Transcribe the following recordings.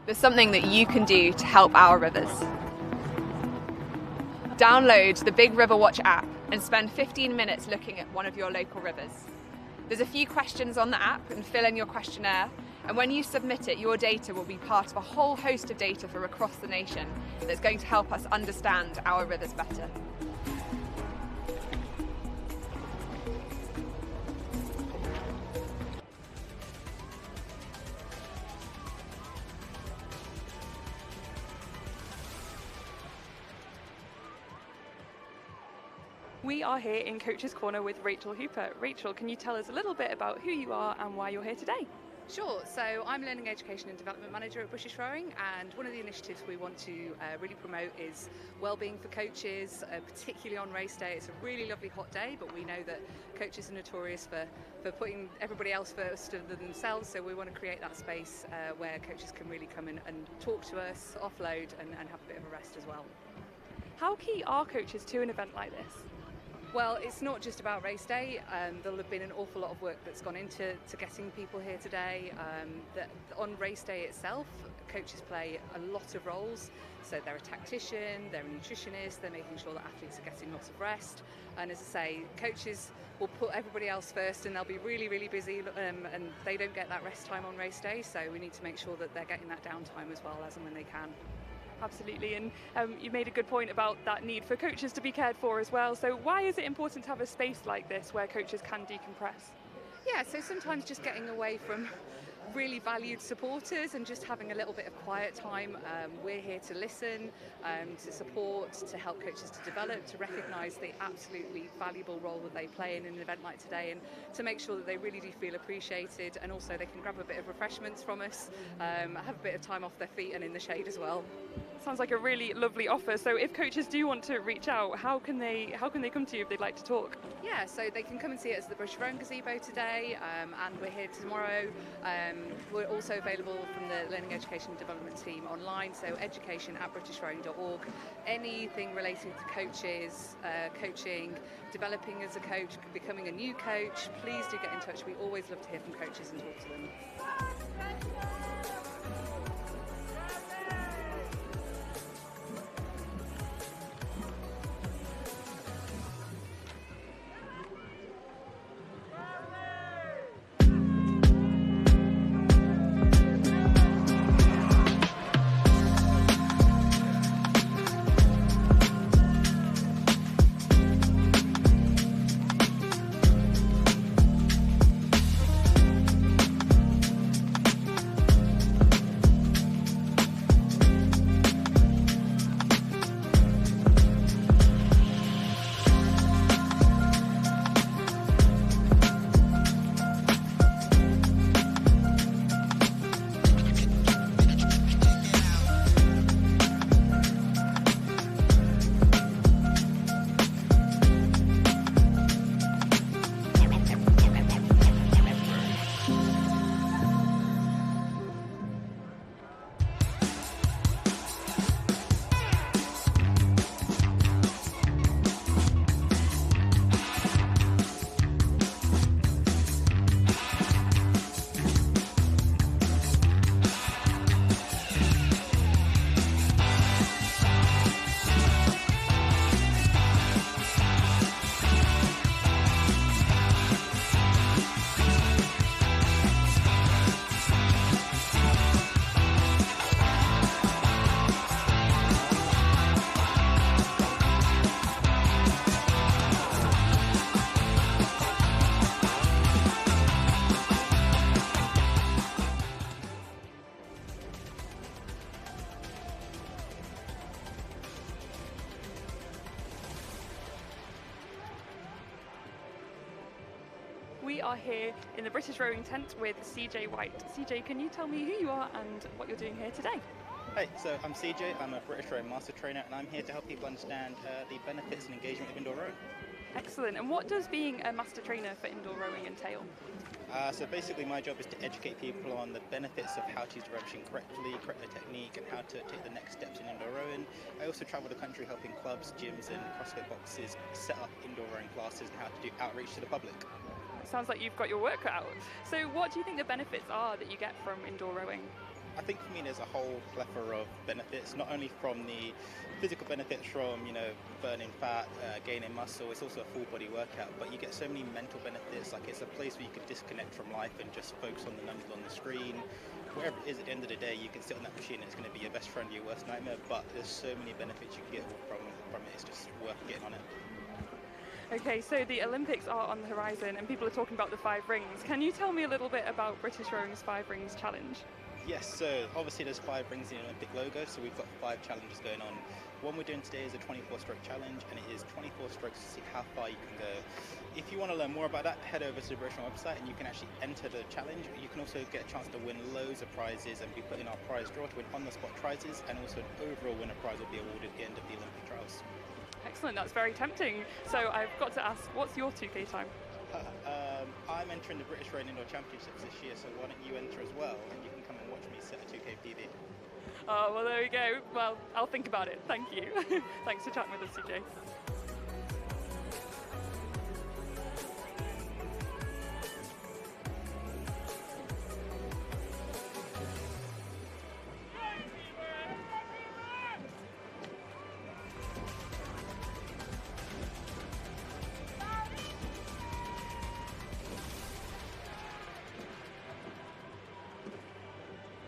There's something that you can do to help our rivers. Download the Big River Watch app and spend 15 minutes looking at one of your local rivers. There's a few questions on the app and fill in your questionnaire, and when you submit it, your data will be part of a whole host of data from across the nation that's going to help us understand our rivers better. We are here in Coach's Corner with Rachel Hooper. Rachel, can you tell us a little bit about who you are and why you're here today? Sure, so I'm Learning Education and Development Manager at British Rowing, and one of the initiatives we want to really promote is wellbeing for coaches, particularly on race day. It's a really lovely hot day, but we know that coaches are notorious for putting everybody else first other than themselves, so we want to create that space where coaches can really come in and talk to us, offload and have a bit of a rest as well. How key are coaches to an event like this? Well, it's not just about race day. There'll have been an awful lot of work that's gone into getting people here today. On race day itself, coaches play a lot of roles. So they're a tactician, they're a nutritionist, they're making sure that athletes are getting lots of rest. And as I say, coaches will put everybody else first and they'll be really, really busy and they don't get that rest time on race day. So we need to make sure that they're getting that downtime as well as and when they can. Absolutely, and you made a good point about that need for coaches to be cared for as well. So why is it important to have a space like this where coaches can decompress? Yeah, so sometimes just getting away from really valued supporters and just having a little bit of quiet time. We're here to listen, to support, to help coaches to develop, to recognise the absolutely valuable role that they play in an event like today, and to make sure that they really do feel appreciated, and also they can grab a bit of refreshments from us, have a bit of time off their feet and in the shade as well. Sounds like a really lovely offer. So if coaches do want to reach out, how can they come to you if they'd like to talk? Yeah, so they can come and see us at the British Rowing Gazebo today, and we're here tomorrow. We're also available from the Learning Education and Development team online, so education@britishrowing.org. Anything relating to coaches, coaching, developing as a coach, becoming a new coach, please do get in touch. We always love to hear from coaches and talk to them. We are here in the British Rowing tent with CJ White. CJ, can you tell me who you are and what you're doing here today? Hey, so I'm CJ, I'm a British Rowing Master Trainer, and I'm here to help people understand the benefits and engagement of indoor rowing. Excellent. And what does being a Master Trainer for indoor rowing entail? So basically my job is to educate people on the benefits of how to use the rowing correctly, correct the technique, and how to take the next steps in indoor rowing. I also travel the country helping clubs, gyms and CrossFit boxes set up indoor rowing classes and how to do outreach to the public. Sounds like you've got your work cut out. So what do you think the benefits are that you get from indoor rowing? I think for me there's a whole plethora of benefits, not only from the physical benefits from, burning fat, gaining muscle, it's also a full body workout, but you get so many mental benefits, like it's a place where you can disconnect from life and just focus on the numbers on the screen. Whatever it is, at the end of the day, you can sit on that machine and it's going to be your best friend, your worst nightmare, but there's so many benefits you can get from it, it's just worth getting on it. Okay, so the Olympics are on the horizon and people are talking about the 5 rings. Can you tell me a little bit about British Rowing's 5 Rings Challenge? Yes, so obviously there's 5 rings in the Olympic logo, so we've got 5 challenges going on. One we're doing today is a 24-stroke challenge, and it is 24 strokes to see how far you can go. If you want to learn more about that, head over to the British Rowing website and you can actually enter the challenge. You can also get a chance to win loads of prizes and be put in our prize draw to win on-the-spot prizes, and also an overall winner prize will be awarded at the end of the Olympic trials. Excellent, that's very tempting. So I've got to ask, what's your 2K time? I'm entering the British Rowing Indoor Championships this year, so why don't you enter as well, and you can come and watch me set a 2K PB. Oh, well, there we go. Well, I'll think about it. Thank you. Thanks for chatting with us, CJ.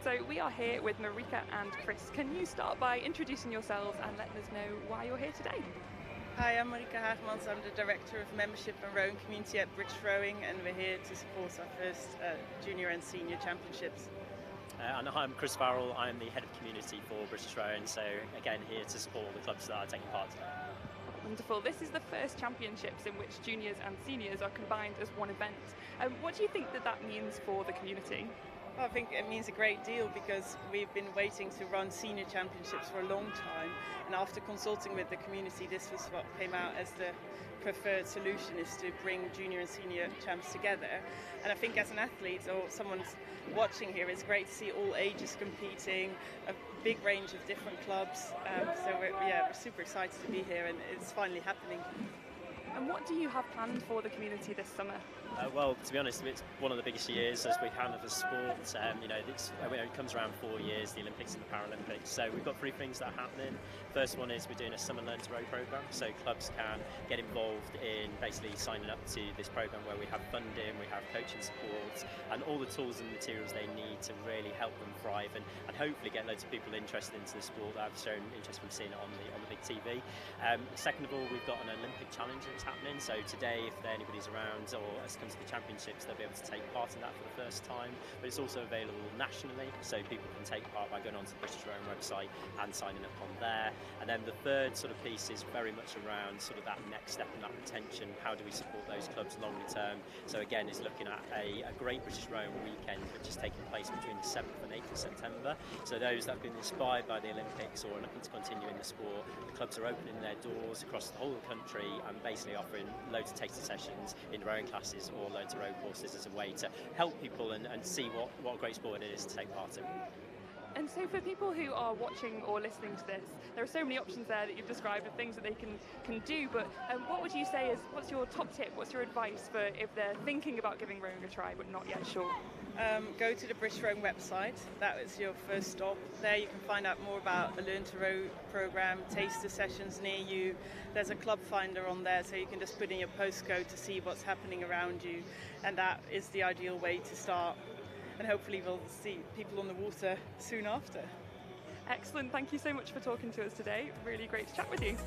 So we are here with Marika and Chris. Can you start by introducing yourselves and letting us know why you're here today? Hi, I'm Marika Haagmans. I'm the Director of Membership and Rowing Community at British Rowing, and we're here to support our first Junior and Senior Championships. And I'm Chris Farrell. I'm the Head of Community for British Rowing, so again here to support the clubs that are taking part. Wonderful. This is the first championships in which juniors and seniors are combined as one event. What do you think that means for the community? Well, I think it means a great deal because we've been waiting to run senior championships for a long time, and after consulting with the community, this was what came out as the preferred solution, is to bring junior and senior champs together. And I think as an athlete or someone watching here, it's great to see all ages competing, a big range of different clubs. So we're super excited to be here, and it's finally happening. And what do you have planned for the community this summer? Well, to be honest, it's one of the biggest years as we have as a sport. It comes around 4 years, the Olympics and the Paralympics. So we've got 3 things that are happening. First one is we're doing a summer learn to row program, so clubs can get involved in basically signing up to this program where we have funding, we have coaching support, and all the tools and materials they need to really help them thrive and hopefully get loads of people interested into the sport that have shown interest from seeing it on the big TV. Second of all, we've got an Olympic challenge that's happening. So today, if anybody's around or has come to the championships, they'll be able to take part in that for the first time. But it's also available nationally, so people can take part by going onto the British Rowing website and signing up on there. And then the third sort of piece is very much around sort of that next step and that retention. How do we support those clubs longer term? So again, it's looking at a great British Rowing weekend, which is taking place between the 7th and 8th of September. So those that have been inspired by the Olympics or are looking to continue in the sport, the clubs are opening their doors across the whole of the country and basically offering loads of taster sessions in rowing classes or learn to row courses as a way to help people and see what a great sport it is to take part in. And so for people who are watching or listening to this, there are so many options there that you've described of things that they can do, but what would you say is, what's your top tip, what's your advice for if they're thinking about giving rowing a try but not yet sure? Go to the British Rowing website. That is your first stop. There you can find out more about the Learn to Row program, taster sessions near you. There's a club finder on there, so you can just put in your postcode to see what's happening around you, and that is the ideal way to start. And hopefully we'll see people on the water soon after. Excellent, thank you so much for talking to us today. Really great to chat with you.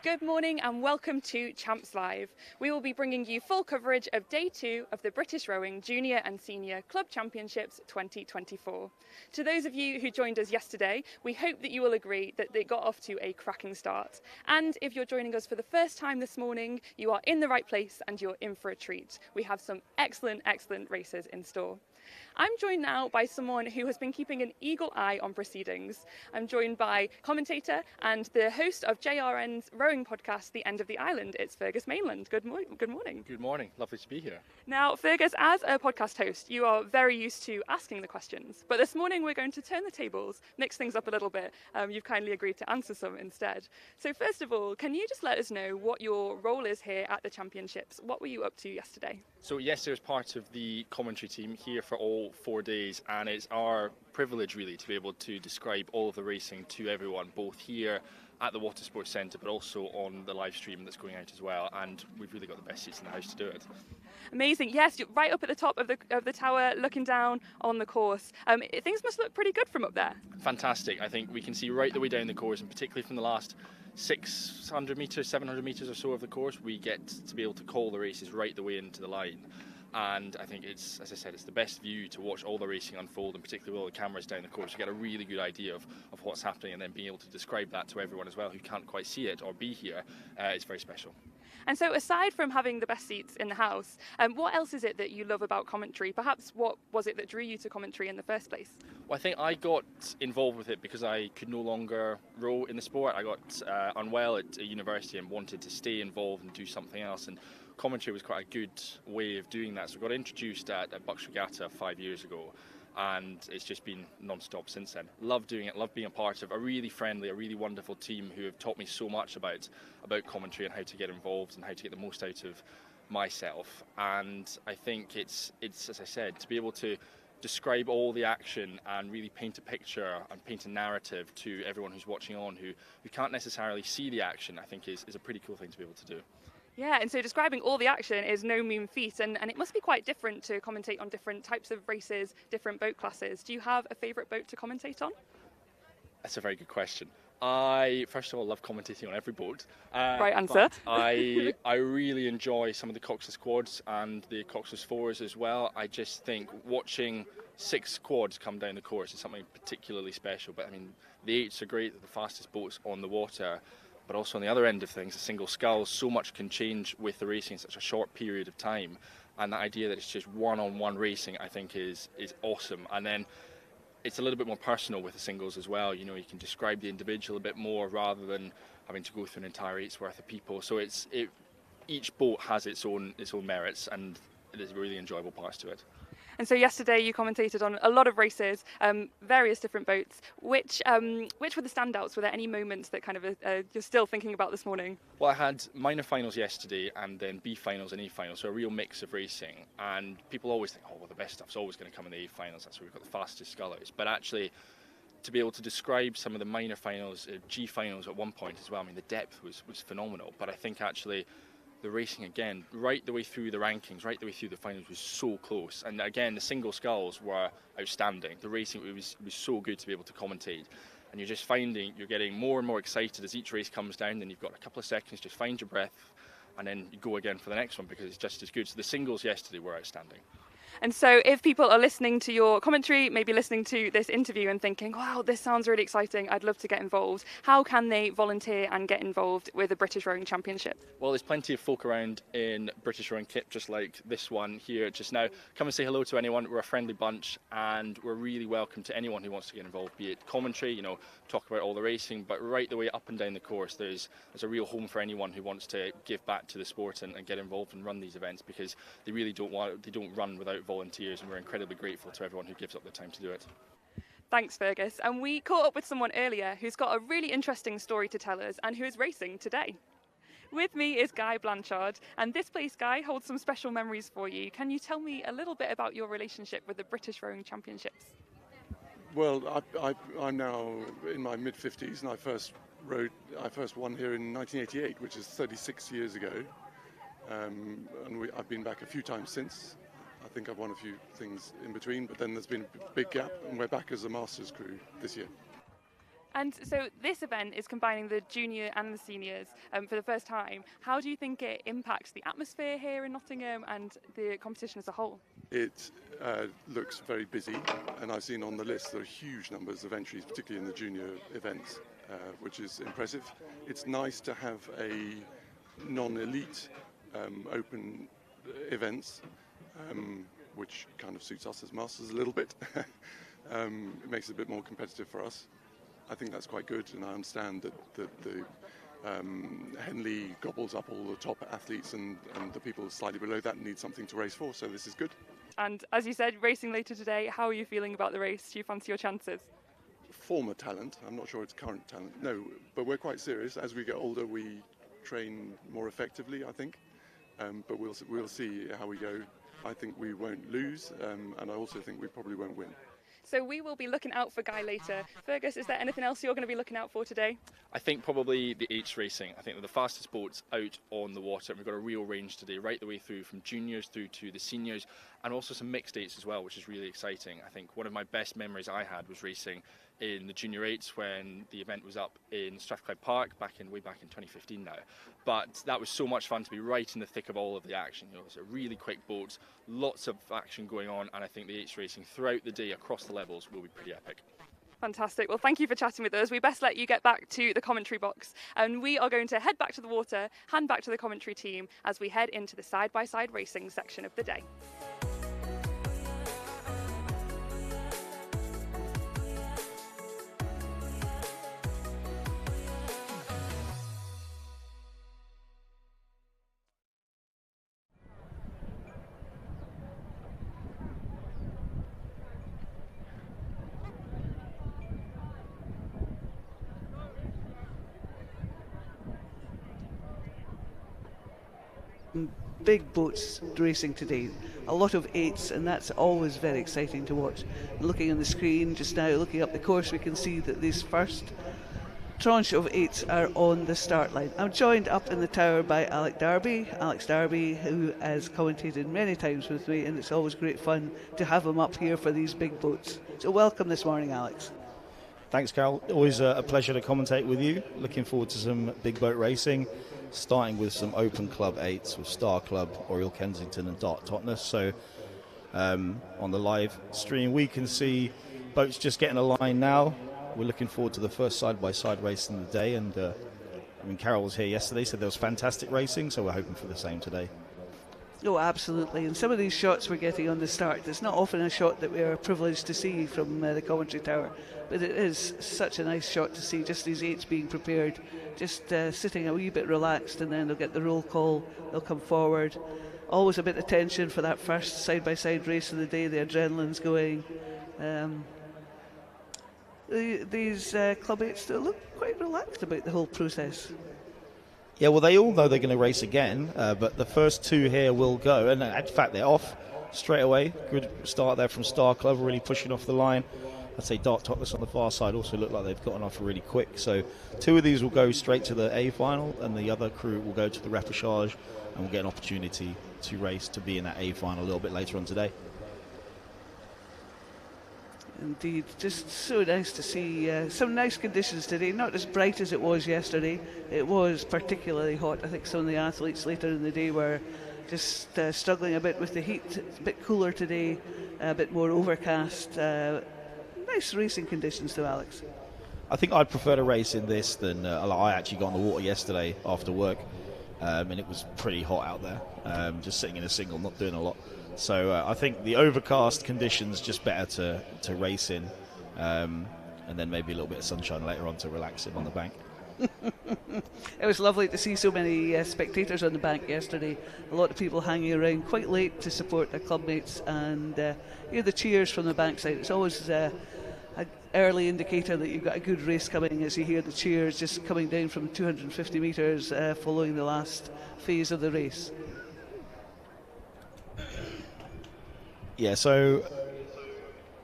Good morning and welcome to Champs Live. We will be bringing you full coverage of Day 2 of the British Rowing Junior and Senior Club Championships 2024. To those of you who joined us yesterday, we hope that you will agree that they got off to a cracking start. And if you're joining us for the first time this morning, you are in the right place and you're in for a treat. We have some excellent races in store. I'm joined now by someone who has been keeping an eagle eye on proceedings. I'm joined by commentator and the host of JRN's rowing podcast, The End of the Island. It's Fergus Mainland. Good morning. Good morning. Lovely to be here. Now, Fergus, as a podcast host, you are very used to asking the questions. But this morning we're going to turn the tables, mix things up a little bit. You've kindly agreed to answer some instead. So first of all, can you just let us know what your role is here at the championships? What were you up to yesterday? So yesterday was part of the commentary team here for all 4 days, and it's our privilege really to be able to describe all of the racing to everyone, both here at the Water Sports Centre but also on the live stream that's going out as well, and we've really got the best seats in the house to do it. Amazing. Yes, you're right up at the top of the tower, looking down on the course. Things must look pretty good from up there. Fantastic. I think we can see right the way down the course, and particularly from the last 600 metres, 700 metres or so of the course, we get to be able to call the races right the way into the line. And I think it's, as I said, it's the best view to watch all the racing unfold, and particularly with all the cameras down the course. You get a really good idea of what's happening, and then being able to describe that to everyone as well who can't quite see it or be here is very special. And so aside from having the best seats in the house, what else is it that you love about commentary? Perhaps what was it that drew you to commentary in the first place? Well, I think I got involved with it because I could no longer row in the sport. I got unwell at a university and wanted to stay involved and do something else, and commentary was quite a good way of doing that. So I got introduced at Bucks Regatta 5 years ago, and it's just been non-stop since then. Love doing it, love being a part of a really friendly, a really wonderful team who have taught me so much about commentary and how to get involved and how to get the most out of myself. And I think it's as I said, to be able to describe all the action and really paint a picture and paint a narrative to everyone who's watching on who can't necessarily see the action, I think is a pretty cool thing to be able to do. Yeah, and so describing all the action is no mean feat, and it must be quite different to commentate on different types of races, different boat classes. Do you have a favourite boat to commentate on? That's a very good question. I, first of all, love commentating on every boat. Right answer. I really enjoy some of the Coxless quads and the Coxless fours as well. I just think watching 6 quads come down the course is something particularly special. But I mean, the 8s are great, they're the fastest boats on the water. But also on the other end of things, the single sculls, so much can change with the racing in such a short period of time. And the idea that it's just one-on-one racing, I think, is awesome. And then it's a little bit more personal with the singles as well. You know, you can describe the individual a bit more rather than having to go through an entire 8's worth of people. So each boat has its own merits, and there's really enjoyable parts to it. And so yesterday you commentated on a lot of races, various different boats. Which were the standouts? Were there any moments that kind of you're still thinking about this morning? Well, I had minor finals yesterday and then B finals and A finals, so a real mix of racing. And people always think, oh, well, the best stuff's always going to come in the A finals. That's where we've got the fastest scullers. But actually, to be able to describe some of the minor finals, G finals at one point as well, I mean, the depth was phenomenal. But I think actually the racing again, right the way through the rankings, right the way through the finals, was so close. And again, the single sculls were outstanding. The racing was so good to be able to commentate. And you're just finding you're getting more and more excited as each race comes down. Then you've got a couple of seconds, just find your breath, and then you go again for the next one because it's just as good. So the singles yesterday were outstanding. And so if people are listening to your commentary, maybe listening to this interview and thinking, wow, this sounds really exciting, I'd love to get involved, how can they volunteer and get involved with the British Rowing Championship? Well, there's plenty of folk around in British Rowing kit, just like this one here just now. Come and say hello to anyone. We're a friendly bunch, and we're really welcome to anyone who wants to get involved, be it commentary, you know, talk about all the racing, but right the way up and down the course, there's a real home for anyone who wants to give back to the sport and get involved and run these events, because they really don't run without volunteers, and we're incredibly grateful to everyone who gives up their time to do it. Thanks, Fergus. And we caught up with someone earlier who's got a really interesting story to tell us and who is racing today. With me is Guy Blanchard, and this place, Guy, holds some special memories for you. Can you tell me a little bit about your relationship with the British Rowing Championships? Well, I'm now in my mid-50s, and I first won here in 1988, which is 36 years ago. And I've been back a few times since. I think I've won a few things in between, but then there's been a big gap, and we're back as a Masters crew this year. And so this event is combining the junior and the seniors for the first time. How do you think it impacts the atmosphere here in Nottingham and the competition as a whole? It looks very busy, and I've seen on the list there are huge numbers of entries, particularly in the junior events, which is impressive. It's nice to have a non-elite open events, which kind of suits us as masters a little bit. It makes it a bit more competitive for us. I think that's quite good, and I understand that the Henley gobbles up all the top athletes, and the people slightly below that need something to race for, so this is good. And as you said, racing later today, how are you feeling about the race? Do you fancy your chances? Former talent, I'm not sure it's current talent, no, but we're quite serious. As we get older, we train more effectively, I think, but we'll see how we go. I think we won't lose, and I also think we probably won't win. So we will be looking out for Guy later. Fergus, is there anything else you're going to be looking out for today? I think probably the H racing. I think they're the fastest boats out on the water. We've got a real range today, right the way through from juniors through to the seniors, and also some mixed eights as well, which is really exciting. I think one of my best memories I had was racing in the junior eights when the event was up in Strathclyde Park way back in 2015 now. But that was so much fun to be right in the thick of all of the action. You know, it's a really quick boats, lots of action going on, and I think the H racing throughout the day across the levels will be pretty epic. Fantastic. Well, thank you for chatting with us. We best let you get back to the commentary box, and we are going to head back to the water, hand back to the commentary team as we head into the side-by-side racing section of the day. Big boats racing today, a lot of eights, and that's always very exciting to watch. Looking on the screen just now, looking up the course, we can see that this first tranche of eights are on the start line. I'm joined up in the tower by Alex Darby, who has commentated many times with me, and it's always great fun to have him up here for these big boats. So welcome this morning, Alex. Thanks, Carol. Always a pleasure to commentate with you. Looking forward to some big boat racing, starting with some Open Club 8s with Star Club, Oriel Kensington and Dart Totnes. So on the live stream we can see boats just getting a line now. We're looking forward to the first side-by-side race in the day, and Carol was here yesterday, said there was fantastic racing, so we're hoping for the same today. Oh, absolutely. And some of these shots we're getting on the start, it's not often a shot that we are privileged to see from the commentary tower, but it is such a nice shot to see, just these eights being prepared, just sitting a wee bit relaxed, and then they'll get the roll call, they'll come forward. Always a bit of tension for that first side-by-side race of the day, the adrenaline's going. These Club 8s still look quite relaxed about the whole process. Yeah, well, they all know they're going to race again, but the first two here will go, and in fact they're off straight away. Good start there from Star Club, really pushing off the line. I'd say Dart Totnes on the far side also look like they've gotten off really quick. So two of these will go straight to the A final, and the other crew will go to the repechage, and we'll get an opportunity to race to be in that A final a little bit later on today. Indeed, just so nice to see some nice conditions today, not as bright as it was yesterday. It was particularly hot. I think some of the athletes later in the day were just struggling a bit with the heat. It's a bit cooler today, a bit more overcast. Nice racing conditions though, Alex. I think I'd prefer to race in this than I actually got on the water yesterday after work, and it was pretty hot out there, just sitting in a single, not doing a lot. So I think the overcast conditions just better to race in, and then maybe a little bit of sunshine later on to relax in on the bank. It was lovely to see so many spectators on the bank yesterday. A lot of people hanging around quite late to support their club mates, and hear the cheers from the bankside. It's always an early indicator that you've got a good race coming as you hear the cheers just coming down from 250 metres following the last phase of the race. Yeah, so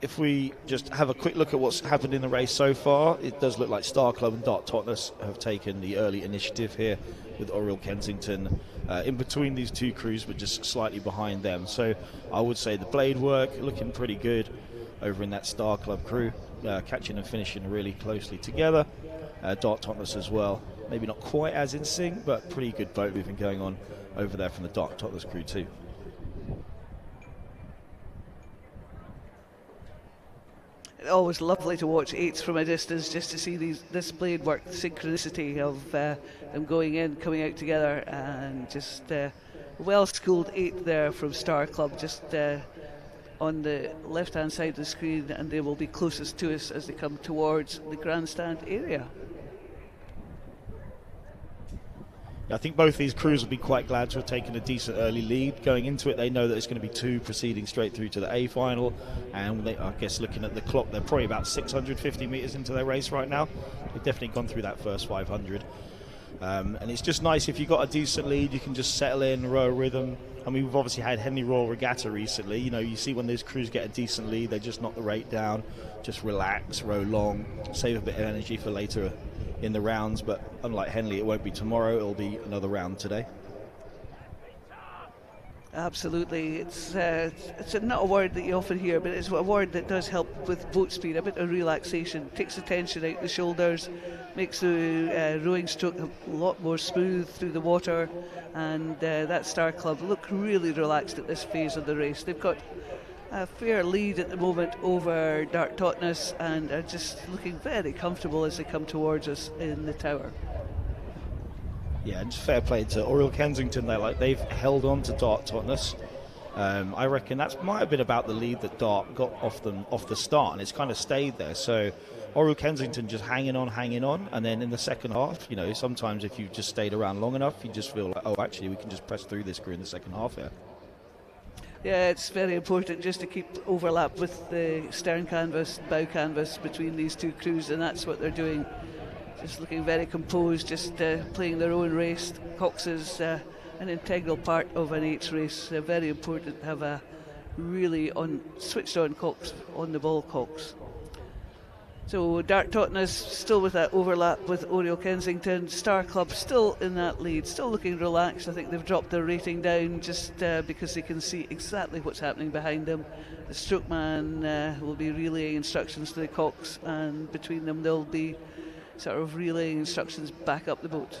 if we just have a quick look at what's happened in the race so far, it does look like Star Club and Dart Totnes have taken the early initiative here with Oriel Kensington in between these two crews, but just slightly behind them. So I would say the blade work looking pretty good over in that Star Club crew. catching and finishing really closely together. Dart Totnes as well, maybe not quite as in sync, but pretty good boat moving going on over there from the Dart Totnes crew too. Always lovely to watch eights from a distance, just to see this blade work, the synchronicity of them going in, coming out together, and just well-schooled eight there from Star Club, just on the left-hand side of the screen, and they will be closest to us as they come towards the grandstand area. I think both these crews will be quite glad to have taken a decent early lead. Going into it, they know that it's going to be two proceeding straight through to the A final, and I guess looking at the clock, they're probably about 650 metres into their race right now. They've definitely gone through that first 500. And it's just nice if you've got a decent lead, you can just settle in, row a rhythm. I mean, we've obviously had Henley Royal Regatta recently. You know, you see when those crews get a decent lead, they just knock the rate down, just relax, row long, save a bit of energy for later in the rounds. But unlike Henley, it won't be tomorrow, it'll be another round today. Absolutely, it's not a word that you often hear, but it's a word that does help with boat speed. A bit of relaxation, takes the tension out the shoulders, makes the rowing stroke a lot more smooth through the water, and that Star Club look really relaxed at this phase of the race. They've got a fair lead at the moment over Dart Totnes, and are just looking very comfortable as they come towards us in the tower. Yeah, and fair play to Oriel Kensington. They've held on to Dart Totnes. I reckon that might have been about the lead that Dart got off the start, and it's kind of stayed there. So Oriel Kensington just hanging on, and then in the second half, you know, sometimes if you just stayed around long enough, you just feel like, oh, actually, we can just press through this crew in the second half here. Yeah, it's very important just to keep overlap with the stern canvas, bow canvas between these two crews, and that's what they're doing. Just looking very composed, just playing their own race. Cox is an integral part of an eights race. Very important to have a really switched on Cox, on the ball Cox. So Dart Totnes still with that overlap with Oriel Kensington. Star Club still in that lead, still looking relaxed. I think they've dropped their rating down just because they can see exactly what's happening behind them. The strokeman will be relaying instructions to the Cox, and between them they'll be sort of relaying instructions back up the boat.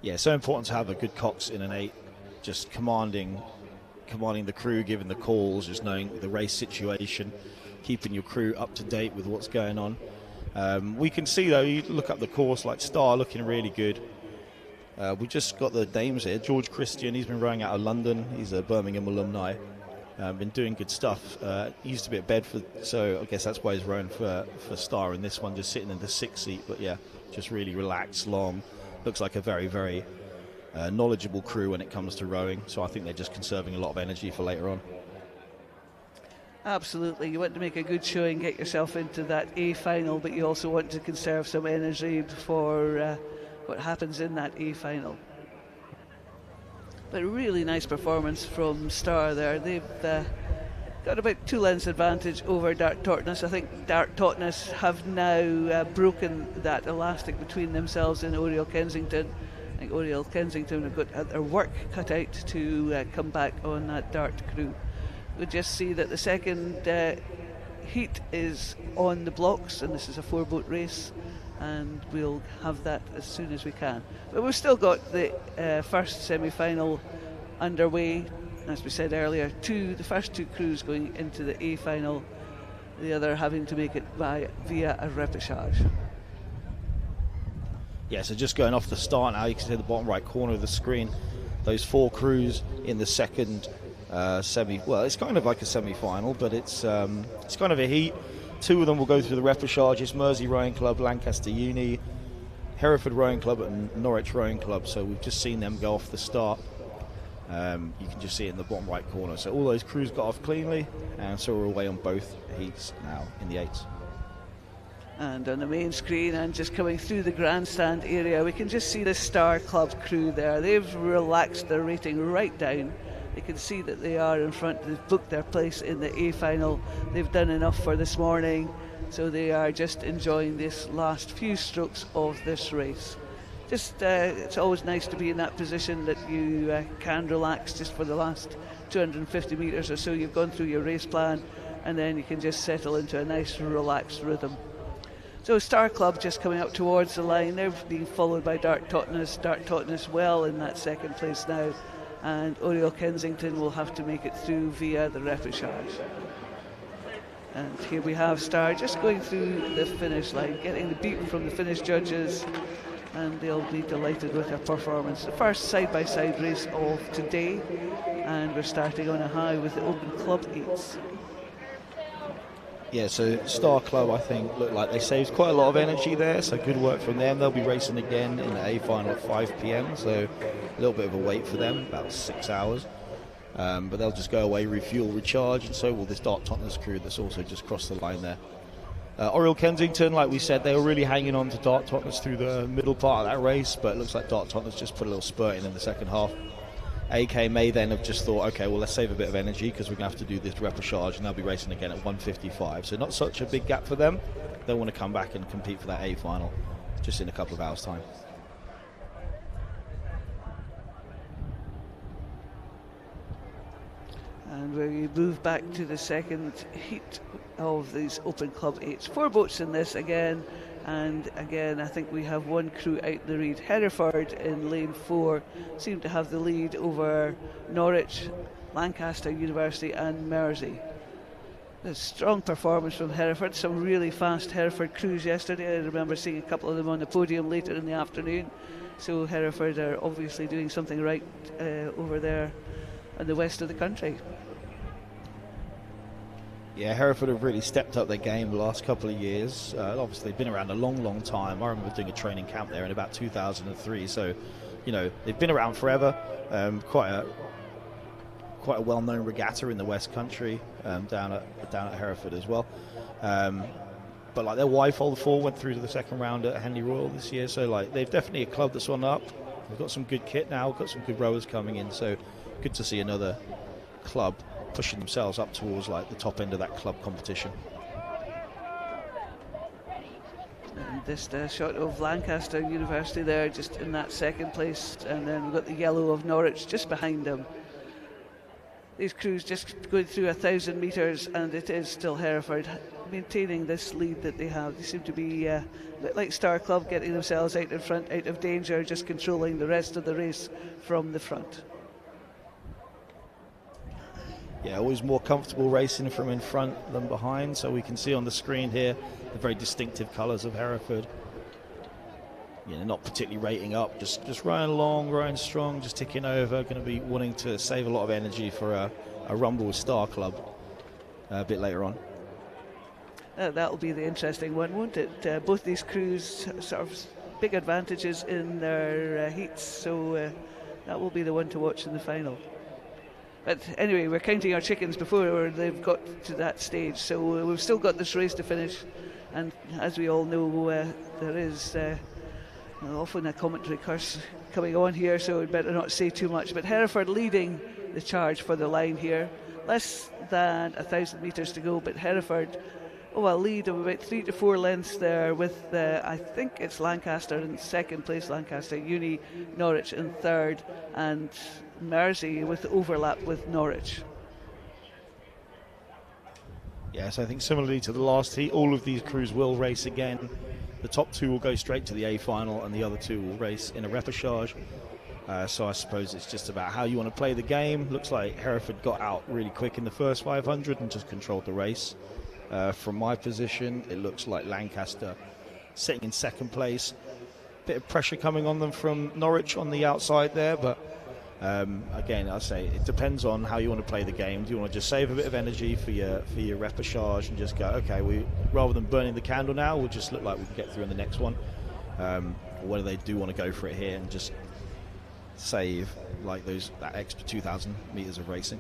Yeah, so important to have a good Cox in an eight, just commanding the crew, giving the calls, just knowing the race situation, keeping your crew up to date with what's going on. We can see though, you look up the course, like Star looking really good. We just got the names here. George Christian, he's been rowing out of London. He's a Birmingham alumni. Been doing good stuff. He used to be at Bedford, so I guess that's why he's rowing for Star in this one, just sitting in the sixth seat. But yeah, just really relaxed, long. Looks like a very, very knowledgeable crew when it comes to rowing. So I think they're just conserving a lot of energy for later on. Absolutely, you want to make a good showing, get yourself into that A final, but you also want to conserve some energy for what happens in that A final. But a really nice performance from Star there. They've got about 2 lengths advantage over Dart Totnes. I think Dart Totnes have now broken that elastic between themselves and Oriel Kensington. I think Oriel Kensington have got their work cut out to come back on that Dart crew. We'll just see that the second heat is on the blocks, and this is a 4-boat race, and we'll have that as soon as we can. But we've still got the first semi-final underway. As we said earlier, the first 2 crews going into the A final, the other having to make it via a repechage. Yeah, so just going off the start now, you can see the bottom right corner of the screen, those 4 crews in the second well, it's kind of like a semi-final, but it's kind of a heat. 2 of them will go through the repechages: Mersey Rowing Club, Lancaster Uni, Hereford Rowing Club and Norwich Rowing Club. So we've just seen them go off the start. You can just see it in the bottom right corner. So all those crews got off cleanly, and so we're away on both heats now in the 8s. And on the main screen, and just coming through the grandstand area, we can just see the Star Club crew there. They've relaxed their rating right down. You can see that they are in front. They've booked their place in the A final. They've done enough for this morning, so they are just enjoying this last few strokes of this race. Just it's always nice to be in that position that you can relax just for the last 250 metres or so. You've gone through your race plan, and then you can just settle into a nice relaxed rhythm. So Star Club just coming up towards the line. They're being followed by Dark Totnes. Dark Totnes well in that second place now, and Oriel Kensington will have to make it through via the repechage. And here we have Star just going through the finish line, getting the beat from the Finnish judges, and they'll be delighted with their performance. The first side-by-side race of today, and we're starting on a high with the Open Club 8s. Yeah, so Star Club, I think, looked like they saved quite a lot of energy there, so good work from them. They'll be racing again in the A final at 5 p.m, so a little bit of a wait for them, about 6 hours. But they'll just go away, refuel, recharge, and so will this Dark Totnes crew that's also just crossed the line there. Oriel Kensington, like we said, they were really hanging on to Dark Totnes through the middle part of that race, but it looks like Dark Totnes just put a little spurt in the second half. AK may then have just thought, okay, well, let's save a bit of energy because we're going to have to do this repechage, and they'll be racing again at 1:55. So not such a big gap for them. They'll want to come back and compete for that A final just in a couple of hours' time. And we move back to the second heat of these Open Club 8s. 4 boats in this again, and again I think we have one crew out the lead. Hereford in lane 4 seem to have the lead over Norwich, Lancaster University and Mersey. A strong performance from Hereford, some really fast Hereford crews yesterday. I remember seeing a couple of them on the podium later in the afternoon. So Hereford are obviously doing something right over there in the west of the country. Yeah, Hereford have really stepped up their game the last couple of years. Obviously, they've been around a long time. I remember doing a training camp there in about 2003. So, you know, they've been around forever. Quite a well-known regatta in the West Country, down at Hereford as well. But like their Y-Fold 4 went through to the second round at Henley Royal this year. So like they've definitely a club that's on up. They've got some good kit now. Got some good rowers coming in. So good to see another club pushing themselves up towards like the top end of that club competition. And this shot of Lancaster University there, just in that second place, and then we've got the yellow of Norwich just behind them. These crews just going through 1,000 metres, and it is still Hereford maintaining this lead that they have. They seem to be a bit like Star Club, getting themselves out in front, out of danger, just controlling the rest of the race from the front. Yeah, always more comfortable racing from in front than behind. So we can see on the screen here the very distinctive colours of Hereford. You know, not particularly rating up, just running along, running strong, just ticking over. Going to be wanting to save a lot of energy for a rumble with Star Club a bit later on. That'll be the interesting one, won't it? Both these crews sort of big advantages in their heats, so that will be the one to watch in the final. But anyway, we're counting our chickens before they've got to that stage, so we've still got this race to finish, and as we all know, there is often a commentary curse coming on here, so we'd better not say too much. But Hereford leading the charge for the line here, less than 1,000 metres to go, but Hereford, a lead of about 3 to 4 lengths there, with I think it's Lancaster in second place, Lancaster Uni, Norwich in third, and Mersey with overlap with Norwich. Yes, I think similarly to the last heat, all of these crews will race again. The top 2 will go straight to the A final, and the other 2 will race in a repechage. So I suppose it's just about how you want to play the game. Looks like Hereford got out really quick in the first 500 and just controlled the race. From my position, it looks like Lancaster sitting in second place. Bit of pressure coming on them from Norwich on the outside there, but again, I say it depends on how you want to play the game. Do you want to just save a bit of energy for your repechage and just go, okay, rather than burning the candle now, we'll just look like we can get through in the next one, or whether they do want to go for it here and just save like that extra 2,000 metres of racing.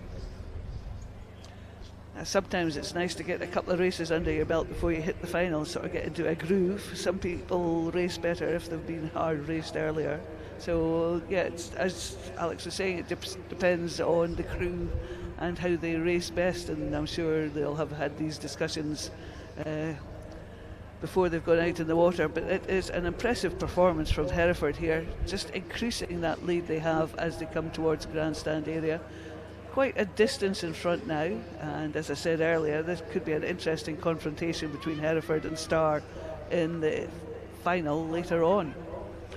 Sometimes it's nice to get a couple of races under your belt before you hit the final, sort of get into a groove. Some people race better if they've been hard raced earlier. So yeah, it's, as Alex was saying, it depends on the crew and how they race best, and I'm sure they'll have had these discussions before they've gone out in the water. But it is an impressive performance from Hereford here, just increasing that lead they have as they come towards the grandstand area. quite a distance in front now, and as I said earlier, this could be an interesting confrontation between Hereford and Star in the final later on.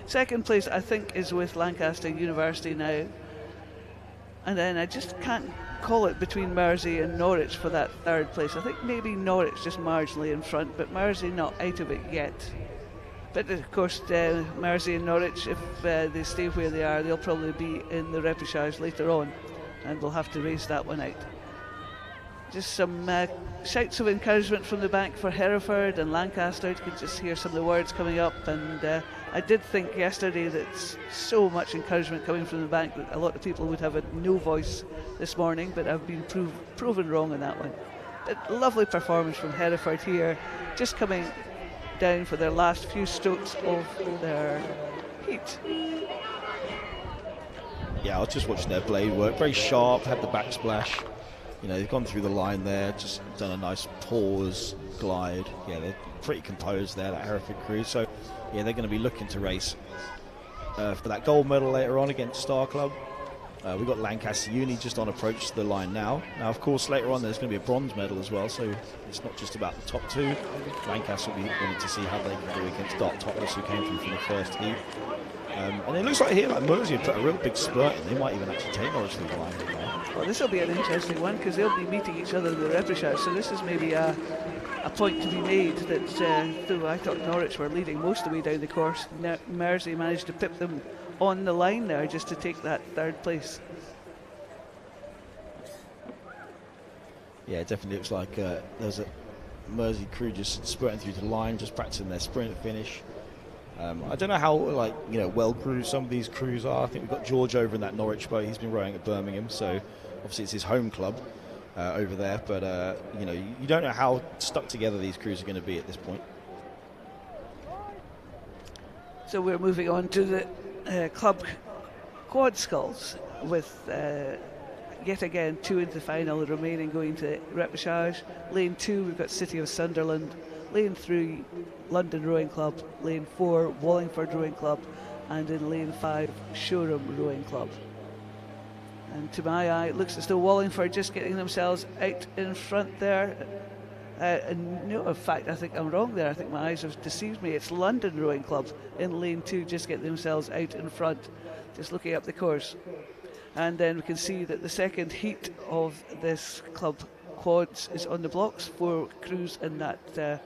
Second place, I think, is with Lancaster University now, and then I just can't call it between Mersey and Norwich for that third place. I think maybe Norwich just marginally in front, but Mersey not out of it yet. But of course, Mersey and Norwich, if they stay where they are, they'll probably be in the repechage later on, and we'll have to race that one out. Just some shouts of encouragement from the back for Hereford and Lancaster. You could just hear some of the words coming up, and I did think yesterday that so much encouragement coming from the back that a lot of people would have no voice this morning, but I've been proven wrong on that one. A lovely performance from Hereford here, just coming down for their last few strokes of their heat. Yeah, I was just watching their blade work, very sharp, had the backsplash. You know, they've gone through the line there, just done a nice pause, glide. Yeah, they're pretty composed there, that Hereford crew. So, yeah, they're going to be looking to race for that gold medal later on against Star Club. We've got Lancaster Uni just on approach to the line now. Now, of course, later on there's going to be a bronze medal as well, so it's not just about the top two. Lancaster will be wanting to see how they can do against Dart Totness, who came through from the first heat. And it looks like here, like Mersey have put a real big spurt in. They might even actually take Norwich through the line. Well, this will be an interesting one because they'll be meeting each other in the repechage, so this is maybe a point to be made that though I thought Norwich were leading most of the way down the course, Mersey managed to pip them on the line there just to take that third place. Yeah, it definitely looks like there's a Mersey crew just spurting through the line, just practicing their sprint finish. I don't know how well crewed some of these crews are. I think we've got George over in that Norwich boat. He's been rowing at Birmingham, so obviously it's his home club over there. But you don't know how stuck together these crews are going to be at this point. So we're moving on to the club quad sculls with yet again two into the final, the remaining going to repechage. Lane 2 we've got City of Sunderland. Lane 3 London Rowing Club. Lane 4 Wallingford Rowing Club, and in lane 5 Shoreham Rowing Club. And to my eye it looks as though Wallingford just getting themselves out in front there. No, in fact I think I'm wrong there. I think my eyes have deceived me. It's London Rowing Club in lane 2 just getting themselves out in front, just looking up the course. And then we can see that the second heat of this club quads is on the blocks, 4 crews in that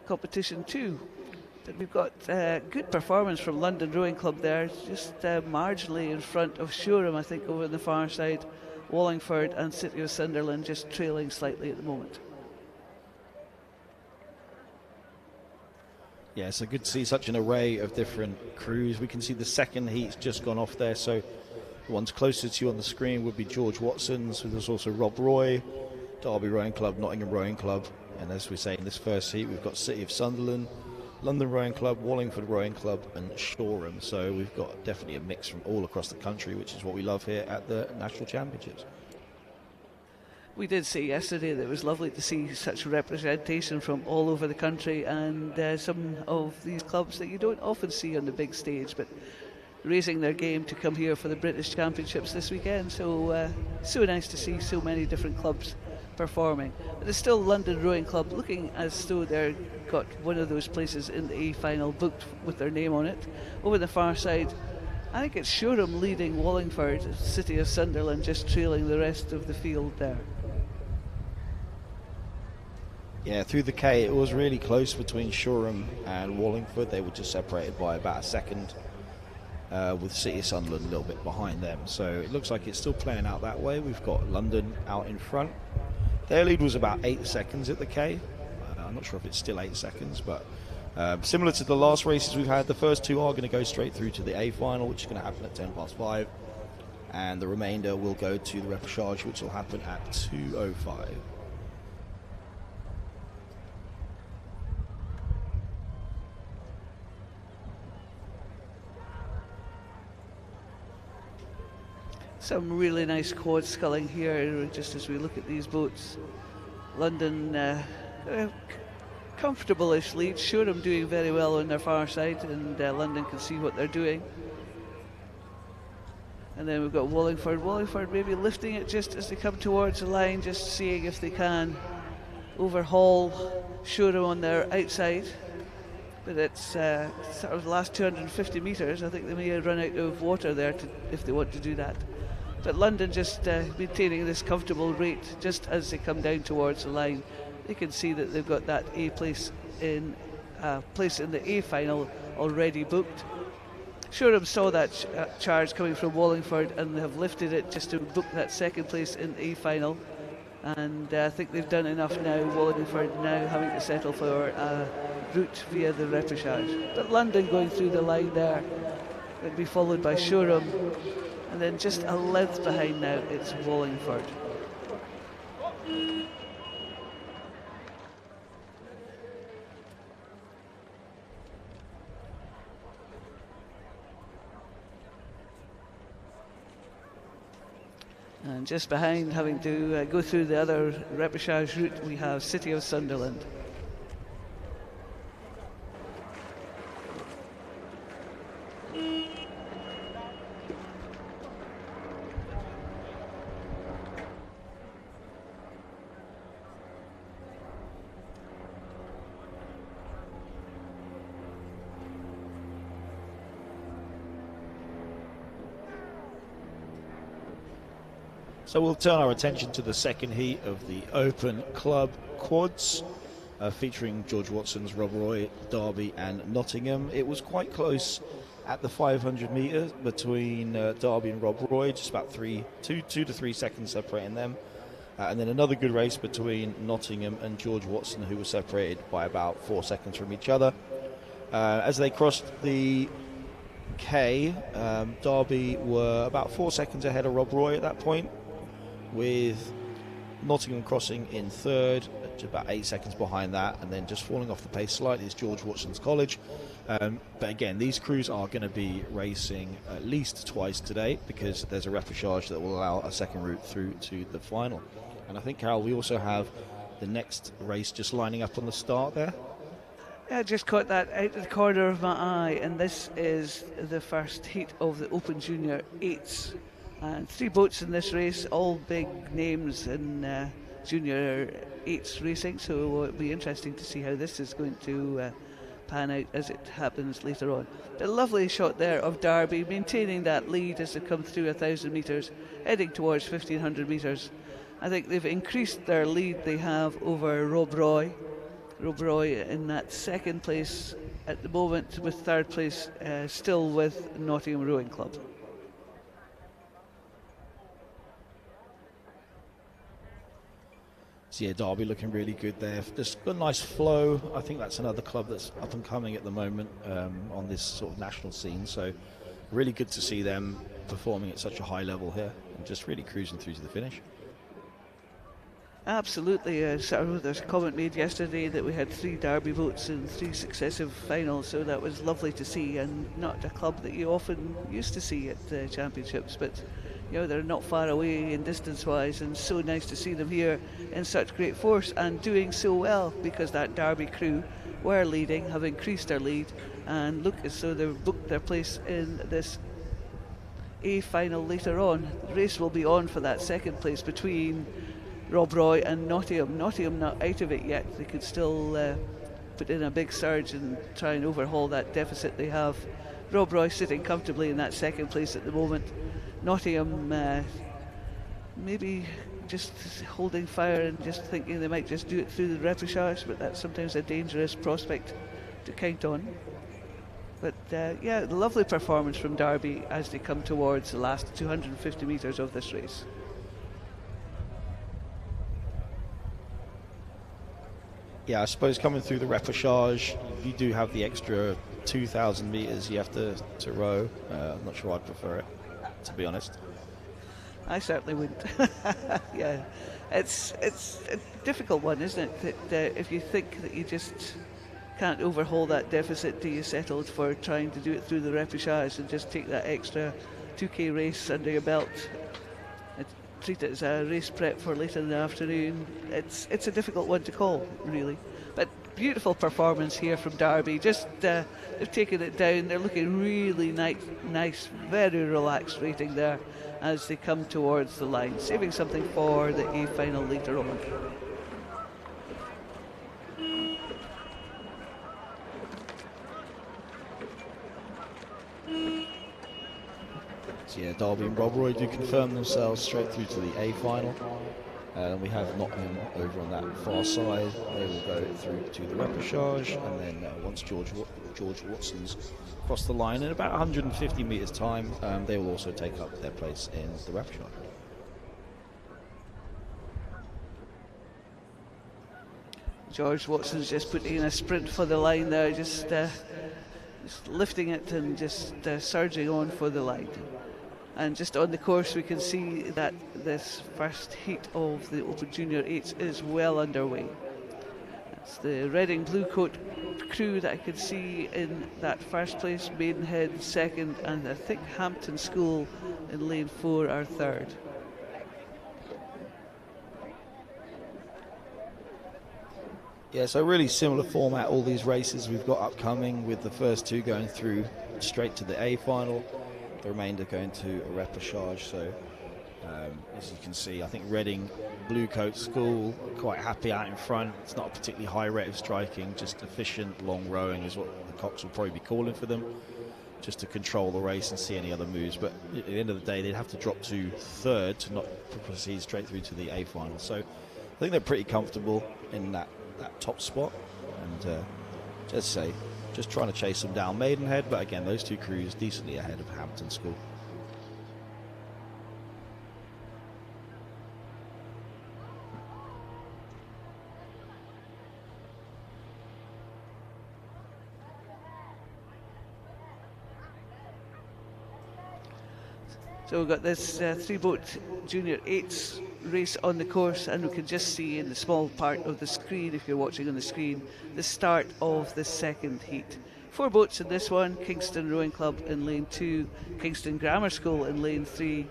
competition too. But we've got good performance from London Rowing Club there, just marginally in front of Shoreham, I think, over on the far side. Wallingford and City of Sunderland just trailing slightly at the moment. Yeah, so good to see such an array of different crews. We can see the second heat's just gone off there, so the ones closest to you on the screen would be George Watson's. There's also Rob Roy, Derby Rowing Club, Nottingham Rowing Club, and as we say in this first heat we've got City of Sunderland, London Rowing Club, Wallingford Rowing Club and Shoreham. So we've got definitely a mix from all across the country, which is what we love here at the National Championships. We did say yesterday that it was lovely to see such representation from all over the country, and some of these clubs that you don't often see on the big stage, but raising their game to come here for the British Championships this weekend. So so nice to see so many different clubs performing. But there's still London Rowing Club looking as though they've got one of those places in the A final booked with their name on it. Over the far side, I think it's Shoreham leading Wallingford, City of Sunderland just trailing the rest of the field there. Yeah, through the K it was really close between Shoreham and Wallingford. They were just separated by about a second, with City of Sunderland a little bit behind them. So it looks like it's still playing out that way. We've got London out in front. Their lead was about 8 seconds at the K. I'm not sure if it's still 8 seconds, but similar to the last races we've had, the first two are going to go straight through to the A final, which is going to happen at 5:10, and the remainder will go to the repechage, which will happen at 2:05. Some really nice quad sculling here just as we look at these boats. London comfortable-ish lead. Shoreham doing very well on their far side, and London can see what they're doing. And then we've got Wallingford. Wallingford maybe lifting it just as they come towards the line, just seeing if they can overhaul Shoreham on their outside. But it's sort of the last 250 metres. I think they may run out of water there if they want to do that. But London just maintaining this comfortable rate just as they come down towards the line. You can see that they've got that place in the A final already booked. Shoreham saw that charge coming from Wallingford and they have lifted it just to book that second place in the A final. And I think they've done enough now. Wallingford now having to settle for a route via the repechage. But London going through the line there. It'll be followed by Shoreham. And then just a length behind now, it's Wallingford. And just behind, having to go through the other repechage route, we have City of Sunderland. So we'll turn our attention to the second heat of the Open Club Quads, featuring George Watson's Rob Roy, Derby and Nottingham. It was quite close at the 500 metres between Derby and Rob Roy, just about 2 to 3 seconds separating them. And then another good race between Nottingham and George Watson, who were separated by about 4 seconds from each other. As they crossed the K, Derby were about 4 seconds ahead of Rob Roy at that point, with Nottingham crossing in third, about 8 seconds behind that, and then just falling off the pace slightly is George Watson's College. But again, these crews are going to be racing at least twice today, because there's a repechage that will allow a second route through to the final. And I think, Carol, we also have the next race just lining up on the start there. Yeah, I just caught that out of the corner of my eye, and this is the first heat of the Open Junior 8s. And 3 boats in this race, all big names in Junior 8s racing, so it'll be interesting to see how this is going to pan out as it happens later on. A lovely shot there of Derby, maintaining that lead as they come through 1,000 metres, heading towards 1,500 metres. I think they've increased their lead they have over Rob Roy. Rob Roy in that second place at the moment, with third place still with Nottingham Rowing Club. So yeah, Derby looking really good there. Just a nice flow. I think that's another club that's up and coming at the moment on this sort of national scene. So really good to see them performing at such a high level here and just really cruising through to the finish. Absolutely. There's a comment made yesterday that we had 3 Derby boats in 3 successive finals, so that was lovely to see, and not a club that you often used to see at the championships, but you know, they're not far away in distance-wise, and so nice to see them here in such great force and doing so well, because that Derby crew were leading, have increased their lead, and look as though they've booked their place in this A final later on. The race will be on for that second place between Rob Roy and Nottingham. Nottingham not out of it yet. They could still put in a big surge and try and overhaul that deficit they have. Rob Roy sitting comfortably in that second place at the moment. Nottingham maybe just holding fire and just thinking they might just do it through the repechage, but that's sometimes a dangerous prospect to count on. But yeah, lovely performance from Derby as they come towards the last 250 metres of this race. Yeah, I suppose coming through the repechage, you do have the extra 2,000 metres you have to row. I'm not sure I'd prefer it, to be honest. I certainly wouldn't. Yeah, it's a difficult one, isn't it? That if you think that you just can't overhaul that deficit, do you settle for trying to do it through the repechage and just take that extra 2k race under your belt? Treat it as a race prep for later in the afternoon. It's a difficult one to call, really. But beautiful performance here from Derby. Just they've taken it down. They're looking really nice, very relaxed rating there as they come towards the line, saving something for the A final later on. So yeah, Derby and Rob Roy do confirm themselves straight through to the A final. We have Nottingham over on that far side. They will go through to the repechage, and then once George Watson's crossed the line in about 150 metres time, they will also take up their place in the repechage. George Watson's just putting in a sprint for the line there, just lifting it and just surging on for the line. And just on the course we can see that this first heat of the Open Junior 8s is well underway. That's the Reading Blue Coat crew that I can see in that first place, Maidenhead second, and I think Hampton School in lane 4 are third. Yeah, so really similar format, all these races we've got upcoming, with the first two going through straight to the A final, the remainder going to a repechage. So as you can see, I think Reading Blue Coat School quite happy out in front. It's not a particularly high rate of striking, just efficient long rowing is what the Cocks will probably be calling for them, just to control the race and see any other moves. But at the end of the day, they'd have to drop to third to not proceed straight through to the A final. So I think they're pretty comfortable in that top spot, and just trying to chase them down Maidenhead, but again, those two crews decently ahead of Hampton School. So we've got this three-boat Junior 8s race on the course, and we can just see in the small part of the screen, if you're watching on the screen, the start of the second heat. 4 boats in this one: Kingston Rowing Club in lane 2, Kingston Grammar School in lane 3,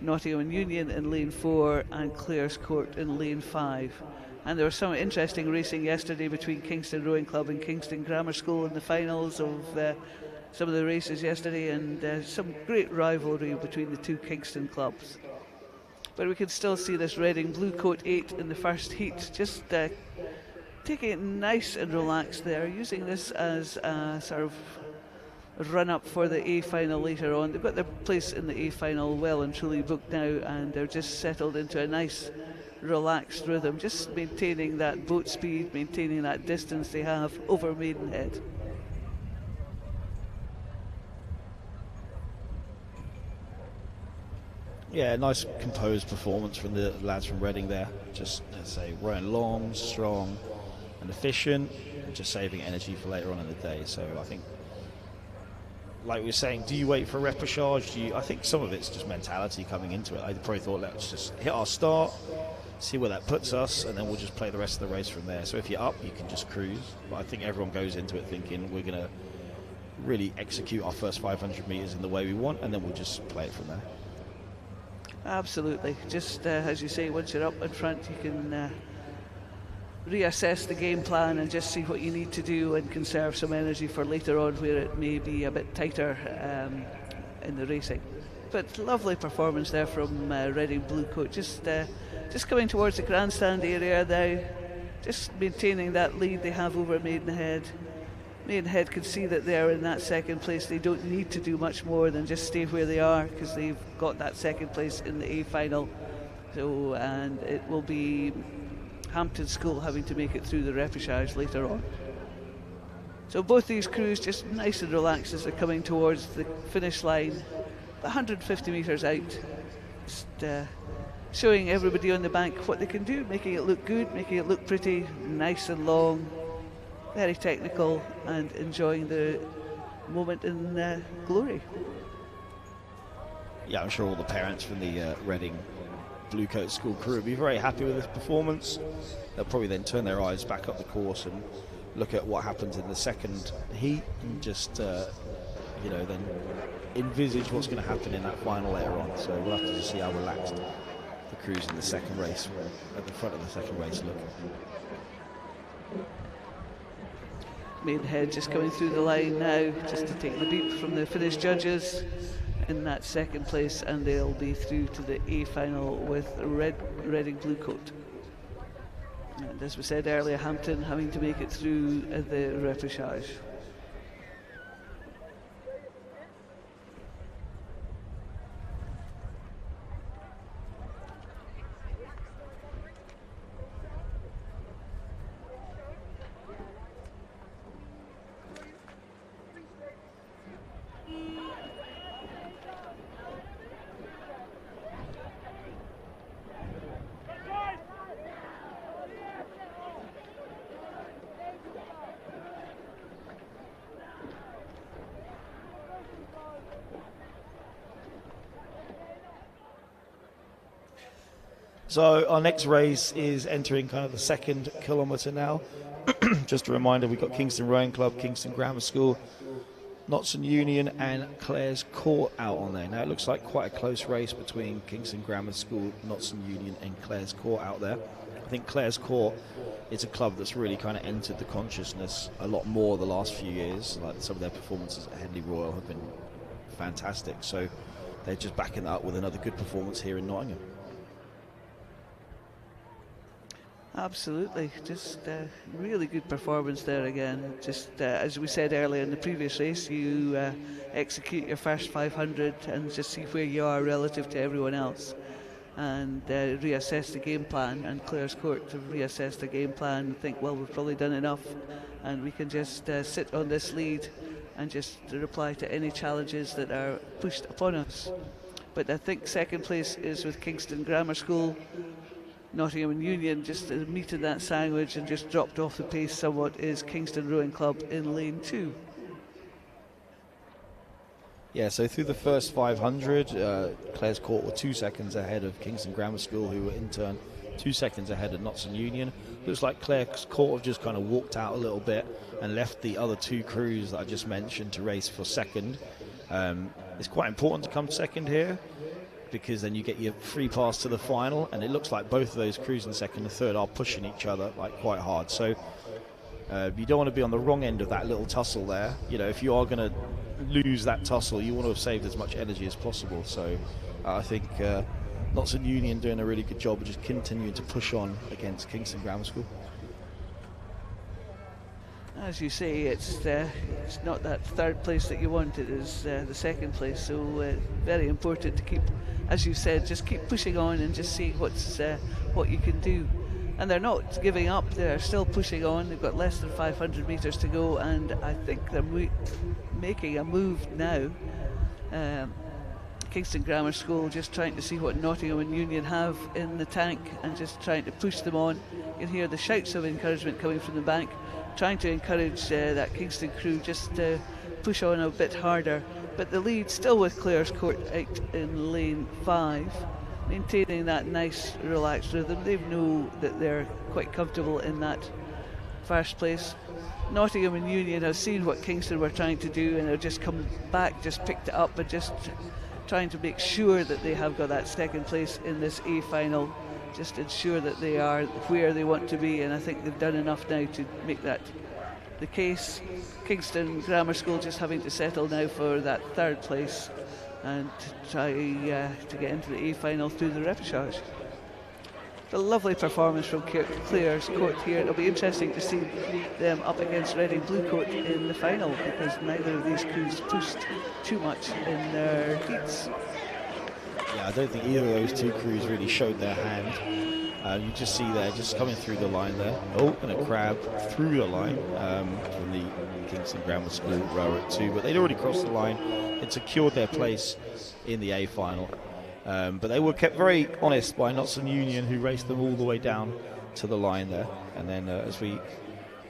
Nottingham and Union in lane 4, and Clares Court in lane 5. And there was some interesting racing yesterday between Kingston Rowing Club and Kingston Grammar School in the finals of some of the races yesterday, and some great rivalry between the two Kingston clubs. But we can still see this Reading Blue Coat 8 in the first heat, just taking it nice and relaxed there, using this as a sort of run-up for the A final later on. They've got their place in the A final well and truly booked now, and they're just settled into a nice relaxed rhythm, just maintaining that boat speed, maintaining that distance they have over Maidenhead. Yeah, nice composed performance from the lads from Reading there. Just, rowing long, strong and efficient, and just saving energy for later on in the day. So I think, like we were saying, do you wait for a repechage? I think some of it's just mentality coming into it. I probably thought, let's just hit our start, see where that puts us, and then we'll just play the rest of the race from there. So if you're up, you can just cruise. But I think everyone goes into it thinking we're going to really execute our first 500 metres in the way we want, and then we'll just play it from there. Absolutely. Just as you say, once you're up in front, you can reassess the game plan and just see what you need to do and conserve some energy for later on, where it may be a bit tighter in the racing. But lovely performance there from Reading Blue Coat. Just coming towards the grandstand area now, just maintaining that lead they have over Maidenhead. Maidenhead can see that they're in that second place. They don't need to do much more than just stay where they are, because they've got that second place in the A final. So, and it will be Hampton School having to make it through the repechage later on. So both these crews just nice and relaxed as they're coming towards the finish line, 150 metres out, just showing everybody on the bank what they can do, making it look good, making it look pretty, nice and long, very technical, and enjoying the moment in glory. Yeah, I'm sure all the parents from the Reading Blue Coat School crew will be very happy with this performance. They'll probably then turn their eyes back up the course and look at what happens in the second heat, and just then envisage what's going to happen in that final later on. So we'll have to just see how relaxed the crews in the second race, at the front of the second race, look. Maidenhead just coming through the line now, just to take the beep from the Finnish judges in that second place, and they'll be through to the A final with Reading Bluecoat. And as we said earlier, Hampton having to make it through the repechage. So our next race is entering kind of the second kilometre now. Just a reminder, we've got Kingston Rowing Club, Kingston Grammar School, Notson Union and Clares Court out on there. Now it looks like quite a close race between Kingston Grammar School, Notson Union and Clares Court out there. I think Clares Court is a club that's really kind of entered the consciousness a lot more the last few years. Like some of their performances at Henley Royal have been fantastic. So they're just backing that up with another good performance here in Nottingham. Absolutely, just really good performance there again. Just as we said earlier in the previous race, you execute your first 500 and just see where you are relative to everyone else, and reassess the game plan. And Clares Court to reassess the game plan and think, well, we've probably done enough, and we can just sit on this lead and just reply to any challenges that are pushed upon us. But I think second place is with Kingston Grammar School. Nottingham and Union just meat in that sandwich and just dropped off the pace somewhat is Kingston Rowing Club in lane 2. Yeah, so through the first 500, Clares Court were 2 seconds ahead of Kingston Grammar School, who were in turn 2 seconds ahead of Notson Union. Looks like Clares Court have just kind of walked out a little bit and left the other two crews that I just mentioned to race for second. It's quite important to come second here, because then you get your free pass to the final, and it looks like both of those crews in second and third are pushing each other like quite hard. So you don't want to be on the wrong end of that little tussle there. You know, if you are going to lose that tussle, you want to have saved as much energy as possible. So I think Notson Union doing a really good job of just continuing to push on against Kingston Grammar School. As you say, it's not that third place that you want, it is the second place. So very important to keep, as you said, just keep pushing on and just see what you can do. And they're not giving up, they're still pushing on. They've got less than 500 metres to go, and I think they're making a move now. Kingston Grammar School just trying to see what Nottingham and Union have in the tank and just trying to push them on. You can hear the shouts of encouragement coming from the bank, trying to encourage that Kingston crew just to push on a bit harder. But the lead still with Clares Court out in lane 5, maintaining that nice relaxed rhythm. They know that they're quite comfortable in that first place. Nottingham and Union have seen what Kingston were trying to do, and they've just come back, just picked it up and just trying to make sure that they have got that second place in this A final, just ensure that they are where they want to be, and I think they've done enough now to make that the case. Kingston Grammar School just having to settle now for that third place and try to get into the A final through the repechage. A lovely performance from Clares Court here. It'll be interesting to see them up against Reading Bluecoat in the final, because neither of these crews pushed too much in their heats. Yeah, I don't think either of those two crews really showed their hand. You just see there, just coming through the line there. Oh, and a crab through the line from the Kingston Grammar School rower at 2. But they'd already crossed the line and secured their place in the A final. But they were kept very honest by Notson Union, who raced them all the way down to the line there. And then as we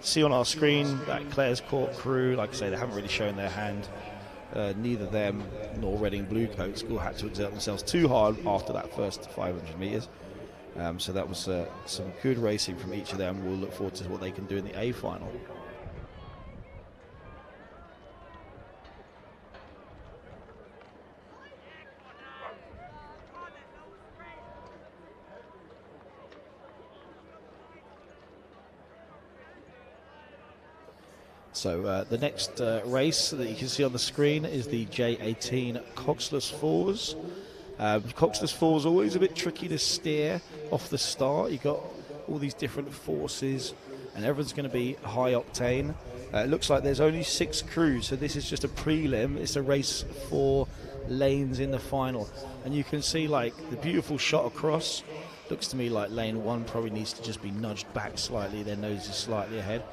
see on our screen, that Clares Court crew, like I say, they haven't really shown their hand. Neither them nor Reading Bluecoat School had to exert themselves too hard after that first 500 metres. So that was some good racing from each of them. We'll look forward to what they can do in the A final. So the next race that you can see on the screen is the J18 Coxless Fours. Coxless Fours always a bit tricky to steer off the start. You've got all these different forces and everyone's going to be high octane. It looks like there's only 6 crews, so this is just a prelim. It's a race for lanes in the final. And you can see like the beautiful shot across. Looks to me like lane 1 probably needs to just be nudged back slightly. Their nose is slightly ahead.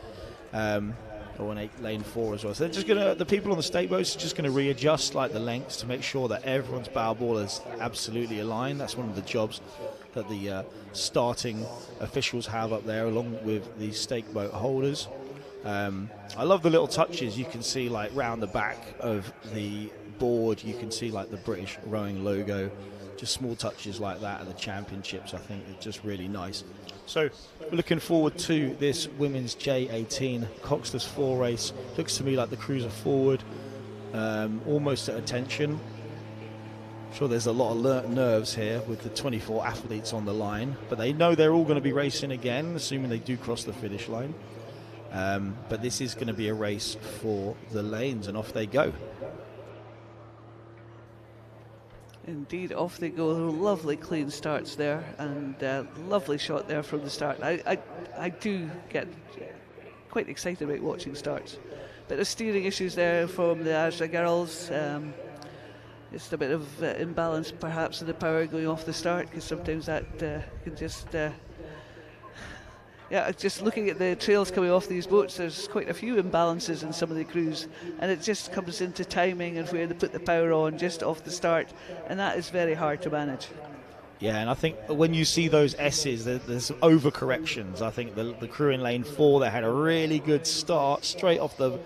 Or an lane 4 as well. So they're just gonna, the people on the state boats are just gonna readjust like the lengths to make sure that everyone's bow ball is absolutely aligned. That's one of the jobs that the starting officials have up there, along with the stake boat holders. I love the little touches you can see like round the back of the board. You can see like the British rowing logo. Just small touches like that at the championships, I think, are just really nice. So we're looking forward to this women's J18 Coxless 4 race. Looks to me like the crews are forward, almost at attention. I'm sure there's a lot of nerves here with the 24 athletes on the line, but they know they're all going to be racing again, assuming they do cross the finish line. But this is going to be a race for the lanes, and off they go. Indeed, off they go. Lovely clean starts there, and lovely shot there from the start. I do get quite excited about watching starts. Bit of steering issues there from the ASRA girls. Just a bit of imbalance perhaps in the power going off the start, because sometimes that can just... just looking at the trails coming off these boats, there's quite a few imbalances in some of the crews, and it just comes into timing and where they put the power on just off the start, and that is very hard to manage. Yeah, and I think when you see those S's, there's some overcorrections. I think the crew in lane 4, they had a really good start straight off the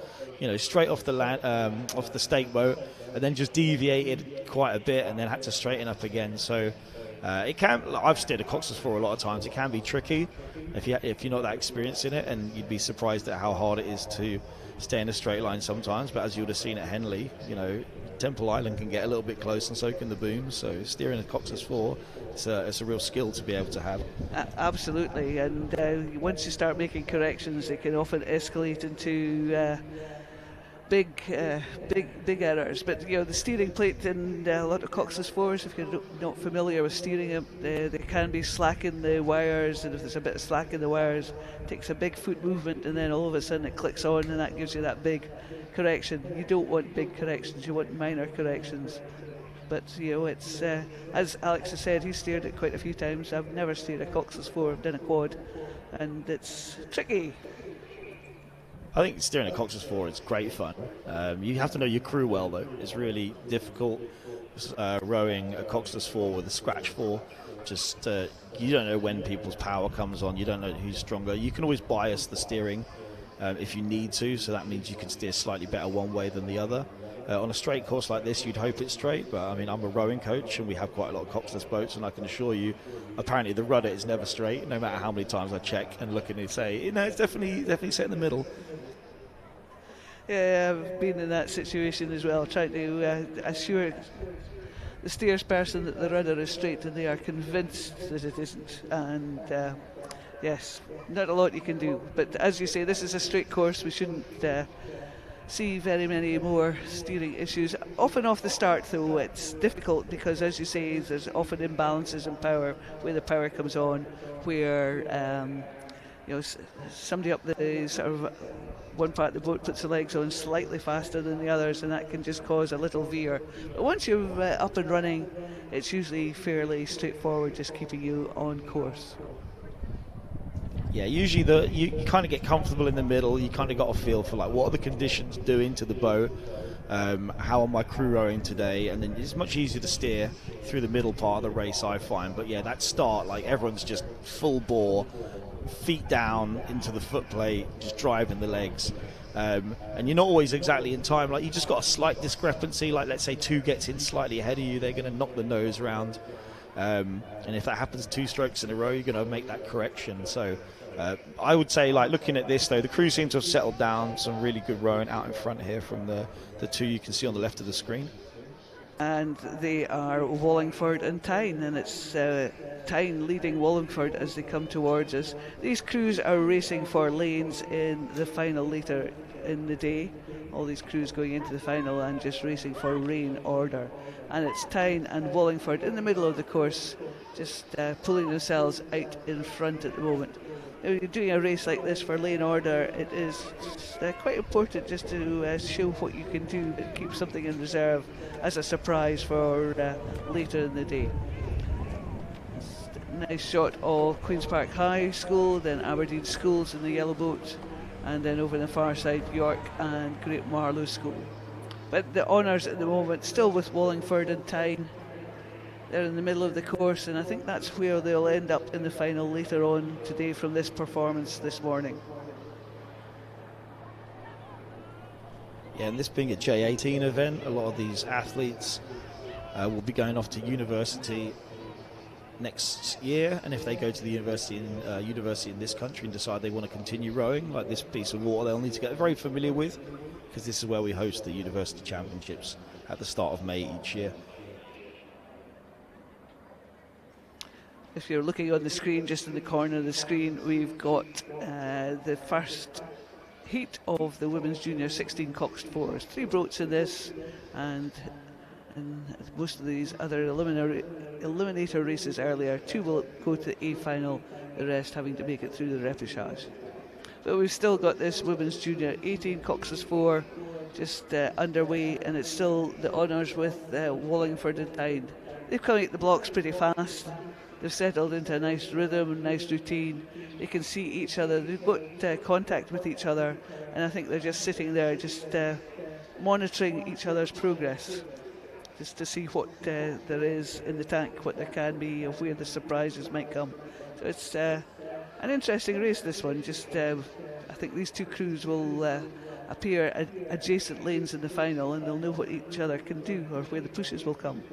stake boat, and then just deviated quite a bit, and then had to straighten up again. So. It can. I've steered a Coxless 4 a lot of times. It can be tricky if you're not that experienced in it, and you'd be surprised at how hard it is to stay in a straight line sometimes. But as you would have seen at Henley, Temple Island can get a little bit close, and so can the booms. So steering a Coxless 4, it's a real skill to be able to have. Absolutely, and once you start making corrections, it can often escalate into big errors. But the steering plate in a lot of Coxless 4s, if you're not familiar with steering them, they can be slack in the wires, and if there's a bit of slack in the wires, it takes a big foot movement, and then all of a sudden it clicks on, and that gives you that big correction. You don't want big corrections, you want minor corrections. But it's as Alex has said, he's steered it quite a few times. I've never steered a Coxless 4, I've done a quad, and it's tricky. I think steering a Coxless 4 is great fun. You have to know your crew well, though. It's really difficult rowing a Coxless 4 with a scratch 4. Just you don't know when people's power comes on. You don't know who's stronger. You can always bias the steering if you need to, so that means you can steer slightly better one way than the other. On a straight course like this, you'd hope it's straight, but I mean, I'm a rowing coach, and we have quite a lot of Coxless boats, and I can assure you, apparently the rudder is never straight, no matter how many times I check and look and say, it's definitely set in the middle. Yeah, I've been in that situation as well, trying to assure the steersperson that the rudder is straight, and they are convinced that it isn't. And yes, not a lot you can do. But as you say, this is a straight course. We shouldn't see very many more steering issues. Often off the start, though, it's difficult because, as you say, there's often imbalances in power, where the power comes on, where somebody up the sort of one part of the boat puts the legs on slightly faster than the others, and that can just cause a little veer. But once you're up and running, it's usually fairly straightforward, just keeping you on course. Yeah, usually you kind of get comfortable in the middle. You kind of got a feel for like what are the conditions doing to the boat, how are my crew rowing today, and then it's much easier to steer through the middle part of the race, I find. But yeah, that start, like everyone's just full bore, feet down into the footplate, just driving the legs, and you're not always exactly in time. Like you just got a slight discrepancy. Like let's say 2 gets in slightly ahead of you, they're going to knock the nose round, and if that happens 2 strokes in a row, you're going to make that correction. So I would say, like looking at this though, the crew seem to have settled down. Some really good rowing out in front here from the 2 you can see on the left of the screen. and they are Wallingford and Tyne, and it's Tyne leading Wallingford as they come towards us. These crews are racing for lanes in the final later in the day. All these crews going into the final and just racing for rain order, and it's Tyne and Wallingford in the middle of the course, just pulling themselves out in front at the moment. Now, you're doing a race like this for lane order, it is quite important just to show what you can do and keep something in reserve as a surprise for later in the day. Nice shot of Queen's Park High School, then Aberdeen Schools in the yellow boat, and then over the far side York and Great Marlow School. But the honours at the moment still with Wallingford and Tyne. They're in the middle of the course, and I think that's where they'll end up in the final later on today from this performance this morning. Yeah, and this being a J18 event, a lot of these athletes will be going off to university next year, and if they go to the university in this country and decide they want to continue rowing, like this piece of water, they'll need to get very familiar with, because this is where we host the university championships at the start of May each year. If you're looking on the screen, just in the corner of the screen, we've got the first heat of the women's junior 16 coxed fours. 3 boats in this, and most of these other eliminator races earlier, 2 will go to the A final, the rest having to make it through the repechage. But we've still got this women's junior 18 coxes 4 just underway, and it's still the honours with Wallingford and Tyne. They've come out the blocks pretty fast. They've settled into a nice rhythm, a nice routine. They can see each other. They've got contact with each other, and I think they're just sitting there, just monitoring each other's progress, just to see what there is in the tank, what there can be, of where the surprises might come. So it's an interesting race, this one. Just I think these 2 crews will appear at adjacent lanes in the final, and they'll know what each other can do or where the pushes will come.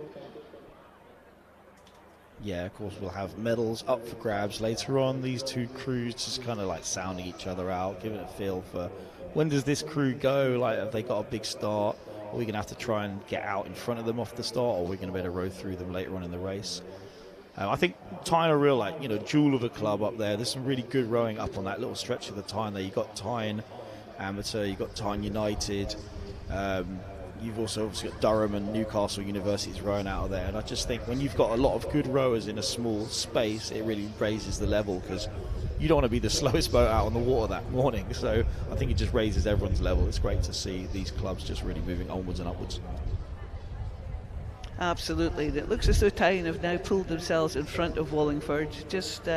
Yeah, of course, we'll have medals up for grabs later on. These 2 crews just kind of like sounding each other out, giving a feel for when does this crew go, like have they got a big start, are we going to have to try and get out in front of them off the start, or are we going to be able to row through them later on in the race? I think Tyne are real, like, jewel of a club up there. There's some really good rowing up on that little stretch of the Tyne there. You've got Tyne Amateur, you've got Tyne United, you've also obviously got Durham and Newcastle Universities rowing out of there, and I just think when you've got a lot of good rowers in a small space, it really raises the level, because you don't want to be the slowest boat out on the water that morning. So I think it just raises everyone's level. It's great to see these clubs just really moving onwards and upwards. Absolutely. It looks as though Tyne have now pulled themselves in front of Wallingford, just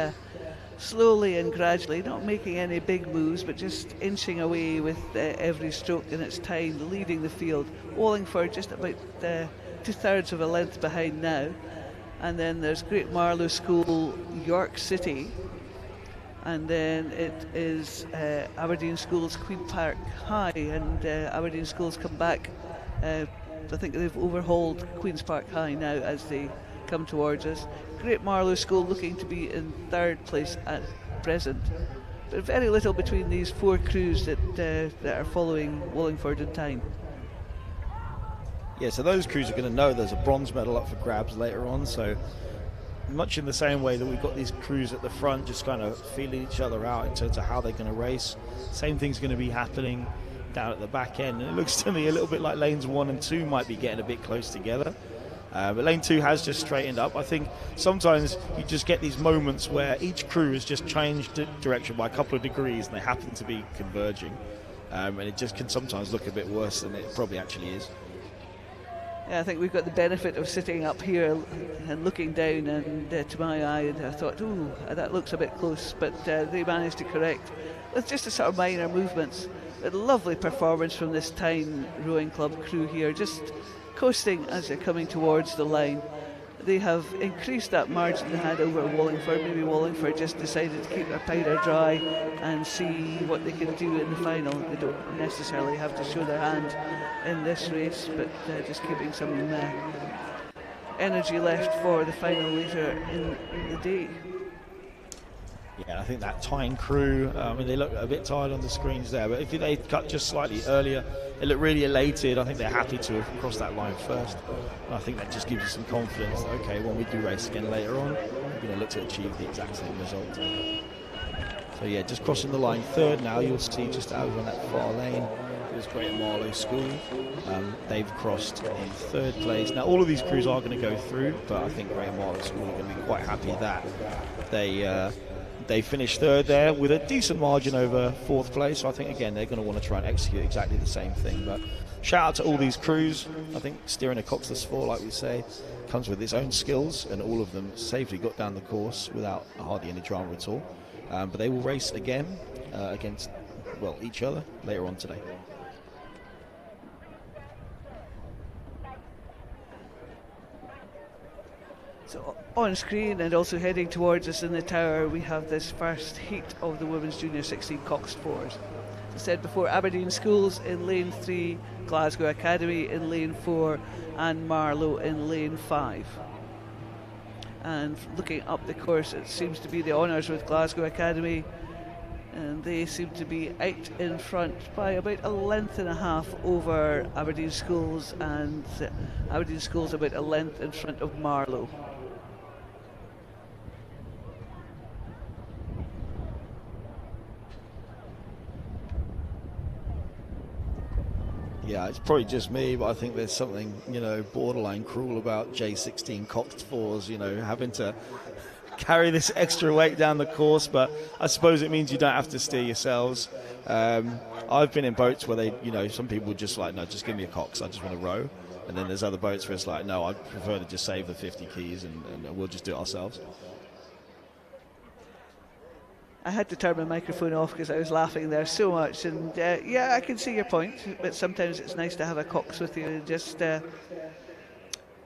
slowly and gradually, not making any big moves, but just inching away with every stroke, and it's Tyne leading the field. Wallingford just about 2/3 of a length behind now, and then there's Great Marlow School, York City, and then it is Aberdeen Schools, Queen Park High, and Aberdeen Schools come back. I think they've overhauled Queen's Park High now as they come towards us. Great Marlow School looking to be in 3rd place at present, but very little between these 4 crews that are following Wallingford and Tyne. Yeah, so those crews are going to know there's a bronze medal up for grabs later on, so much in the same way that we've got these crews at the front just kind of feeling each other out in terms of how they're going to race, same thing's going to be happening down at the back end, and it looks to me a little bit like lanes 1 and 2 might be getting a bit close together. But lane 2 has just straightened up. I think sometimes you just get these moments where each crew has just changed direction by a couple of degrees and they happen to be converging, and it just can sometimes look a bit worse than it probably actually is. Yeah, I think we've got the benefit of sitting up here and looking down, and to my eye, and I thought, ooh, that looks a bit close, but they managed to correct with just a sort of minor movements. A lovely performance from this Tyne Rowing Club crew here, just coasting as they're coming towards the line. They have increased that margin they had over Wallingford. Maybe Wallingford just decided to keep their powder dry and see what they can do in the final. They don't necessarily have to show their hand in this race, but just keeping some energy left for the final later in the day. Yeah, I think that tying crew, I mean, they look a bit tired on the screens there, but if they cut just slightly earlier, they look really elated. I think they're happy to have crossed that line first. And I think that just gives you some confidence that, okay, when we do race again later on, we're going to look to achieve the exact same result. So yeah, just crossing the line third now, you'll see just over on that far lane is Greater Marlow School. They've crossed in third place. Now all of these crews are going to go through, but I think Greater Marlow School are going to be quite happy that they finished third there with a decent margin over fourth place. So I think again they're going to want to try and execute exactly the same thing. But shout out to all these crews. I think steering a Coxless 4, like we say, comes with its own skills, and all of them safely got down the course without hardly any drama at all. But they will race again against, well, each other later on today. So on screen and also heading towards us in the tower, we have this first heat of the Women's Junior 16 Coxed 4s. As I said before, Aberdeen Schools in lane 3, Glasgow Academy in lane 4, and Marlow in lane 5. And looking up the course, it seems to be the honours with Glasgow Academy, and they seem to be out in front by about a length and a half over Aberdeen Schools, and Aberdeen Schools about a length in front of Marlow. Yeah, it's probably just me, but I think there's something, you know, borderline cruel about J16 Coxed 4s, you know, having to carry this extra weight down the course, but I suppose it means you don't have to steer yourselves. I've been in boats where they, you know, some people would just like, no, just give me a Cox, I just want to row. And then there's other boats where it's like, no, I'd prefer to just save the 50 keys and we'll just do it ourselves. I had to turn my microphone off because I was laughing there so much, and yeah, I can see your point, but sometimes it's nice to have a Cox with you, and just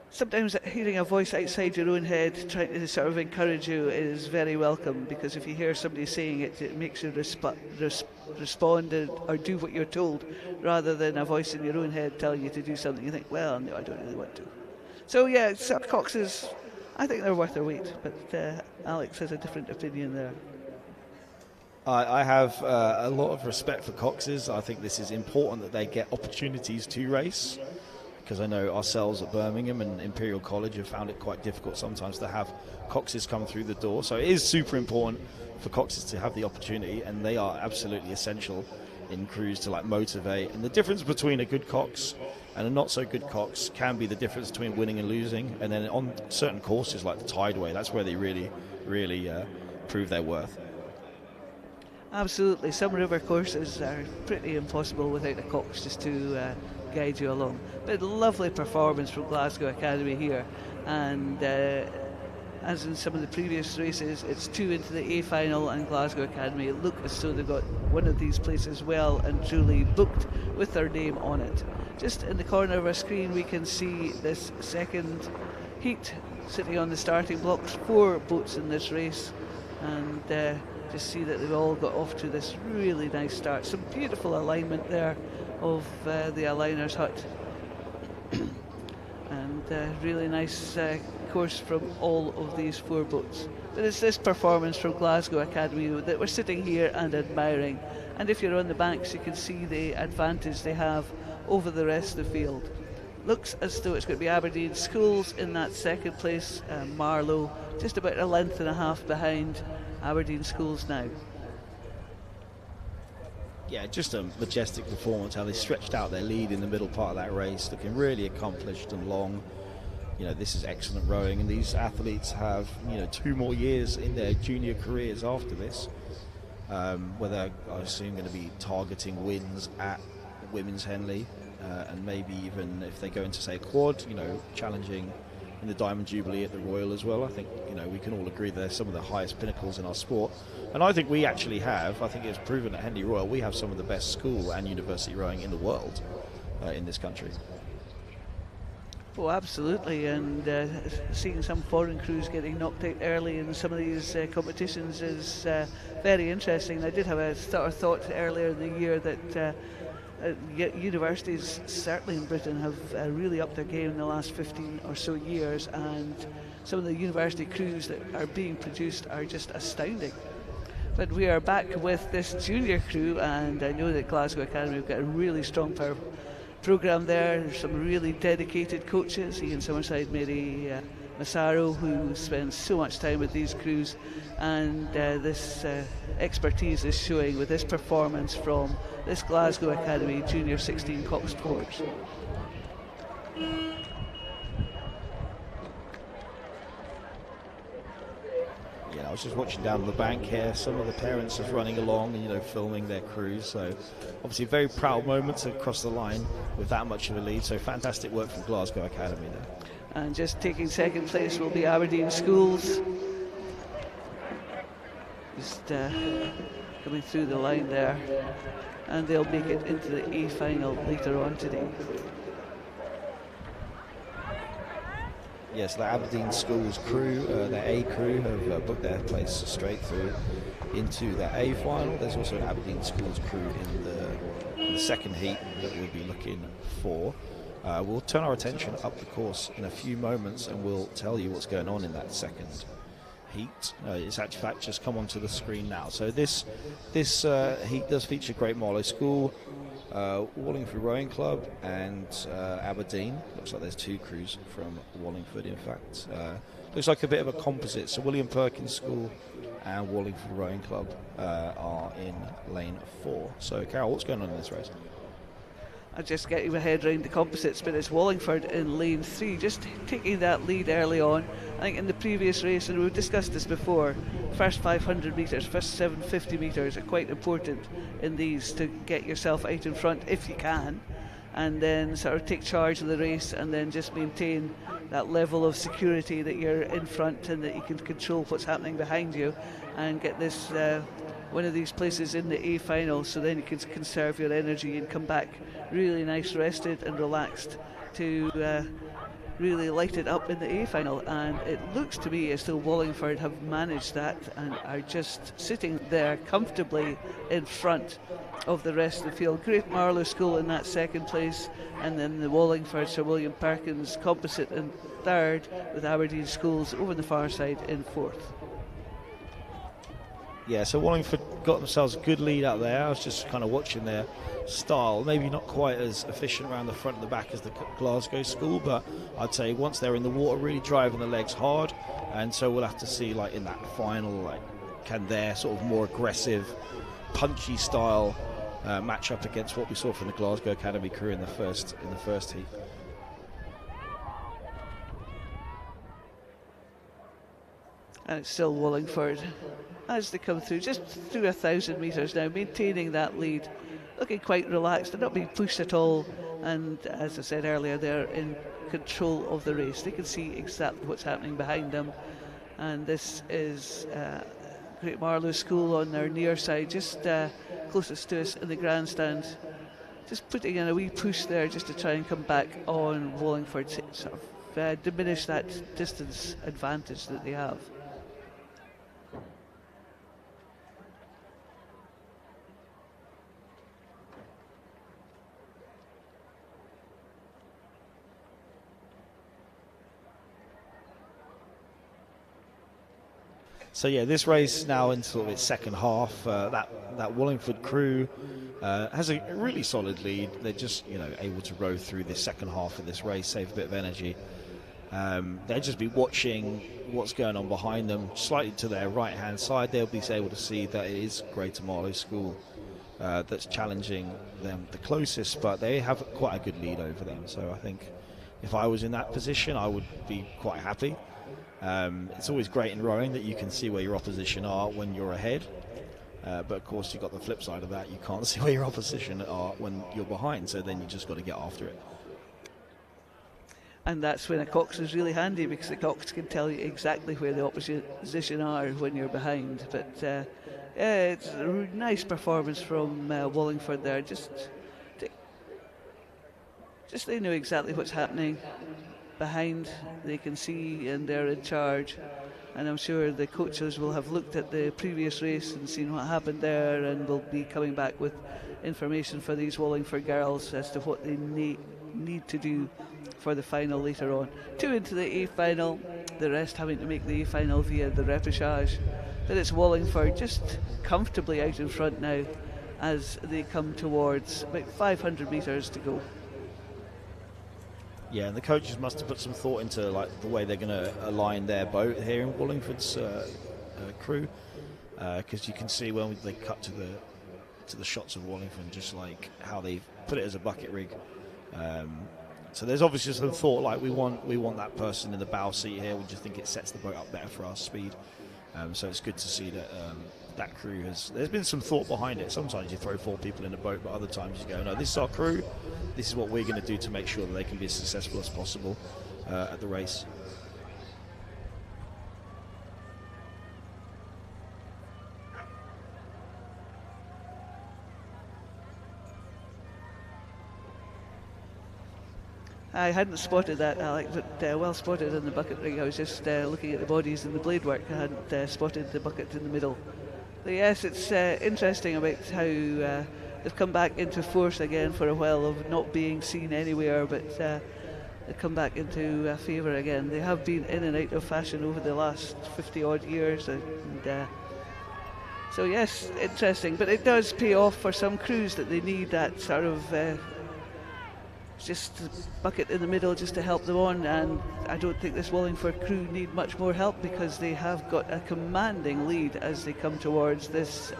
sometimes hearing a voice outside your own head trying to sort of encourage you is very welcome, because if you hear somebody saying it, it makes you respond or do what you're told, rather than a voice in your own head telling you to do something you think, well, no, I don't really want to. So yeah, Coxes, I think they're worth their weight, but Alex has a different opinion there. I have a lot of respect for Coxes. I think this is important that they get opportunities to race, because I know ourselves at Birmingham and Imperial College have found it quite difficult sometimes to have Coxes come through the door. So it is super important for Coxes to have the opportunity, and they are absolutely essential in crews to like motivate. And the difference between a good Cox and a not so good Cox can be the difference between winning and losing. And then on certain courses like the Tideway, that's where they really prove their worth. Absolutely, some river courses are pretty impossible without a Cox just to guide you along. But lovely performance from Glasgow Academy here, and as in some of the previous races, it's 2 into the A final, and Glasgow Academy look as though they've got one of these places well and truly booked with their name on it. Just in the corner of our screen we can see this second heat sitting on the starting blocks, 4 boats in this race, and just see that they've all got off to this really nice start. Some beautiful alignment there of the aligners hut, and really nice course from all of these 4 boats. But it's this performance from Glasgow Academy that we're sitting here and admiring, and if you're on the banks you can see the advantage they have over the rest of the field. Looks as though it's going to be Aberdeen Schools in that second place, Marlow just about a length and a half behind Aberdeen Schools now. Yeah, just a majestic performance, how they stretched out their lead in the middle part of that race, looking really accomplished and long. You know, this is excellent rowing, and these athletes have, you know, 2 more years in their junior careers after this, where they're, I assume, going to be targeting wins at Women's Henley, and maybe even if they go into, say, a quad, you know, challenging in the Diamond Jubilee at the Royal as well. I think, you know, we can all agree they're some of the highest pinnacles in our sport, and I think we actually have, I think it's proven at Henley Royal, we have some of the best school and university rowing in the world in this country. Oh, absolutely, and seeing some foreign crews getting knocked out early in some of these competitions is very interesting. I did have a sort of thought earlier in the year that universities, certainly in Britain, have really upped their game in the last 15 or so years, and some of the university crews that are being produced are just astounding. But we are back with this junior crew, and I know that Glasgow Academy have got a really strong programme there. There's some really dedicated coaches, Ian Summerside, Mary Massaro, who spends so much time with these crews, and this expertise is showing with this performance from this Glasgow Academy Junior 16 Cox Sports. Yeah, I was just watching down the bank here. Some of the parents just running along and, you know, filming their crews. So obviously very proud moments across the line with that much of a lead. So fantastic work from Glasgow Academy there. And just taking second place will be Aberdeen Schools. Just coming through the line there. And they'll make it into the A final later on today. Yes, the Aberdeen Schools crew, their A crew, have booked their place straight through into the A final. There's also an Aberdeen Schools crew in the second heat that we'll be looking for. We'll turn our attention up the course in a few moments and we'll tell you what's going on in that second heat. It's actually in fact just come onto the screen now. So this heat does feature Great Marlow School, Wallingford Rowing Club and Aberdeen. Looks like there's two crews from Wallingford, in fact. Looks like a bit of a composite. So William Perkins School and Wallingford Rowing Club are in lane 4. So Carol, what's going on in this race? I'm just getting my head around the composites, but it's Wallingford in lane 3, just taking that lead early on. I think in the previous race, and we've discussed this before, first 500 metres, first 750 metres are quite important in these to get yourself out in front if you can, and then sort of take charge of the race and then just maintain that level of security that you're in front and that you can control what's happening behind you and get this one of these places in the A final, so then you can conserve your energy and come back really nice, rested and relaxed to really light it up in the A final. And it looks to me as though Wallingford have managed that and are just sitting there comfortably in front of the rest of the field. Great Marlow School in that second place, and then the Wallingford Sir William Perkins composite in third, with Aberdeen Schools over the far side in fourth. Yeah, so Wallingford got themselves a good lead out there. I was just kind of watching their style. Maybe not quite as efficient around the front and the back as the Glasgow School, but I'd say once they're in the water, really driving the legs hard. And so we'll have to see, like in that final, like can their sort of more aggressive, punchy style match up against what we saw from the Glasgow Academy crew in the first heat. And it's still Wallingford as they come through, just through 1,000 metres now, maintaining that lead, looking quite relaxed. They're not being pushed at all, and as I said earlier, they're in control of the race. They can see exactly what's happening behind them. And this is Great Marlow School on their near side, just closest to us in the grandstand, just putting in a wee push there just to try and come back on Wallingford, sort of diminish that distance advantage that they have. So yeah, this race now into sort of its second half. That Wallingford crew has a really solid lead. They're just, you know, able to row through this second half of this race, save a bit of energy. They'll just be watching what's going on behind them. Slightly to their right hand side, they'll be able to see that it is Greater Marlow School that's challenging them the closest, but they have quite a good lead over them. So I think if I was in that position, I would be quite happy. It's always great in rowing that you can see where your opposition are when you're ahead, but of course you've got the flip side of that. You can't see where your opposition are when you're behind, so then you just got to get after it. And that's when a Cox is really handy, because the Cox can tell you exactly where the opposition are when you're behind. But yeah, it's a nice performance from Wallingford there. Just they know exactly what's happening behind. They can see and they're in charge, and I'm sure the coaches will have looked at the previous race and seen what happened there, and will be coming back with information for these Wallingford girls as to what they need to do for the final later on. 2 into the A final, the rest having to make the A final via the repechage. but it's Wallingford just comfortably out in front now as they come towards about 500 metres to go. Yeah, and the coaches must have put some thought into like the way they're going to align their boat here in Wallingford's crew, because you can see when they cut to the shots of Wallingford, just like how they put it as a bucket rig. So there's obviously some thought, like we want that person in the bow seat here. We just think it sets the boat up better for our speed. So it's good to see that that crew there's been some thought behind it. Sometimes you throw 4 people in a boat, but other times you go, no, this is our crew. This is what we're going to do to make sure that they can be as successful as possible at the race. I hadn't spotted that, Alex, but well spotted in the bucket rig. I was just looking at the bodies and the blade work. I hadn't spotted the bucket in the middle. But yes, it's interesting about how they've come back into force again for a while of not being seen anywhere, but they've come back into favour again. They have been in and out of fashion over the last 50 odd years, and so yes, interesting. But it does pay off for some crews that they need that sort of just a bucket in the middle just to help them on, and I don't think this Wallingford crew need much more help because they have got a commanding lead as they come towards this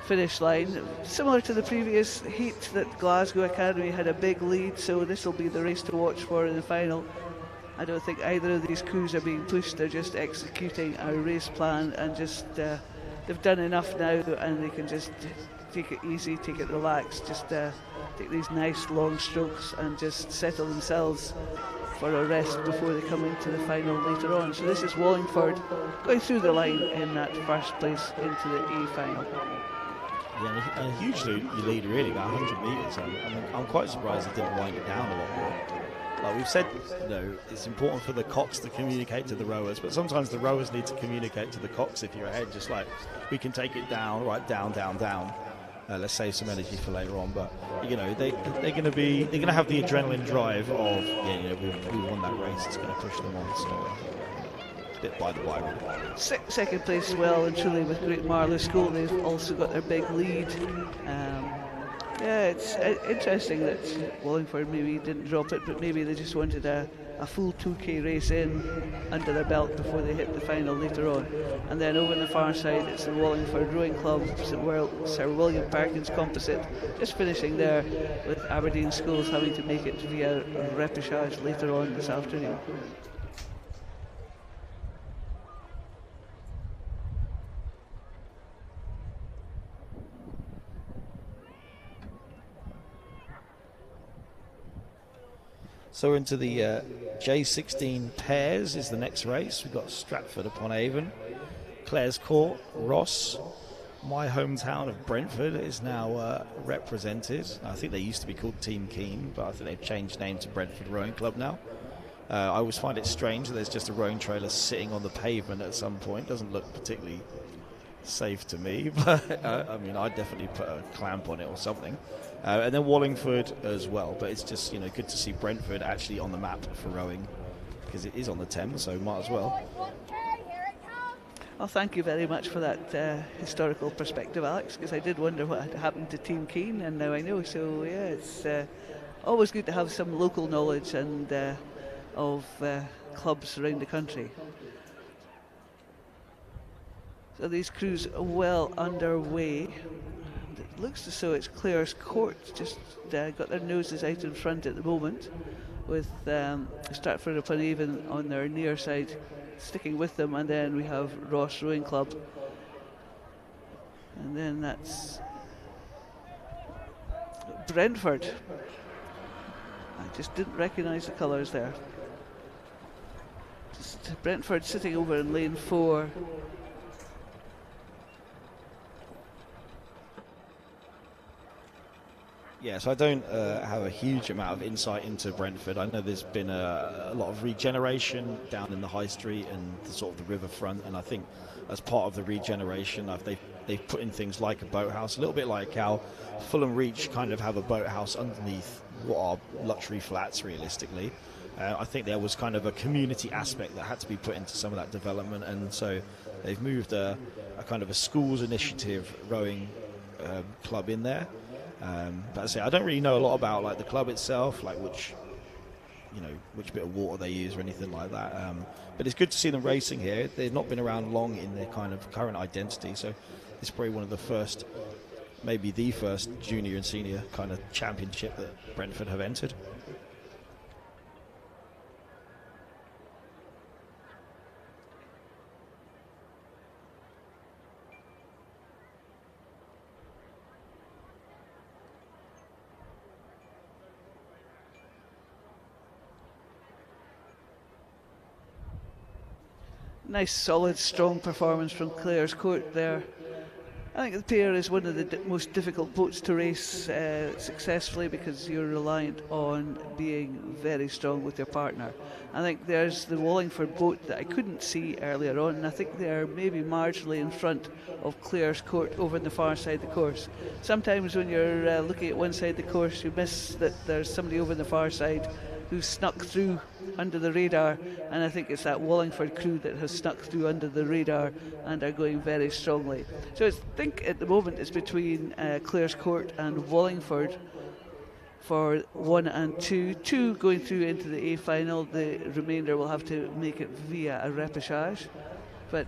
finish line. Similar to the previous heat that Glasgow Academy had a big lead, so this will be the race to watch for in the final. I don't think either of these crews are being pushed, they're just executing a race plan and just they've done enough now and they can just take it easy, take it relaxed, just take these nice long strokes and just settle themselves for a rest before they come into the final later on. So this is Wallingford going through the line in that first place into the A final. Yeah, and a huge lead really, about 100 metres. I'm quite surprised they didn't wind it down a lot more. Like we've said, it's important for the cocks to communicate to the rowers, but sometimes the rowers need to communicate to the cocks if you're ahead, just like we can take it down, right, down, down, down. Let's save some energy for later on, but they're going to have the adrenaline drive of we won that race. It's going to push them on. So a bit by the by. Second place, well and truly with Great Marlow School. They've also got their big lead. Yeah, it's interesting that Wallingford maybe didn't drop it, but maybe they just wanted a full 2K race in under their belt before they hit the final later on. And then over on the far side, it's the Wallingford Rowing Club, Sir William Perkins Composite, just finishing there with Aberdeen Schools having to make it via repechage later on this afternoon. So into the J16 pairs is the next race. We've got Stratford upon Avon, Clares Court, Ross. My hometown of Brentford is now represented. I think they used to be called Team Keen, but I think they've changed name to Brentford Rowing Club now. I always find it strange that there's just a rowing trailer sitting on the pavement at some point. Doesn't look particularly safe to me, but I mean, I'd definitely put a clamp on it or something. And then Wallingford as well, but it's just good to see Brentford actually on the map for rowing because it is on the Thames, so might as well. Well, thank you very much for that historical perspective, Alex, because I did wonder what had happened to Team Keen, and now I know. So yeah, it's always good to have some local knowledge and of clubs around the country. So these crews are well underway. It looks as though it's Clares Court just got their noses out in front at the moment, with Stratford upon Avon on their near side sticking with them, and then we have Ross Rowing Club, and then that's Brentford. I just didn't recognise the colours there. Just Brentford sitting over in lane 4. Yeah, so I don't have a huge amount of insight into Brentford. I know there's been a lot of regeneration down in the High Street and the sort of the riverfront, and I think as part of the regeneration, they've put in things like a boathouse, a little bit like how Fulham Reach kind of have a boathouse underneath what are luxury flats, realistically. I think there was kind of a community aspect that had to be put into some of that development, and so they've moved a kind of a schools initiative rowing club in there. But as I say, I don't really know a lot about like the club itself, like which bit of water they use or anything like that. But it's good to see them racing here. They've not been around long in their kind of current identity, so it's probably one of the first, maybe the first junior and senior kind of championship that Brentford have entered. Nice, solid, strong performance from Clare's Court there. I think the pair is one of the most difficult boats to race successfully because you're reliant on being very strong with your partner. I think there's the Wallingford boat that I couldn't see earlier on, and I think they're maybe marginally in front of Clare's Court over on the far side of the course. Sometimes when you're looking at one side of the course, you miss that there's somebody over on the far side who snuck through under the radar, and I think it's that Wallingford crew that has snuck through under the radar and are going very strongly. So I think at the moment it's between Clare's Court and Wallingford for 1 and 2. 2 going through into the A final. The remainder will have to make it via a repechage. But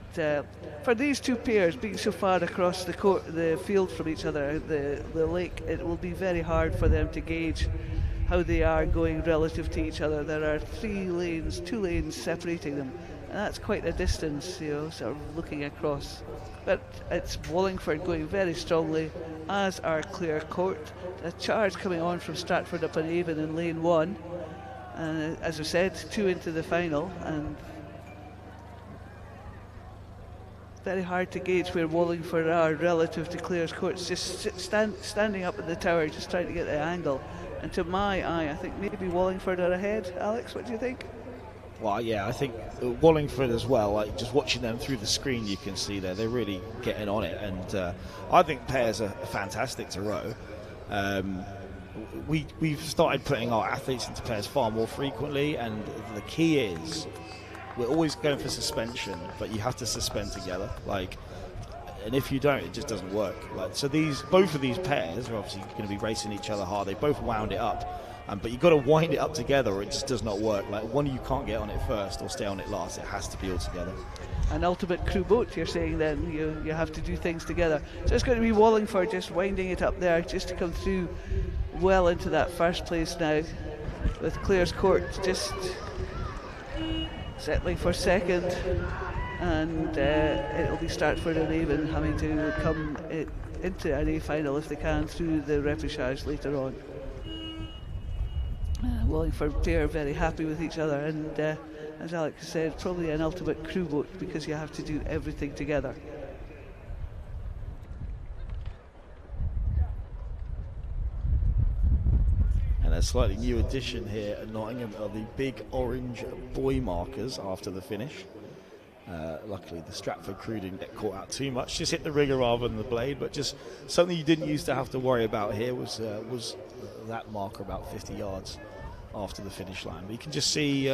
for these two pairs being so far across the field from each other, the lake, it will be very hard for them to gauge how they are going relative to each other. There are 2 lanes separating them, and that's quite a distance, sort of looking across. But it's Wallingford going very strongly, as are Clare Court. A charge coming on from Stratford upon Avon in lane 1, and as I said, 2 into the final, and very hard to gauge where Wallingford are relative to Clare's Court. It's just standing up at the tower, just trying to get the angle. And to my eye, I think maybe Wallingford are ahead. Alex, what do you think? Well, yeah, I think Wallingford as well, like just watching them through the screen, you can see they're really getting on it. And I think pairs are fantastic to row. We've started putting our athletes into pairs far more frequently, and the key is we're always going for suspension, but you have to suspend together. And if you don't, it just doesn't work. So both of these pairs are obviously going to be racing each other hard. They both wound it up, but you've got to wind it up together, or it just does not work. One of you can't get on it first or stay on it last. It has to be all together. An ultimate crew boat, you're saying then. You have to do things together. So it's going to be Wallingford just winding it up there, just to come through well into that first place now, with Clare's Court just settling for second. And it'll be Stratford and Avon having to come into an A final if they can through the repechage later on. Wallingford pair very happy with each other, and as Alex said, probably an ultimate crew boat because you have to do everything together. And a slightly new addition here at Nottingham are the big orange buoy markers after the finish. Luckily the Stratford crew didn't get caught out too much, just hit the rigger rather than the blade, but just something you didn't used to have to worry about here was that marker about 50 yards after the finish line. But you can just see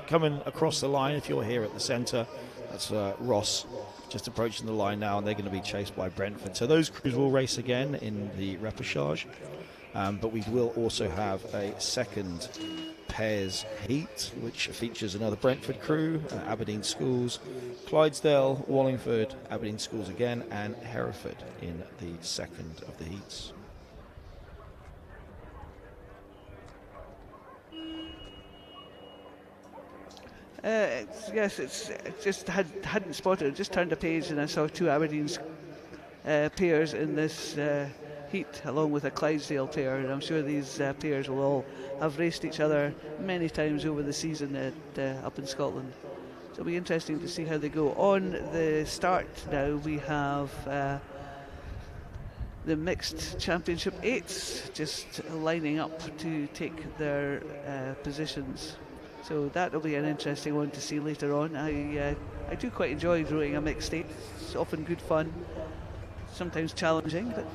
coming across the line, if you're here at the centre, that's Ross just approaching the line now, and they're going to be chased by Brentford. So those crews will race again in the repechage, but we will also have a second pairs heat, which features another Brentford crew, Aberdeen Schools, Clydesdale, Wallingford, Aberdeen Schools again, and Hereford in the second of the heats. Yes, it's just hadn't spotted. Just turned a page and I saw 2 Aberdeen pairs in this heat, along with a Clydesdale pair, and I'm sure these pairs will all have raced each other many times over the season up in Scotland. So it'll be interesting to see how they go. On the start now, we have the mixed championship 8s just lining up to take their positions. So that'll be an interesting one to see later on. I do quite enjoy rowing a mixed 8. It's often good fun. Sometimes challenging, but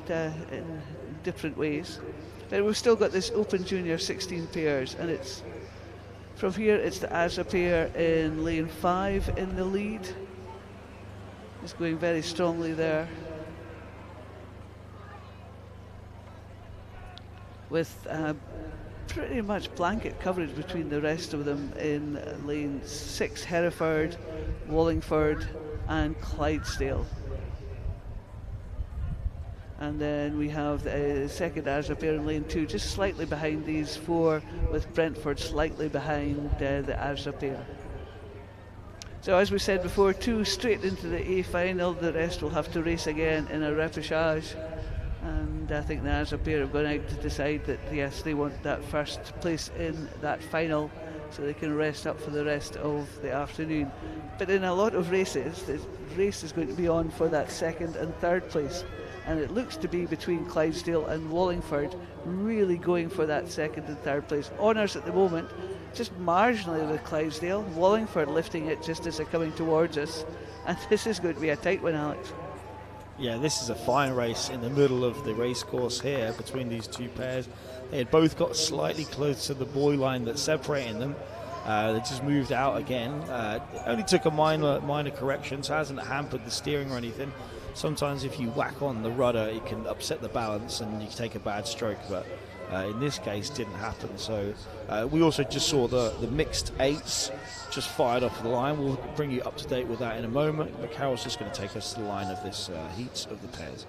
in different ways. But we've still got this Open Junior 16 pairs, and it's from here it's the Asra pair in lane 5 in the lead, is going very strongly there, with pretty much blanket coverage between the rest of them in lane 6, Hereford, Wallingford and Clydesdale. And then we have the second Asda pair in lane 2, just slightly behind these 4, with Brentford slightly behind the Asda pair. So as we said before, 2 straight into the A final. The rest will have to race again in a repechage. And I think the Asda pair have gone out to decide that yes, they want that first place in that final, so they can rest up for the rest of the afternoon. But in a lot of races, the race is going to be on for that second and third place. And it looks to be between Clydesdale and Wallingford, really going for that second and third place. Honours at the moment, just marginally with Clydesdale. Wallingford lifting it just as they're coming towards us. And this is going to be a tight one, Alex. Yeah, this is a fine race in the middle of the racecourse here between these two pairs. They had both got slightly close to the buoy line that's separating them. They just moved out again. Only took a minor correction, so it hasn't hampered the steering or anything. Sometimes if you whack on the rudder, it can upset the balance and you can take a bad stroke, but in this case didn't happen. So we also just saw the mixed 8s just fired off the line. We'll bring you up to date with that in a moment, but Carol's just going to take us to the line of this heat of the pairs.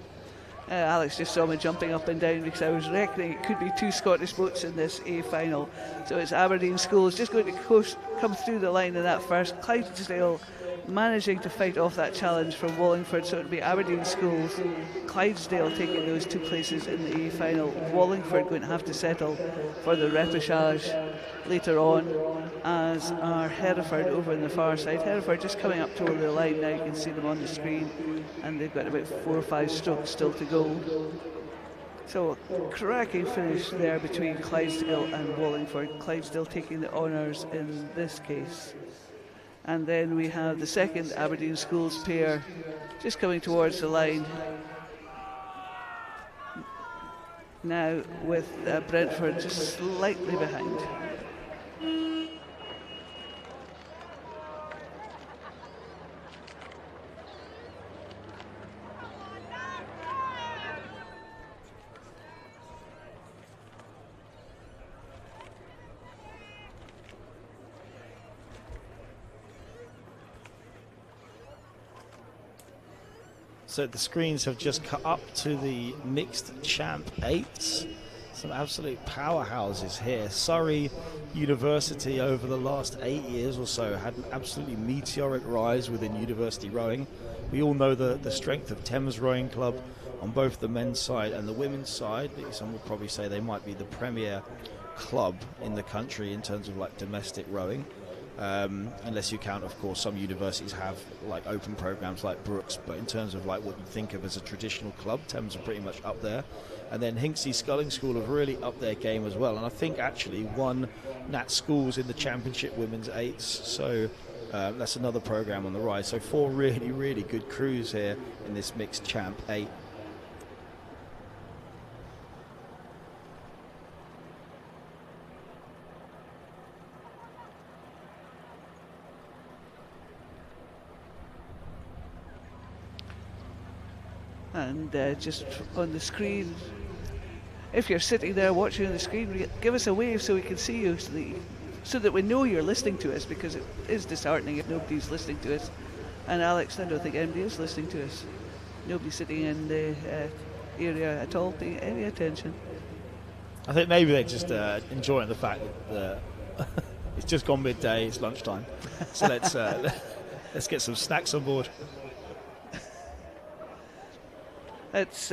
Alex just saw me jumping up and down because I was reckoning it could be 2 Scottish boats in this A final. So it's Aberdeen Schools just going to come through the line in that first. Clydesdale managing to fight off that challenge from Wallingford, so it'll be Aberdeen Schools, Clydesdale taking those 2 places in the A final. Wallingford going to have to settle for the repechage later on, as are Hereford over on the far side. Hereford just coming up toward the line now, you can see them on the screen, and they've got about 4 or 5 strokes still to go. So a cracking finish there between Clydesdale and Wallingford. Clydesdale taking the honours in this case. And then we have the second Aberdeen Schools pair just coming towards the line now, with Brentford just slightly behind. So the screens have just cut up to the mixed champ 8s. Some absolute powerhouses here. Surrey University over the last 8 years or so had an absolutely meteoric rise within university rowing. We all know the strength of Thames Rowing Club on both the men's side and the women's side. Some would probably say they might be the premier club in the country in terms of like domestic rowing. Unless you count, of course, some universities have like open programs like Brooks, but in terms of like what you think of as a traditional club, Thames are pretty much up there. And then Hinksey Sculling School have really upped their game as well, and I think actually won Nat Schools in the championship women's 8s, so that's another program on the rise. So 4 really, really good crews here in this mixed champ 8. And just on the screen, if you're sitting there watching on the screen, give us a wave so we can see you, so that we know you're listening to us, because it is disheartening if nobody's listening to us. And Alex, I don't think anybody is listening to us. Nobody's sitting in the area at all paying any attention. I think maybe they're just enjoying the fact that it's just gone midday, it's lunchtime. So let's get some snacks on board. It's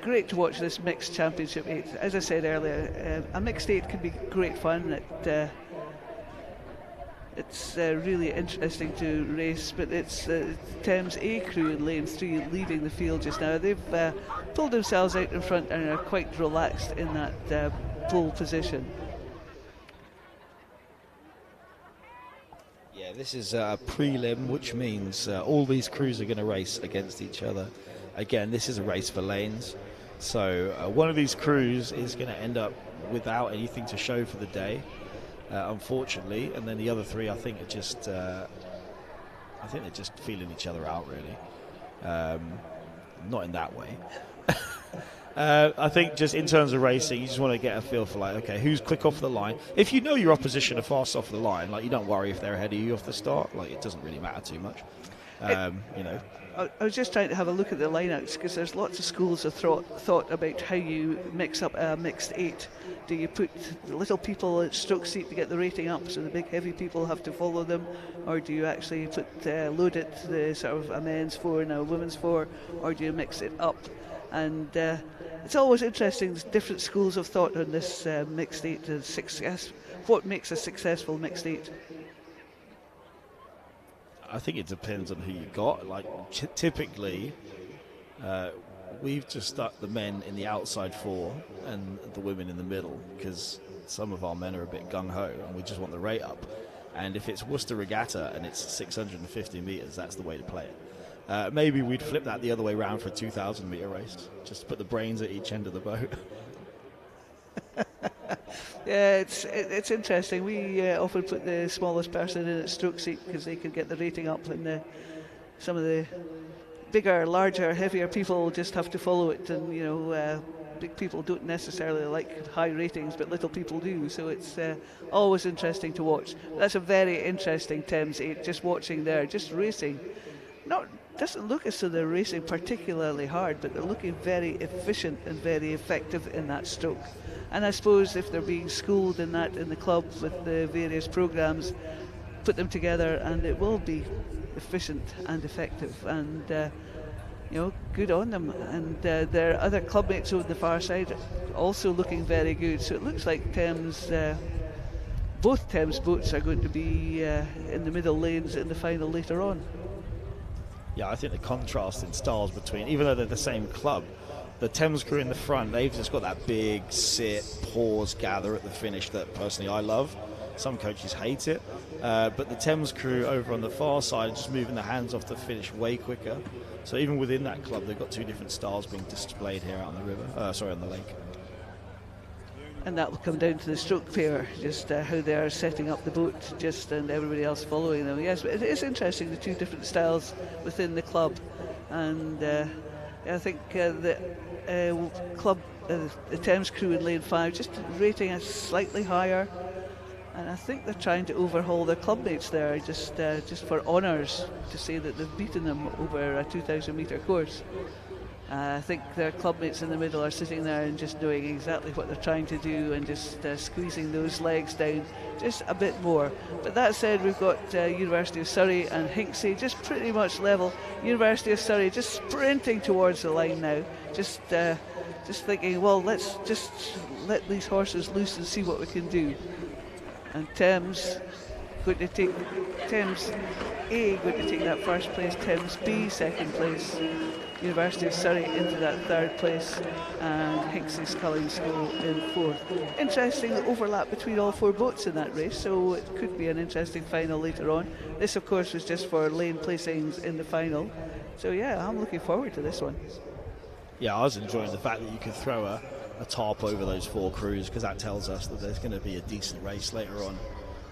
great to watch this mixed championship 8. As I said earlier, a mixed 8 can be great fun. It's really interesting to race, but it's Thames A crew in lane 3 leading the field just now. They've pulled themselves out in front and are quite relaxed in that pole position. Yeah, this is a prelim, which means all these crews are going to race against each other. Again, this is a race for lanes, so one of these crews is going to end up without anything to show for the day, unfortunately, and then the other 3, I think, are just, I think they're just feeling each other out, really. Not in that way. I think just in terms of racing, you just want to get a feel for like, okay, who's quick off the line. If you know your opposition are fast off the line, like you don't worry if they're ahead of you off the start. Like it doesn't really matter too much. You know. I was just trying to have a look at the lineouts because there's lots of schools of thought about how you mix up a mixed 8. Do you put the little people at stroke seat to get the rating up so the big heavy people have to follow them, or do you actually load it the sort of a men's 4 and a women's 4, or do you mix it up? And it's always interesting, there's different schools of thought on this mixed 8 and success. What makes a successful mixed 8? I think it depends on who you got. Like typically, we've just stuck the men in the outside 4 and the women in the middle because some of our men are a bit gung-ho and we just want the rate up. And if it's Worcester Regatta and it's 650 metres, that's the way to play it. Maybe we'd flip that the other way around for a 2,000 metre race, just to put the brains at each end of the boat. Yeah, it's interesting. We often put the smallest person in at stroke seat because they can get the rating up, and some of the bigger, larger, heavier people just have to follow it. And you know, big people don't necessarily like high ratings, but little people do. So it's always interesting to watch. That's a very interesting Thames 8. Just watching there, just racing. Doesn't look as though they're racing particularly hard, but they're looking very efficient and very effective in that stroke. And I suppose if they're being schooled in that in the club with the various programs, put them together and it will be efficient and effective, and you know, good on them. And their other clubmates on the far side also looking very good. So it looks like both Thames boats are going to be in the middle lanes in the final later on. Yeah, I think the contrast in styles between, even though they're the same club, the Thames crew in the front, they've just got that big sit, pause, gather at the finish that personally I love. Some coaches hate it. But the Thames crew over on the far side are just moving the hands off the finish way quicker. So even within that club, they've got two different styles being displayed here out on the river, on the lake. And that will come down to the stroke pair, just how they are setting up the boat, and everybody else following them. Yes, but it is interesting, the two different styles within the club. And I think the club, the Thames crew in lane 5, just rating us slightly higher. And I think they're trying to overhaul their clubmates there, just for honours, to say that they've beaten them over a 2,000 metre course. I think their clubmates in the middle are sitting there and just doing exactly what they're trying to do, and just squeezing those legs down just a bit more. But that said, we've got University of Surrey and Hinksey just pretty much level. University of Surrey just sprinting towards the line now, just thinking, well, let's just let these horses loose and see what we can do. And Thames A going to take that first place, Thames B second place, University of Surrey into that third place, and Hinksey's Culling School in fourth. Interesting overlap between all four boats in that race, so it could be an interesting final later on. This, of course, was just for lane placings in the final. So yeah, I'm looking forward to this one. Yeah, I was enjoying the fact that you could throw a tarp over those four crews, because that tells us that there's going to be a decent race later on.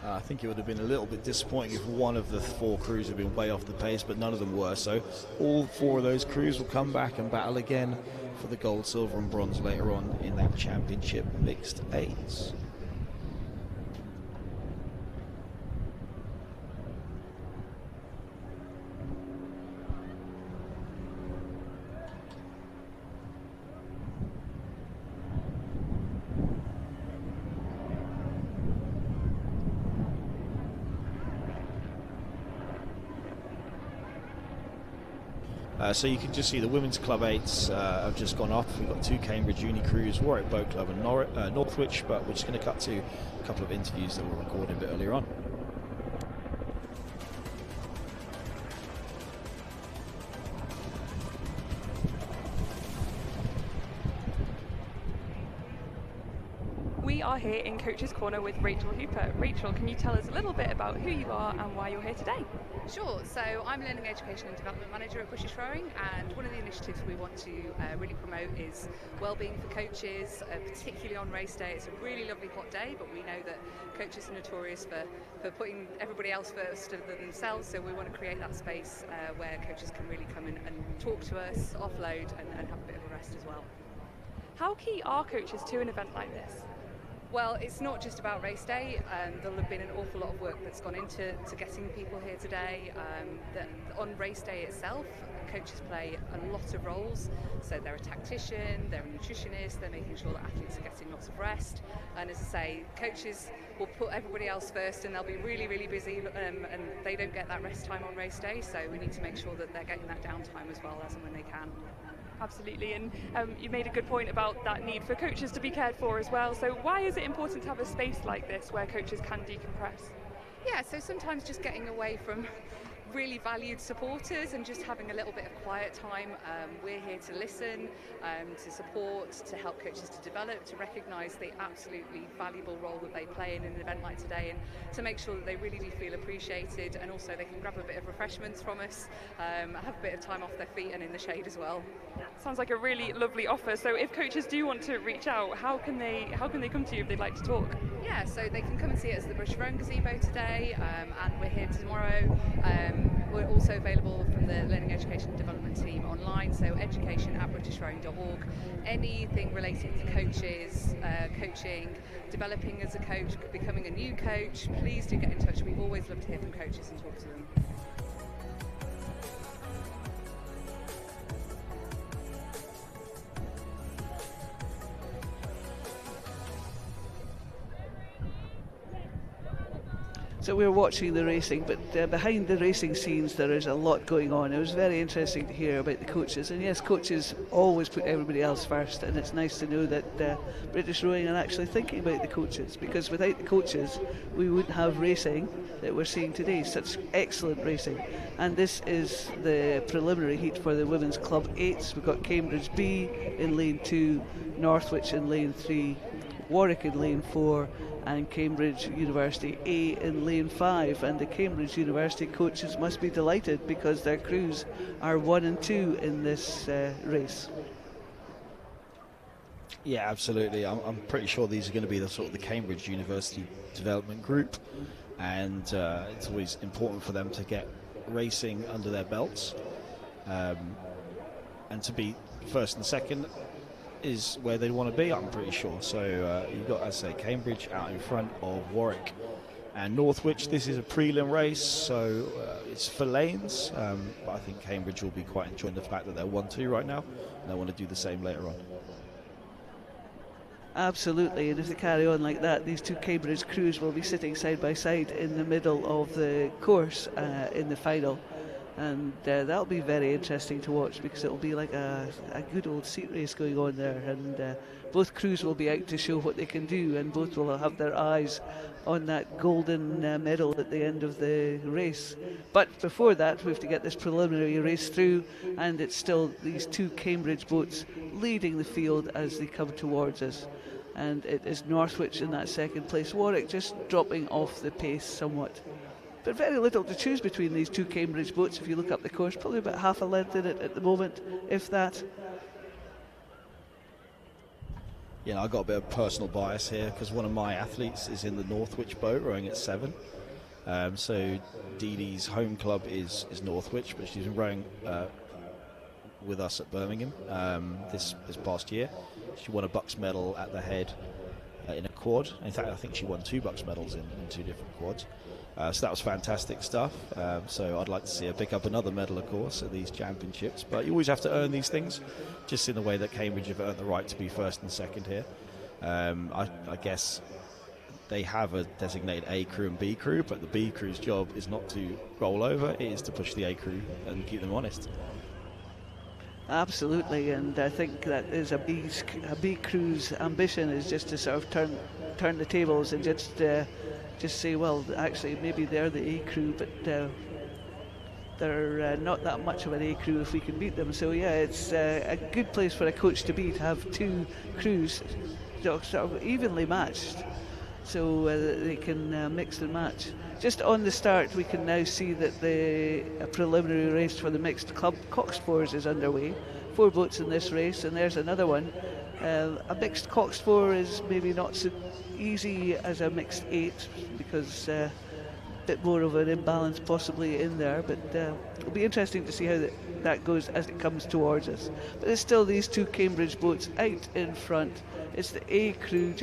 I think it would have been a little bit disappointing if one of the four crews had been way off the pace, but none of them were. So all four of those crews will come back and battle again for the gold, silver and bronze later on in that championship mixed eights. So you can just see the women's club eights have just gone off. We've got two Cambridge Uni crews, Warwick Boat Club and Northwich, but we're just going to cut to a couple of interviews that were recorded a bit earlier on. We are here in Coach's Corner with Rachel Hooper. Rachel, can you tell us a little bit about who you are and why you're here today? Sure, so I'm Learning Education and Development Manager at British Rowing, and one of the initiatives we want to really promote is wellbeing for coaches, particularly on race day. It's a really lovely hot day, but we know that coaches are notorious for putting everybody else first other than themselves, so we want to create that space where coaches can really come in and talk to us, offload and have a bit of a rest as well. How key are coaches to an event like this? Well, it's not just about race day. There'll have been an awful lot of work that's gone into getting people here today. On race day itself, coaches play a lot of roles. So they're a tactician, they're a nutritionist, they're making sure that athletes are getting lots of rest. And as I say, coaches will put everybody else first, and they'll be really, really busy, and they don't get that rest time on race day. So we need to make sure that they're getting that downtime as well as and when they can. Absolutely, and you made a good point about that need for coaches to be cared for as well. So why is it important to have a space like this where coaches can decompress? Yeah, so sometimes just getting away from really valued supporters and just having a little bit of quiet time. We're here to listen, to support, to help coaches to develop, to recognise the absolutely valuable role that they play in an event like today, and to make sure that they really do feel appreciated, and also they can grab a bit of refreshments from us, have a bit of time off their feet and in the shade as well. Sounds like a really lovely offer. So if coaches do want to reach out, how can they come to you if they'd like to talk? Yeah, so they can come and see us at the British Rowing Gazebo today, and we're here tomorrow. We're also available from the Learning Education and Development team online, so education@britishrowing.org. Anything relating to coaches, coaching, developing as a coach, becoming a new coach, please do get in touch. We've always loved to hear from coaches and talk to them. So we're watching the racing, but behind the racing scenes there is a lot going on. It was very interesting to hear about the coaches, and yes, coaches always put everybody else first, and it's nice to know that British Rowing are actually thinking about the coaches, because without the coaches we wouldn't have racing that we're seeing today, such excellent racing. And this is the preliminary heat for the Women's Club 8s. We've got Cambridge B in lane 2, Northwich in lane 3, Warwick in lane 4, and Cambridge University A in lane 5. And the Cambridge University coaches must be delighted because their crews are 1 and 2 in this race. Yeah, absolutely. I'm pretty sure these are going to be the sort of the Cambridge University development group, and it's always important for them to get racing under their belts, and to be first and second is where they want to be, I'm pretty sure. So you've got, as I say, Cambridge out in front of Warwick and Northwich. This is a prelim race, so it's for lanes, but I think Cambridge will be quite enjoying the fact that they're 1-2 right now, and they want to do the same later on. Absolutely, and if they carry on like that, these two Cambridge crews will be sitting side by side in the middle of the course in the final. And that'll be very interesting to watch, because it'll be like a good old seat race going on there, and both crews will be out to show what they can do, and both will have their eyes on that golden medal at the end of the race. But before that, we have to get this preliminary race through, and it's still these two Cambridge boats leading the field as they come towards us. And it is Northwich in that second place, Warwick just dropping off the pace somewhat. But very little to choose between these two Cambridge boats if you look up the course. Probably about half a length in it at the moment, if that. You know, I've got a bit of personal bias here because one of my athletes is in the Northwich boat rowing at 7. So Dee Dee's home club is Northwich, but she's been rowing with us at Birmingham this past year. She won a Bucks medal at the head in a quad. In fact, I think she won 2 Bucks medals in 2 different quads. So that was fantastic stuff. So I'd like to see her pick up another medal, of course, at these championships. But you always have to earn these things, just in the way that Cambridge have earned the right to be first and second here. I guess they have a designated A crew and B crew, but the B crew's job is not to roll over, it is to push the A crew and keep them honest. Absolutely, and I think that is a B crew's ambition, is just to sort of turn the tables and just say, well, actually, maybe they're the A crew, but they're not that much of an A crew if we can beat them. So yeah, it's a good place for a coach to be, to have 2 crews sort of evenly matched, so that they can mix and match. Just on the start, we can now see that the preliminary race for the mixed club Coxed Fours is underway. 4 boats in this race, and there's another one. A mixed Coxed Four is maybe not so easy as a mixed 8 because a bit more of an imbalance possibly in there, but it'll be interesting to see how that goes as it comes towards us. But there's still these 2 Cambridge boats out in front. It's the A crew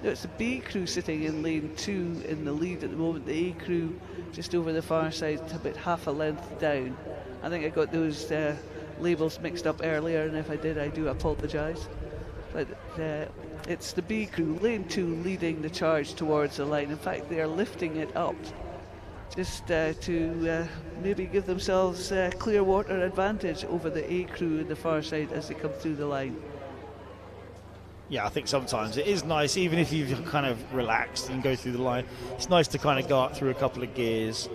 it's the B crew sitting in lane 2 in the lead at the moment. The A crew just over the far side, about half a length down. I think I got those labels mixed up earlier, and if I did, I do apologise. But it's the B crew, lane 2, leading the charge towards the line. In fact, they are lifting it up just to maybe give themselves clear water advantage over the A crew in the far side as they come through the line. Yeah, I think sometimes it is nice, even if you've kind of relaxed and go through the line, it's nice to kind of go up through a couple of gears,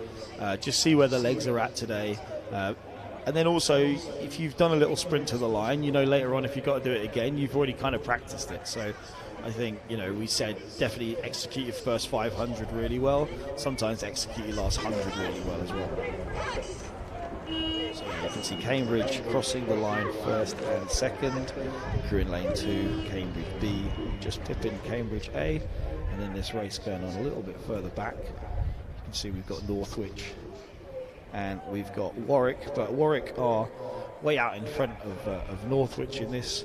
just see where the legs are at today. And then also, if you've done a little sprint to the line, you know later on if you've got to do it again, you've already kind of practiced it. So I think, we said definitely execute your first 500 really well. Sometimes execute your last 100 really well as well. So you can see Cambridge crossing the line first and second. Crew in lane 2, Cambridge B, just tipping Cambridge A. And then this race going on a little bit further back. You can see we've got Northwich and we've got Warwick, but Warwick are way out in front of Northwich in this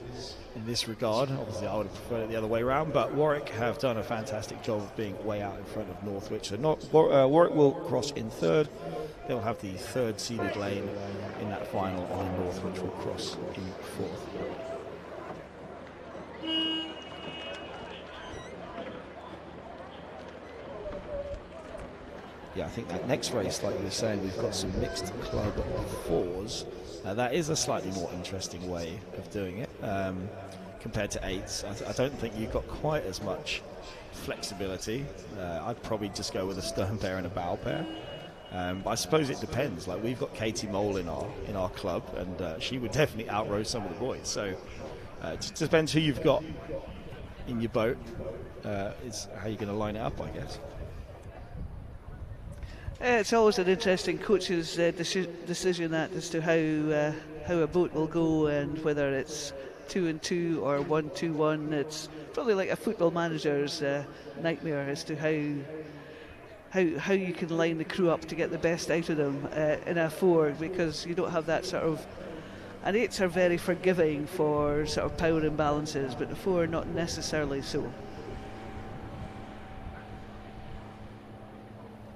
regard. Obviously I would have preferred it the other way around, but Warwick have done a fantastic job of being way out in front of Northwich. So Warwick will cross in third. They'll have the third seeded lane in that final, and then Northwich will cross in fourth. Yeah, I think that next race, like you were saying, we've got some mixed club 4s. That is a slightly more interesting way of doing it compared to 8s. I don't think you've got quite as much flexibility. I'd probably just go with a stern pair and a bow pair. But I suppose it depends. Like, we've got Katie Mole in our club, and she would definitely outrow some of the boys. So it just depends who you've got in your boat. Is how you're going to line it up, I guess. It's always an interesting coach's decision as to how a boat will go, and whether it's 2 and 2 or 1 2 1. It's probably like a football manager's nightmare as to how you can line the crew up to get the best out of them in a 4, because you don't have that sort of. And 8s are very forgiving for sort of power imbalances, but the 4 are not necessarily so.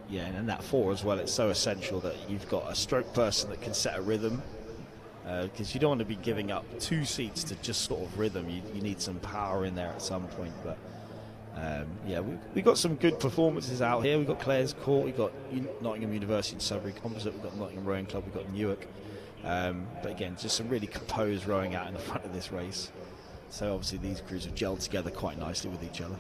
Yeah, and in that 4 as well, it's so essential that you've got a stroke person that can set a rhythm, because you don't want to be giving up 2 seats to just sort of rhythm. You need some power in there at some point. But yeah, we've got some good performances out here. We've got Clare's Court, we've got Nottingham University and Sudbury Composite, we've got Nottingham Rowing Club, we've got Newark. But again, just some really composed rowing out in the front of this race. So obviously these crews have gelled together quite nicely with each other.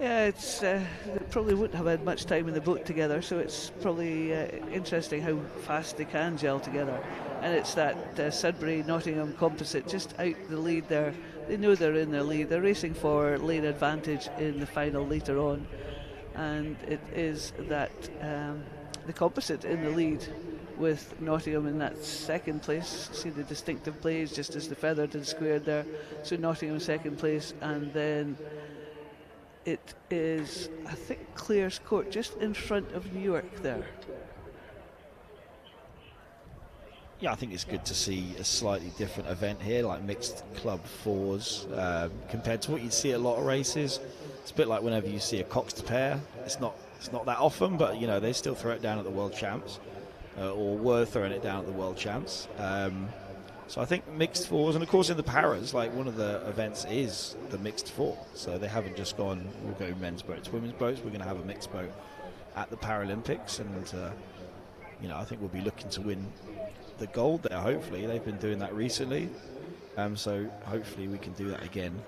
Yeah, it's they probably wouldn't have had much time in the boat together, so it's probably interesting how fast they can gel together. And it's that Sudbury Nottingham Composite just out the lead there. They know they're in their lead. They're racing for lane advantage in the final later on, and it is that the Composite in the lead with Nottingham in that second place. See the distinctive plays just as the feathered and squared there. So Nottingham second place, and then it is, I think, Clare's Court just in front of Newark there. Yeah, I think it's good to see a slightly different event here, like mixed club 4s, compared to what you'd see at a lot of races. It's a bit like whenever you see a Coxed pair. It's not that often, but they still throw it down at the World Champs, or were throwing it down at the World Champs. So I think mixed 4s, and of course in the paras, like one of the events is the mixed 4. So they haven't just gone, we'll go men's boats, women's boats. We're going to have a mixed boat at the Paralympics, and I think we'll be looking to win the gold there. Hopefully, they've been doing that recently, so hopefully we can do that again.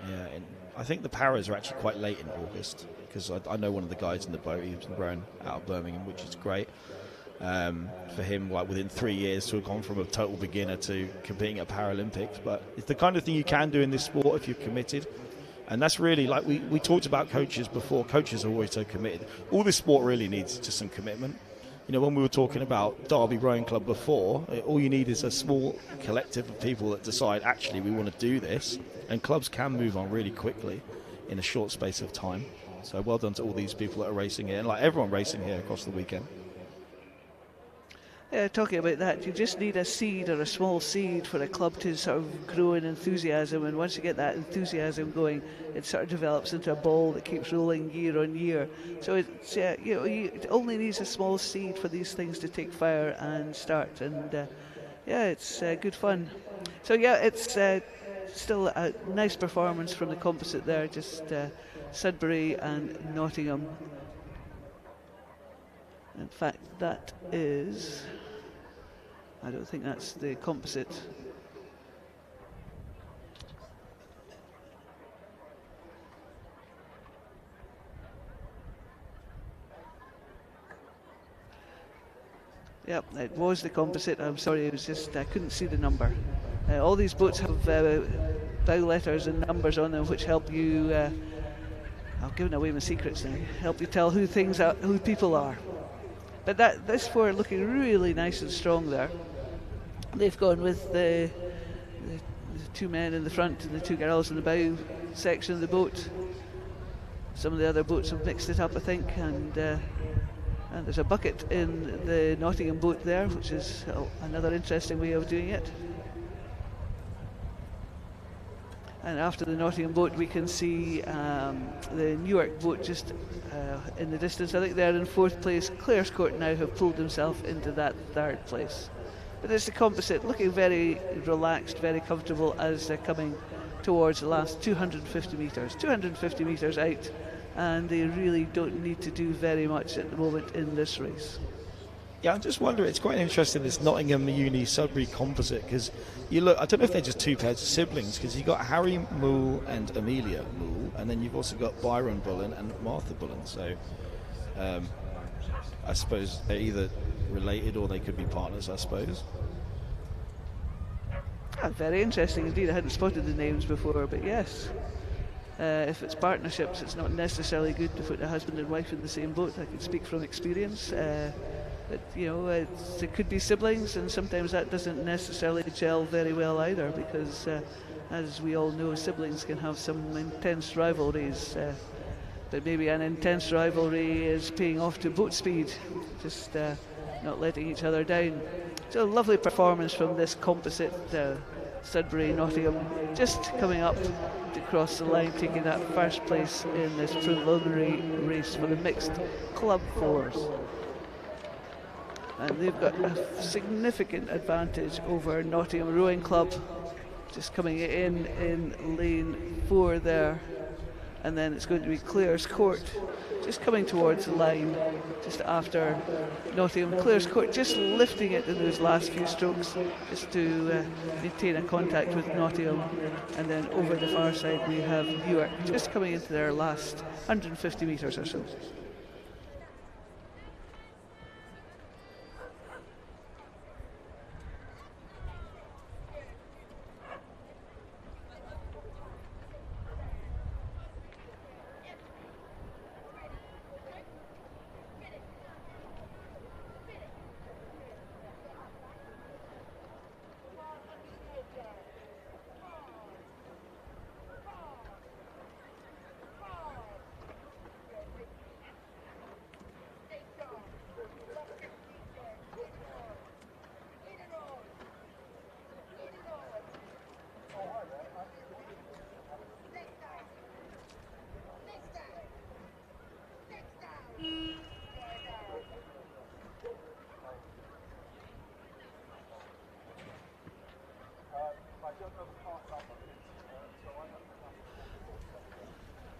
Yeah, and I think the paras are actually quite late in August, because I know one of the guys in the boat. He's been rowing out of Birmingham, which is great. for him, like within 3 years, to have gone from a total beginner to competing at Paralympics. But it's the kind of thing you can do in this sport if you're committed. And that's really, like we talked about coaches before. Coaches are always so committed. All this sport really needs just some commitment. You know, when we were talking about Derby Rowing Club before, all you need is a small collective of people that decide, actually, we want to do this. And clubs can move on really quickly in a short space of time. So well done to all these people that are racing here, and like everyone racing here across the weekend. Yeah, talking about that, you just need a seed or a small seed for a club to sort of grow in enthusiasm, and once you get that enthusiasm going, it sort of develops into a ball that keeps rolling year on year. So it's, it only needs a small seed for these things to take fire and start, and it's good fun. So yeah, it's still a nice performance from the composite there, just Sudbury and Nottingham. In fact, that is, I don't think that's the composite. Yep, it was the composite. I'm sorry, it was just, I couldn't see the number. All these boats have bow letters and numbers on them which help you, I'm giving away my secrets now, help you tell who people are. But this four are looking really nice and strong there. They've gone with the two men in the front and the two girls in the bow section of the boat. Some of the other boats have mixed it up, I think, and there's a bucket in the Nottingham boat there, which is another interesting way of doing it. And after the Nottingham boat, we can see the Newark boat just in the distance. I think they're in fourth place. Clare's Court now have pulled themselves into that third place. But it's the composite, looking very relaxed, very comfortable as they're coming towards the last 250 metres. 250 metres out, and they really don't need to do very much at the moment in this race. Yeah, I'm just wondering, it's quite interesting, this Nottingham Uni Sudbury composite, because you look, I don't know if they're just two pairs of siblings, because you've got Harry Moule and Amelia Moule, and then you've also got Byron Bullen and Martha Bullen. So I suppose they're either related or they could be partners, I suppose. Very interesting indeed. I hadn't spotted the names before, but yes. If it's partnerships, it's not necessarily good to put a husband and wife in the same boat. I can speak from experience. But, it could be siblings, and sometimes that doesn't necessarily gel very well either, because, as we all know, siblings can have some intense rivalries. But maybe an intense rivalry is paying off to boat speed, just not letting each other down. So a lovely performance from this composite Sudbury Nottingham, just coming up to cross the line, taking that first place in this preliminary race for the mixed club fours. And they've got a significant advantage over Nottingham Rowing Club, just coming in lane 4 there. And then it's going to be Clare's Court, just coming towards the line, just after Nottingham. Clare's Court just lifting it in those last few strokes, just to maintain a contact with Nottingham. And then over the far side we have Newark, just coming into their last 150 metres or so.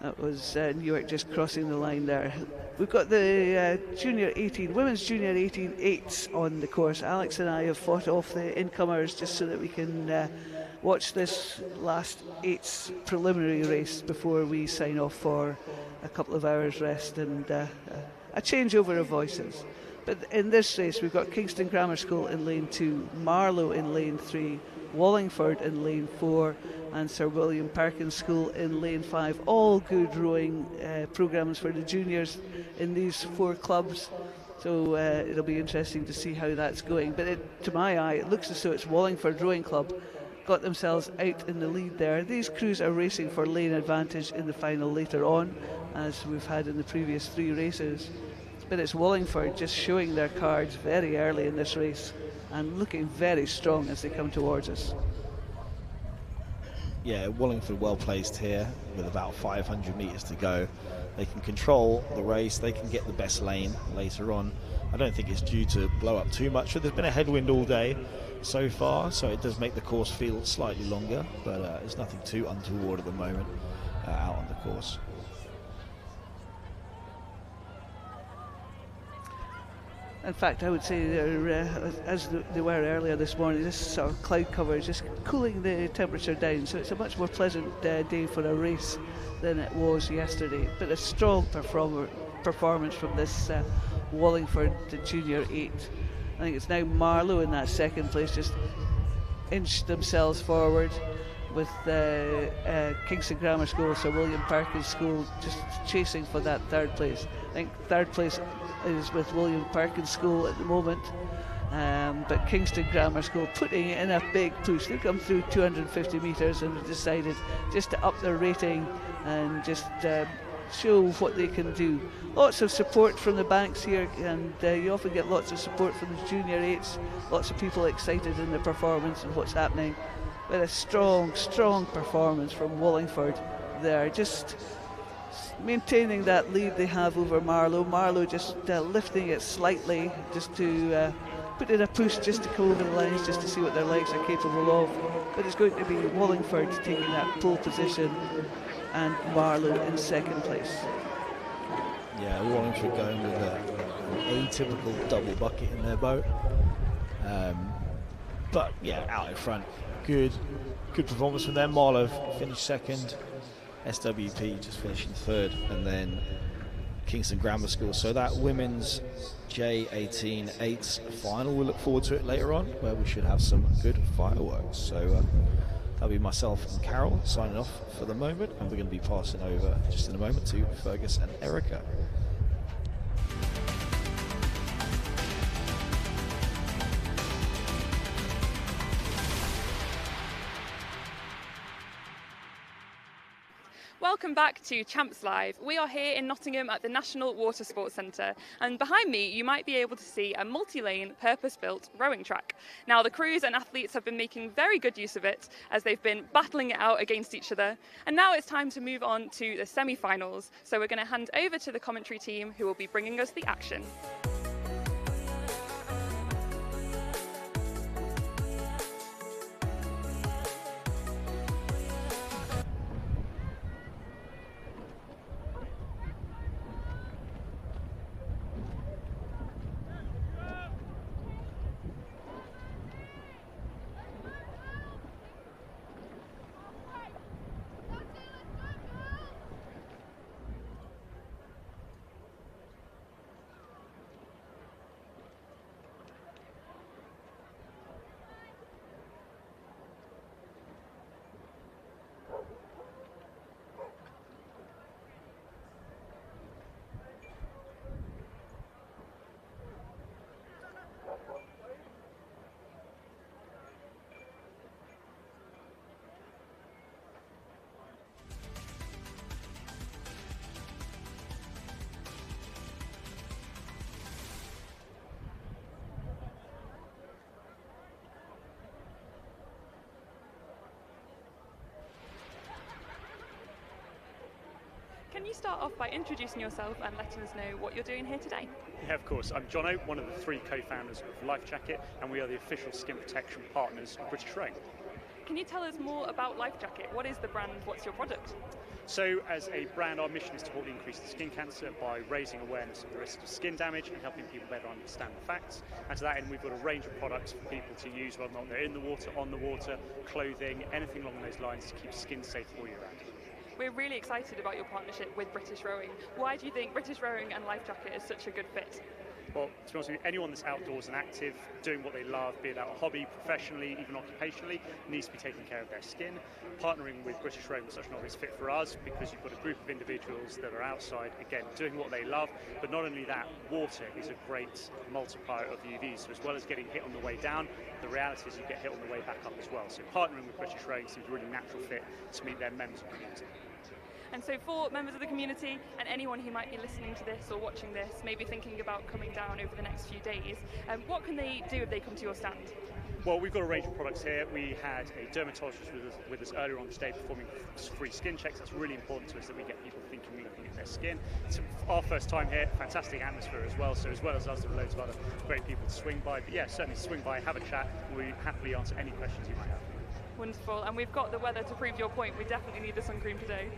That was Newark just crossing the line there. We've got the women's junior 18 eights on the course. Alex and I have fought off the incomers just so that we can watch this last eights preliminary race before we sign off for a couple of hours rest and a changeover of voices. But in this race, we've got Kingston Grammar School in lane 2, Marlow in lane 3, Wallingford in lane 4, and Sir William Perkins School in lane 5. All good rowing programmes for the juniors in these 4 clubs. So it'll be interesting to see how that's going. But to my eye, it looks as though it's Wallingford Rowing Club got themselves out in the lead there. These crews are racing for lane advantage in the final later on, as we've had in the previous 3 races. But it's Wallingford just showing their cards very early in this race and looking very strong as they come towards us. Yeah, Wallingford well placed here with about 500 metres to go. They can control the race, they can get the best lane later on. I don't think it's due to blow up too much. There's been a headwind all day so far, so it does make the course feel slightly longer, but there's nothing too untoward at the moment out on the course. In fact, I would say they're, as they were earlier this morning, this sort of cloud cover is just cooling the temperature down, so it's a much more pleasant day for a race than it was yesterday. But a strong performance from this Wallingford Junior 8. I think it's now Marlow in that second place, just inched themselves forward with Kingston Grammar School, Sir William Perkins School just chasing for that third place. I think third place is with William Perkins School at the moment, but Kingston Grammar School putting in a big push. They've come through 250 metres and have decided just to up their rating and just show what they can do. Lots of support from the banks here, and you often get lots of support from the junior 8s, lots of people excited in the performance and what's happening. But a strong performance from Wallingford there, just maintaining that lead they have over Marlow. Marlow just lifting it slightly just to put in a push just to come over the lines, just to see what their legs are capable of. But it's going to be Wallingford taking that pole position and Marlow in second place. Yeah, Wallingford going with an atypical double bucket in their boat. But yeah, out in front. Good performance from them. Marlow finished second, SWP just finishing third, and then Kingston Grammar School. So that women's J18 8s final, we'll look forward to it later on, where we should have some good fireworks. So that'll be myself and Carol signing off for the moment, and we're going to be passing over just in a moment to Fergus and Erica. Welcome back to Champs Live. We are here in Nottingham at the National Water Sports Centre, and behind me you might be able to see a multi-lane purpose-built rowing track. Now the crews and athletes have been making very good use of it as they've been battling it out against each other, and now it's time to move on to the semi-finals. So we're going to hand over to the commentary team who will be bringing us the action. Can you start off by introducing yourself and letting us know what you're doing here today? Yeah, of course. I'm Jono, one of the 3 co-founders of Life Jacket, and we are the official skin protection partners of British Rowing. Can you tell us more about Life Jacket? What is the brand? What's your product? So as a brand, our mission is to help increase skin cancer by raising awareness of the risk of skin damage and helping people better understand the facts. And to that end, we've got a range of products for people to use, whether or not they're in the water, on the water, clothing, anything along those lines to keep skin safe all year round. We're really excited about your partnership with British Rowing. Why do you think British Rowing and Life Jacket is such a good fit? Well, to be honest with you, anyone that's outdoors and active, doing what they love, be that a hobby, professionally, even occupationally, needs to be taking care of their skin. Partnering with British Rowing with such an obvious fit for us, because you've got a group of individuals that are outside, again, doing what they love. But not only that, water is a great multiplier of UVs. So as well as getting hit on the way down, the reality is you get hit on the way back up as well. So partnering with British Rowing seems a really natural fit to meet their members of the community. And so for members of the community and anyone who might be listening to this or watching this, maybe thinking about coming down over the next few days, what can they do if they come to your stand? Well, we've got a range of products here. We had a dermatologist with us earlier on today performing free skin checks. That's really important to us that we get people looking at their skin. It's our first time here, fantastic atmosphere as well. So as well as us, there are loads of other great people to swing by. But yeah, certainly swing by, have a chat. We happily answer any questions you might have. Wonderful. And we've got the weather to prove your point. We definitely need the sun cream today.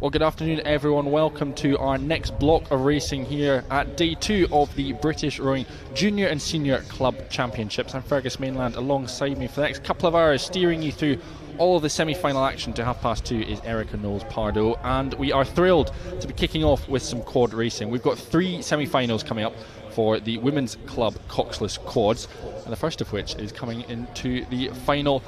Well, good afternoon, everyone. Welcome to our next block of racing here at day 2 of the British Rowing Junior and Senior Club Championships. I'm Fergus Mainland. Alongside me for the next couple of hours, steering you through all of the semi-final action to 2:30 is Erica Knowles-Pardo, and we are thrilled to be kicking off with some quad racing. We've got 3 semi-finals coming up for the Women's Club Coxless Quads, and the first of which is coming into the final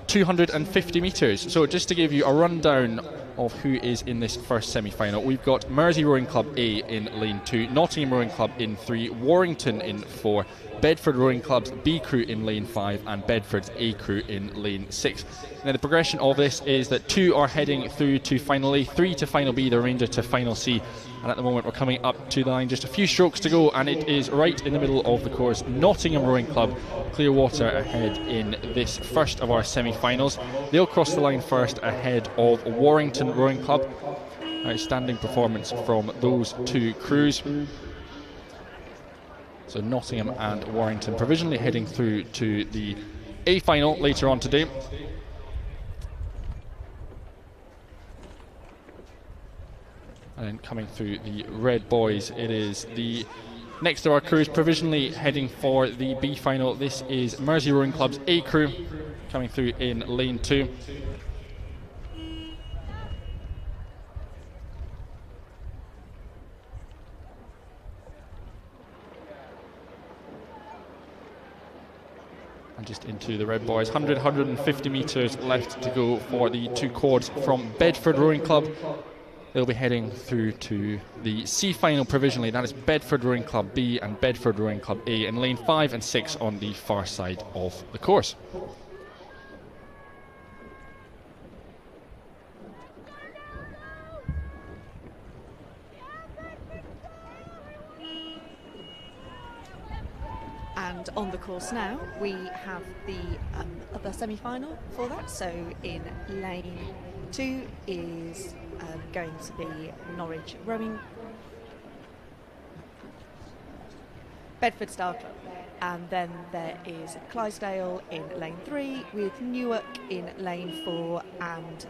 250 metres. So just to give you a rundown of who is in this first semi-final, we've got Mersey Rowing Club A in lane 2, Nottingham Rowing Club in 3, Warrington in 4, Bedford Rowing Club's B crew in lane 5 and Bedford's A crew in lane 6. Now the progression of this is that 2 are heading through to final A, 3 to final B, the remainder to final C, and at the moment we're coming up to the line, just a few strokes to go, and it is right in the middle of the course. Nottingham Rowing Club, Clearwater ahead in this first of our semi-finals. They'll cross the line first ahead of Warrington Rowing Club. Outstanding performance from those 2 crews. So Nottingham and Warrington provisionally heading through to the A final later on today. And then coming through the red boys, it is the next of our crews provisionally heading for the B final. This is Mersey Rowing Club's A crew coming through in lane 2. And just into the red boys, 150 metres left to go for the 2 quads from Bedford Rowing Club. They'll be heading through to the C final provisionally. That is Bedford Rowing Club B and Bedford Rowing Club A in lane 5 and 6 on the far side of the course. And on the course now, we have the other semi-final for that. So in lane 2 is going to be Norwich Rowing, Bedford Star Club, and then there is Clydesdale in lane 3 with Newark in lane 4 and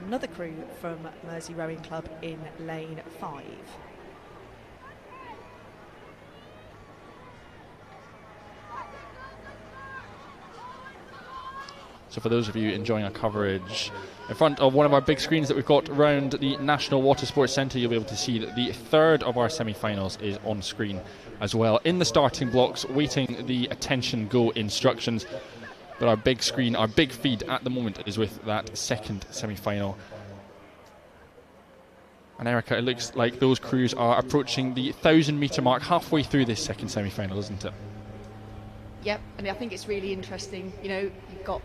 another crew from Mersey Rowing Club in lane 5. So for those of you enjoying our coverage in front of one of our big screens that we've got around the National Water Sports Centre, you'll be able to see that the third of our semi-finals is on screen as well in the starting blocks, waiting the attention go instructions. But our big screen, our big feed at the moment is with that second semi-final. And Erica, it looks like those crews are approaching the 1,000 metre mark halfway through this second semi-final, isn't it? Yep, and I think it's really interesting. You know, you've got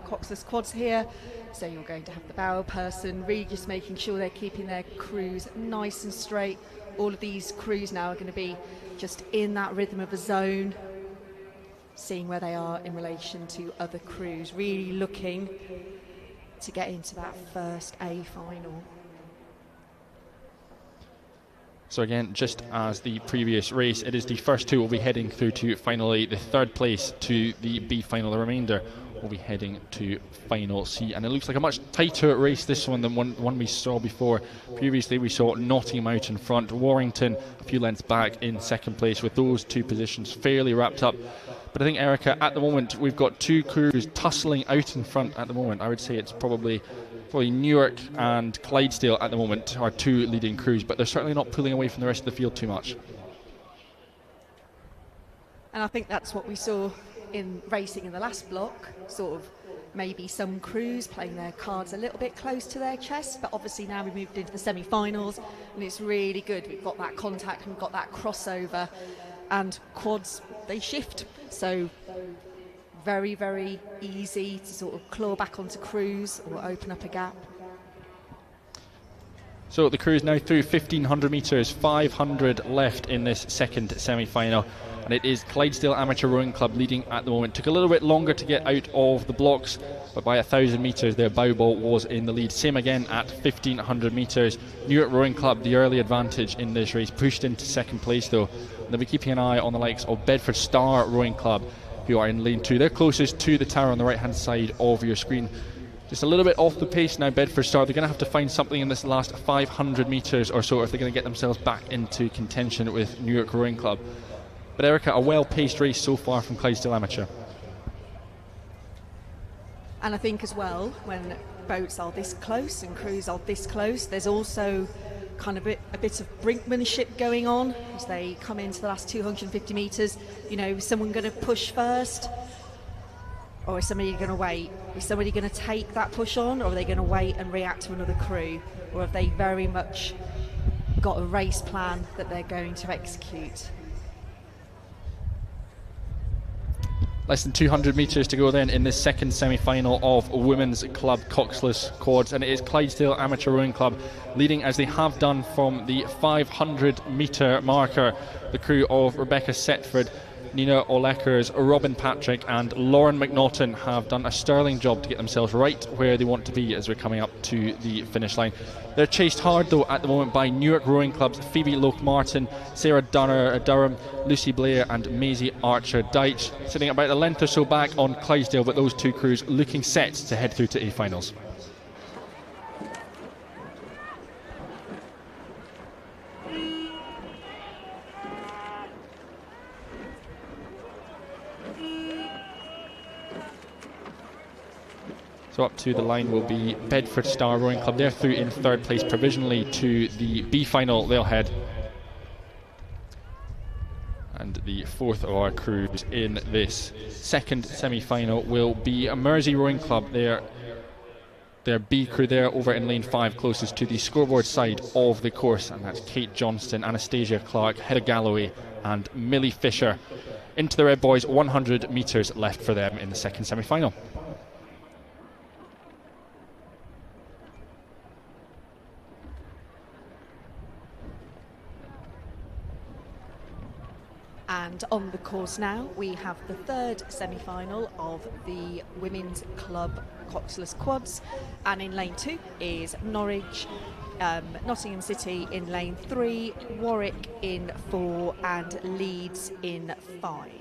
Coxless Quads here. So you're going to have the bow person really just making sure they're keeping their crews nice and straight. All of these crews now are going to be just in that rhythm of a zone, seeing where they are in relation to other crews, really looking to get into that first A final. So again, just as the previous race, it is the first two will be heading through to final A, the third place to the B final. The remainder will be heading to final C, and it looks like a much tighter race this one than one we saw before. Previously we saw Nottingham out in front, Warrington a few lengths back in second place, with those two positions fairly wrapped up. But I think, Erica, at the moment we've got two crews tussling out in front at the moment. I would say it's probably Newark and Clydesdale at the moment are two leading crews, but they're certainly not pulling away from the rest of the field too much. And I think that's what we saw in racing in the last block, sort of maybe some crews playing their cards a little bit close to their chest, but obviously now we've moved into the semi-finals and it's really good. We've got that contact and we've got that crossover, and quads, they shift, so very, very easy to sort of claw back onto crews or open up a gap. So the crew is now through 1,500 metres, 500 left in this second semi-final, and it is Clydesdale Amateur Rowing Club leading at the moment. Took a little bit longer to get out of the blocks, but by 1,000 metres their bow ball was in the lead. Same again at 1,500 metres. Newark Rowing Club, the early advantage in this race, pushed into second place though. They'll be keeping an eye on the likes of Bedford Star Rowing Club, who are in lane 2. They're closest to the tower on the right hand side of your screen. Just a little bit off the pace now, Bedford Star. They're going to have to find something in this last 500 metres or so if they're going to get themselves back into contention with Newark Rowing Club. But Erica, a well-paced race so far from Clydesdale Amateur. And I think as well, when boats are this close and crews are this close, there's also kind of a bit of brinkmanship going on as they come into the last 250 metres. You know, is someone going to push first? Or is somebody going to wait? Is somebody going to take that push on, or are they going to wait and react to another crew? Or have they very much got a race plan that they're going to execute? Less than 200 metres to go then in this second semi-final of Women's Club Coxless Quads, and it is Clydesdale Amateur Rowing Club leading, as they have done from the 500 metre marker. The crew of Rebecca Setford, Nina Oleckers, Robin Patrick and Lauren McNaughton have done a sterling job to get themselves right where they want to be as we're coming up to the finish line. They're chased hard though at the moment by Newark Rowing Club's Phoebe Loke-Martin, Sarah Durham, Lucy Blair and Maisie Archer-Deitch, sitting about a length or so back on Clydesdale, but those two crews looking set to head through to A-finals. So up to the line will be Bedford Star Rowing Club. They're through in third place provisionally to the B final. They'll head. And the fourth of our crews in this second semi-final will be a Mersey Rowing Club. Their B crew there over in lane 5, closest to the scoreboard side of the course, and that's Kate Johnston, Anastasia Clark, Heather Galloway and Millie Fisher. Into the Red Boys, 100 metres left for them in the second semi-final. And on the course now, we have the third semi-final of the Women's Club Coxless Quads. And in lane 2 is Norwich, Nottingham City in lane 3, Warwick in 4 and Leeds in 5.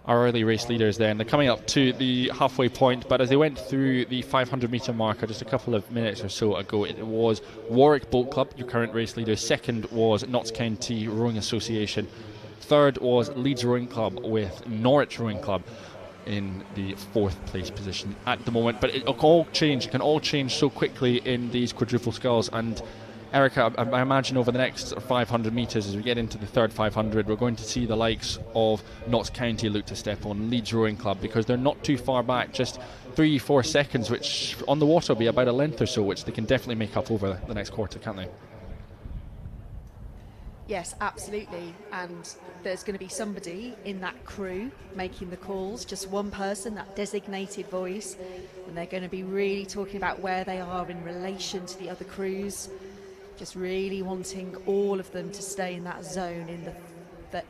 Our early race leaders then. They're coming up to the halfway point, but as they went through the 500 metre marker just a couple of minutes or so ago, it was Warwick Boat Club, your current race leader. Second was Notts County Rowing Association. Third was Leeds Rowing Club with Norwich Rowing Club. in the 4th place position at the moment. But it can all change so quickly in these quadruple sculls. And Erica, I imagine over the next 500 metres, as we get into the third 500, we're going to see the likes of Notts County look to step on, Leeds Rowing Club, because they're not too far back, just 3-4 seconds, which on the water will be about a length or so, which they can definitely make up over the next quarter, can't they? Yes, absolutely. And there's going to be somebody in that crew making the calls, just one person, that designated voice, and they're going to be really talking about where they are in relation to the other crews, just really wanting all of them to stay in that zone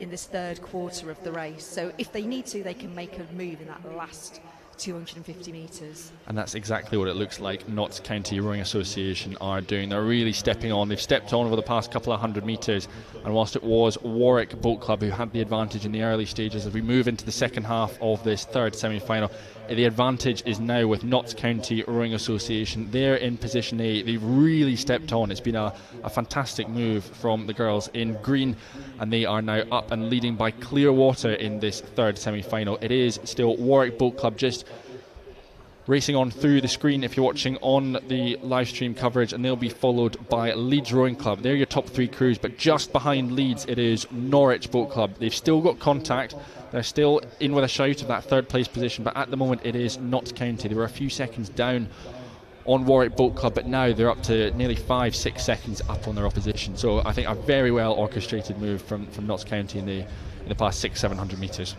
in this third quarter of the race. So if they need to, they can make a move in that last 250 metres. And that's exactly what it looks like Notts County Rowing Association are doing. They're really stepping on. They've stepped on over the past couple of 100 metres, and whilst it was Warwick Boat Club who had the advantage in the early stages, as we move into the second half of this third semi-final, the advantage is now with Notts County Rowing Association. They're in position A. They've really stepped on. It's been a fantastic move from the girls in green, and they are now up and leading by clear water in this third semi-final. It is still Warwick Boat Club just racing on through the screen if you're watching on the live stream coverage, and they'll be followed by Leeds Rowing Club. They're your top 3 crews, but just behind Leeds it is Norwich Boat Club. They've still got contact. They're still in with a shout of that third place position, but at the moment it is Notts County. They were a few seconds down on Warwick Boat Club, but now they're up to nearly 5-6 seconds up on their opposition. So I think a very well orchestrated move from Notts County in the past 600-700 metres.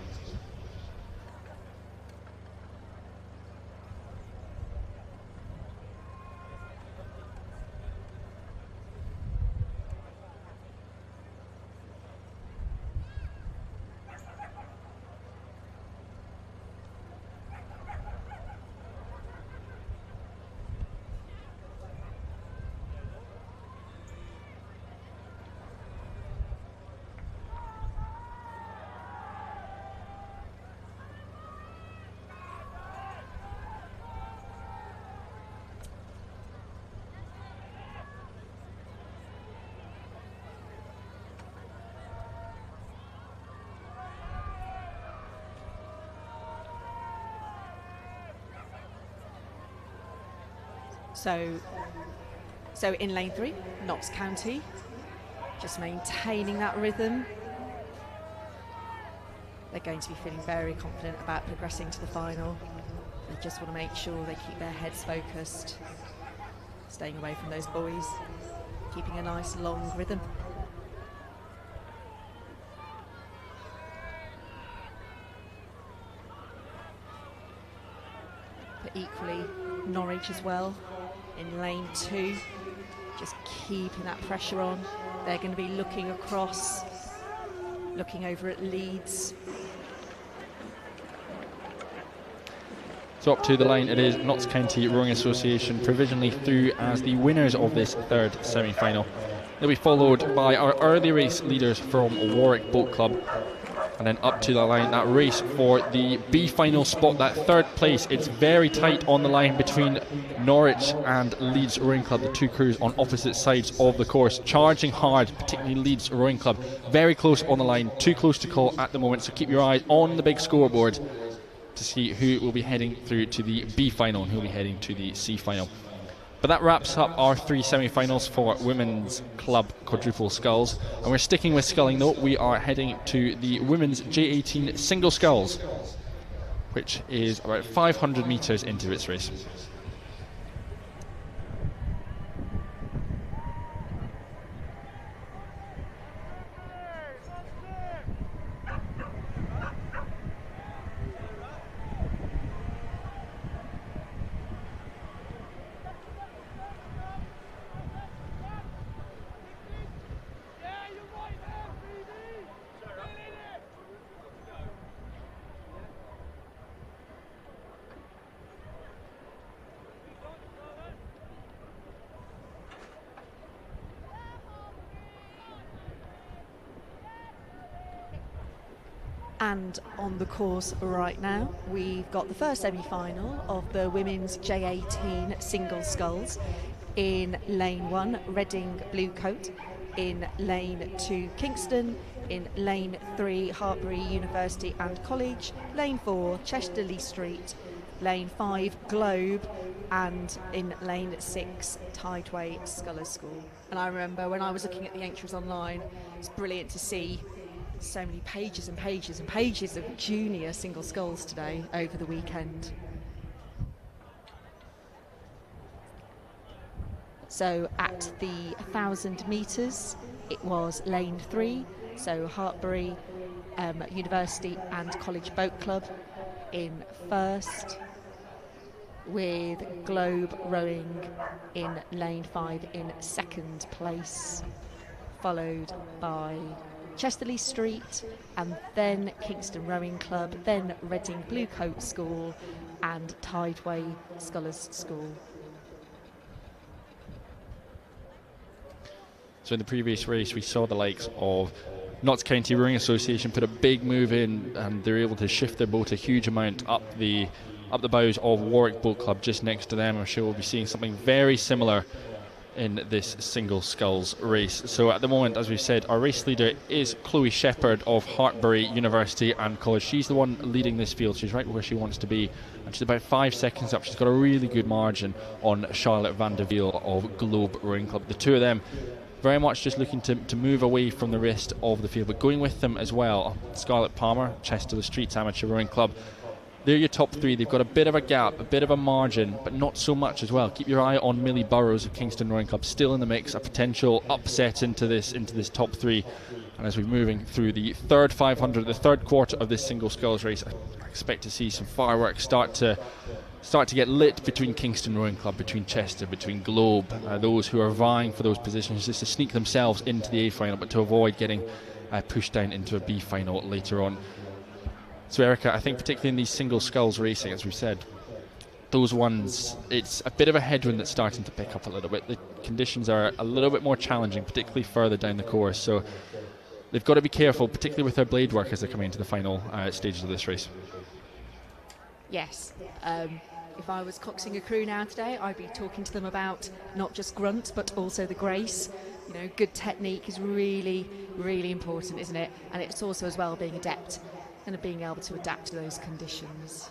So in lane 3, Notts County, just maintaining that rhythm. They're going to be feeling very confident about progressing to the final. They just want to make sure they keep their heads focused, staying away from those buoys, keeping a nice long rhythm. But equally, Norwich as well in lane 2, just keeping that pressure on. They're going to be looking across, looking over at Leeds. So up to the line it is Notts County Rowing Association provisionally through as the winners of this third semi-final. They'll be followed by our early race leaders from Warwick Boat Club, and then up to the line, that race for the B final spot, that third place. It's very tight on the line between Norwich and Leeds Rowing Club, the 2 crews on opposite sides of the course, charging hard, particularly Leeds Rowing Club. Very close on the line, too close to call at the moment, so keep your eyes on the big scoreboard to see who will be heading through to the B final and who will be heading to the C final. But that wraps up our 3 semi-finals for women's club quadruple sculls, and we're sticking with sculling though. We are heading to the women's J18 single sculls, which is about 500 metres into its race. And on the course right now, we've got the first semi-final of the women's J18 single sculls. In lane 1, Reading Blue Coat in lane 2 Kingston, in lane 3 Hartbury University and College, lane 4 Chester Lee Street, lane 5 Globe, and in lane 6 Tideway Scholars School. And I remember when I was looking at the entries online, it's brilliant to see so many pages and pages and pages of junior single sculls today over the weekend. So at the 1,000 metres, it was lane 3, so Hartbury University and College Boat Club in first, with Globe rowing in lane 5 in second place, followed by Chester Lee Street, and then Kingston Rowing Club, then Reading Bluecoat School and Tideway Scholars School. So in the previous race, we saw the likes of Notts County Rowing Association put a big move in, and they're able to shift their boat a huge amount up the bows of Warwick Boat Club just next to them. I'm sure we'll be seeing something very similar in this single sculls race. So at the moment, as we've said, our race leader is Chloe Shepherd of Hartbury University and College. She's the one leading this field. She's right where she wants to be, and she's about 5 seconds up. She's got a really good margin on Charlotte van der Wiel of Globe Rowing Club. The two of them very much just looking to move away from the rest of the field, but going with them as well, Scarlett Palmer, Chester Lee Street Amateur Rowing Club. They're your top three. They've got a bit of a gap, a bit of a margin, but not so much as well. Keep your eye on Millie Burrows of Kingston Rowing Club, still in the mix, a potential upset into this top three. And as we're moving through the third 500, the third quarter of this single sculls race, I expect to see some fireworks start to get lit between Kingston Rowing Club, between Chester, between Globe, those who are vying for those positions just to sneak themselves into the A final, but to avoid getting pushed down into a B final later on. So Erica, I think particularly in these single sculls racing, as we've said, those ones, it's a bit of a headwind that's starting to pick up a little bit. The conditions are a little bit more challenging, particularly further down the course. So they've got to be careful, particularly with their blade work as they're coming into the final stages of this race. Yes. If I was coxing a crew now today, I'd be talking to them about not just grunt, but also the grace. You know, good technique is really, really important, isn't it? And it's also as well being adept and being able to adapt to those conditions.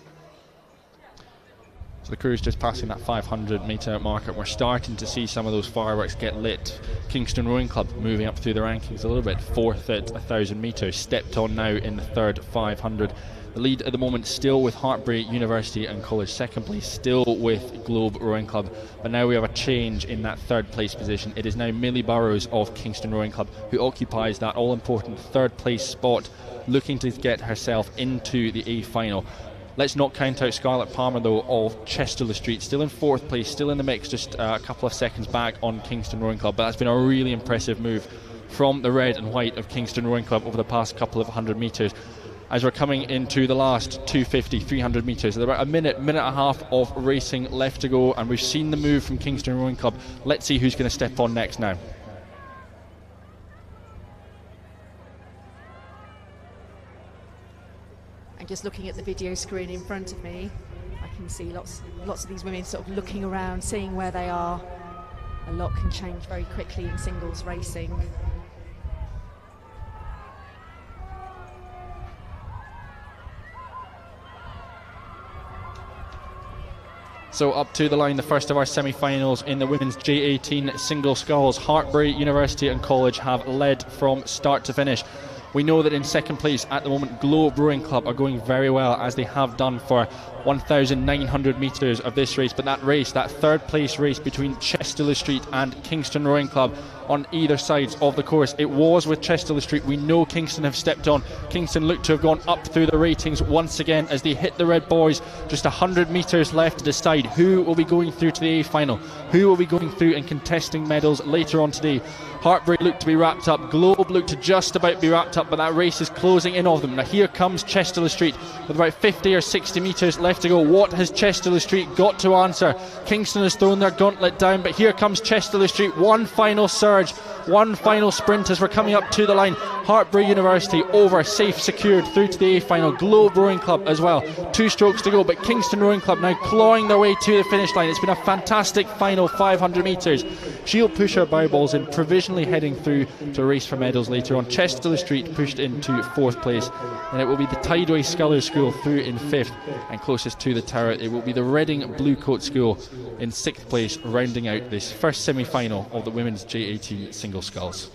So the crew's just passing that 500 metre marker. We're starting to see some of those fireworks get lit. Kingston Rowing Club moving up through the rankings a little bit, fourth at 1,000 metres, stepped on now in the third 500. The lead at the moment still with Hartbury University and College, second place still with Globe Rowing Club, but now we have a change in that third place position. It is now Millie Burrows of Kingston Rowing Club who occupies that all important third place spot, looking to get herself into the A final. Let's not count out Scarlett Palmer though of Chester Lee Street, still in fourth place, still in the mix, just a couple of seconds back on Kingston Rowing Club, but that's been a really impressive move from the red and white of Kingston Rowing Club over the past couple of 100 metres. As we're coming into the last 250, 300 metres, there's about a minute and a half of racing left to go, and we've seen the move from Kingston Rowing Club. Let's see who's going to step on next now. And just looking at the video screen in front of me, I can see lots of these women sort of looking around, seeing where they are. A lot can change very quickly in singles racing. So up to the line, the first of our semi-finals in the women's J18 single sculls. Hartbury University and College have led from start to finish. We know that in second place at the moment, Globe Rowing Club are going very well, as they have done for 1,900 metres of this race. But that race, that third place race between Chester Lee Street and Kingston Rowing Club on either sides of the course, it was with Chester Lee Street. We know Kingston have stepped on. Kingston look to have gone up through the ratings once again as they hit the red boys. Just 100 metres left to decide who will be going through to the A final, who will be going through and contesting medals later on today. Hartbury looked to be wrapped up, Globe looked to just about be wrapped up, but that race is closing in on them. Now here comes Chester Lee Street with about 50 or 60 metres left to go. What has Chester Lee Street got to answer? Kingston has thrown their gauntlet down, but here comes Chester Lee Street. One final surge, one final sprint as we're coming up to the line. Hartpury University over, safe, secured through to the A final. Globe Rowing Club as well. 2 strokes to go, but Kingston Rowing Club now clawing their way to the finish line. It's been a fantastic final 500 metres. She'll push her bow balls in, provisionally heading through to a race for medals later on. Chester Street pushed into 4th place, and it will be the Tideway Scullers School through in 5th, and closest to the tower it will be the Reading Bluecoat School in 6th place, rounding out this first semi-final of the women's J18 single sculls.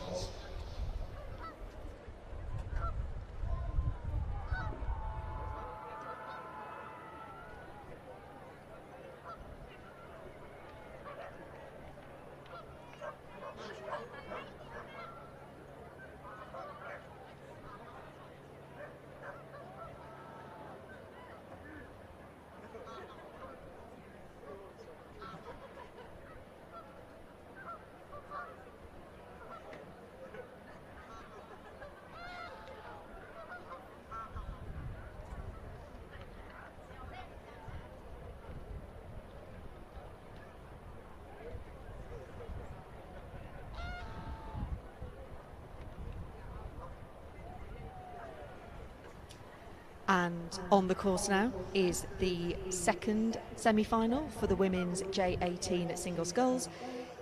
And on the course now is the second semi-final for the women's J18 single sculls.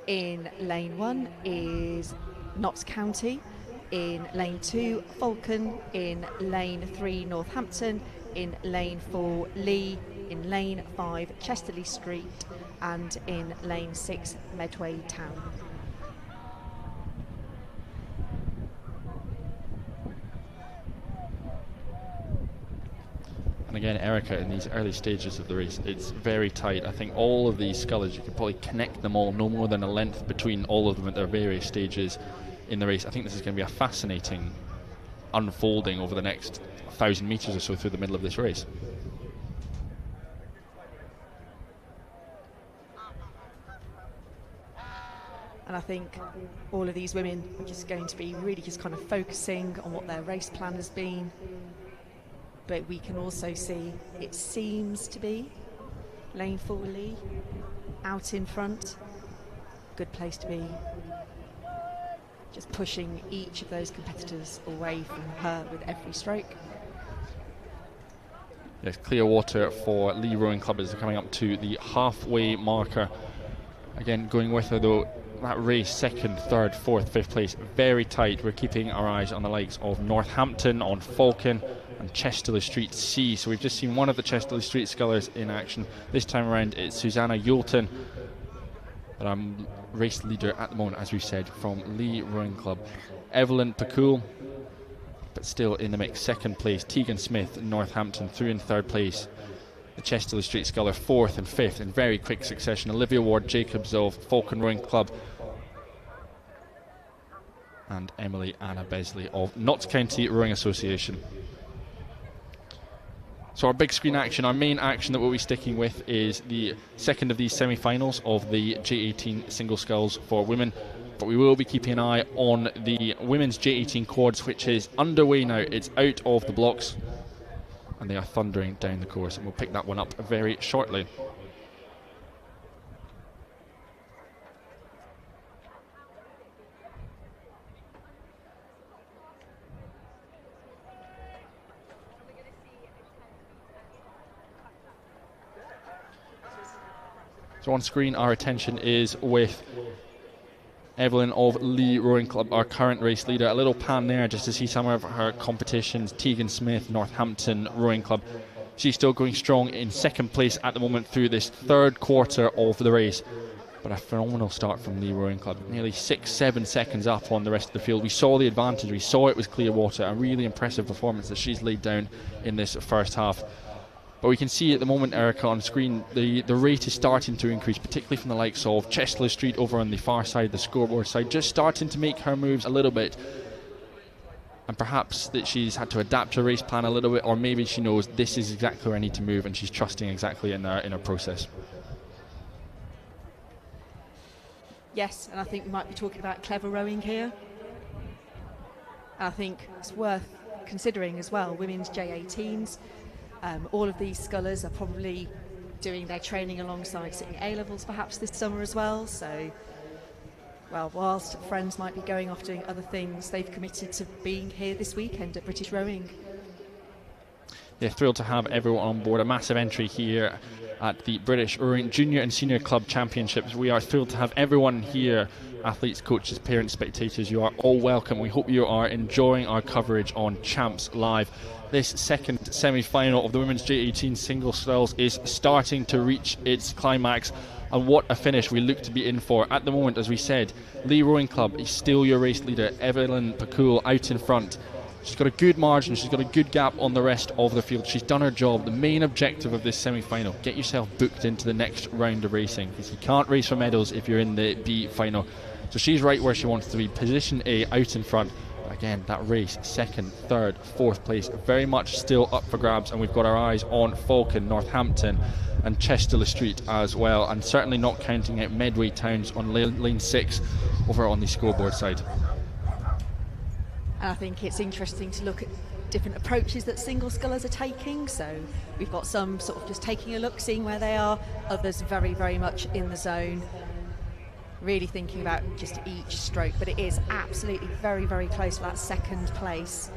In lane 1 is Notts County, in lane 2 Falcon, in lane 3 Northampton, in lane 4 Lee, in lane 5 Chesterley Street, and in lane 6 Medway Town. And again, Erica, in these early stages of the race, it's very tight. I think all of these scullers, you could probably connect them all, no more than a length between all of them at their various stages in the race. I think this is going to be a fascinating unfolding over the next 1,000 metres or so through the middle of this race. And I think all of these women are just going to be really just kind of focusing on what their race plan has been. But we can also see it seems to be lane 4 Lee out in front. Good place to be. Just pushing each of those competitors away from her with every stroke. Yes, clear water for Lee Rowing Club as they're coming up to the halfway marker. Again, going with her though, that race, 2nd, 3rd, 4th, 5th place, very tight. We're keeping our eyes on the likes of Northampton, on Falcon, and Chesterley Street C. So we've just seen one of the Chesterley Street scullers in action. This time around it's Susanna Yolton, but I'm race leader at the moment, as we've said, from Lee Rowing Club. Evelyn Pakul, but still in the mix, 2nd place. Tegan Smith, Northampton, through in 3rd place. The Chesterley Street sculler 4th and 5th in very quick succession. Olivia Ward Jacobs of Falcon Rowing Club, and Emily Anna Besley of Notts County Rowing Association. So our big screen action, our main action that we'll be sticking with is the second of these semi-finals of the J18 single sculls for women. But we will be keeping an eye on the women's J18 quads, which is underway now. It's out of the blocks and they are thundering down the course, and we'll pick that one up very shortly. So on screen, our attention is with Evelyn of Lee Rowing Club, our current race leader. A little pan there just to see some of her competitions. Tegan Smith, Northampton Rowing Club. She's still going strong in 2nd place at the moment through this 3rd quarter of the race. But a phenomenal start from Lee Rowing Club. Nearly 6-7 seconds up on the rest of the field. We saw the advantage. We saw it was clear water. A really impressive performance that she's laid down in this first half. But we can see at the moment, Erica, on screen, the rate is starting to increase, particularly from the likes of Chesterley Street over on the far side, the scoreboard side, just starting to make her moves a little bit. And perhaps that she's had to adapt her race plan a little bit, or maybe she knows this is exactly where I need to move and she's trusting exactly in her process. Yes, and I think we might be talking about clever rowing here. And I think it's worth considering as well, women's J18s. All of these scullers are probably doing their training alongside Sydney A-levels perhaps this summer as well, so Well, whilst friends might be going off doing other things, they've committed to being here this weekend at British Rowing. Yeah, thrilled to have everyone on board. A massive entry here at the British Rowing Junior and Senior Club Championships. We are thrilled to have everyone here, athletes, coaches, parents, spectators. You are all welcome. We hope you are enjoying our coverage on Champs Live. This second semi-final of the Women's J18 Single Sculls is starting to reach its climax. And what a finish we look to be in for. At the moment, as we said, Lee Rowing Club is still your race leader. Evelyn Pakul out in front. She's got a good margin, she's got a good gap on the rest of the field. She's done her job. The main objective of this semi-final, get yourself booked into the next round of racing, because you can't race for medals if you're in the B final. So she's right where she wants to be, position A out in front. But again, that race, second, third, fourth place, very much still up for grabs, and we've got our eyes on Falcon, Northampton and Chester-le-Street as well, and certainly not counting out Medway Towns on lane 6 over on the scoreboard side. And I think it's interesting to look at different approaches that single scullers are taking. So we've got some sort of just taking a look, seeing where they are, others very, very much in the zone, really thinking about just each stroke. But it is absolutely very, very close for that second place.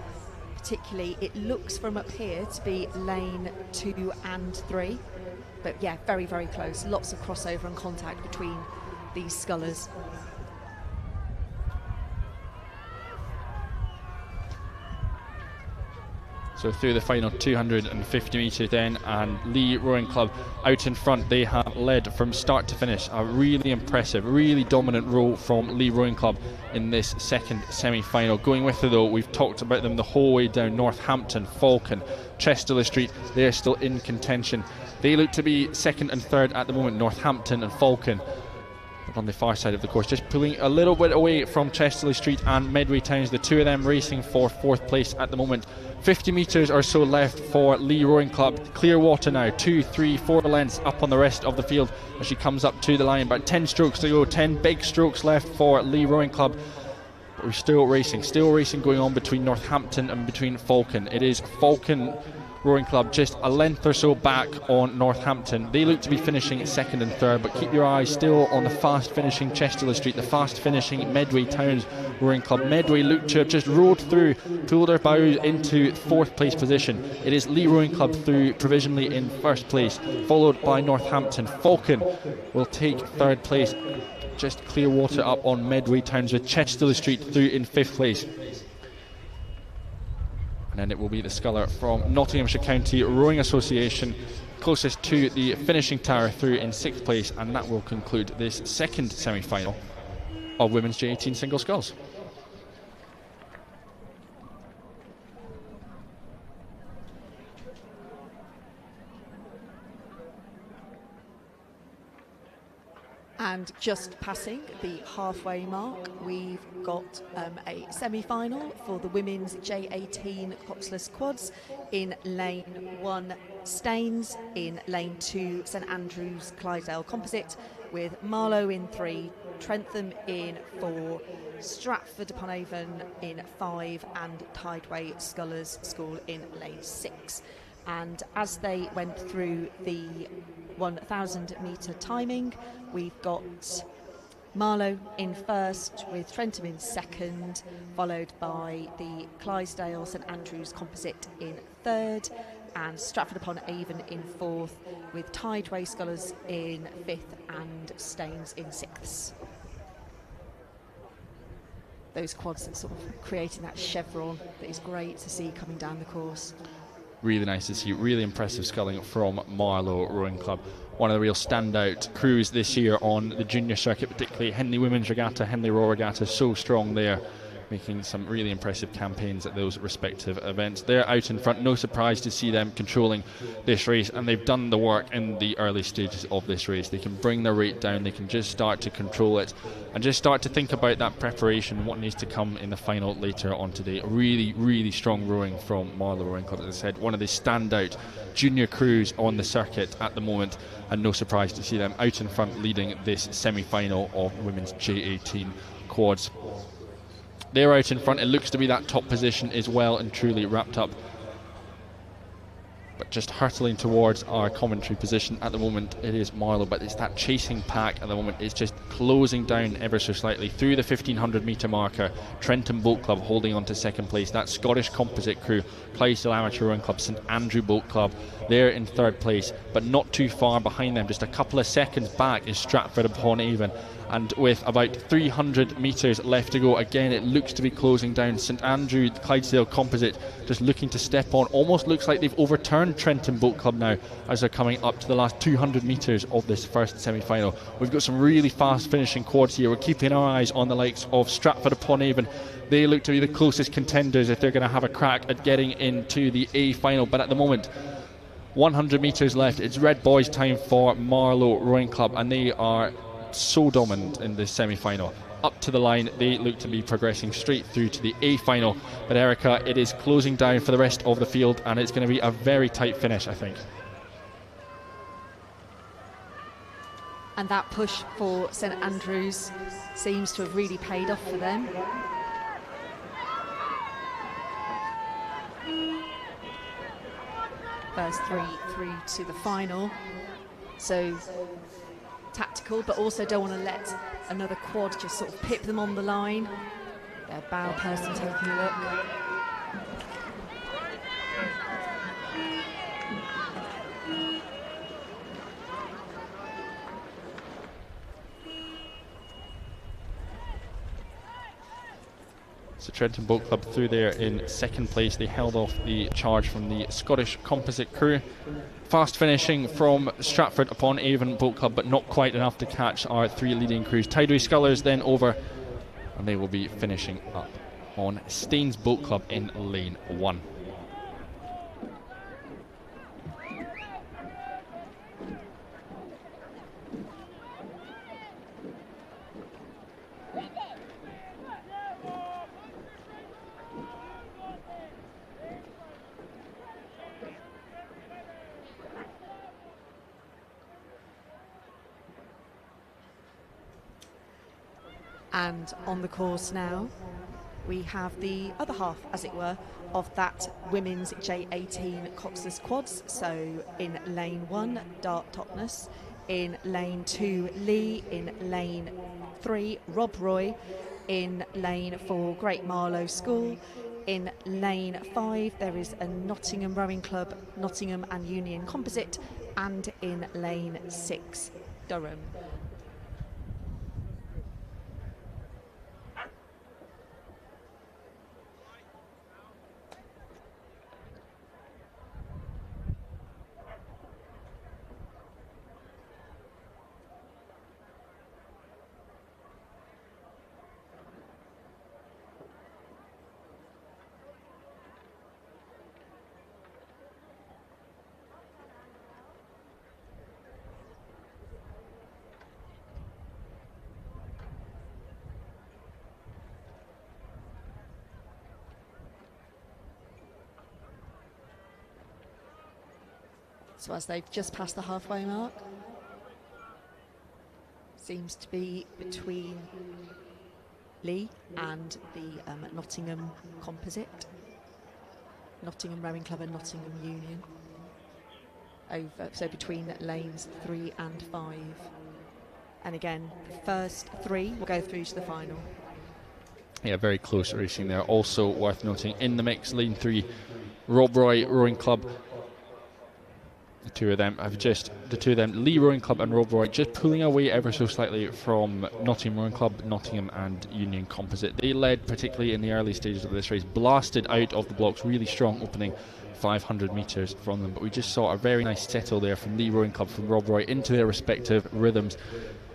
Particularly, it looks from up here to be lane 2 and 3. But yeah, very, very close. Lots of crossover and contact between these scullers. So through the final 250 metres then, and Lee Rowing Club out in front. They have led from start to finish. A really impressive, really dominant role from Lee Rowing Club in this second semi-final. Going with it though, we've talked about them the whole way down. Northampton, Falcon, Chester-le-Street, they're still in contention. They look to be second and third at the moment, Northampton and Falcon. But on the far side of the course, just pulling a little bit away from Chester-le-Street and Medway Towns, the two of them racing for fourth place at the moment. 50 metres or so left for Lee Rowing Club. Clear water now, 2, 3, 4 lengths up on the rest of the field as she comes up to the line. About 10 strokes to go, 10 big strokes left for Lee Rowing Club. But we're still racing going on between Northampton and between Falcon. It is Falcon Rowing Club just a length or so back on Northampton. They look to be finishing second and third, but keep your eyes still on the fast finishing Chester-le-Street, the fast finishing Medway Towns Rowing Club. Medway look to have just rode through, pulled their bows into fourth place position. It is Lee Rowing Club through provisionally in first place, followed by Northampton. Falcon will take third place, just clear water up on Medway Towns, with Chester-le-Street through in fifth place. And then it will be the sculler from Nottinghamshire County Rowing Association closest to the finishing tower through in sixth place, and that will conclude this second semi-final of Women's J18 Single Sculls. And just passing the halfway mark, we've got a semi-final for the women's J18 Coxless Quads. In lane 1, Staines. In lane 2, St Andrews Clydesdale Composite, with Marlow in 3, Trentham in 4, Stratford-upon-Avon in 5, and Tideway Scullers School in lane 6. And as they went through the 1,000 metre timing, we've got Marlow in first, with Trentham in second, followed by the Clydesdale St Andrews Composite in third, and Stratford-upon-Avon in fourth, with Tideway Scullers in fifth and Staines in sixth. Those quads that sort of creating that chevron that is great to see coming down the course. Really nice to see, really impressive sculling from Marlow Rowing Club. One of the real standout crews this year on the junior circuit, particularly Henley Women's Regatta, Henley Royal Regatta, so strong there, making some really impressive campaigns at those respective events. They're out in front, no surprise to see them controlling this race, and they've done the work in the early stages of this race. They can bring their rate down, they can just start to control it, and just start to think about that preparation, what needs to come in the final later on today. Really, really strong rowing from Marlow Rowing Club, as I said, one of the standout junior crews on the circuit at the moment, and no surprise to see them out in front leading this semi-final of women's J18 quads. They're out in front. It looks to be that top position is well and truly wrapped up. But just hurtling towards our commentary position at the moment. It is Marlow, but it's that chasing pack at the moment. It's just closing down ever so slightly through the 1500 metre marker. Trenton Boat Club holding on to second place. That Scottish Composite crew, Clydesdale Amateur Rowing Club, St Andrew Boat Club, they're in third place, but not too far behind them. Just a couple of seconds back is Stratford upon Avon. And with about 300 metres left to go, again, it looks to be closing down. St Andrew, Clydesdale Composite, just looking to step on. Almost looks like they've overturned Trenton Boat Club now as they're coming up to the last 200 metres of this first semi-final. We've got some really fast finishing quads here. We're keeping our eyes on the likes of Stratford upon Avon. They look to be the closest contenders if they're going to have a crack at getting into the A final. But at the moment, 100 metres left. It's Red Boys time for Marlow Rowing Club, and they are so dominant in this semi-final. Up to the line, they look to be progressing straight through to the A final. But Erica, it is closing down for the rest of the field, and it's going to be a very tight finish, I think. And that push for St Andrews seems to have really paid off for them. First three through to the final. So tactical, but also don't want to let another quad just sort of pip them on the line. Their bow person taking a look. So Trenton Boat Club through there in second place. They held off the charge from the Scottish Composite crew. Fast finishing from Stratford upon Avon Boat Club, but not quite enough to catch our three leading crews. Tideway Scullers then over, and they will be finishing up on Staines Boat Club in lane 1. And on the course now, we have the other half, as it were, of that women's J18 Coxless Quads. So in lane 1, Dart Totnes. In lane 2, Lee. In lane 3, Rob Roy. In lane 4, Great Marlow School. In lane 5, there is a Nottingham Rowing Club, Nottingham and Union Composite. And in lane 6, Durham. So as they've just passed the halfway mark, seems to be between Lee and the Nottingham Composite, Nottingham Rowing Club and Nottingham Union. So between lanes 3 and 5. And again, the first 3 will go through to the final. Yeah, very close racing there. Also worth noting in the mix, lane 3, Rob Roy Rowing Club. The two of them, Lee Rowing Club and Rob Roy, just pulling away ever so slightly from Nottingham Rowing Club, Nottingham and Union Composite. They led particularly in the early stages of this race, blasted out of the blocks, really strong opening 500 metres from them. But we just saw a very nice settle there from Lee Rowing Club, from Rob Roy, into their respective rhythms.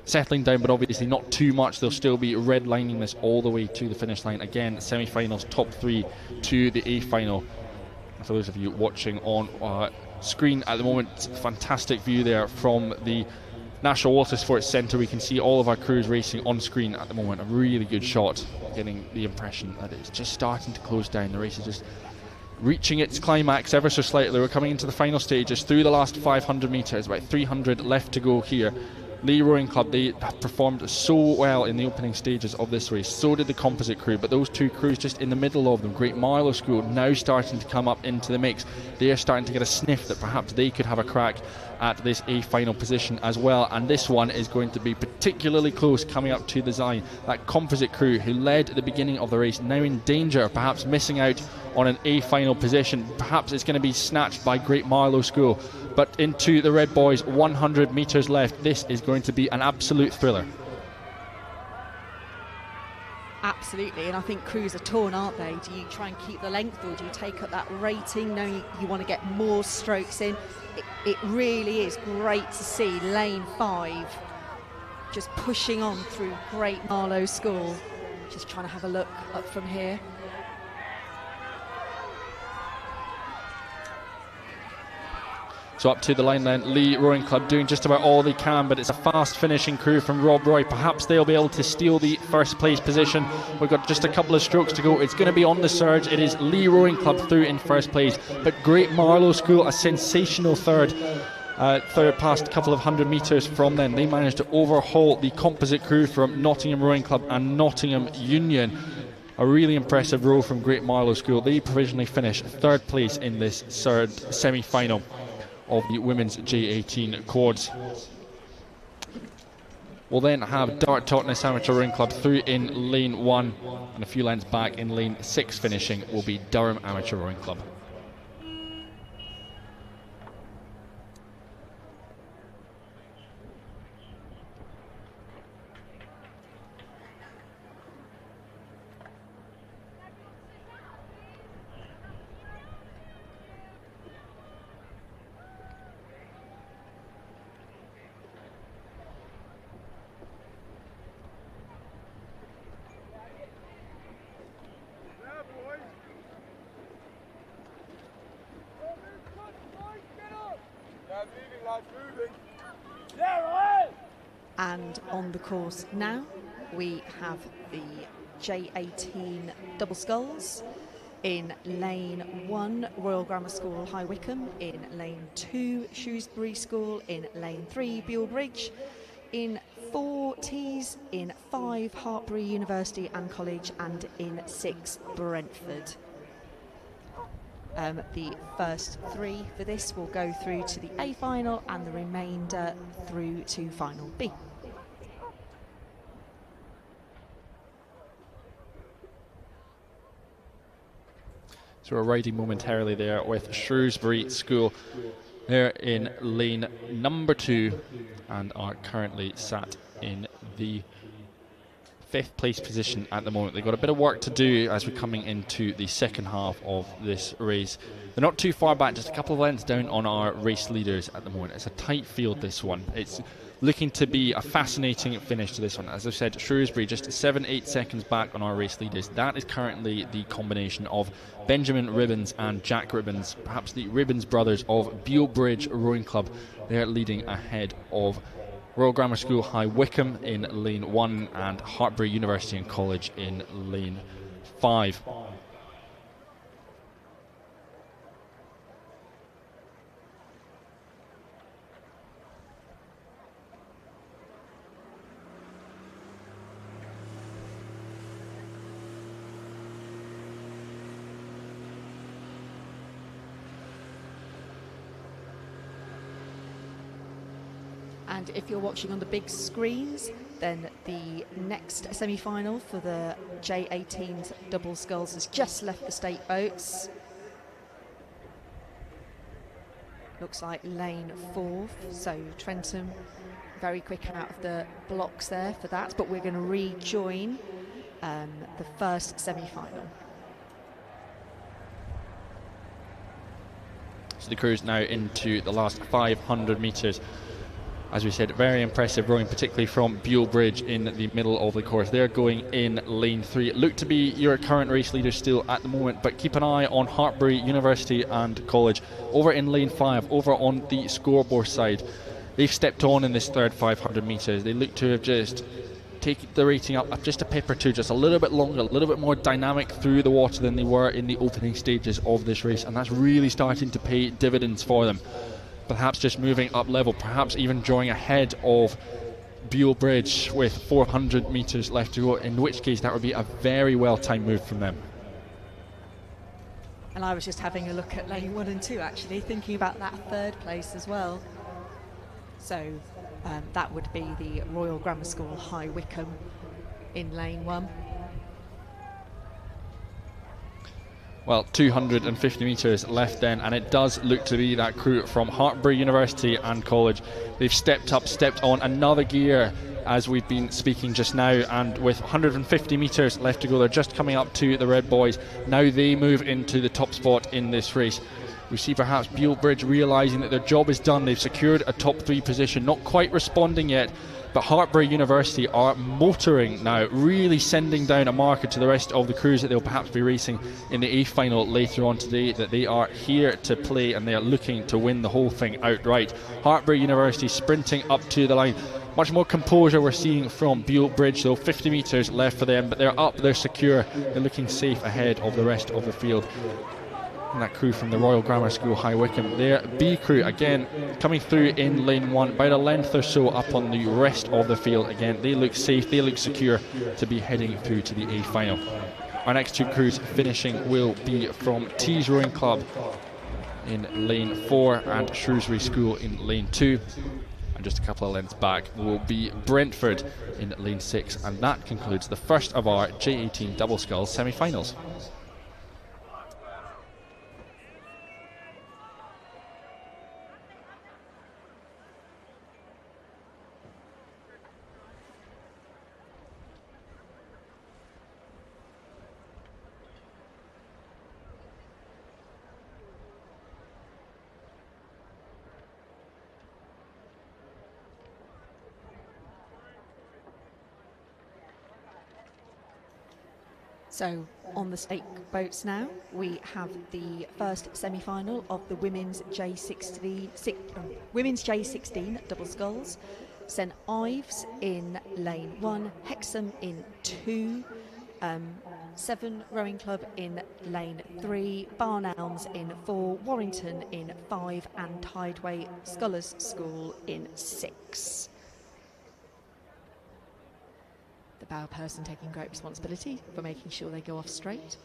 Settling down, but obviously not too much. They'll still be redlining this all the way to the finish line. Again, semi-finals, top 3 to the A final. For those of you watching on screen at the moment, fantastic view there from the National Water Sports Centre. We can see all of our crews racing on screen at the moment. A really good shot, getting the impression that it's just starting to close down. The race is just reaching its climax ever so slightly. We're coming into the final stages through the last 500 metres, about 300 left to go here. Lee Rowing Club, they performed so well in the opening stages of this race. So did the composite crew, but those two crews just in the middle of them, Great Marlow School, now starting to come up into the mix. They're starting to get a sniff that perhaps they could have a crack at this A final position as well, and this one is going to be particularly close coming up to the Zion. That composite crew who led at the beginning of the race, now in danger, perhaps missing out on an A final position. Perhaps it's going to be snatched by Great Marlow School, but into the red boys, 100 metres left. This is going to be an absolute thriller. Absolutely, and I think crews are torn, aren't they? Do you try and keep the length, or do you take up that rating knowing you want to get more strokes in? It really is great to see lane 5 just pushing on through Great Marlow School. Just trying to have a look up from here. So up to the line then, Lee Rowing Club doing just about all they can, but it's a fast finishing crew from Rob Roy. Perhaps they'll be able to steal the first place position. We've got just a couple of strokes to go. It's going to be on the surge. It is Lee Rowing Club through in first place, but Great Marlow School, a sensational third past a couple of 100 metres from them. They managed to overhaul the composite crew from Nottingham Rowing Club and Nottingham Union. A really impressive row from Great Marlow School. They provisionally finished third place in this third semi-final of the women's J18 quads. We'll then have Dart Totnes Amateur Rowing Club through in lane 1, and a few lengths back in lane 6 finishing will be Durham Amateur Rowing Club. And on the course now, we have the J18 double sculls. In lane 1, Royal Grammar School, High Wycombe. In lane 2, Shrewsbury School. In lane 3, Buell Bridge. In 4, Tees. In 5, Hartpury University and College. And in 6, Brentford. The first 3 for this will go through to the A final, and the remainder through to final B. So we're riding momentarily there with Shrewsbury School. They're in lane number 2 and are currently sat in the 5th place position at the moment. They've got a bit of work to do as we're coming into the second half of this race. They're not too far back, just a couple of lengths down on our race leaders at the moment. It's a tight field, this one. It's looking to be a fascinating finish to this one. As I've said, Shrewsbury just 7-8 seconds back on our race leaders. That is currently the combination of Benjamin Ribbons and Jack Ribbons, perhaps the Ribbons brothers of Buell Bridge Rowing Club. They're leading ahead of Royal Grammar School High Wycombe in lane 1 and Hartpury University and College in lane 5. And if you're watching on the big screens, then the next semi-final for the J18's double sculls has just left the state boats. Looks like lane 4, so Trentham very quick out of the blocks there for that, but we're going to rejoin the first semi-final. So the crew's now into the last 500 metres. As we said, very impressive rowing, particularly from Buell Bridge in the middle of the course. They're going in lane 3. Look to be your current race leader still at the moment, but keep an eye on Hartpury University and College. Over in lane 5, over on the scoreboard side. They've stepped on in this third 500 metres. They look to have just taken the rating up just a pip or two, just a little bit longer, a little bit more dynamic through the water than they were in the opening stages of this race, and that's really starting to pay dividends for them. Perhaps just moving up level, perhaps even drawing ahead of Buell Bridge with 400 metres left to go, in which case that would be a very well-timed move from them. And I was just having a look at lane 1 and 2 actually, thinking about that third place as well. So that would be the Royal Grammar School High Wycombe in lane 1. Well, 250 metres left then, and it does look to be that crew from Hartpury University and College. They've stepped on another gear as we've been speaking just now, and with 150 metres left to go, they're just coming up to the Red Boys. Now they move into the top spot in this race. We see perhaps Buell Bridge realising that their job is done. They've secured a top 3 position, not quite responding yet, but Hartpury University are motoring now, really sending down a marker to the rest of the crews that they'll perhaps be racing in the A final later on today, that they are here to play and they are looking to win the whole thing outright. Hartpury University sprinting up to the line. Much more composure we're seeing from Buell Bridge, though. 50 metres left for them, but they're up, they're secure, they're looking safe ahead of the rest of the field. And that crew from the Royal Grammar School High Wycombe, their B crew again coming through in lane 1, about a length or so up on the rest of the field. Again, they look safe, they look secure to be heading through to the A final. Our next 2 crews finishing will be from Tees Rowing Club in lane 4 and Shrewsbury School in lane 2. And just a couple of lengths back will be Brentford in lane 6, and that concludes the first of our J18 Double Sculls semi-finals. So on the stake boats now, we have the first semi-final of the women's J16 double sculls. St Ives in lane 1, Hexham in 2, Severn Rowing Club in lane 3, Barn Elms in 4, Warrington in 5, and Tideway Scullers School in 6. The bow person taking great responsibility for making sure they go off straight.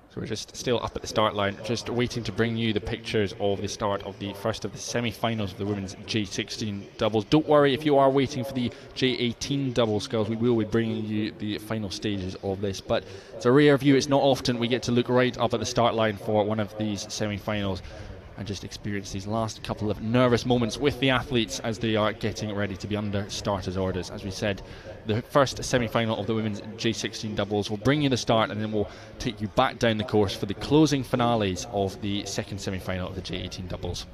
So we're just still up at the start line, just waiting to bring you the pictures of the start of the first of the semi-finals of the women's J16 doubles. Don't worry if you are waiting for the J18 double sculls, we will be bringing you the final stages of this, but it's a rare view. It's not often we get to look right up at the start line for one of these semi-finals and just experience these last couple of nervous moments with the athletes as they are getting ready to be under starters' orders. As we said, the first semi-final of the women's J16 doubles will bring you the start, and then we'll take you back down the course for the closing finales of the second semi-final of the J18 doubles.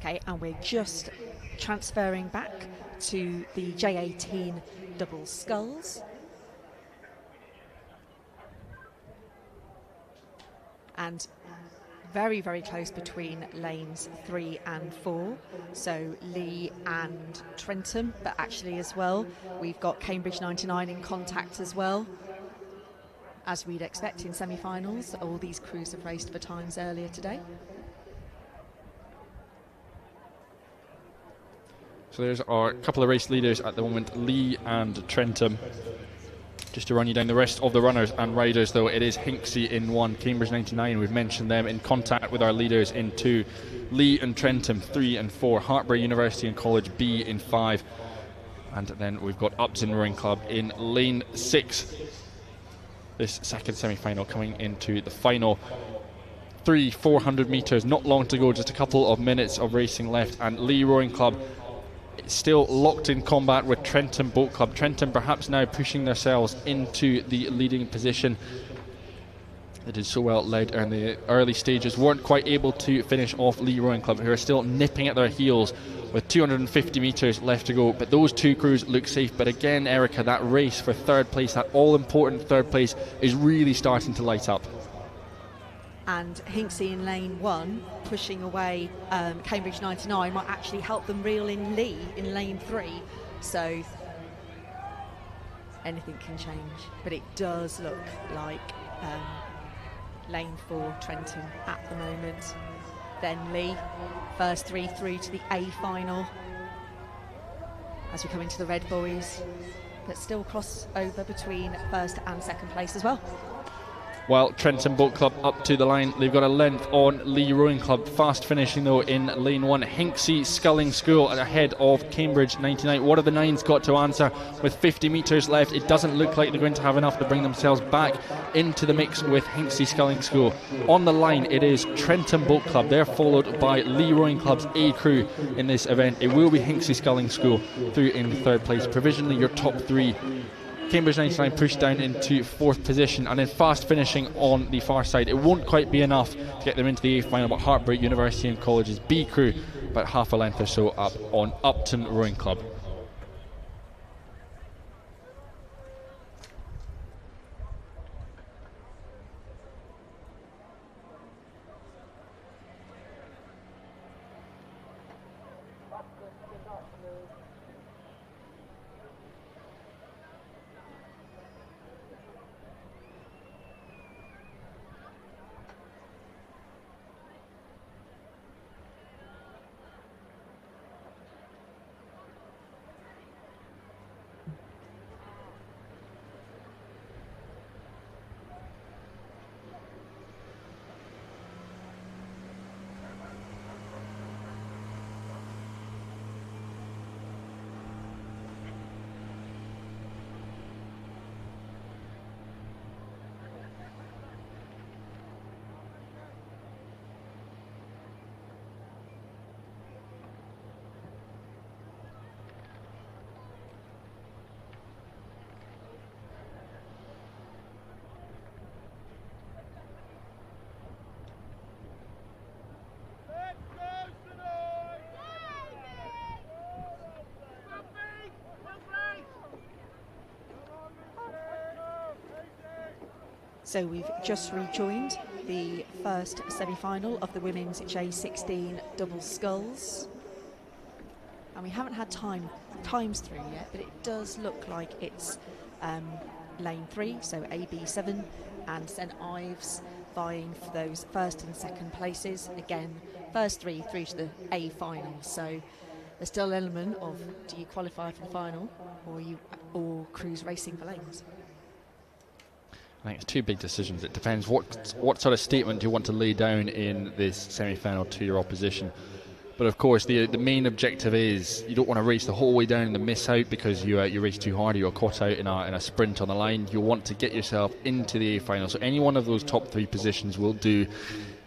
Okay, and we're just transferring back to the J18 double sculls. And very, very close between lanes 3 and 4. So Lee and Trentham, but actually as well, we've got Cambridge 99 in contact as well. As we'd expect in semi-finals, all these crews have raced for times earlier today. So there's our couple of race leaders at the moment, Lee and Trentham, Just to run you down the rest of the runners and riders, though, it is Hinksey in 1, Cambridge 99, we've mentioned them, in contact with our leaders in 2, Lee and Trentham 3 and 4, Hartpury University and College B in 5, and then we've got Upton Rowing Club in lane 6. This second semi-final coming into the final 400 metres, not long to go, just a couple of minutes of racing left, and Lee Rowing Club still locked in combat with Trentham Boat Club. Trentham perhaps now pushing themselves into the leading position. They did so well led in the early stages, weren't quite able to finish off Lee Rowing Club, who are still nipping at their heels with 250 metres left to go. But those two crews look safe. But again, Erica, that race for third place, that all-important third place, is really starting to light up. And Hinksey in lane 1 pushing away Cambridge 99 might actually help them reel in Lee in lane 3, so anything can change, but it does look like lane 4 Trentham at the moment, then Lee, first 3 through to the A final as we come into the red buoys, but still cross over between first and second place as well. Well, Trentham Boat Club up to the line. They've got a length on Lee Rowing Club. Fast finishing though in lane 1. Hinksey Sculling School ahead of Cambridge 99. What have the nines got to answer with 50 metres left? It doesn't look like they're going to have enough to bring themselves back into the mix with Hinksey Sculling School. On the line it is Trentham Boat Club. They're followed by Lee Rowing Club's A crew in this event. It will be Hinksey Sculling School through in third place. Provisionally your top 3. Cambridge 99 pushed down into 4th position, and then fast finishing on the far side. It won't quite be enough to get them into the A final, but Hartpury University and College's B crew about half a length or so up on Upton Rowing Club. So we've just rejoined the first semi-final of the women's J16 double sculls, and we haven't had times through yet, but it does look like it's lane 3, so AB7 and St Ives vying for those first and second places. Again, first 3 through to the A final, so there's still an element of, do you qualify for the final or cruise racing for lanes? I think it's two big decisions. It depends what sort of statement you want to lay down in this semi-final to your opposition. But of course, the main objective is you don't want to race the whole way down and miss out because you race too hard or you're caught out in a sprint on the line. You want to get yourself into the A final. So any one of those top 3 positions will do.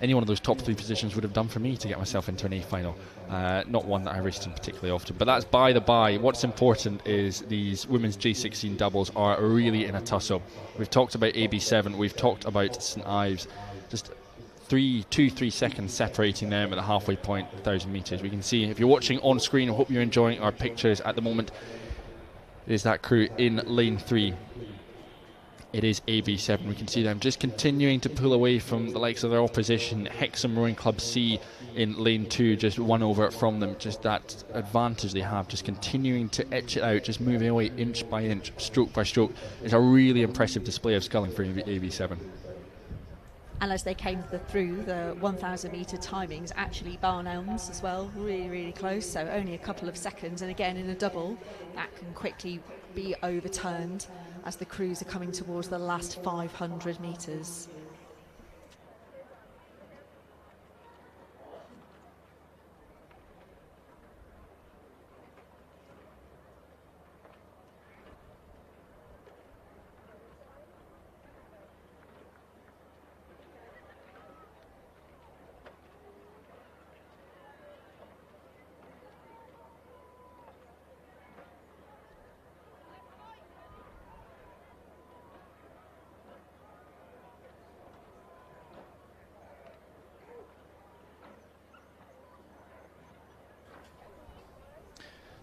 Any one of those top 3 positions would have done for me to get myself into an A final. Not one that I raced in particularly often, but that's by the by. What's important is these women's J16 doubles are really in a tussle. We've talked about AB7, we've talked about St Ives, just 2-3 seconds separating them at the halfway point, 1,000 metres. We can see, if you're watching on screen, I hope you're enjoying our pictures at the moment, is that crew in lane 3. It is AB7. We can see them just continuing to pull away from the likes of their opposition. Hexham Rowing Club C in lane 2, just one over from them. Just that advantage they have, just continuing to etch it out, just moving away inch by inch, stroke by stroke. It's a really impressive display of sculling for AB7. And as they came through the 1,000 metre timings, actually Barn Elms as well, really, really close, so only a couple of seconds. And again, in a double, that can quickly be overturned as the crews are coming towards the last 500 metres.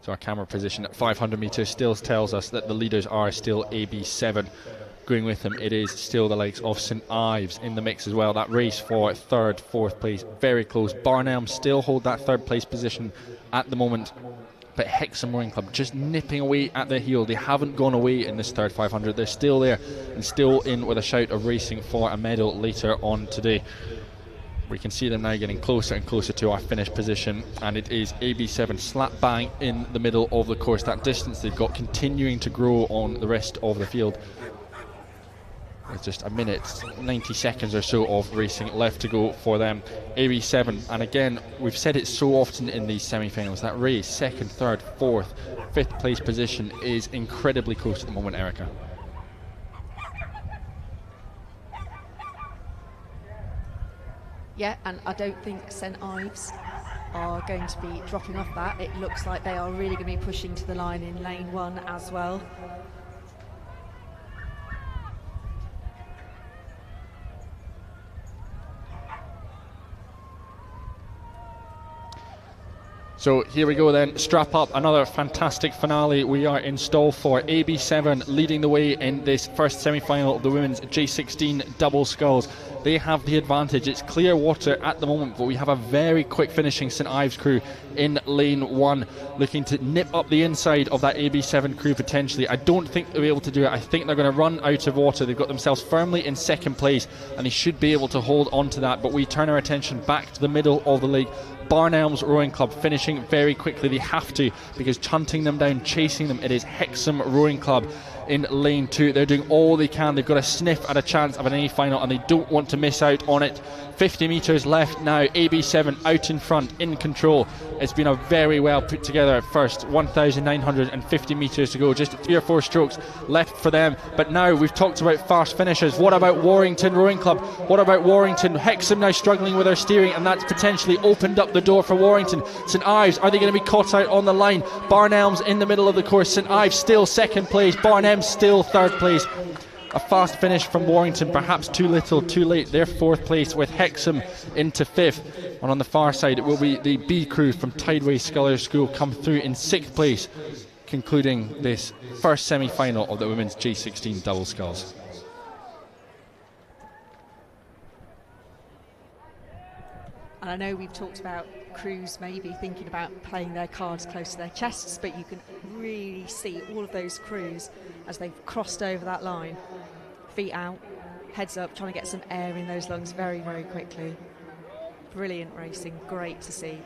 So our camera position at 500 metres still tells us that the leaders are still AB7. Going with them, it is still the likes of St Ives in the mix as well. That race for third, fourth place, very close. Barnelm still hold that third place position at the moment, but Hexham Rowing Club just nipping away at their heel. They haven't gone away in this third 500. They're still there and still in with a shout of racing for a medal later on today. We can see them now getting closer and closer to our finish position, and it is AB7 slap bang in the middle of the course. That distance they've got continuing to grow on the rest of the field. With just a minute, 90 seconds or so of racing left to go for them. AB7, and again, we've said it so often in these semi-finals, that race, second, third, fourth, fifth place position is incredibly close at the moment, Erica. Yeah, and I don't think St Ives are going to be dropping off that. It looks like they are really going to be pushing to the line in lane 1 as well. So here we go then, strap up, another fantastic finale we are in stall for. AB7 leading the way in this first semi-final of the women's J16 double sculls. They have the advantage. It's clear water at the moment, but we have a very quick finishing St Ives crew in lane 1, looking to nip up the inside of that AB7 crew potentially. I don't think they'll be able to do it. I think they're going to run out of water. They've got themselves firmly in second place, and they should be able to hold on to that, but we turn our attention back to the middle of the league. Barnelm's Rowing Club finishing very quickly. They have to, because hunting them down, chasing them, it is Hexham Rowing Club in lane 2. They're doing all they can. They've got a sniff at a chance of an A final, and they don't want to miss out on it. 50 metres left now. AB7 out in front, in control. It's been a very well put together at first. 1,950 metres to go. Just 3 or 4 strokes left for them. But now we've talked about fast finishes. What about Warrington Rowing Club? What about Warrington? Hexham now struggling with their steering, and that's potentially opened up the door for Warrington. St Ives, are they going to be caught out on the line? Barnelm's in the middle of the course. St Ives still second place. Barnelm still third place. A fast finish from Warrington, perhaps too little, too late. They're fourth place with Hexham into fifth. And on the far side, it will be the B crew from Tideway Sculler School come through in sixth place, concluding this first semi-final of the women's J16 double sculls. And I know we've talked about crews maybe thinking about playing their cards close to their chests, but you can really see all of those crews as they've crossed over that line. Feet out, heads up, trying to get some air in those lungs very, very quickly. Brilliant racing, great to see.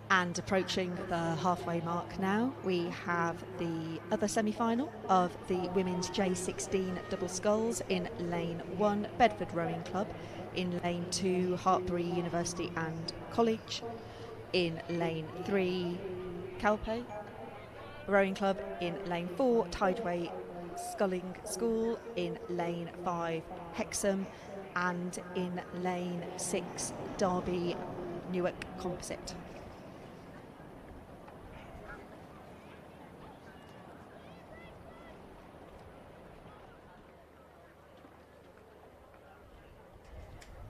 And approaching the halfway mark now, we have the other semi-final of the women's J16 double sculls. In lane 1, Bedford Rowing Club. In lane 2, Hartpury University and College. In lane 3, Calpe Rowing Club. In lane 4, Tideway Sculling School. In lane 5, Hexham. And in lane 6, Derby Newark Composite.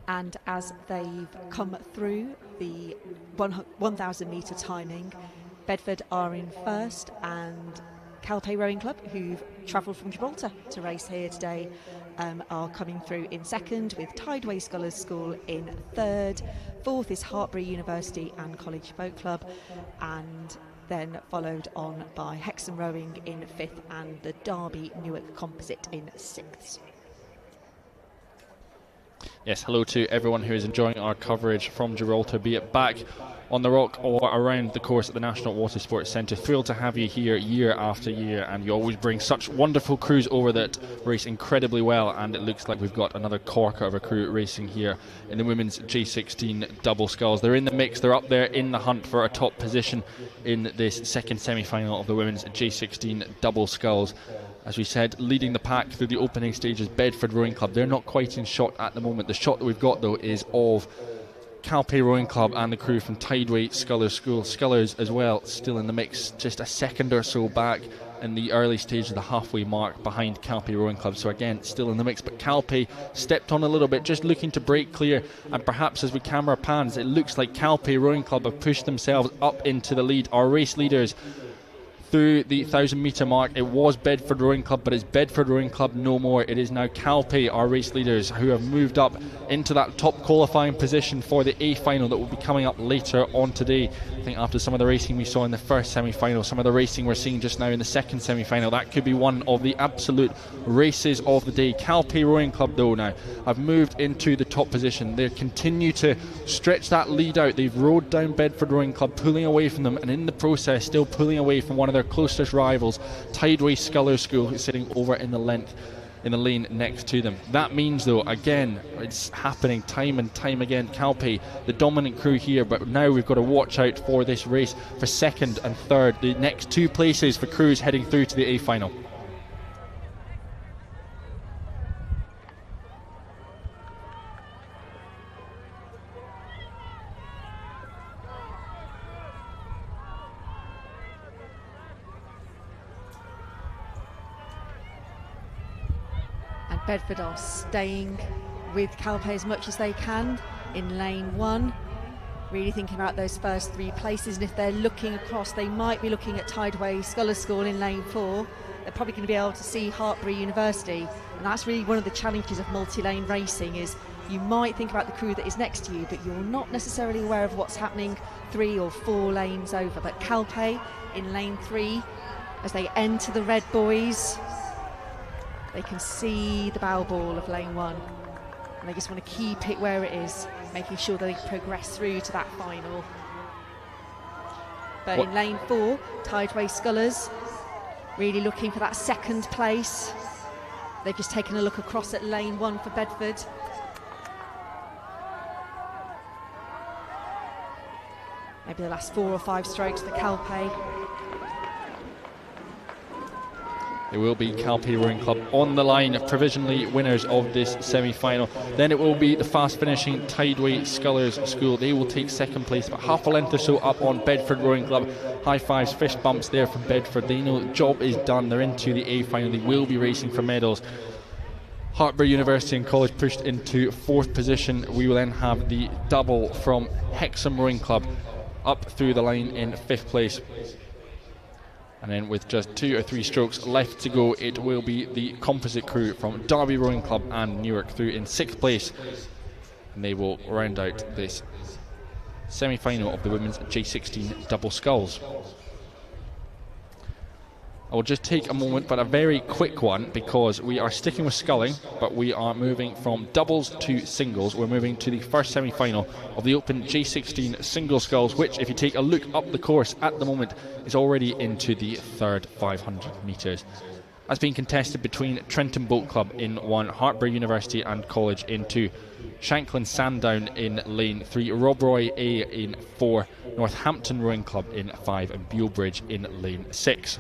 And as they've come through the 1,000 metre timing, Bedford are in first and Calpe Rowing Club, who've travelled from Gibraltar to race here today, are coming through in second, with Tideway Scholars School in third. Fourth is Hartpury University and College Boat Club, and then followed on by Hexham Rowing in fifth and the Derby Newark Composite in sixth. Yes, hello to everyone who is enjoying our coverage from Gibraltar, be it back on the rock or around the course at the National Water Sports Centre. Thrilled to have you here year after year, and you always bring such wonderful crews over that race incredibly well, and it looks like we've got another corker of a crew racing here in the women's J16 double sculls. They're in the mix, they're up there in the hunt for a top position in this second semi-final of the women's J16 double sculls. As we said, leading the pack through the opening stages, Bedford Rowing Club. They're not quite in shot at the moment. The shot that we've got, though, is of Calpe Rowing Club and the crew from Tideway Scholars School. Scullers as well, still in the mix, just a second or so back in the early stage of the halfway mark behind Calpe Rowing Club. So again, still in the mix, but Calpe stepped on a little bit, just looking to break clear. And perhaps as we camera pans, it looks like Calpe Rowing Club have pushed themselves up into the lead. Our race leaders through the 1,000-metre mark, it was Bedford Rowing Club, but it's Bedford Rowing Club no more. It is now Calpe, our race leaders, who have moved up into that top qualifying position for the A final that will be coming up later on today. I think after some of the racing we saw in the first semi-final, some of the racing we're seeing just now in the second semi-final, that could be one of the absolute races of the day. Calpe Rowing Club, though, now have moved into the top position. They continue to stretch that lead out. They've rode down Bedford Rowing Club, pulling away from them, and in the process still pulling away from one of their closest rivals, Tideway Scholars School, who's sitting over in the lane next to them. That means, though, again, it's happening time and time again. Calpe, the dominant crew here, but now we've got to watch out for this race for second and third, the next two places for crews heading through to the A final. Bedford are staying with Calpe as much as they can in lane one, really thinking about those first three places, and if they're looking across, they might be looking at Tideway Scholars School in lane four. They're probably going to be able to see Hartpury University, and that's really one of the challenges of multi-lane racing, is you might think about the crew that is next to you, but you're not necessarily aware of what's happening 3 or 4 lanes over. But Calpe in lane 3, as they enter the red buoys, they can see the bow ball of lane 1, and they just want to keep it where it is, making sure they progress through to that final. But in lane 4, Tideway Scholars really looking for that second place. They've just taken a look across at lane 1 for Bedford. Maybe the last 4 or 5 strokes for Calpe. It will be Calpe Rowing Club on the line, provisionally winners of this semi-final. Then it will be the fast-finishing Tideway Scholars School. They will take second place, but half a length or so up on Bedford Rowing Club. High fives, fist bumps there from Bedford. They know the job is done. They're into the A final. They will be racing for medals. Hartpury University and College pushed into 4th position. We will then have the double from Hexham Rowing Club up through the line in 5th place. And then with just 2 or 3 strokes left to go, it will be the composite crew from Derby Rowing Club and Newark through in 6th place. And they will round out this semi-final of the women's J16 double sculls. I will just take a moment, but a very quick one, because we are sticking with sculling, but we are moving from doubles to singles. We're moving to the first semi-final of the Open J16 single sculls, which, if you take a look up the course at the moment, is already into the 3rd 500 metres. That's being contested between Trenton Boat Club in 1, Hartpury University and College in 2, Shanklin Sandown in lane 3, Rob Roy A in 4, Northampton Rowing Club in 5, and Beulbridge in lane 6.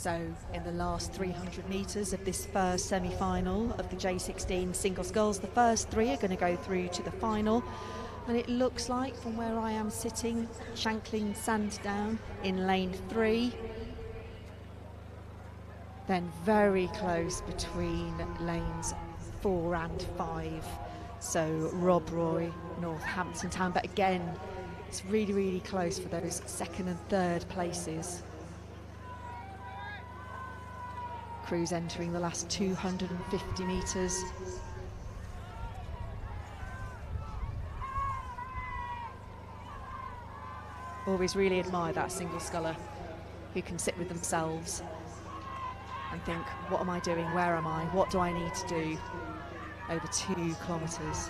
So in the last 300 metres of this first semi-final of the J16 single sculls, the first three are going to go through to the final. And it looks like, from where I am sitting, Shanklin Sandown in lane 3. Then very close between lanes 4 and 5. So Rob Roy, Northampton Town. But again, it's really, really close for those second and third places. Crews entering the last 250 metres. Always really admire that single sculler who can sit with themselves and think, what am I doing? Where am I? What do I need to do? Over 2 kilometres.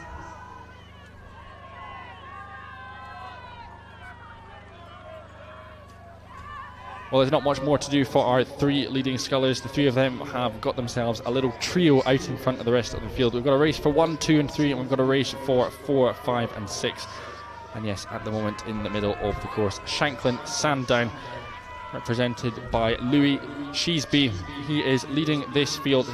Well, there's not much more to do for our 3 leading scullers. The 3 of them have got themselves a little trio out in front of the rest of the field. We've got a race for 1, 2 and 3, and we've got a race for 4, 5 and 6. And yes, at the moment in the middle of the course, Shanklin Sandown, represented by Louis Sheesby. He is leading this field.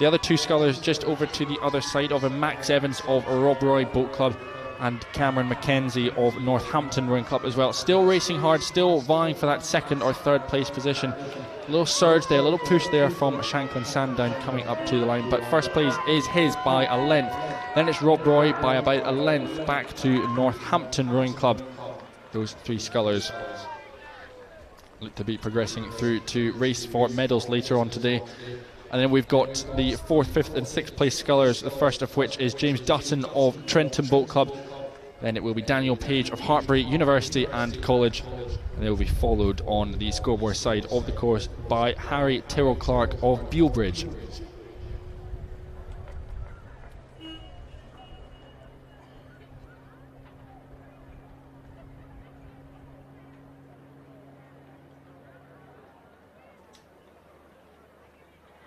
The other 2 scullers just over to the other side of him, Max Evans of Rob Roy Boat Club and Cameron McKenzie of Northampton Rowing Club as well. Still racing hard, still vying for that 2nd or 3rd place position. A little surge there, a little push there from Shanklin Sandown coming up to the line, but first place is his by a length. Then it's Rob Roy by about a length back to Northampton Rowing Club. Those 3 scullers look to be progressing through to race for medals later on today. And then we've got the 4th, 5th and 6th place scullers, the first of which is James Dutton of Trenton Boat Club. Then it will be Daniel Page of Hartpury University and College. And they will be followed on the scoreboard side of the course by Harry Tyrrell Clark of Bealbridge.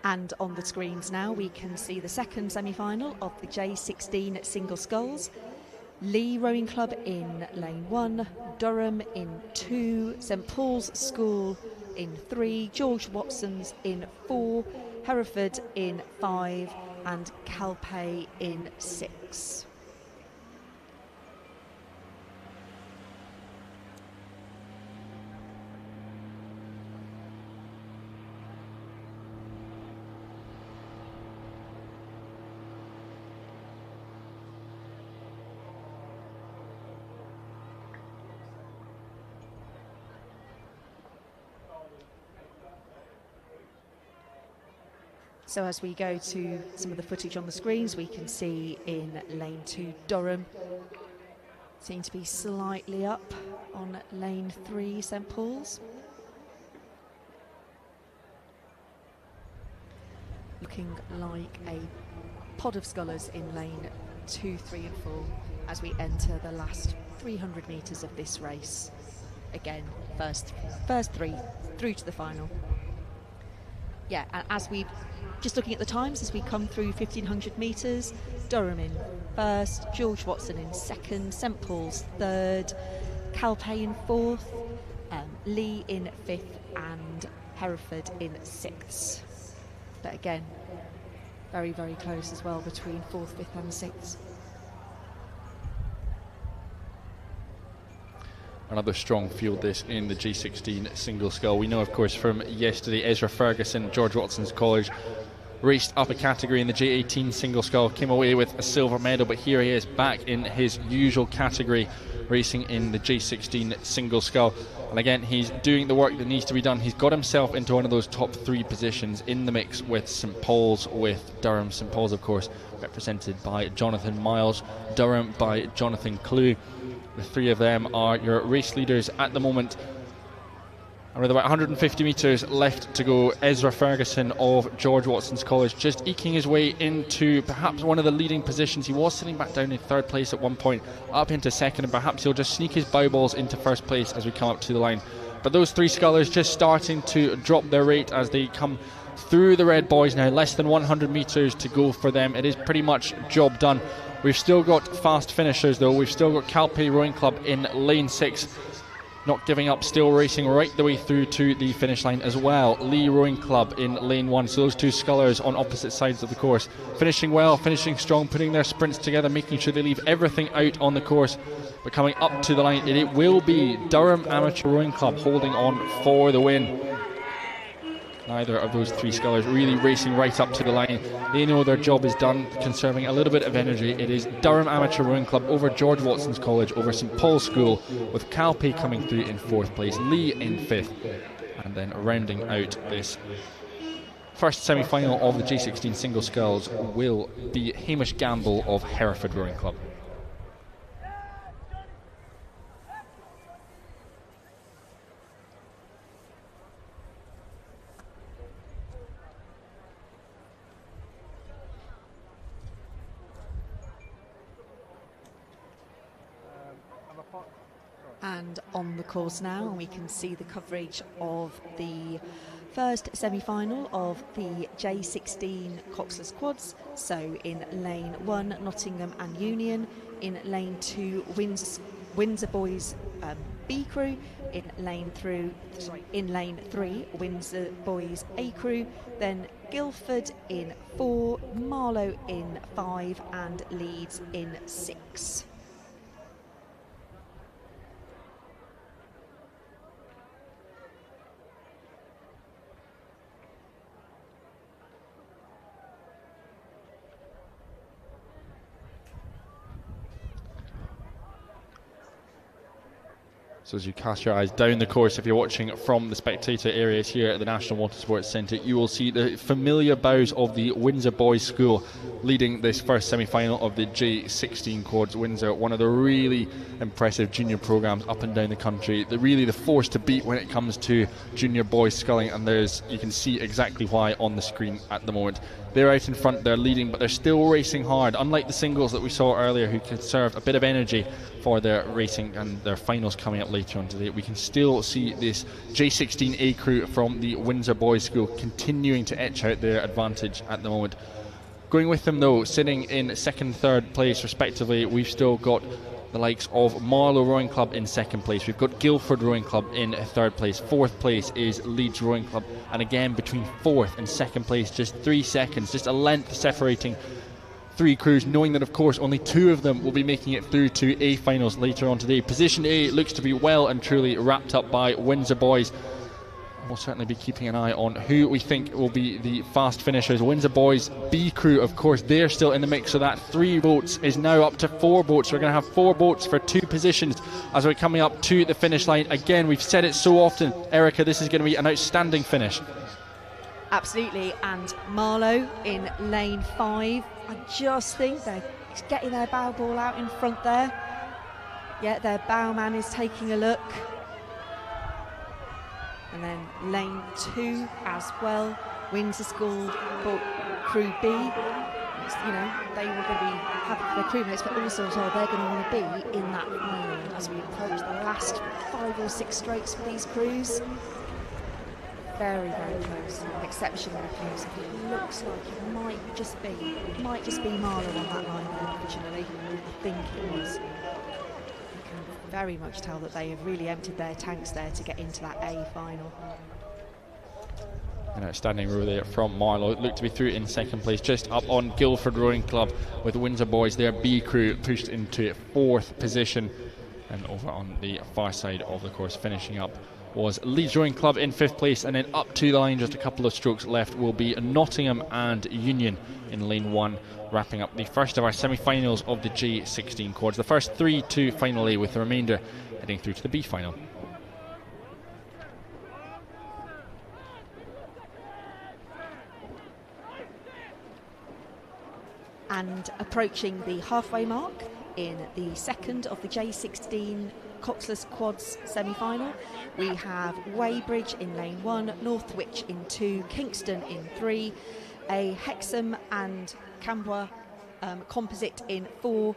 And on the screens now we can see the 2nd semi-final of the J16 single sculls. Lee Rowing Club in lane 1, Durham in 2, St Paul's School in 3, George Watson's in 4, Hereford in 5 and Calpe in 6. So as we go to some of the footage on the screens, we can see in lane 2 Durham seem to be slightly up on lane 3 St Paul's. Looking like a pod of scullers in lane 2, 3 and 4 as we enter the last 300 metres of this race. Again, first 3 through to the final. Yeah, and as we just looking at the times as we come through 1500 metres, Durham in 1st, George Watson in 2nd, St Paul's 3rd, Calpe in 4th, Lee in 5th and Hereford in 6th. But again, very, very close as well between 4th, 5th and 6th. Another strong field this in the J16 single scull. We know, of course, from yesterday, Ezra Ferguson, George Watson's College, raced up a category in the J18 single scull, came away with a silver medal, but here he is back in his usual category, racing in the J16 single scull. And again, he's doing the work that needs to be done. He's got himself into one of those top 3 positions in the mix with St Paul's, with Durham. St Paul's, of course, represented by Jonathan Miles, Durham by Jonathan Clue. The 3 of them are your race leaders at the moment. And with about 150 metres left to go, Ezra Ferguson of George Watson's College just eking his way into perhaps one of the leading positions. He was sitting back down in 3rd place at one point, up into 2nd, and perhaps he'll just sneak his bow balls into 1st place as we come up to the line. But those 3 scullers just starting to drop their rate as they come through the red boys now. Less than 100 metres to go for them. It is pretty much job done. We've still got fast finishers though. We've still got Calpe Rowing Club in lane 6. not giving up, still racing right the way through to the finish line as well. Lee Rowing Club in lane 1, so those two scullers on opposite sides of the course, finishing well, finishing strong, putting their sprints together, making sure they leave everything out on the course. But coming up to the line, it will be Durham Amateur Rowing Club holding on for the win. Neither of those three scullers really racing right up to the line. They know their job is done, conserving a little bit of energy. It is Durham Amateur Rowing Club over George Watson's College, over St Paul's School, with Calpe coming through in 4th place, Lee in 5th, and then rounding out this first semi-final of the J16 single sculls will be Hamish Gamble of Hereford Rowing Club. And on the course now, we can see the coverage of the first semi-final of the J16 Coxless Quads. So in lane 1, Nottingham and Union. In lane 2, Windsor Boys B crew. In lane 3, Windsor Boys A crew. Then Guildford in 4, Marlow in 5, and Leeds in 6. So as you cast your eyes down the course, if you're watching from the spectator areas here at the National Motorsports Centre, you will see the familiar bows of the Windsor Boys School leading this first semi-final of the J16 Quads. Windsor, one of the really impressive junior programmes up and down the country. Really the force to beat when it comes to junior boys sculling, and you can see exactly why on the screen at the moment. They're out in front, they're leading, but they're still racing hard, unlike the singles that we saw earlier, who conserved a bit of energy for their racing and their finals coming up later on today. We can still see this J16A crew from the Windsor Boys School continuing to etch out their advantage at the moment. Going with them though, sitting in 2nd, 3rd place respectively, we've still got the likes of Marlow Rowing Club in 2nd place. We've got Guildford Rowing Club in 3rd place. 4th place is Leeds Rowing Club. And again, between 4th and 2nd place, just 3 seconds, just a length separating three crews, knowing that, of course, only 2 of them will be making it through to A finals later on today. Position A looks to be well and truly wrapped up by Windsor Boys. We'll certainly be keeping an eye on who we think will be the fast finishers. Windsor Boys B crew, of course, they're still in the mix, so that 3 boats is now up to 4 boats. We're going to have 4 boats for 2 positions as we're coming up to the finish line. Again, we've said it so often, Erica, this is going to be an outstanding finish. Absolutely, and Marlow in lane 5. I just think they're getting their bow ball out in front there. Yeah, their bowman is taking a look. And then lane 2 as well, Windsor School Crew B. You know, they were going to be happy for their crewmates, but also as well, they're going to want to be in that final as we approach the last 5 or 6 strokes for these crews. Very, very close, exceptionally close. It looks like it might just be Marlow on that line there, originally. I think it was. Very much tell that they have really emptied their tanks there to get into that A final. An outstanding row there from Marlow. It looked to be through in 2nd place, just up on Guildford Rowing Club, with Windsor Boys, their B crew, pushed into 4th position. And over on the far side of the course, finishing up, was Leeds Rowing Club in 5th place, and then up to the line, just a couple of strokes left, will be Nottingham and Union in lane 1, wrapping up the first of our semi-finals of the J16 Quads. The first 3 to final A, with the remainder heading through to the B final. And approaching the halfway mark in the 2nd of the J16 Coxless Quads semi-final, we have Weybridge in lane 1, Northwich in 2, Kingston in 3, a Hexham and Camberwell composite in 4,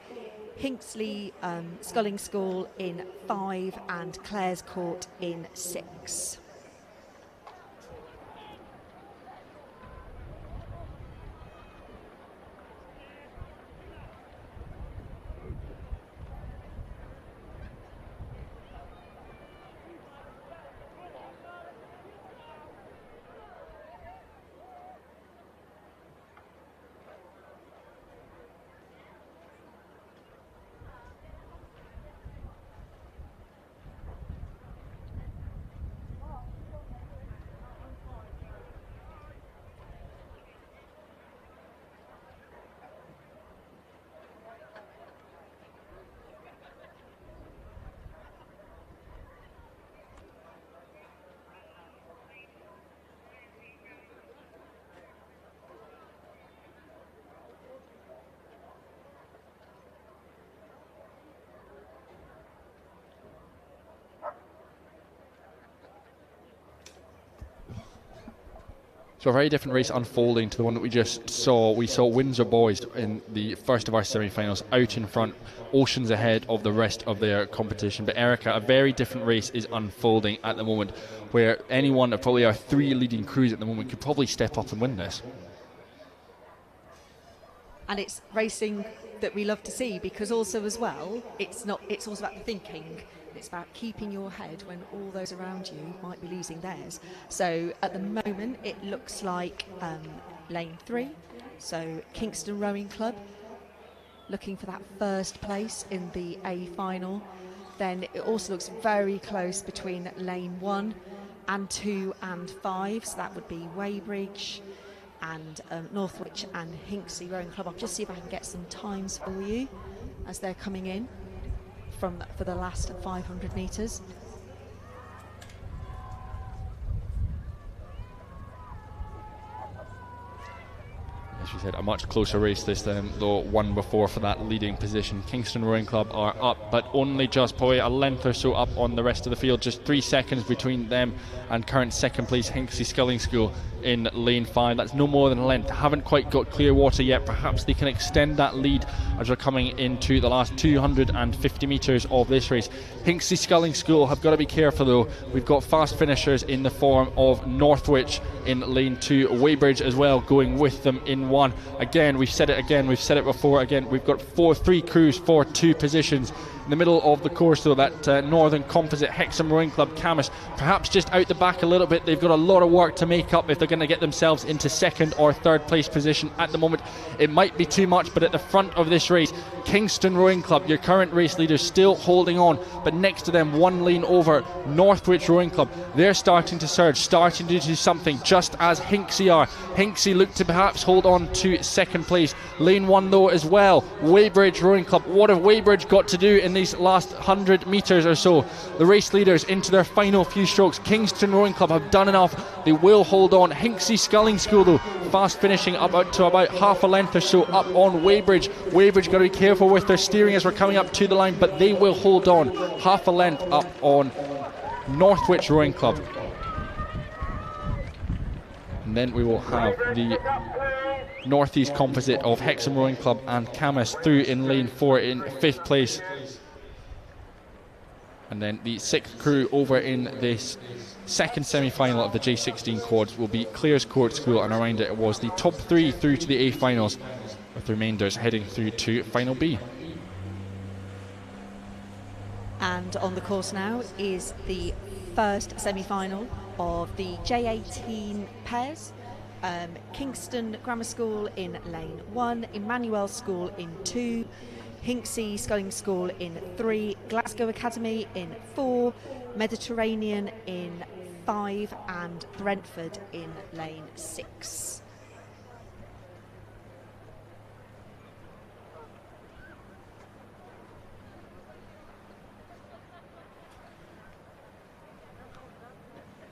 Hinckley Sculling School in 5, and Clares Court in 6. got a very different race unfolding to the one that we just saw. We saw Windsor Boys in the first of our semi-finals out in front, oceans ahead of the rest of their competition. But Erica, a very different race is unfolding at the moment, where any one of probably our 3 leading crews at the moment could probably step up and win this. And it's racing that we love to see, because also as well, it's also about the thinking. It's about keeping your head when all those around you might be losing theirs. So at the moment, it looks like lane 3, so Kingston Rowing Club, looking for that first place in the A final. Then it also looks very close between lane 1 and 2 and 5, so that would be Weybridge and Northwich and Hinksey Rowing Club. I'll just see if I can get some times for you as they're coming in for the last 500 metres. As you said, a much closer race this than the one before for that leading position. Kingston Rowing Club are up, but only just probably a length or so up on the rest of the field. Just 3 seconds between them and current second place Hinksey Sculling School in lane 5. That's no more than a length. Haven't quite got clear water yet. Perhaps they can extend that lead as we're coming into the last 250 metres of this race. Hinksey Sculling School have got to be careful though. We've got fast finishers in the form of Northwich in lane 2, Weybridge as well going with them in 1. Again, we've said it before. Again, we've got 3 crews for 2 positions. In the middle of the course though, that Northern Composite Hexham Rowing Club Camas, perhaps just out the back a little bit. They've got a lot of work to make up if they're going to get themselves into 2nd or 3rd place position. At the moment it might be too much, but at the front of this race, Kingston Rowing Club, your current race leaders, still holding on, but next to them 1 lane over, Northwich Rowing Club. They're starting to surge, starting to do something, just as Hinksey are. Hinksey look to perhaps hold on to 2nd place. Lane 1 though as well, Weybridge Rowing Club. What have Weybridge got to do in these last 100 metres or so? The race leaders into their final few strokes. Kingston Rowing Club have done enough. They will hold on. Hinksey Sculling School though, fast finishing up to about half a length or so up on Weybridge. Weybridge got to be careful with their steering as we're coming up to the line, but they will hold on. Half a length up on Northwich Rowing Club. And then we will have the Northeast Composite of Hexham Rowing Club and Camas through in lane 4 in 5th place. And then the 6th crew over in this 2nd semi-final of the J16 quads will be Clare's Court School, and around it was the top 3 through to the A finals, with the remainders heading through to final B. And on the course now is the first semi-final of the J18 pairs. Kingston Grammar School in lane 1, Emmanuel School in 2, Hinksey Sculling School in 3, Glasgow Academy in 4, Mediterranean in 5, and Brentford in lane 6.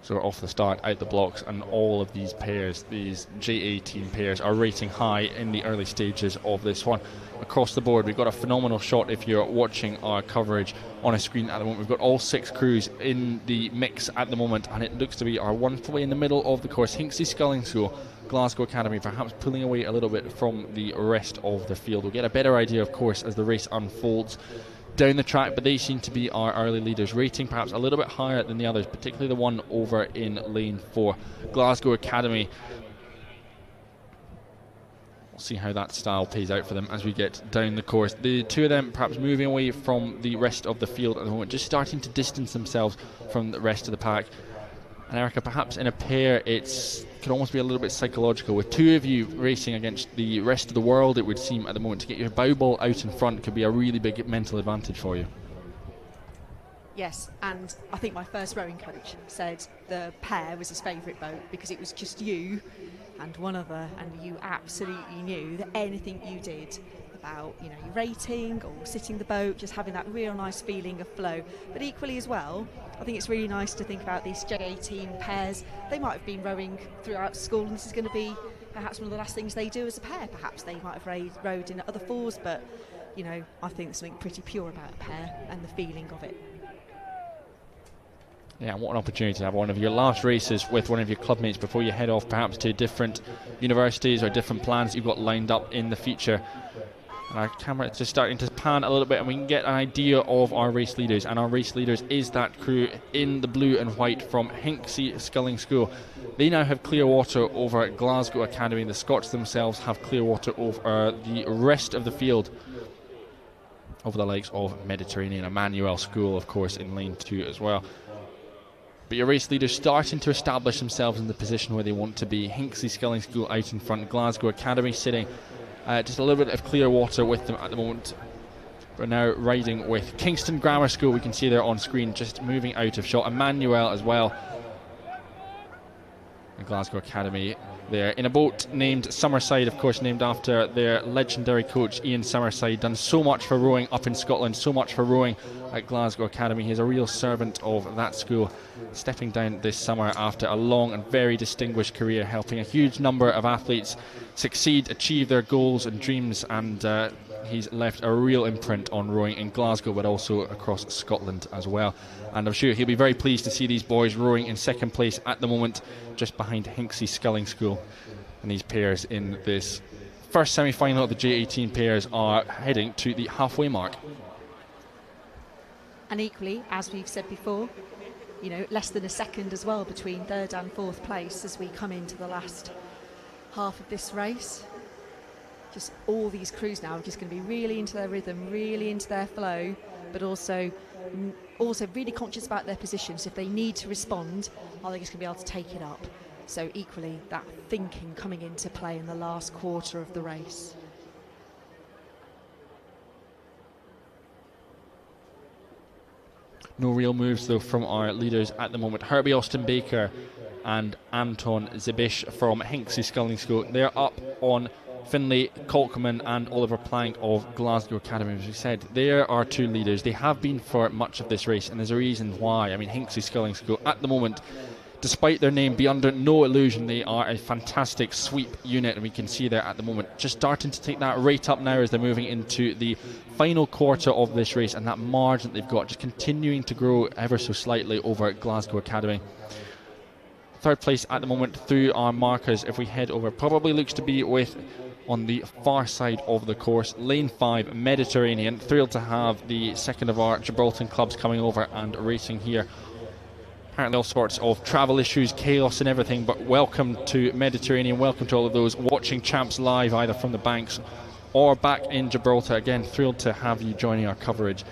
So off the start, out the blocks, and all of these pairs, these J18 pairs, are rating high in the early stages of this one. Across the board, we've got a phenomenal shot if you're watching our coverage on a screen at the moment. We've got all 6 crews in the mix at the moment, and it looks to be our one way in the middle of the course. Hinksey Sculling School, Glasgow Academy, perhaps pulling away a little bit from the rest of the field. We'll get a better idea, of course, as the race unfolds down the track, but they seem to be our early leaders, rating perhaps a little bit higher than the others, particularly the one over in lane 4, Glasgow Academy. We'll see how that style plays out for them as we get down the course. The 2 of them perhaps moving away from the rest of the field at the moment, just starting to distance themselves from the rest of the pack. And Erica, perhaps in a pair it could almost be a little bit psychological. With 2 of you racing against the rest of the world, it would seem at the moment, to get your bow ball out in front could be a really big mental advantage for you. Yes, and I think my first rowing coach said the pair was his favourite boat because it was just you and one other, and you absolutely knew that anything you did about, you know, your rating or sitting the boat, just having that real nice feeling of flow. But equally as well, I think it's really nice to think about these J18 pairs. They might have been rowing throughout school, and this is going to be perhaps one of the last things they do as a pair. Perhaps they might have rowed in other fours, but, you know, I think there's something pretty pure about a pair and the feeling of it. Yeah, what an opportunity to have one of your last races with one of your club mates before you head off perhaps to different universities or different plans you've got lined up in the future. And our camera is just starting to pan a little bit and we can get an idea of our race leaders. And our race leaders is that crew in the blue and white from Hinksey Sculling School. They now have clear water over Glasgow Academy. The Scots themselves have clear water over the rest of the field, over the likes of Mediterranean Emmanuel School, of course, in lane 2 as well. But your race leaders starting to establish themselves in the position where they want to be. Hinksey Sculling School out in front, Glasgow Academy sitting just a little bit of clear water with them at the moment. We're now riding with Kingston Grammar School, we can see there on screen, just moving out of shot. Emmanuel as well. And Glasgow Academy there in a boat named Summerside, of course, named after their legendary coach Ian Summerside. Done so much for rowing up in Scotland, so much for rowing at Glasgow Academy. He's a real servant of that school, stepping down this summer after a long and very distinguished career, helping a huge number of athletes succeed, achieve their goals and dreams, and he's left a real imprint on rowing in Glasgow but also across Scotland as well. And I'm sure he'll be very pleased to see these boys rowing in second place at the moment, just behind Hinksey Sculling School. And these pairs in this first semi-final of the J18 pairs are heading to the halfway mark. And equally, as we've said before, you know, less than a second as well between third and fourth place as we come into the last half of this race. Just all these crews now are just going to be really into their rhythm, really into their flow, but also really conscious about their positions. If they need to respond, are they just going to be able to take it up? So equally, that thinking coming into play in the last quarter of the race. No real moves though from our leaders at the moment. Herbie Austin Baker and Anton Zibish from Hinksey Sculling School, they're up on Finlay Colkman and Oliver Plank of Glasgow Academy. As we said, there are two leaders. They have been for much of this race, and there's a reason why. I mean, Hinksey Sculling School at the moment, despite their name, be under no illusion, they are a fantastic sweep unit, and we can see there at the moment just starting to take that rate up now as they're moving into the final quarter of this race, and that margin they've got just continuing to grow ever so slightly over Glasgow Academy. Third place at the moment through our markers, if we head over, probably looks to be with on the far side of the course, lane 5 Mediterranean. Thrilled to have the second of our Gibraltar clubs coming over and racing here. Apparently all sorts of travel issues, chaos and everything, but welcome to Mediterranean, welcome to all of those watching Champs live either from the banks or back in Gibraltar. Again, thrilled to have you joining our coverage.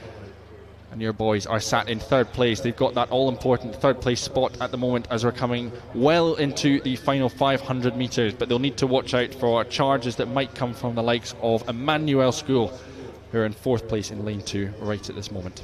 And your boys are sat in third place. They've got that all-important third place spot at the moment as we're coming well into the final 500 metres, but they'll need to watch out for charges that might come from the likes of Emmanuel School, who are in fourth place in lane 2 right at this moment.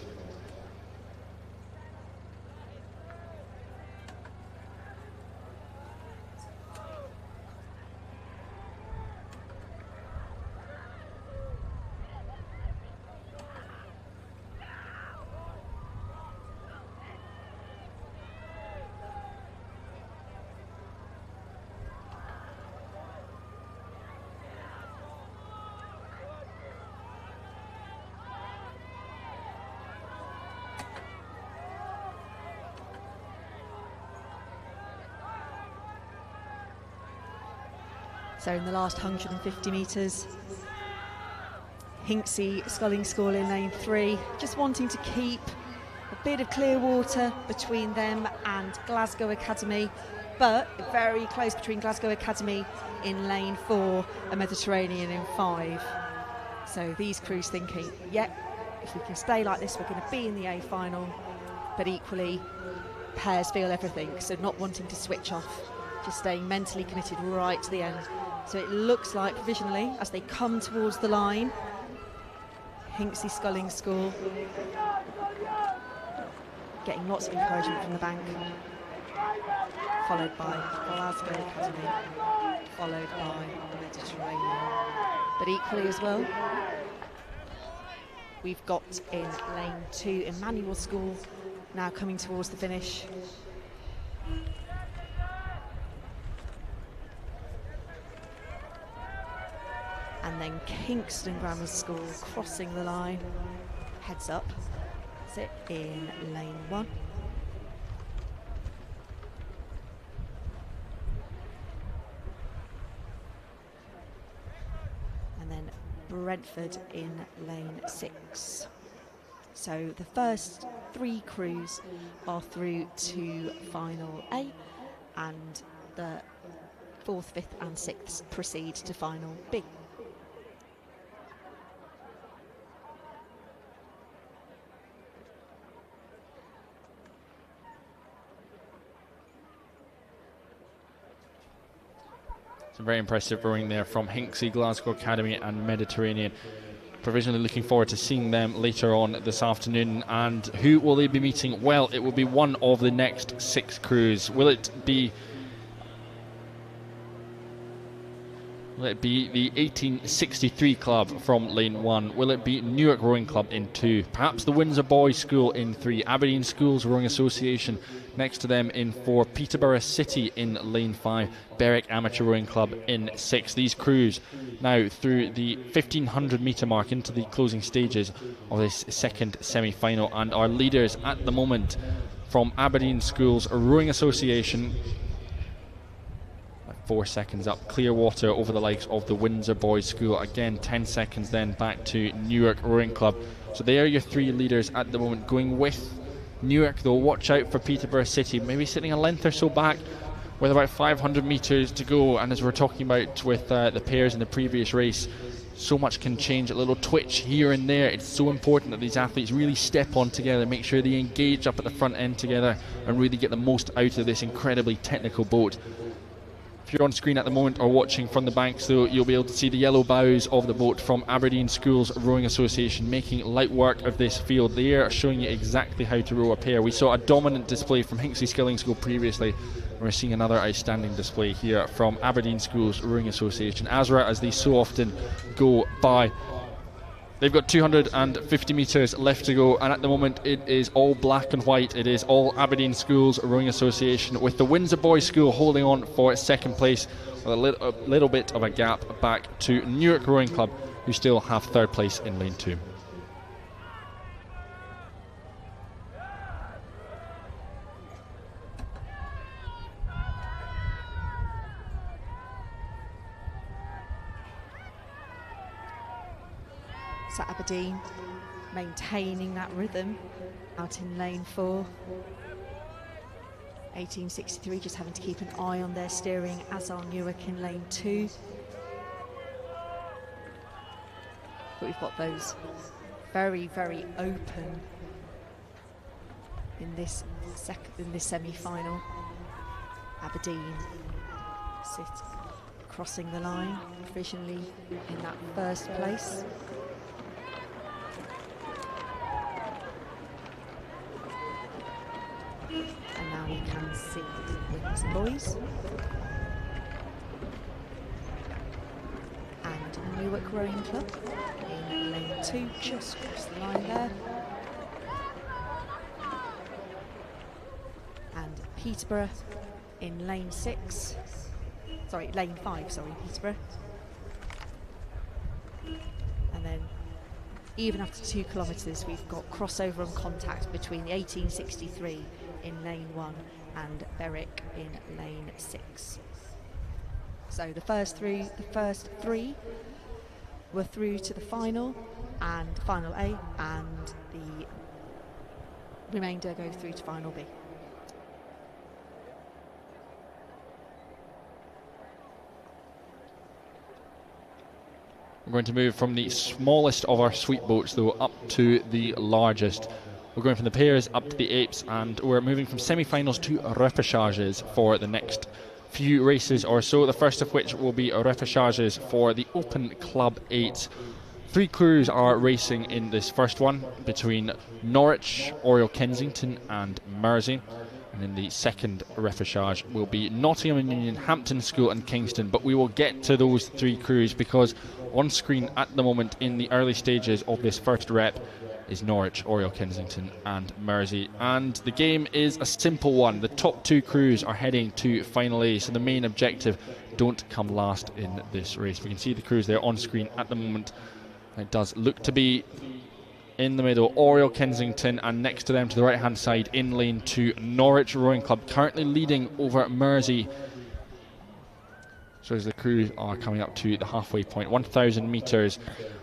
So in the last 150 metres, Hinksey Sculling School in lane 3, just wanting to keep a bit of clear water between them and Glasgow Academy, but very close between Glasgow Academy in lane 4 and Mediterranean in 5. So these crews thinking, yep, if we can stay like this, we're going to be in the A final, but equally, pairs feel everything, so not wanting to switch off, just staying mentally committed right to the end. So it looks like provisionally, as they come towards the line, Hinksey Sculling School getting lots of encouragement from the bank, followed by Glasgow Academy, followed by Mediterranean. But equally as well, we've got in lane 2 Emmanuel School now coming towards the finish. And then Kingston Grammar School crossing the line, heads up, sit in lane 1. Brentford in lane 6. So the first 3 crews are through to final A, and the 4th, 5th and 6th proceed to final B. Some very impressive rowing there from Hinksey, Glasgow Academy and Mediterranean. Provisionally looking forward to seeing them later on this afternoon. And who will they be meeting? Well, it will be one of the next 6 crews. Will it be the 1863 club from lane 1? Will it be Newark Rowing Club in 2? Perhaps the Windsor Boys School in 3? Aberdeen Schools Rowing Association next to them in 4? Peterborough City in lane 5? Berwick Amateur Rowing Club in 6? These crews now through the 1500 metre mark into the closing stages of this second semi-final, and our leaders at the moment from Aberdeen Schools Rowing Association, 4 seconds up Clearwater over the likes of the Windsor Boys School. Again, 10 seconds then back to Newark Rowing Club. So they are your 3 leaders at the moment. Going with Newark though, watch out for Peterborough City, maybe sitting a length or so back with about 500 metres to go. And as we're talking about with the pairs in the previous race, so much can change. A little twitch here and there. It's so important that these athletes really step on together, make sure they engage up at the front end together and really get the most out of this incredibly technical boat. If you're on screen at the moment or watching from the banks though, you'll be able to see the yellow bows of the boat from Aberdeen Schools Rowing Association making light work of this field. They are showing you exactly how to row a pair. We saw a dominant display from Hinksey Skilling School previously. We're seeing another outstanding display here from Aberdeen Schools Rowing Association. ASRA, as they so often go by. They've got 250 metres left to go, and at the moment it is all black and white. It is all Aberdeen Schools Rowing Association, with the Windsor Boys School holding on for second place with a little bit of a gap back to Newark Rowing Club, who still have third place in lane 2. Aberdeen maintaining that rhythm out in lane 4. 1863 just having to keep an eye on their steering, as are Newark in lane 2. But we've got those very, very open in this semi-final. Aberdeen crossing the line provisionally in that first place. And now we can see Windsor Boys and Newark Rowing Club in lane 2, just across the line there. And Peterborough in lane 6. Sorry, lane 5, sorry, Peterborough. And then even after 2 kilometres, we've got crossover and contact between the 1863 in lane 1 and Berwick in lane 6. So the first 3 were through to the final and final A, and the remainder go through to final B. We're going to move from the smallest of our sweet boats though up to the largest. We're going from the pairs up to the apes, and we're moving from semi-finals to repêchages for the next few races or so. The first of which will be repêchages for the Open Club 8. 3 crews are racing in this first one between Norwich, Oriel Kensington and Mersey. And in the second repêchage will be Nottingham and Union, Hampton School and Kingston. But we will get to those 3 crews, because on screen at the moment in the early stages of this first rep is Norwich, Oriel Kensington and Mersey. And the game is a simple one. The top 2 crews are heading to final A, so the main objective, don't come last in this race. We can see the crews there on screen at the moment. It does look to be in the middle, Oriel Kensington, and next to them to the right hand side in lane 2, Norwich Rowing Club, currently leading over Mersey. So as the crews are coming up to the halfway point, 1,000 metres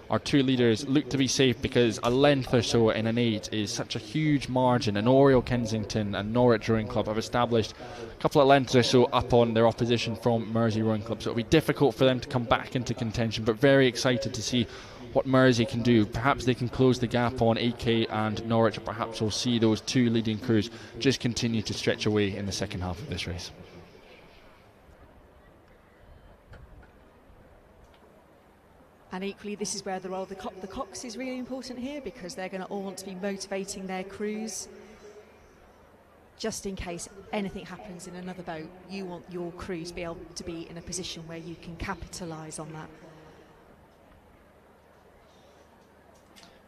our two leaders look to be safe because a length or so in an 8 is such a huge margin, and Oriel Kensington and Norwich Rowing Club have established a couple of lengths or so up on their opposition from Mersey Rowing Club, so it'll be difficult for them to come back into contention, but very excited to see what Mersey can do. Perhaps they can close the gap on AK and Norwich, or perhaps we'll see those two leading crews just continue to stretch away in the second half of this race. And equally, this is where the role of the cocks is really important here, because they're going to all want to be motivating their crews. Just in case anything happens in another boat, you want your crews to be able to be in a position where you can capitalise on that.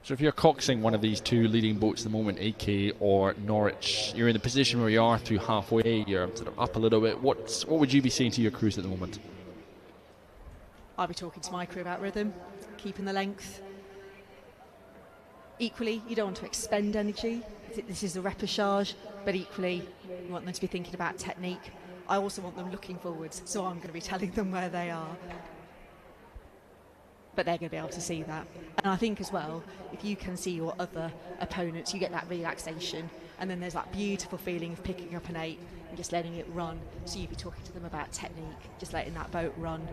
So if you're coxing one of these two leading boats at the moment, AK or Norwich, you're in the position where you are through halfway, you're sort of up a little bit. What would you be saying to your crews at the moment? I'll be talking to my crew about rhythm, keeping the length. Equally, you don't want to expend energy. This is a repechage, but equally, you want them to be thinking about technique. I also want them looking forwards, so I'm going to be telling them where they are. But they're going to be able to see that. And I think as well, if you can see your other opponents, you get that relaxation, and then there's that beautiful feeling of picking up an 8 and just letting it run. So you'd be talking to them about technique, just letting that boat run.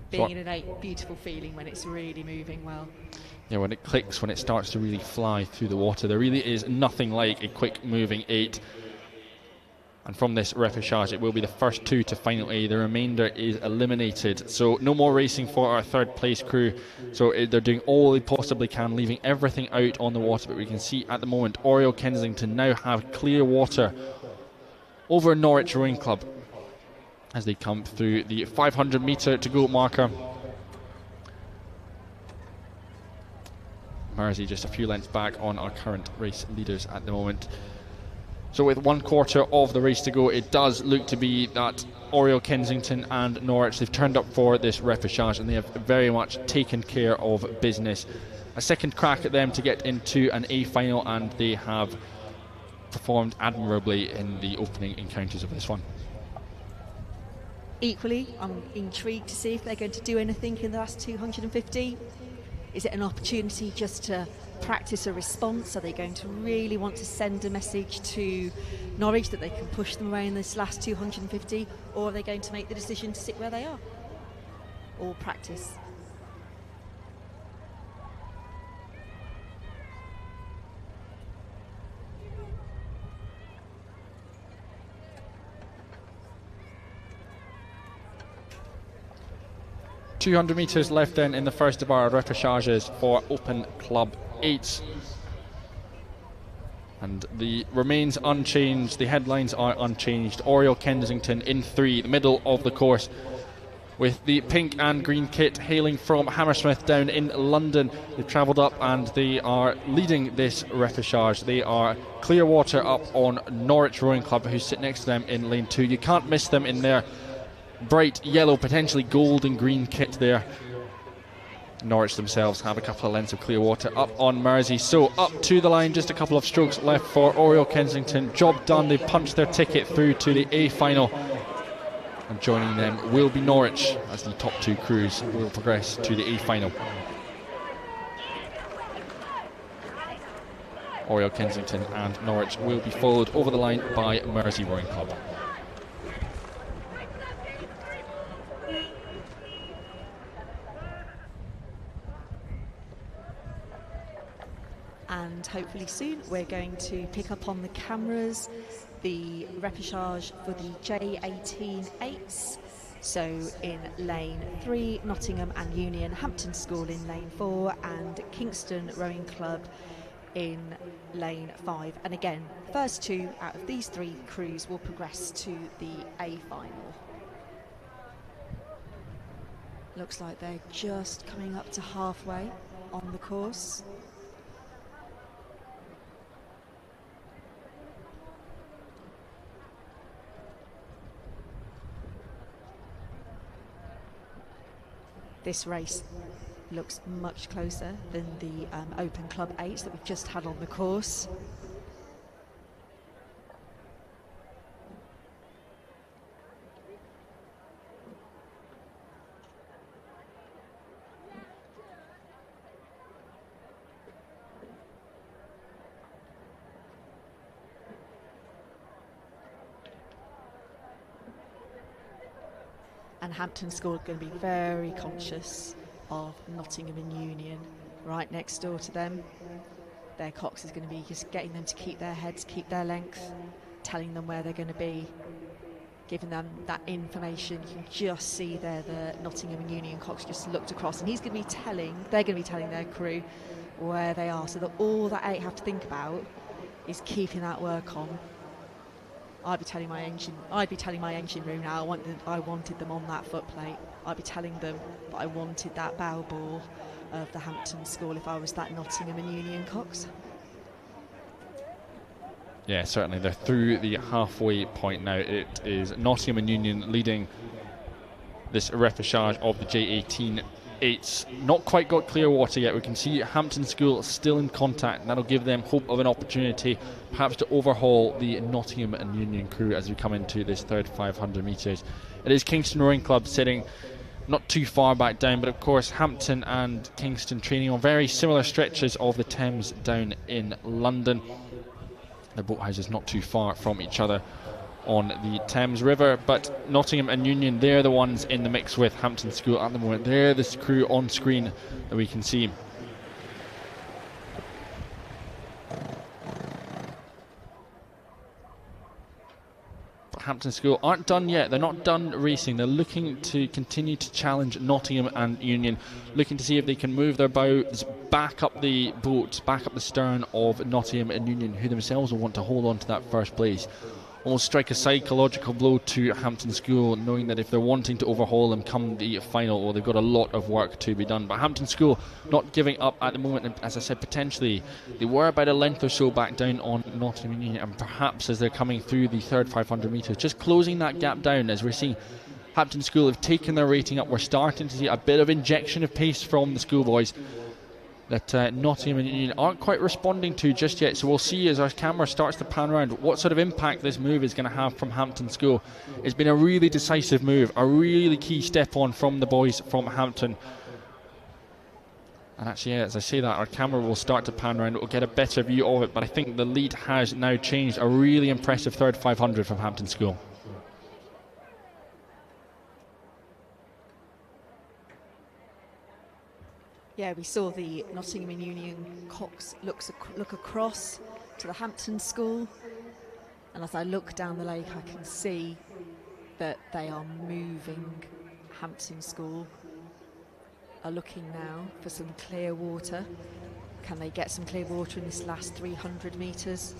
Being in an 8, beautiful feeling when it's really moving well. Yeah, when it clicks, when it starts to really fly through the water, there really is nothing like a quick moving 8. And from this repechage, it will be the first 2 to final A. The remainder is eliminated. So no more racing for our third place crew. So they're doing all they possibly can, leaving everything out on the water. But we can see at the moment, Oriel Kensington now have clear water over Norwich Rowing Club as they come through the 500 metre to go marker. Mersey just a few lengths back on our current race leaders at the moment. So with 1/4 of the race to go, it does look to be that Oriel Kensington and Norwich, they've turned up for this repechage and they have very much taken care of business. A second crack at them to get into an A final, and they have performed admirably in the opening encounters of this one. Equally, I'm intrigued to see if they're going to do anything in the last 250. Is it an opportunity just to practice a response? Are they going to really want to send a message to Norwich that they can push them away in this last 250? Or are they going to make the decision to sit where they are? Or practice? 200 metres left then in the first of our repechages for Open Club 8. And the remains unchanged, the headlines are unchanged. Oriel Kensington in 3, the middle of the course, with the pink and green kit hailing from Hammersmith down in London. They've travelled up and they are leading this repechage. They are clear water up on Norwich Rowing Club, who sit next to them in lane 2. You can't miss them in their bright yellow, potentially gold and green kit there. Norwich themselves have a couple of lengths of clear water up on Mersey. So up to the line, just a couple of strokes left for Oriel Kensington. Job done, they punched their ticket through to the A final. And joining them will be Norwich as the top 2 crews will progress to the A final. Oriel Kensington and Norwich will be followed over the line by Mersey Rowing Club. And hopefully soon we're going to pick up on the cameras the repechage for the J18 8s. So in lane 3, Nottingham and Union Hampton School in lane 4, and Kingston Rowing Club in lane 5. And again, first 2 out of these 3 crews will progress to the A final. Looks like they're just coming up to halfway on the course. This race looks much closer than the Open Club 8s that we've just had on the course. And Hampton School are going to be very conscious of Nottingham and Union right next door to them. Their cox is going to be just getting them to keep their heads, keep their length, telling them where they're going to be, giving them that information. You can just see there the Nottingham and Union cox just looked across, and they're going to be telling their crew where they are, so that all that 8 have to think about is keeping that work on. I'd be telling my engine room now I wanted them on that footplate. I'd be telling them that I wanted that bow ball of the Hampton School if I was that Nottingham and Union cox. Yeah, certainly. They're through the halfway point now. It is Nottingham and Union leading this repechage of the J18. It's not quite got clear water yet. We can see Hampton School still in contact, and that'll give them hope of an opportunity perhaps to overhaul the Nottingham and Union crew as we come into this third 500 metres. It is Kingston Rowing Club sitting not too far back down, but of course Hampton and Kingston training on very similar stretches of the Thames down in London. The boat houses not too far from each other on the Thames River, but Nottingham and Union, they're the ones in the mix with Hampton School at the moment. They're this crew on screen that we can see. But Hampton School aren't done yet. They're not done racing. They're looking to continue to challenge Nottingham and Union, looking to see if they can move their bows back up the boat, back up the stern of Nottingham and Union, who themselves will want to hold on to that first place. Almost strike a psychological blow to Hampton School, knowing that if they're wanting to overhaul them come the final, well, they've got a lot of work to be done. But Hampton School not giving up at the moment, and as I said, potentially they were about a length or so back down on Nottingham and Union, and perhaps as they're coming through the third 500 metres, just closing that gap down. As we're seeing Hampton School have taken their rating up, we're starting to see a bit of injection of pace from the schoolboys that Nottingham and Union aren't quite responding to just yet. So we'll see as our camera starts to pan around what sort of impact this move is going to have from Hampton School. It's been a really decisive move, a really key step on from the boys from Hampton. And actually, yeah, as I say that, our camera will start to pan around. We'll get a better view of it, but I think the lead has now changed. A really impressive third 500 from Hampton School. Yeah, we saw the Nottingham and Union cox look across to the Hampton School, and as I look down the lake I can see that they are moving. Hampton School are looking now for some clear water. Can they get some clear water in this last 300 metres?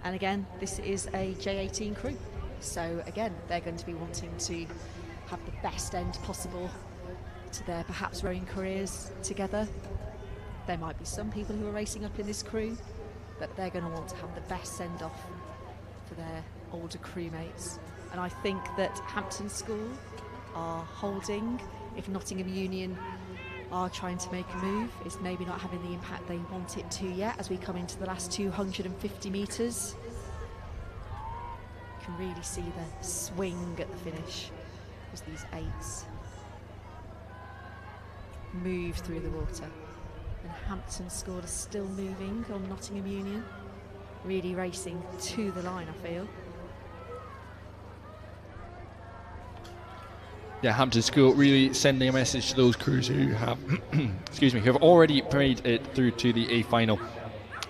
And again, this is a J18 crew. So again, they're going to be wanting to have the best end possible to their perhaps rowing careers together. There might be some people who are racing up in this crew, but they're going to want to have the best send-off for their older crewmates. And I think that Hampton School are holding, if Nottingham Union are trying to make a move, it's maybe not having the impact they want it to yet as we come into the last 250 metres. You can really see the swing at the finish as these 8s move through the water. And Hampton School are still moving on Nottingham Union, really racing to the line, I feel. Yeah, Hampton School really sending a message to those crews who have, excuse me, who have already made it through to the A final,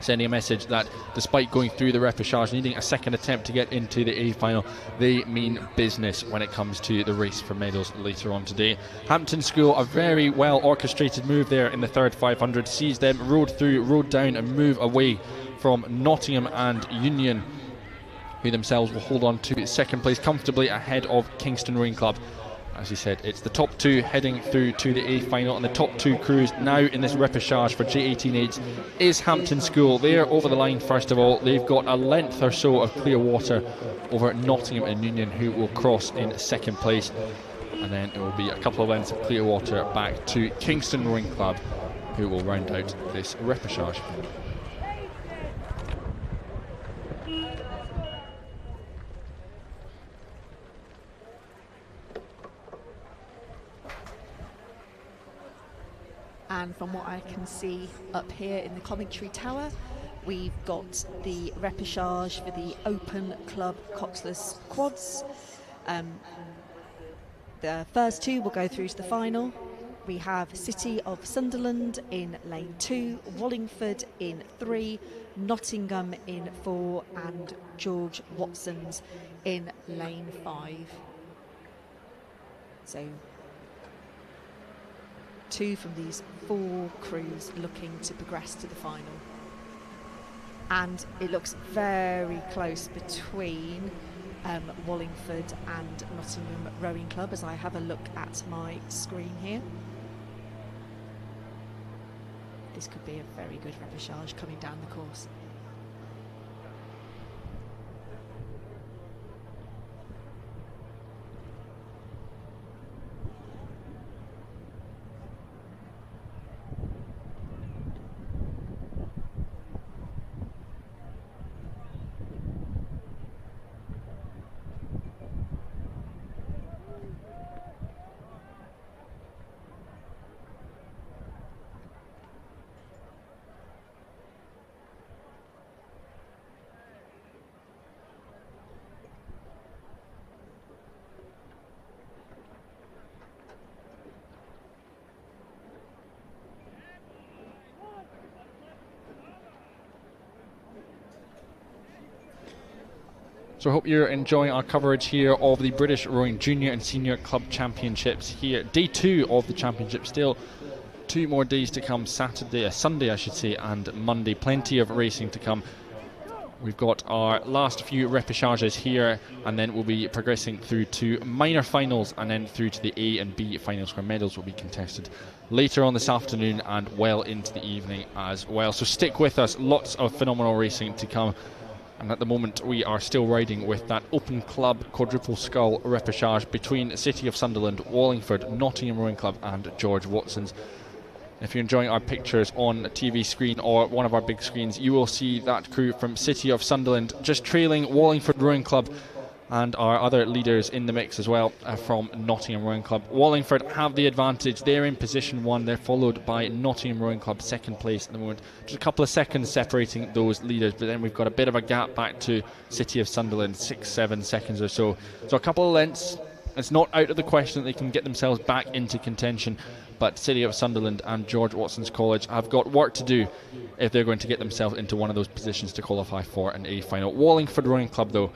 sending a message that despite going through the repechage, needing a second attempt to get into the A final, they mean business when it comes to the race for medals later on today. Hampton School, a very well orchestrated move there in the third 500, sees them rode through, rode down and move away from Nottingham and Union, who themselves will hold on to second place comfortably ahead of Kingston Rowing Club. As you said, it's the top 2 heading through to the A final, and the top 2 crews now in this repechage for J18 is Hampton School. They're over the line first of all. They've got a length or so of clear water over Nottingham and Union, who will cross in second place, and then it will be a couple of lengths of clear water back to Kingston Rowing Club, who will round out this repechage. and from what I can see up here in the commentary tower, we've got the repechage for the Open Club Coxless Quads. The first two will go through to the final. We have City of Sunderland in lane 2, Wallingford in 3, Nottingham in 4, and George Watson's in lane 5. So 2 from these 4 crews looking to progress to the final. And it looks very close between Wallingford and Nottingham Rowing Club as I have a look at my screen here. This could be a very good repechage coming down the course. So I hope you're enjoying our coverage here of the British Rowing Junior and Senior Club Championships here. Day 2 of the championship, still 2 more days to come, Sunday I should say, and Monday. Plenty of racing to come. We've got our last few repechages here, and then we'll be progressing through to minor finals and then through to the A and B finals where medals will be contested later on this afternoon and well into the evening as well. So stick with us, lots of phenomenal racing to come. And at the moment we are still riding with that Open Club Quadruple Scull repechage between City of Sunderland, Wallingford, Nottingham Rowing Club and George Watson's. If you're enjoying our pictures on a TV screen or one of our big screens, you will see that crew from City of Sunderland just trailing Wallingford Rowing Club and our other leaders in the mix as well from Nottingham Rowing Club. Wallingford have the advantage. They're in position 1. They're followed by Nottingham Rowing Club, second place at the moment. Just a couple of seconds separating those leaders, but then we've got a bit of a gap back to City of Sunderland, 6-7 seconds or so. So a couple of lengths. It's not out of the question that they can get themselves back into contention, but City of Sunderland and George Watson's College have got work to do if they're going to get themselves into one of those positions to qualify for an A final. Wallingford Rowing Club, though,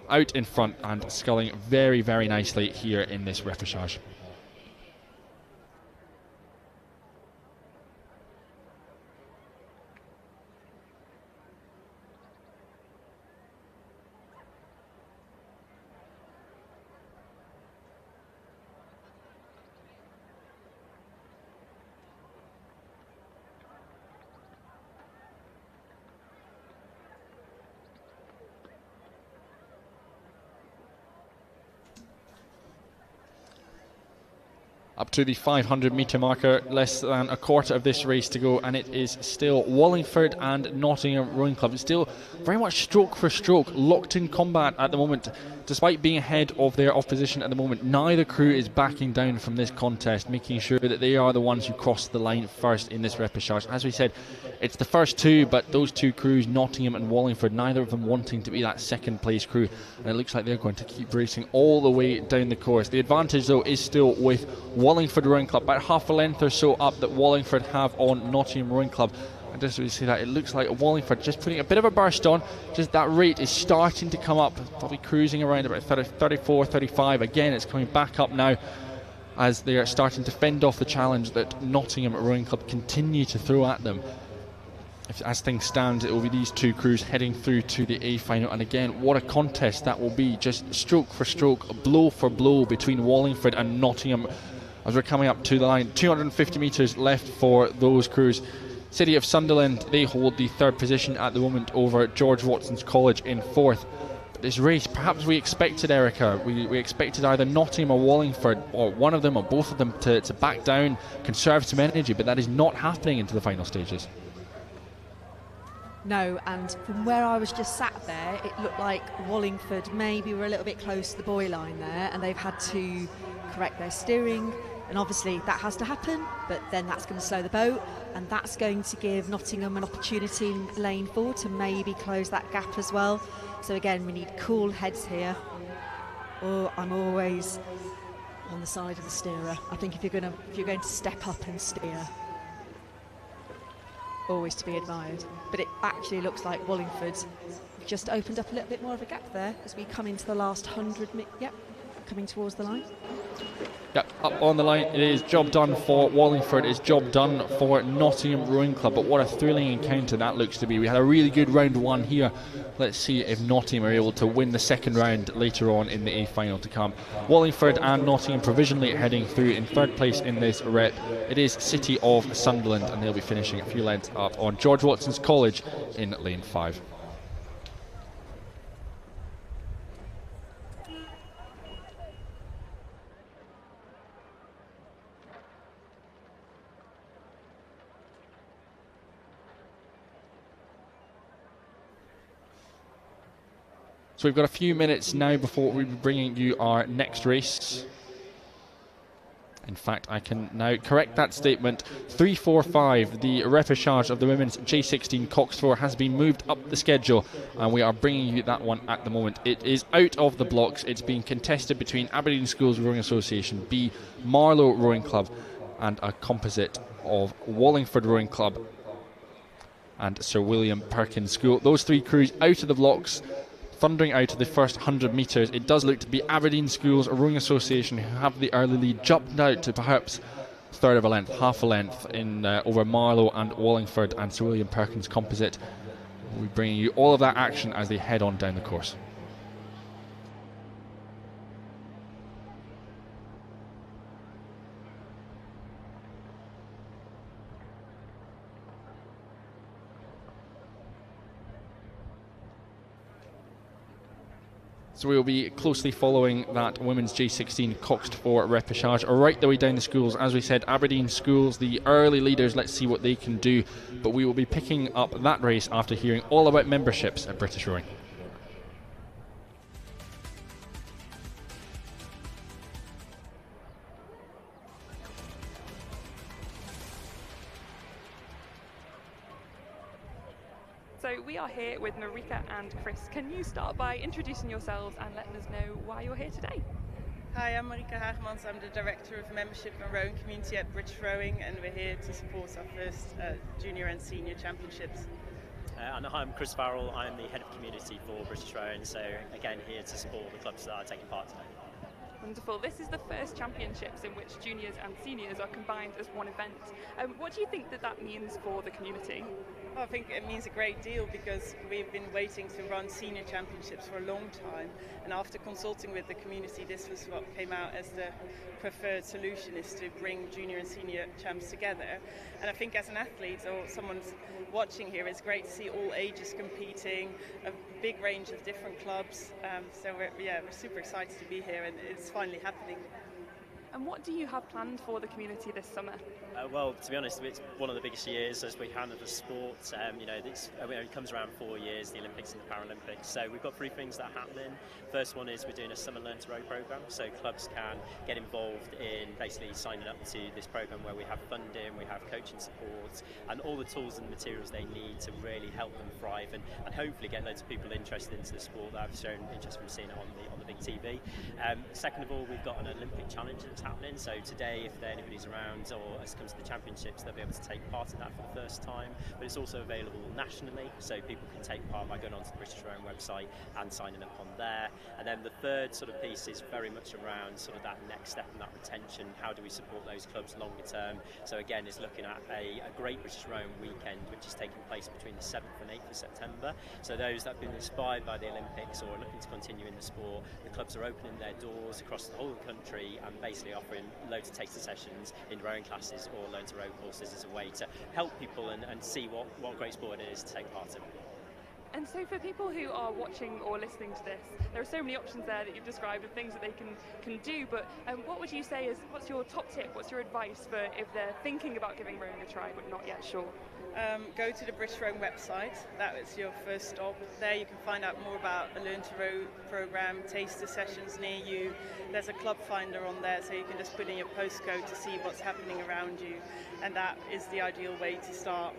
out in front and sculling very, very nicely here in this repechage. Up to the 500 metre marker, less than a quarter of this race to go, and it is still Wallingford and Nottingham Rowing Club. It's still very much stroke for stroke, locked in combat at the moment. Despite being ahead of their opposition at the moment, neither crew is backing down from this contest, making sure that they are the ones who cross the line first in this repechage. As we said, it's the first 2, but those 2 crews, Nottingham and Wallingford, neither of them wanting to be that second place crew, and it looks like they're going to keep racing all the way down the course. The advantage though is still with Wallingford Rowing Club, about half a length or so up that Wallingford have on Nottingham Rowing Club. And just as we see that, it looks like Wallingford just putting a bit of a burst on. Just that rate is starting to come up, probably cruising around about 34, 35. Again, it's coming back up now as they are starting to fend off the challenge that Nottingham Rowing Club continue to throw at them. As things stand, it will be these 2 crews heading through to the A final, and again, what a contest that will be, just stroke for stroke, blow for blow between Wallingford and Nottingham as we're coming up to the line. 250 metres left for those crews. City of Sunderland, they hold the 3rd position at the moment over George Watson's College in 4th. But this race, perhaps we expected, Erica, we expected either Nottingham or Wallingford, or one of them or both of them to back down, conserve some energy, but that is not happening into the final stages. No, and from where I was just sat there, it looked like Wallingford maybe were a little bit close to the buoy line there, and they've had to correct their steering, And obviously that has to happen, but then that's going to slow the boat, and that's going to give Nottingham an opportunity in lane 4 to maybe close that gap as well. So again, we need cool heads here. Oh, I'm always on the side of the steerer. I think if you're going to step up and steer, always to be admired. But it actually looks like Wallingford just opened up a little bit more of a gap there as we come into the last 100 yep, coming towards the line. Yep, up on the line, it is job done for Wallingford, it's job done for Nottingham Rowing Club, but what a thrilling encounter that looks to be. We had a really good round 1 here. Let's see if Nottingham are able to win the second round later on in the A final to come. Wallingford and Nottingham provisionally heading through in third place in this rep. It is City of Sunderland, and they'll be finishing a few lengths up on George Watson's College in lane 5. So we've got a few minutes now before we'll be bringing you our next race. In fact, I can now correct that statement. 3:45, the repechage of the women's J16 Cox 4 has been moved up the schedule, and we are bringing you that one at the moment. It is out of the blocks. It's being contested between Aberdeen Schools Rowing Association B, Marlow Rowing Club, and a composite of Wallingford Rowing Club and Sir William Perkins School. Those three crews out of the blocks, thundering out of the first 100 metres. It does look to be Aberdeen Schools Rowing Association who have the early lead, jumped out to perhaps a third of a length, half a length in over Marlow and Wallingford and Sir William Perkins Composite. We'll be bringing you all of that action as they head on down the course. So we will be closely following that women's J16 Cox 4 repechage right the way down the schools. As we said, Aberdeen Schools, the early leaders, let's see what they can do. But we will be picking up that race after hearing all about memberships at British Rowing. So we are here with Marika and Chris. Can you start by introducing yourselves and letting us know why you're here today? Hi, I'm Marika Hagemans. I'm the Director of Membership and Rowing Community at British Rowing, and we're here to support our first junior and senior championships. And hi, I'm Chris Farrell. I'm the Head of Community for British Rowing, so again here to support the clubs that are taking part today. Wonderful. This is the first championships in which juniors and seniors are combined as one event. What do you think that means for the community? Well, I think it means a great deal because we've been waiting to run senior championships for a long time, and after consulting with the community, this was what came out as the preferred solution, is to bring junior and senior champs together. And I think as an athlete or someone watching here, it's great to see all ages competing, a big range of different clubs. So we're super excited to be here, and it's finally happening. And what do you have planned for the community this summer? Well, to be honest, it's one of the biggest years as we have as a sport. It comes around 4 years, the Olympics and the Paralympics. So we've got three things that are happening. First one is we're doing a Summer Learn to Row programme, so clubs can get involved in basically signing up to this programme where we have funding, we have coaching support, and all the tools and materials they need to really help them thrive and hopefully get loads of people interested into the sport that have shown interest from seeing it on the big TV. Second of all, we've got an Olympic challenge that's happening. So today, if anybody's around or has come to the championships, they'll be able to take part in that for the first time. But it's also available nationally, so people can take part by going onto the British Rowing website and signing up on there. And then the third sort of piece is very much around sort of that next step and that retention. How do we support those clubs longer term? So again, it's looking at a great British Rowing weekend, which is taking place between the 7th and 8th of September. So those that have been inspired by the Olympics or are looking to continue in the sport, the clubs are opening their doors across the whole of the country and basically offering loads of taster sessions in rowing classes or learn to row courses as a way to help people and see what great sport it is to take part in. And so for people who are watching or listening to this, there are so many options there that you've described of things that they can do, but what would you say is, what's your top tip, what's your advice for if they're thinking about giving rowing a try but not yet sure? Go to the British Rowing website. That is your first stop. There you can find out more about the Learn to Row program, taster sessions near you. There's a club finder on there, so you can just put in your postcode to see what's happening around you, and that is the ideal way to start.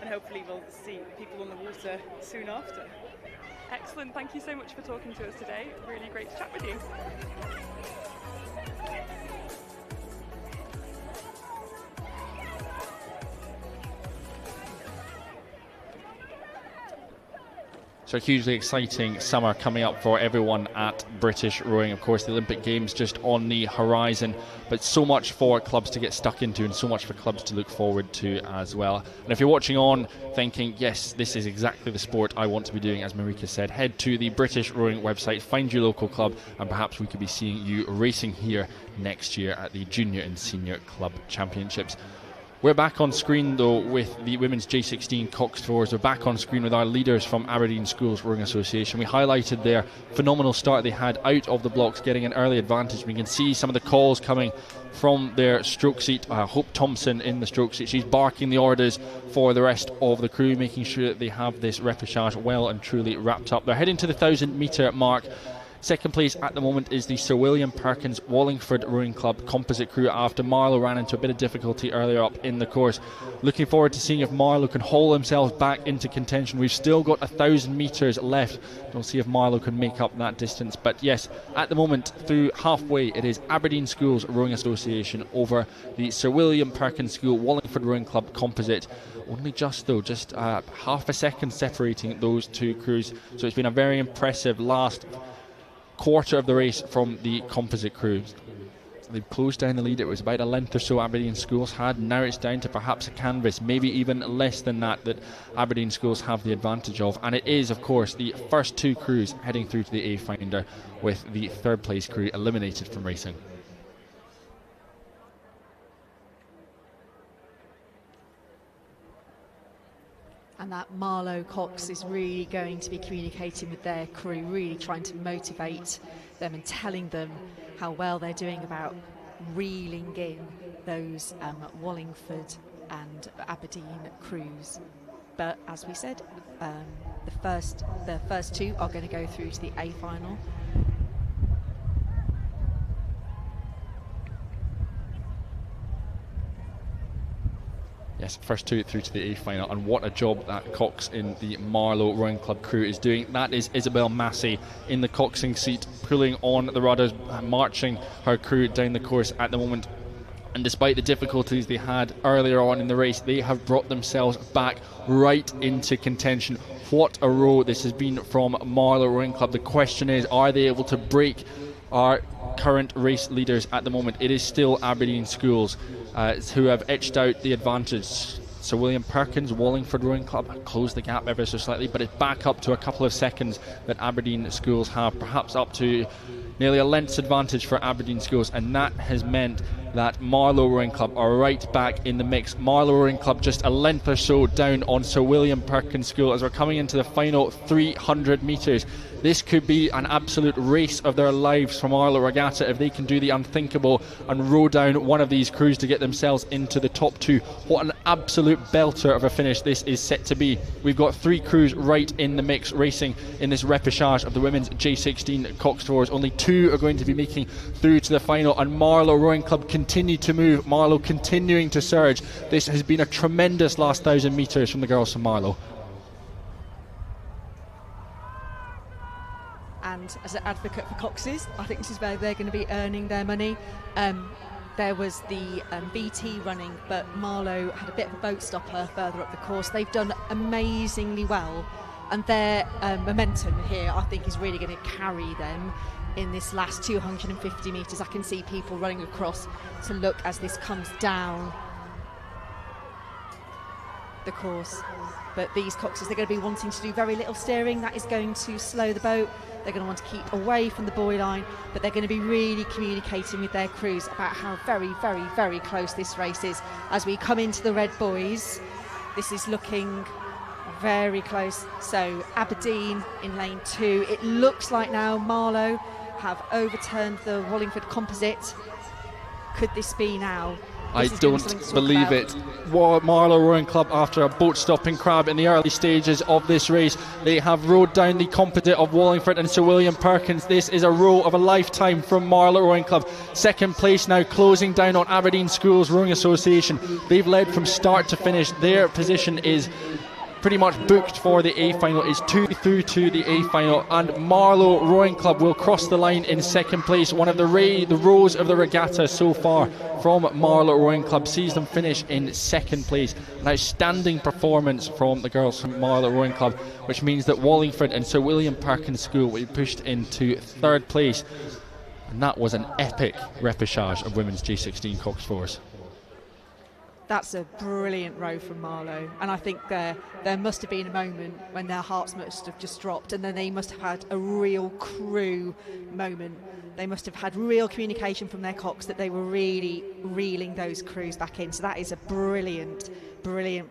And hopefully we'll see people on the water soon after. Excellent, thank you so much for talking to us today. Really great to chat with you. So a hugely exciting summer coming up for everyone at British Rowing. Of course, the Olympic Games just on the horizon, but so much for clubs to get stuck into and so much for clubs to look forward to as well. And if you're watching on thinking, yes, this is exactly the sport I want to be doing, as Marika said, head to the British Rowing website, find your local club, and perhaps we could be seeing you racing here next year at the Junior and Senior Club Championships. We're back on screen though with the Women's J16 Cox Throwers. We're back on screen with our leaders from Aberdeen Schools Rowing Association. We highlighted their phenomenal start they had out of the blocks, getting an early advantage. We can see some of the calls coming from their stroke seat. Hope Thompson in the stroke seat. She's barking the orders for the rest of the crew, making sure that they have this repechage well and truly wrapped up. They're heading to the 1,000 metre mark. Second place at the moment is the Sir William Perkins Wallingford Rowing Club composite crew after Marlow ran into a bit of difficulty earlier up in the course. Looking forward to seeing if Marlow can haul themselves back into contention. We've still got 1,000 metres left. We'll see if Marlow can make up that distance. But yes, at the moment, through halfway, it is Aberdeen Schools Rowing Association over the Sir William Perkins School Wallingford Rowing Club composite. Only just half a second separating those two crews. So it's been a very impressive last quarter of the race from the composite crews. They've closed down the lead. It was about a length or so Aberdeen Schools had. Now it's down to perhaps a canvas, maybe even less than that Aberdeen Schools have the advantage of. And it is, of course, the first two crews heading through to the A Finder, with the third place crew eliminated from racing. And that Marlow Cox is really going to be communicating with their crew, really trying to motivate them and telling them how well they're doing about reeling in those Wallingford and Aberdeen crews. But as we said, the first two are going to go through to the A final. Yes, first two through to the A final, and what a job that Cox in the Marlow Rowing Club crew is doing. That is Isabel Massey in the coxing seat, pulling on the rudders, marching her crew down the course at the moment. And despite the difficulties they had earlier on in the race, they have brought themselves back right into contention. What a row this has been from Marlow Rowing Club. The question is, are they able to break our current race leaders at the moment? It is still Aberdeen Schools who have etched out the advantage. Sir William Perkins Wallingford Rowing Club closed the gap ever so slightly, but it's back up to a couple of seconds that Aberdeen Schools have, perhaps up to nearly a length's advantage for Aberdeen Schools, and that has meant that Marlow Rowing Club are right back in the mix. Marlow Rowing Club just a length or so down on Sir William Perkins School as we're coming into the final 300 metres. This could be an absolute race of their lives from Marlow Regatta if they can do the unthinkable and row down one of these crews to get themselves into the top two. What an absolute belter of a finish this is set to be. We've got three crews right in the mix racing in this repechage of the Women's J16 Cox Throwers. Only two are going to be making through to the final, and Marlow Rowing Club continue to move. Marlow continuing to surge. This has been a tremendous last 1,000 metres from the girls from Marlow. And as an advocate for Coxes, I think this is where they're going to be earning their money. There was the BT running, but Marlow had a bit of a boat stopper further up the course. They've done amazingly well, and their momentum here, I think, is really going to carry them in this last 250 metres. I can see people running across to look as this comes down the course. But these Coxes, they're going to be wanting to do very little steering. That is going to slow the boat. They're going to want to keep away from the buoy line, but they're going to be really communicating with their crews about how very, very, very close this race is. As we come into the red buoys, this is looking very close. So Aberdeen in lane 2. It looks like now Marlow have overturned the Wallingford composite. Could this be now? I don't believe it. Marlow Rowing Club, after a boat stopping crab in the early stages of this race, they have rowed down the composite of Wallingford and Sir William Perkins. This is a row of a lifetime from Marlow Rowing Club. Second place now, closing down on Aberdeen Schools Rowing Association. They've led from start to finish. Their position is pretty much booked for the A final. It's 2 through to the A final, and Marlow Rowing Club will cross the line in second place. One of the rows of the regatta so far from Marlow Rowing Club sees them finish in second place. An outstanding performance from the girls from Marlow Rowing Club, which means that Wallingford and Sir William Perkins School will be pushed into third place. And that was an epic repechage of women's G16 Cox Fours. That's a brilliant row from Marlow, and I think there must have been a moment when their hearts must have just dropped, and then they must have had a real crew moment. They must have had real communication from their cocks that they were really reeling those crews back in. So that is a brilliant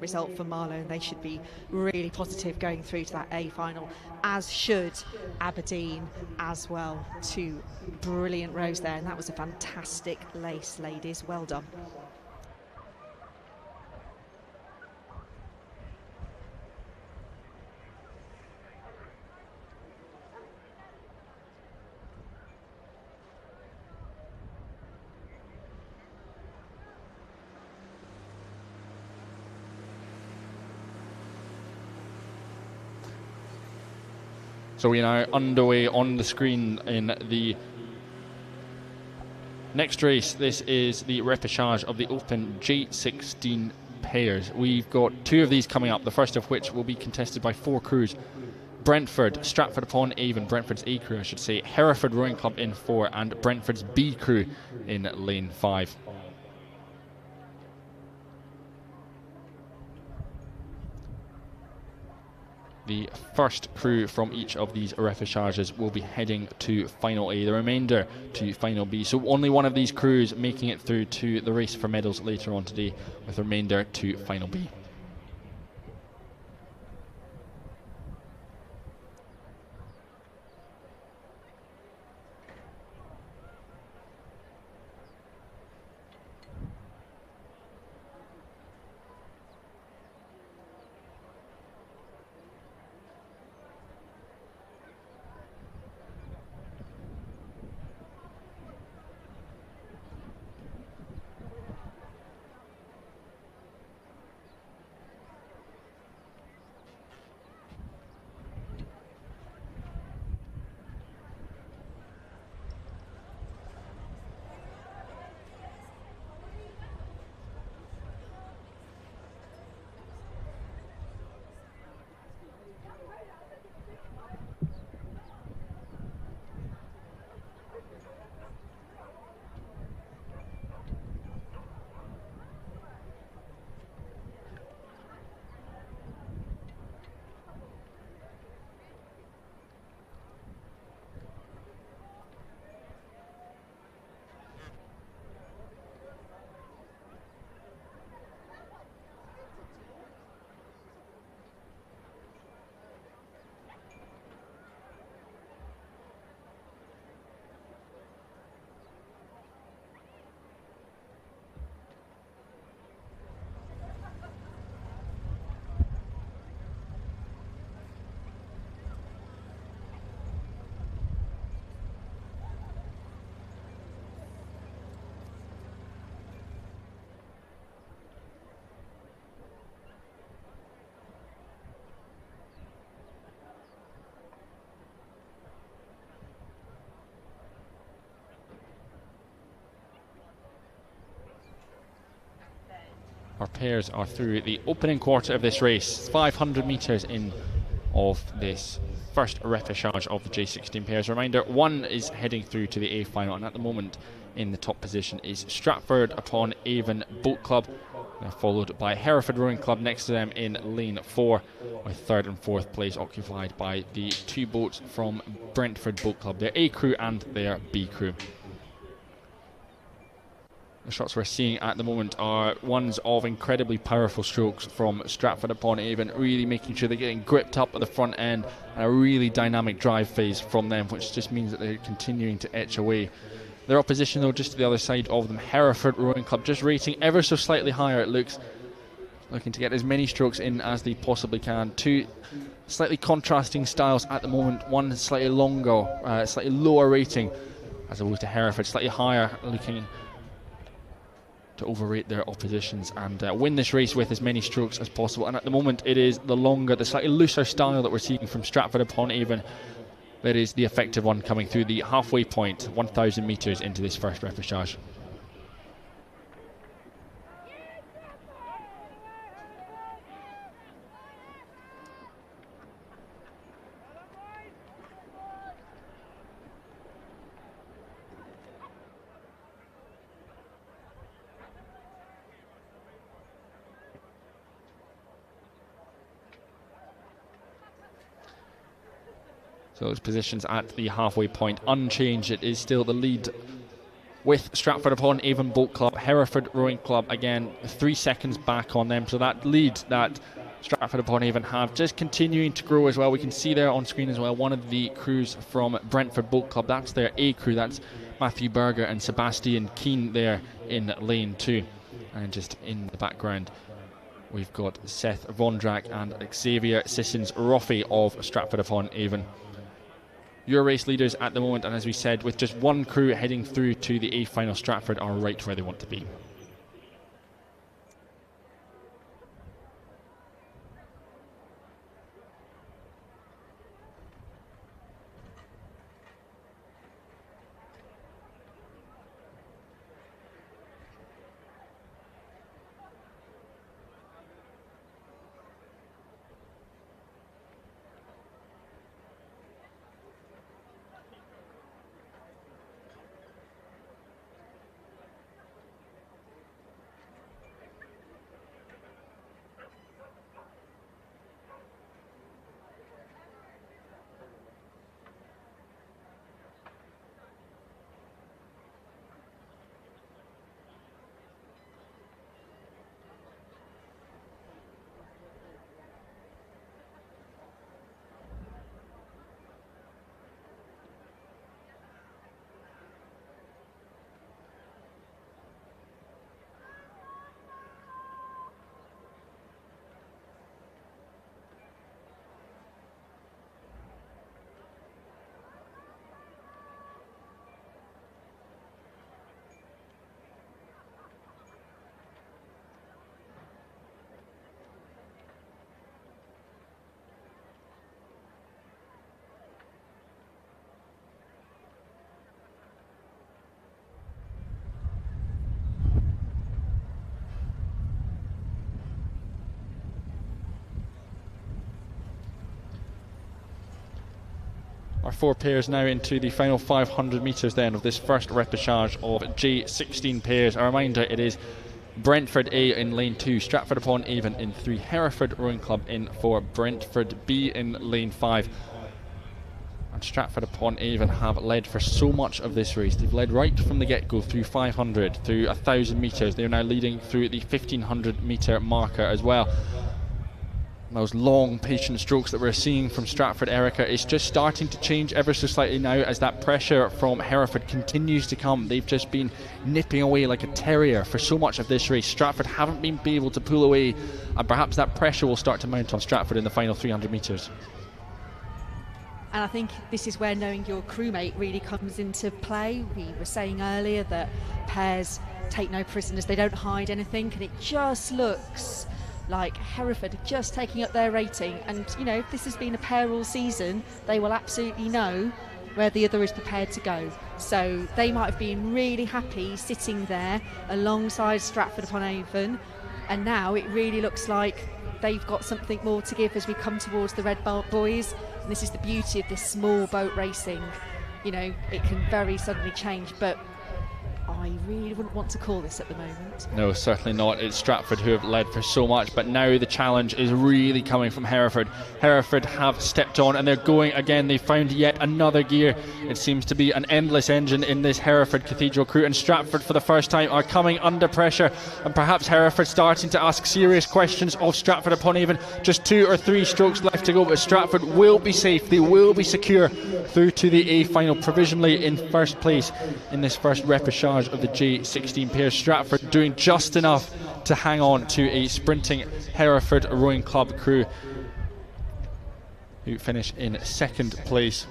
result for Marlow, and they should be really positive going through to that A final, as should Aberdeen as well. 2 brilliant rows there, and that was a fantastic lace, ladies. Well done. So we are now underway on the screen in the next race. This is the repechage of the Open J16 pairs. We've got 2 of these coming up, the first of which will be contested by 4 crews. Brentford, Stratford upon Avon, Brentford's A crew I should say, Hereford Rowing Club in 4, and Brentford's B crew in lane 5. The first crew from each of these repechages will be heading to Final A, the remainder to Final B. So only one of these crews making it through to the race for medals later on today, with the remainder to Final B. Our pairs are through the opening quarter of this race, 500 metres in of this first repechage of the J16 pairs. Reminder, 1 is heading through to the A final, and at the moment in the top position is Stratford upon Avon Boat Club, followed by Hereford Rowing Club next to them in lane 4, with 3rd and 4th place occupied by the 2 boats from Brentford Boat Club, their A crew and their B crew. The shots we're seeing at the moment are ones of incredibly powerful strokes from Stratford-upon-Avon, really making sure they're getting gripped up at the front end, and a really dynamic drive phase from them, which just means that they're continuing to etch away. Their opposition, though, just to the other side of them, Hereford Rowing Club, just rating ever so slightly higher, it looks, looking to get as many strokes in as they possibly can. Two slightly contrasting styles at the moment, one slightly longer, slightly lower rating, as opposed to Hereford, slightly higher, looking to overrate their oppositions and win this race with as many strokes as possible. And at the moment, it is the longer, the slightly looser style that we're seeing from Stratford-upon-Avon that is the effective one coming through the halfway point, 1,000 metres into this first repechage. So those positions at the halfway point unchanged. It is still the lead with Stratford-upon-Avon Boat Club. Hereford Rowing Club, again, 3 seconds back on them. So that lead that Stratford-upon-Avon have just continuing to grow as well. We can see there on screen as well one of the crews from Brentford Boat Club. That's their A crew. That's Matthew Berger and Sebastian Keane there in lane 2. And just in the background, we've got Seth Vondrak and Xavier Sissons-Roffey of Stratford-upon-Avon. Your race leaders at the moment, and as we said, with just one crew heading through to the A final, Stratford are right where they want to be. Our 4 pairs now into the final 500 metres then of this first repechage of J16 pairs. A reminder, it is Brentford A in lane 2, Stratford-upon-Avon in 3, Hereford Rowing Club in 4, Brentford B in lane 5. And Stratford-upon-Avon have led for so much of this race. They've led right from the get-go through 500, through 1,000 metres. They are now leading through the 1,500 metre marker as well. Those long, patient strokes that we're seeing from Stratford, Erica, is just starting to change ever so slightly now as that pressure from Hereford continues to come. They've just been nipping away like a terrier for so much of this race. Stratford haven't been able to pull away, and perhaps that pressure will start to mount on Stratford in the final 300 metres. And I think this is where knowing your crewmate really comes into play. We were saying earlier that pairs take no prisoners, they don't hide anything, and it just looks like Hereford just taking up their rating. And you know, if this has been a pair all season, they will absolutely know where the other is prepared to go. So they might have been really happy sitting there alongside Stratford-upon-Avon, and now it really looks like they've got something more to give as we come towards the Red Buoys. And this is the beauty of this small boat racing. You know, it can very suddenly change, but I you really wouldn't want to call this at the moment. No, certainly not. It's Stratford who have led for so much, but now the challenge is really coming from Hereford. Hereford have stepped on and they're going again. They found yet another gear. It seems to be an endless engine in this Hereford Cathedral crew, and Stratford for the first time are coming under pressure, and perhaps Hereford starting to ask serious questions of Stratford upon even just 2 or 3 strokes left to go. But Stratford will be safe, they will be secure through to the A final, provisionally in first place in this first repechage of the J16 pairs. Stratford doing just enough to hang on to a sprinting Hereford Rowing Club crew who finish in second place.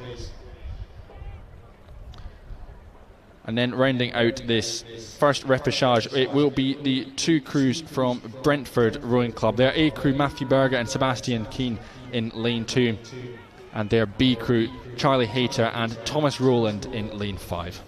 And then rounding out this first repechage, it will be the 2 crews from Brentford Rowing Club. Their A crew, Matthew Berger and Sebastian Keane in lane 2, and their B crew, Charlie Hayter and Thomas Rowland in lane 5.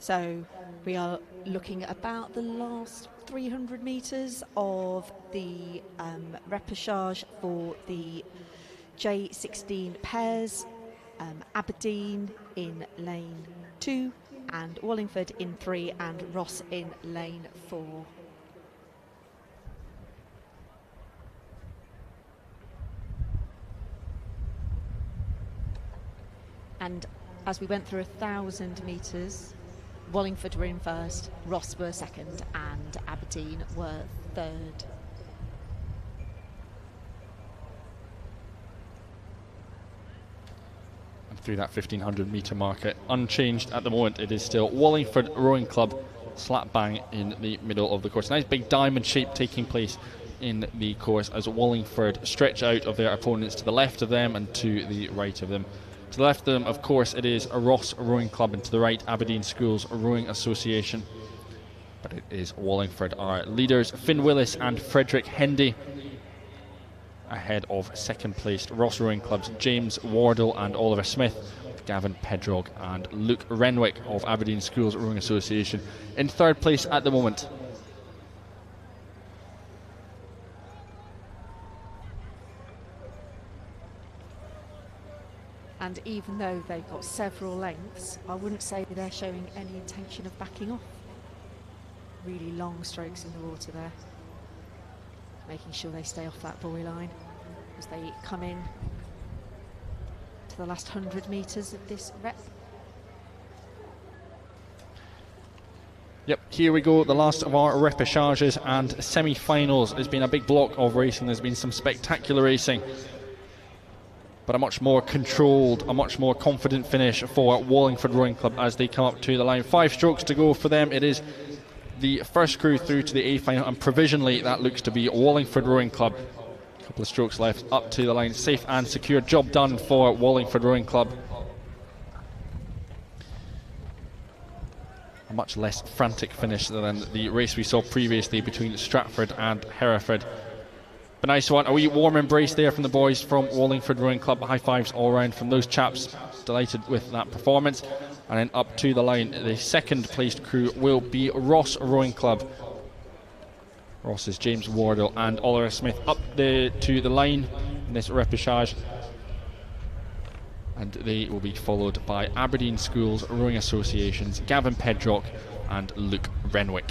So we are looking at about the last 300 metres of the repechage for the J16 pairs. Aberdeen in lane 2 and Wallingford in 3 and Ross in lane 4. And as we went through 1,000 metres, Wallingford were in first, Ross were second, and Aberdeen were third. And through that 1,500 metre marker, unchanged at the moment, it is still Wallingford Rowing Club slap bang in the middle of the course. Nice big diamond shape taking place in the course as Wallingford stretch out of their opponents to the left of them and to the right of them. To the left of them, of course, it is Ross Rowing Club, and to the right, Aberdeen Schools Rowing Association. But it is Wallingford, our leaders, Finn Willis and Frederick Hendy, ahead of second placed Ross Rowing Club's James Wardle and Oliver Smith, Gavin Pedrog and Luke Renwick of Aberdeen Schools Rowing Association in third place at the moment. And even though they've got several lengths, I wouldn't say they're showing any intention of backing off. Really long strokes in the water there, making sure they stay off that buoy line as they come in to the last 100 metres of this rep. Yep, here we go, the last of our repechages and semi-finals. There's been a big block of racing, there's been some spectacular racing, but a much more controlled, a much more confident finish for Wallingford Rowing Club as they come up to the line. 5 strokes to go for them. It is the first crew through to the A final, and provisionally that looks to be Wallingford Rowing Club. A couple of strokes left up to the line, safe and secure. Job done for Wallingford Rowing Club. A much less frantic finish than the race we saw previously between Stratford and Hereford. But nice one, a wee warm embrace there from the boys from Wallingford Rowing Club. High fives all round from those chaps, delighted with that performance. And then up to the line, the second placed crew will be Ross Rowing Club. Ross's James Wardle and Oliver Smith up to the line in this repechage. And they will be followed by Aberdeen Schools Rowing Association's Gavin Pedrock and Luke Renwick.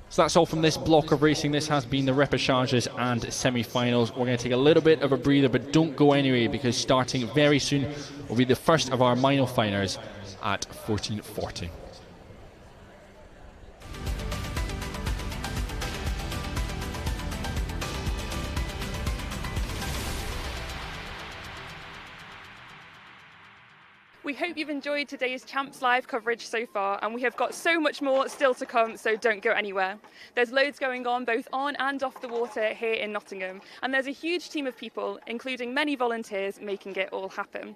So that's all from this block of racing. This has been the repechages and semi-finals. We're going to take a little bit of a breather, but don't go anywhere, because starting very soon will be the first of our minor finals at 14:40. We hope you've enjoyed today's Champs Live coverage so far, and we have got so much more still to come, so don't go anywhere. There's loads going on both on and off the water here in Nottingham, and there's a huge team of people, including many volunteers, making it all happen.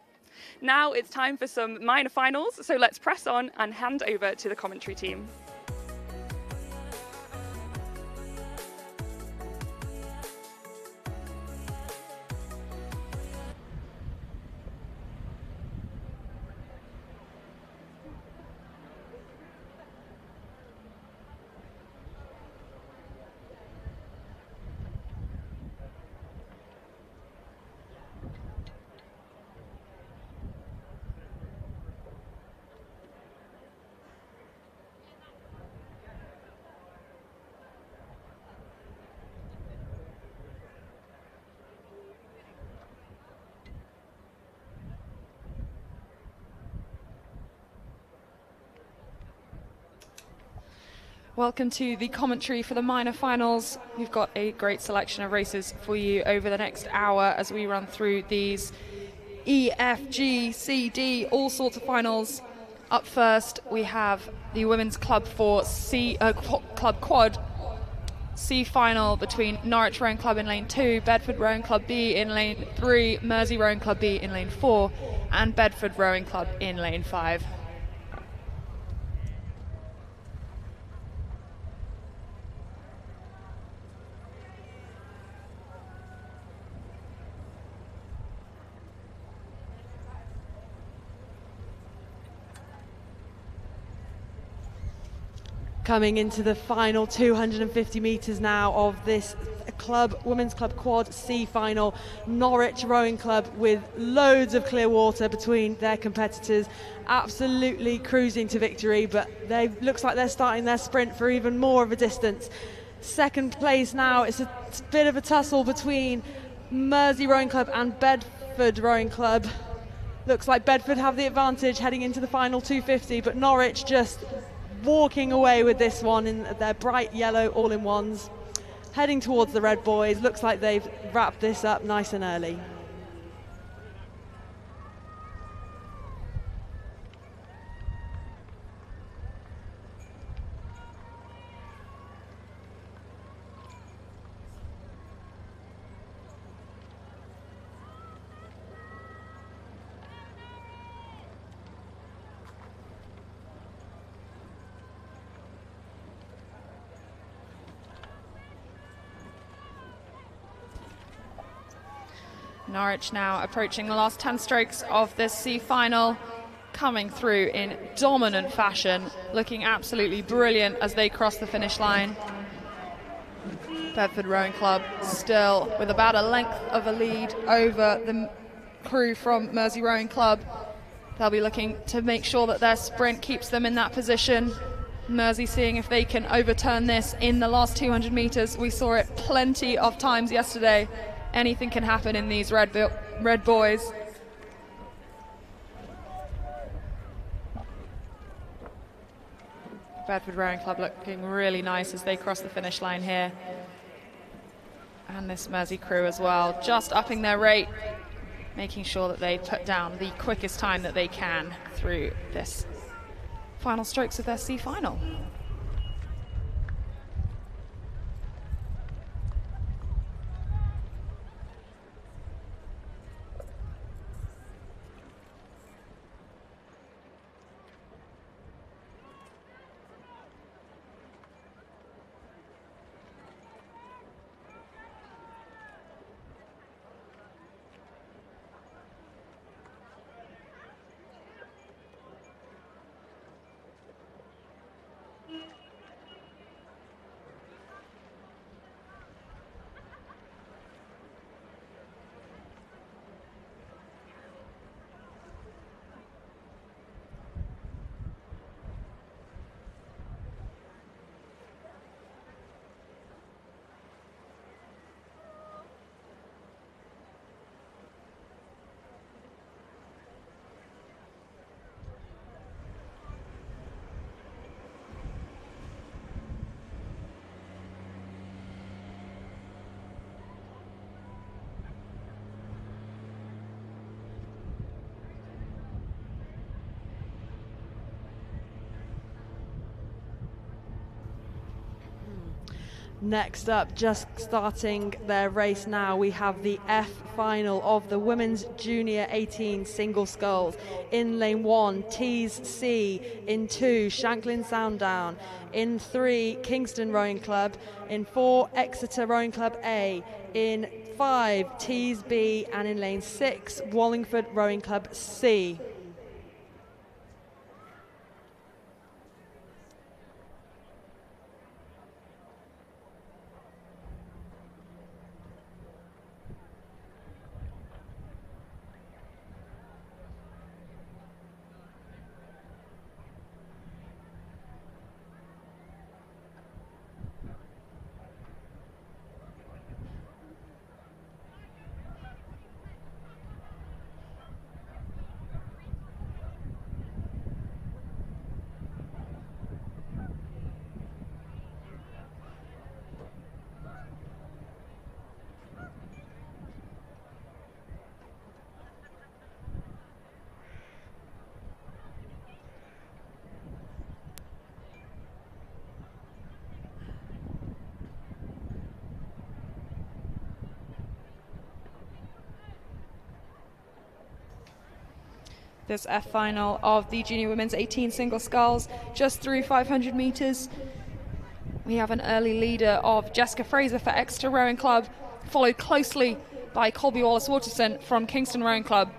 Now it's time for some minor finals, so let's press on and hand over to the commentary team. Welcome to the commentary for the minor finals. We've got a great selection of races for you over the next hour as we run through these E, F, G, C, D, all sorts of finals. Up first, we have the Women's Club 4 Club Quad C final between Norwich Rowing Club in lane 2, Bedford Rowing Club B in lane 3, Mersey Rowing Club B in lane 4, and Bedford Rowing Club in lane 5. Coming into the final 250 metres now of this Women's Club Quad C final. Norwich Rowing Club with loads of clear water between their competitors, absolutely cruising to victory, but they looks like they're starting their sprint for even more of a distance. Second place now, it's a bit of a tussle between Mersey Rowing Club and Bedford Rowing Club. Looks like Bedford have the advantage heading into the final 250, but Norwich just walking away with this one in their bright yellow all-in-ones. Heading towards the Red Boys, looks like they've wrapped this up nice and early. Norwich now approaching the last 10 strokes of this C final, coming through in dominant fashion, looking absolutely brilliant as they cross the finish line. Bedford Rowing Club still with about a length of a lead over the crew from Mersey Rowing Club. They'll be looking to make sure that their sprint keeps them in that position. Mersey seeing if they can overturn this in the last 200 metres. We saw it plenty of times yesterday. Anything can happen in these red boys. Bedford Rowing Club looking really nice as they cross the finish line here. And this Mersey crew as well, just upping their rate, making sure that they put down the quickest time that they can through this final strokes of their C final. Next up, just starting their race now, we have the F final of the Women's Junior 18 single sculls. In lane 1, Tees C. In 2, Shanklin Sounddown. In 3, Kingston Rowing Club. In 4, Exeter Rowing Club A. In 5, Tees B. And in lane 6, Wallingford Rowing Club C. This F final of the Junior Women's 18 single sculls, just through 500 metres. We have an early leader of Jessica Fraser for Exeter Rowing Club, followed closely by Colby Wallace-Waterson from Kingston Rowing Club.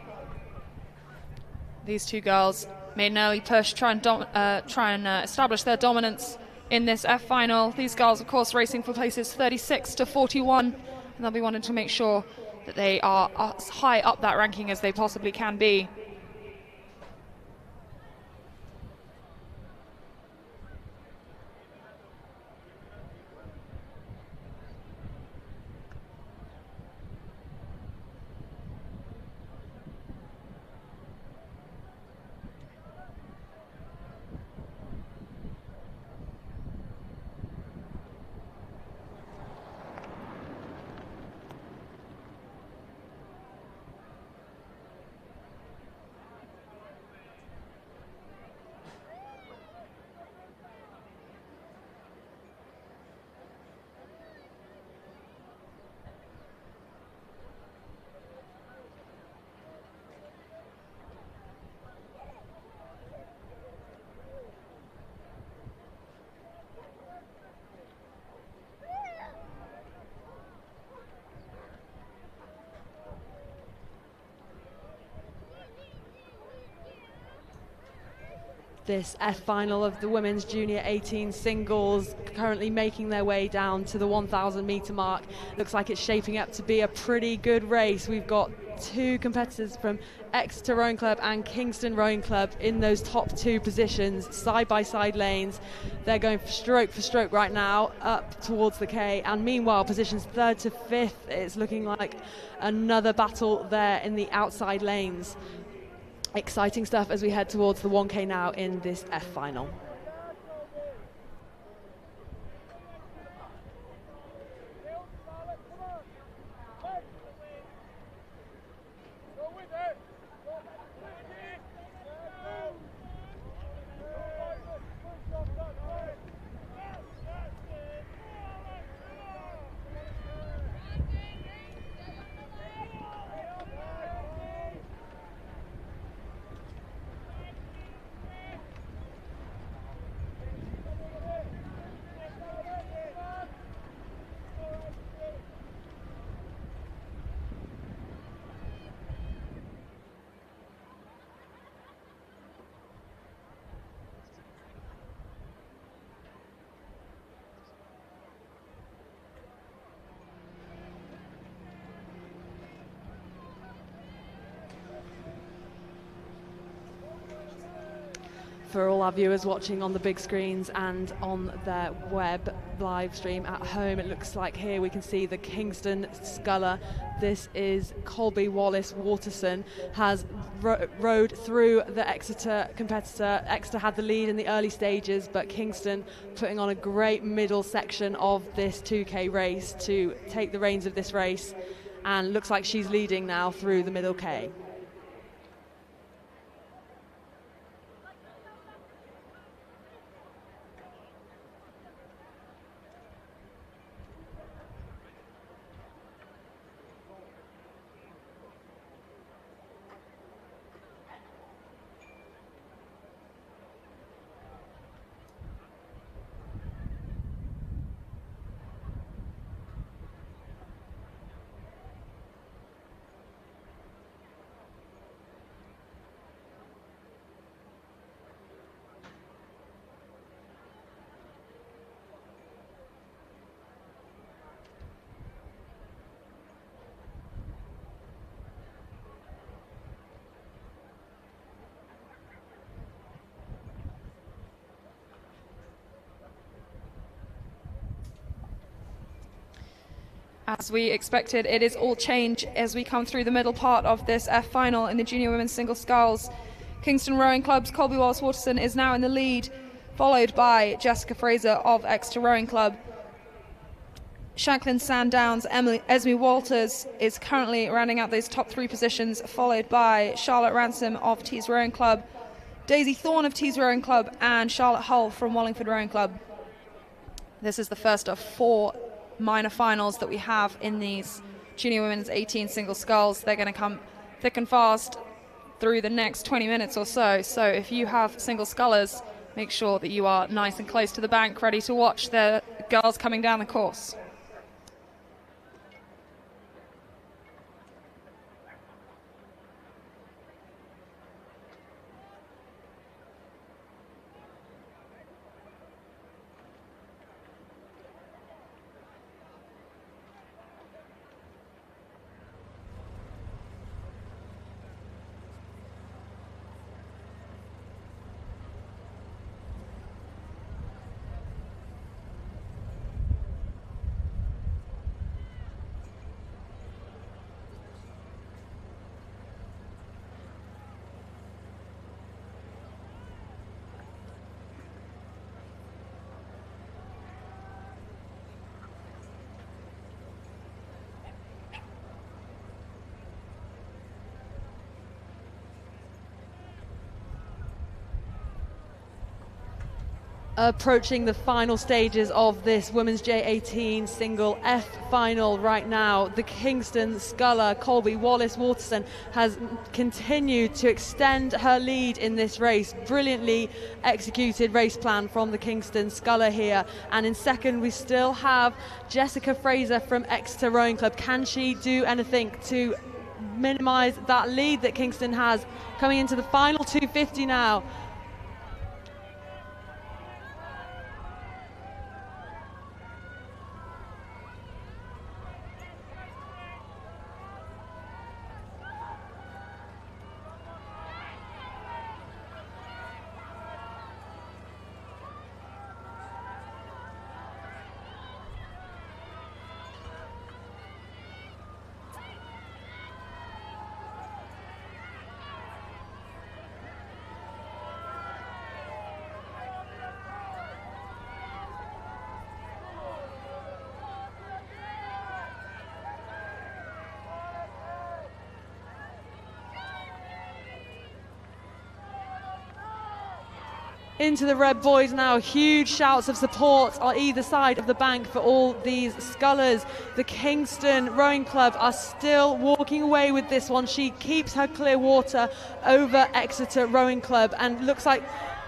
These two girls made an early push, try and establish their dominance in this F final. These girls, of course, racing for places 36 to 41, and they'll be wanting to make sure that they are as high up that ranking as they possibly can be. This F final of the Women's Junior 18 singles, currently making their way down to the 1,000 metre mark. Looks like it's shaping up to be a pretty good race. We've got two competitors from Exeter Rowing Club and Kingston Rowing Club in those top two positions, side by side lanes. They're going for stroke right now up towards the K, and meanwhile positions 3rd to 5th, it's looking like another battle there in the outside lanes. Exciting stuff as we head towards the 1K now in this F final. For all our viewers watching on the big screens and on their web live stream at home, it looks like here we can see the Kingston sculler. This is Colby Wallace-Waterson, has rode through the Exeter competitor. Exeter had the lead in the early stages, but Kingston putting on a great middle section of this 2K race to take the reins of this race, and looks like she's leading now through the middle K. As we expected, it is all change as we come through the middle part of this F final in the junior women's single sculls. Kingston Rowing Club's Colby Wallace Waterson is now in the lead, followed by Jessica Fraser of Exeter Rowing Club. Shanklin Sandown's Esme Walters is currently rounding out those top 3 positions, followed by Charlotte Ransom of Tees Rowing Club, Daisy Thorne of Tees Rowing Club, and Charlotte Hull from Wallingford Rowing Club. This is the first of 4 minor finals that we have in these junior women's 18 single sculls. They're going to come thick and fast through the next 20 minutes or so. So if you have single scullers, make sure that you are nice and close to the bank, ready to watch the girls coming down the course. Approaching the final stages of this women's J18 single F final right now. The Kingston sculler Colby Wallace Waterson has continued to extend her lead in this race. Brilliantly executed race plan from the Kingston sculler here. And in second we still have Jessica Fraser from Exeter Rowing Club. Can she do anything to minimise that lead that Kingston has coming into the final 250 now? Into the red boys now. Huge shouts of support on either side of the bank for all these scullers. The Kingston Rowing Club are still walking away with this one. She keeps her clear water over Exeter Rowing Club, and looks like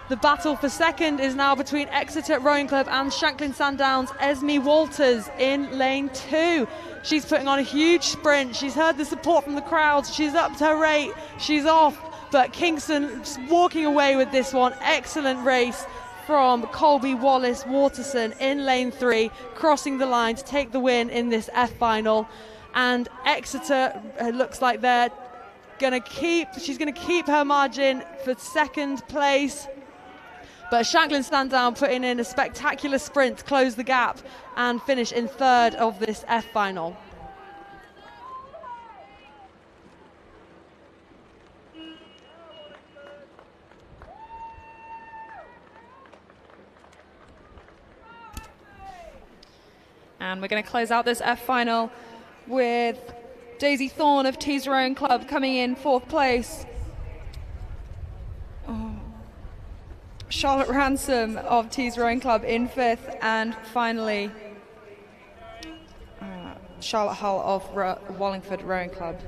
the battle for second is now between Exeter Rowing Club and Shanklin Sandown's Esme Walters in lane 2. She's putting on a huge sprint. She's heard the support from the crowds. She's upped her rate. She's off. But Kingston walking away with this one. Excellent race from Colby Wallace Waterson in lane 3, crossing the line to take the win in this F final. And Exeter, it looks like they're she's going to keep her margin for second place. But Shanklin Sandown putting in a spectacular sprint to close the gap and finish in third of this F final. And we're going to close out this F final with Daisy Thorne of Tees Rowing Club coming in 4th place. Charlotte Ransom of Tees Rowing Club in 5th, and finally Charlotte Hull of Wallingford Rowing Club.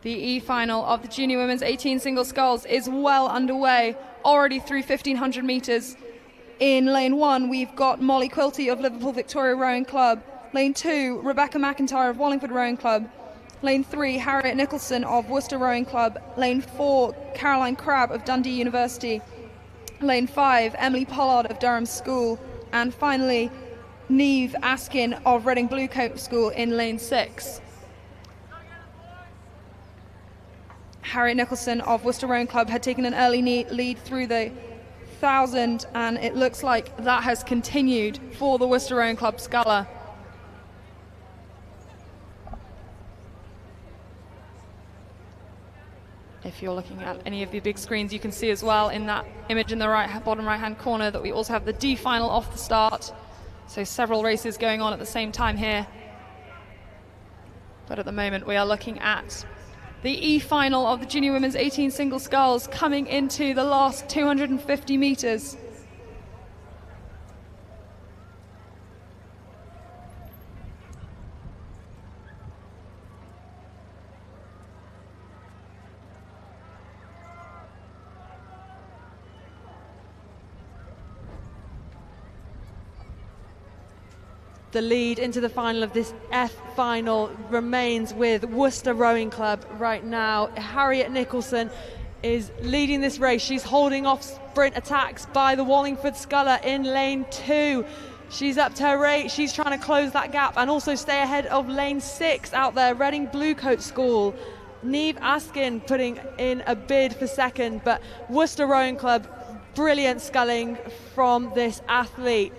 The E-final of the Junior Women's 18 Single Sculls is well underway, already through 1,500 metres. In lane 1, we've got Molly Quilty of Liverpool Victoria Rowing Club. Lane 2, Rebecca McIntyre of Wallingford Rowing Club. Lane 3, Harriet Nicholson of Worcester Rowing Club. Lane 4, Caroline Crabb of Dundee University. Lane 5, Emily Pollard of Durham School. And finally, Niamh Askin of Reading Bluecoat School in lane 6. Harriet Nicholson of Worcester Rowing Club had taken an early lead through the 1,000, and it looks like that has continued for the Worcester Rowing Club sculler. If you're looking at any of the big screens, you can see as well in that image in the bottom right hand corner that we also have the D final off the start. So several races going on at the same time here. But at the moment we are looking at the E final of the Junior Women's 18 single sculls coming into the last 250 metres. The lead into the final of this F final remains with Worcester Rowing Club right now. Harriet Nicholson is leading this race. She's holding off sprint attacks by the Wallingford sculler in lane 2. She's up to her rate. She's trying to close that gap and also stay ahead of lane 6 out there, Reading Bluecoat School. Niamh Askin putting in a bid for second, but Worcester Rowing Club, brilliant sculling from this athlete.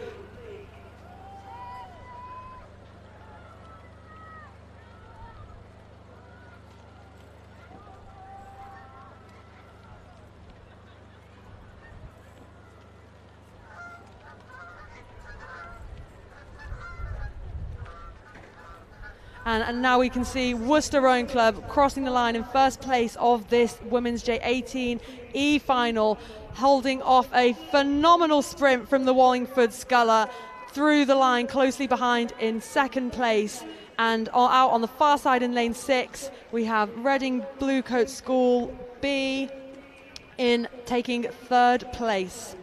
And now we can see Worcester Rowing Club crossing the line in first place of this Women's J18 E final, holding off a phenomenal sprint from the Wallingford sculler through the line, closely behind in second place. And out on the far side in lane 6, we have Reading Bluecoat School B in taking third place.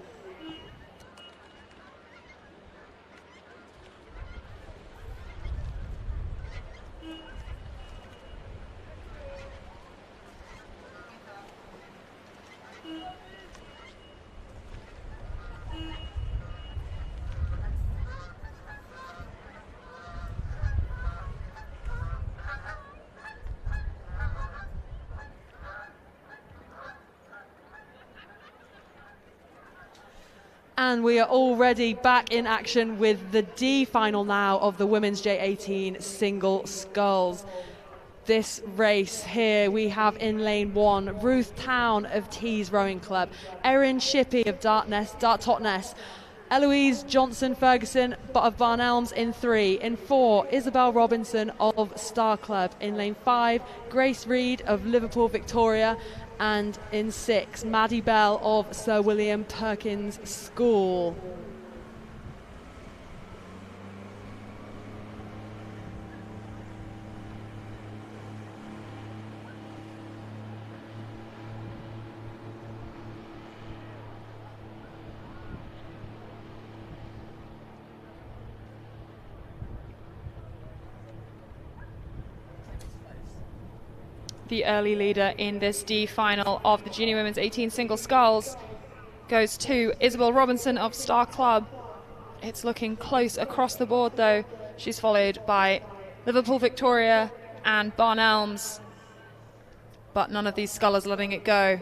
And we are already back in action with the D final now of the Women's J18 single sculls. This race here we have in lane 1, Ruth Town of Tees Rowing Club, Erin Shippey of Totnes, Eloise Johnson Ferguson of Barn Elms in 3. In 4, Isabel Robinson of Star Club. In lane 5, Grace Reed of Liverpool Victoria. And in 6, Maddie Bell of Sir William Perkins School. The early leader in this D final of the Junior Women's 18 single sculls goes to Isabel Robinson of Star Club. It's looking close across the board though. She's followed by Liverpool Victoria and Barn Elms, but none of these scullers letting it go.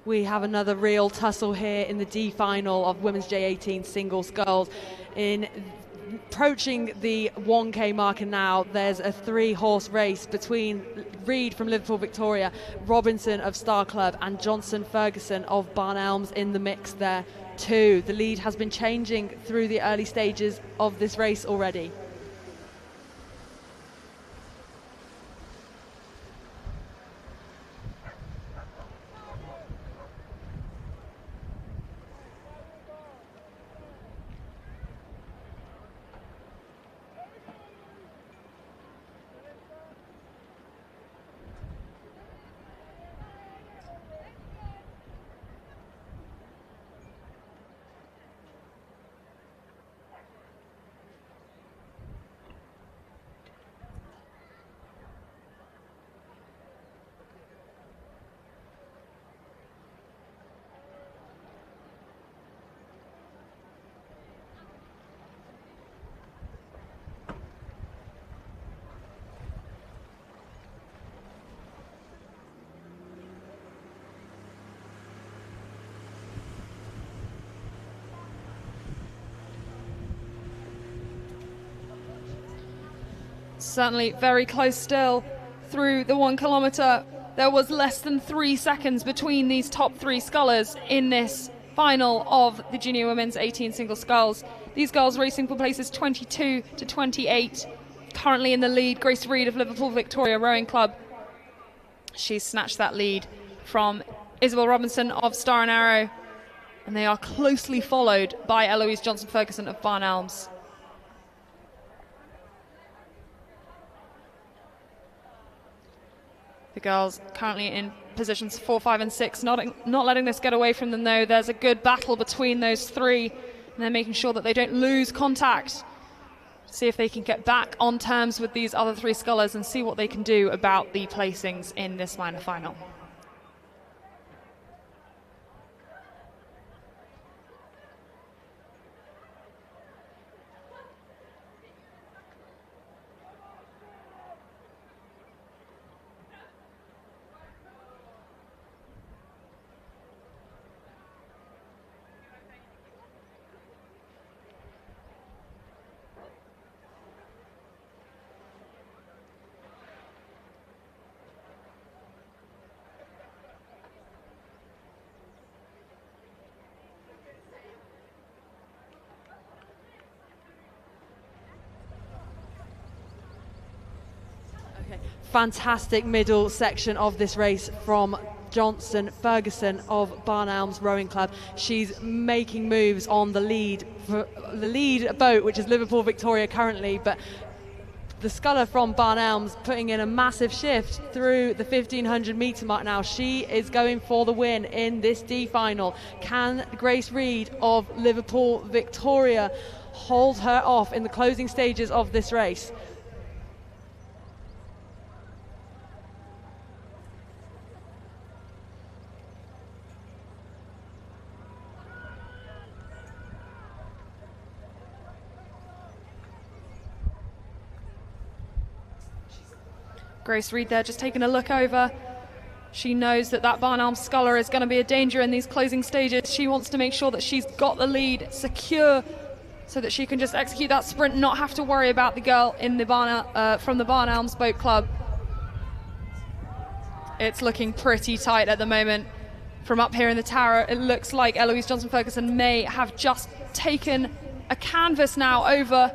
We have another real tussle here in the D final of Women's J18 single sculls. In approaching the 1K marker now. There's a 3-horse race between Reed from Liverpool Victoria, Robinson of Star Club, and Johnson Ferguson of Barn Elms in the mix there too. The lead has been changing through the early stages of this race already. Certainly very close still through the 1 kilometre. There was less than 3 seconds between these top 3 scullers in this final of the Junior Women's 18 single sculls. These girls racing for places 22 to 28. Currently in the lead, Grace Reed of Liverpool Victoria Rowing Club. She's snatched that lead from Isabel Robinson of Star and Arrow, and they are closely followed by Eloise Johnson-Ferguson of Barn Elms. The girls currently in positions 4, 5 and 6, not letting this get away from them though. There's a good battle between those 3, and they're making sure that they don't lose contact. See if they can get back on terms with these other 3 scullers and see what they can do about the placings in this minor final. Fantastic middle section of this race from Johnson Ferguson of Barn Elms Rowing Club. She's making moves on the lead boat, which is Liverpool Victoria currently, but the sculler from Barn Elms putting in a massive shift through the 1500 metre mark now. She is going for the win in this D final. Can Grace Reed of Liverpool Victoria hold her off in the closing stages of this race? Grace Reed there just taking a look over. She knows that that Barn Elms sculler is going to be a danger in these closing stages. She wants to make sure that she's got the lead secure so that she can just execute that sprint, not have to worry about the girl in the from the Barn Elms Boat Club. It's looking pretty tight at the moment. From up here in the tower, it looks like Eloise Johnson-Ferguson may have just taken a canvas now over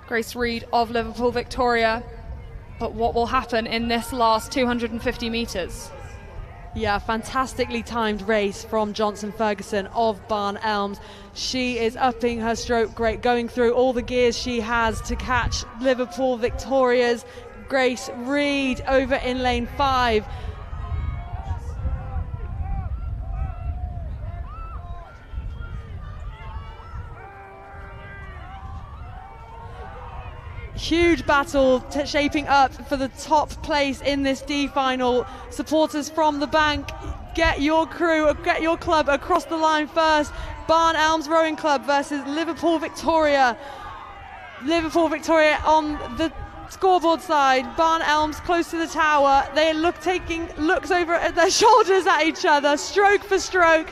Grace Reed of Liverpool Victoria. But what will happen in this last 250 metres? Yeah, fantastically timed race from Johnson Ferguson of Barn Elms. She is upping her stroke rate, going through all the gears she has to catch Liverpool Victoria's Grace Reed over in lane 5. Huge battle shaping up for the top place in this D final. Supporters from the bank, get your crew, get your club across the line first. Barn Elms Rowing Club versus Liverpool Victoria. Liverpool Victoria on the scoreboard side, Barn Elms close to the tower. They taking looks over at their shoulders at each other, stroke for stroke.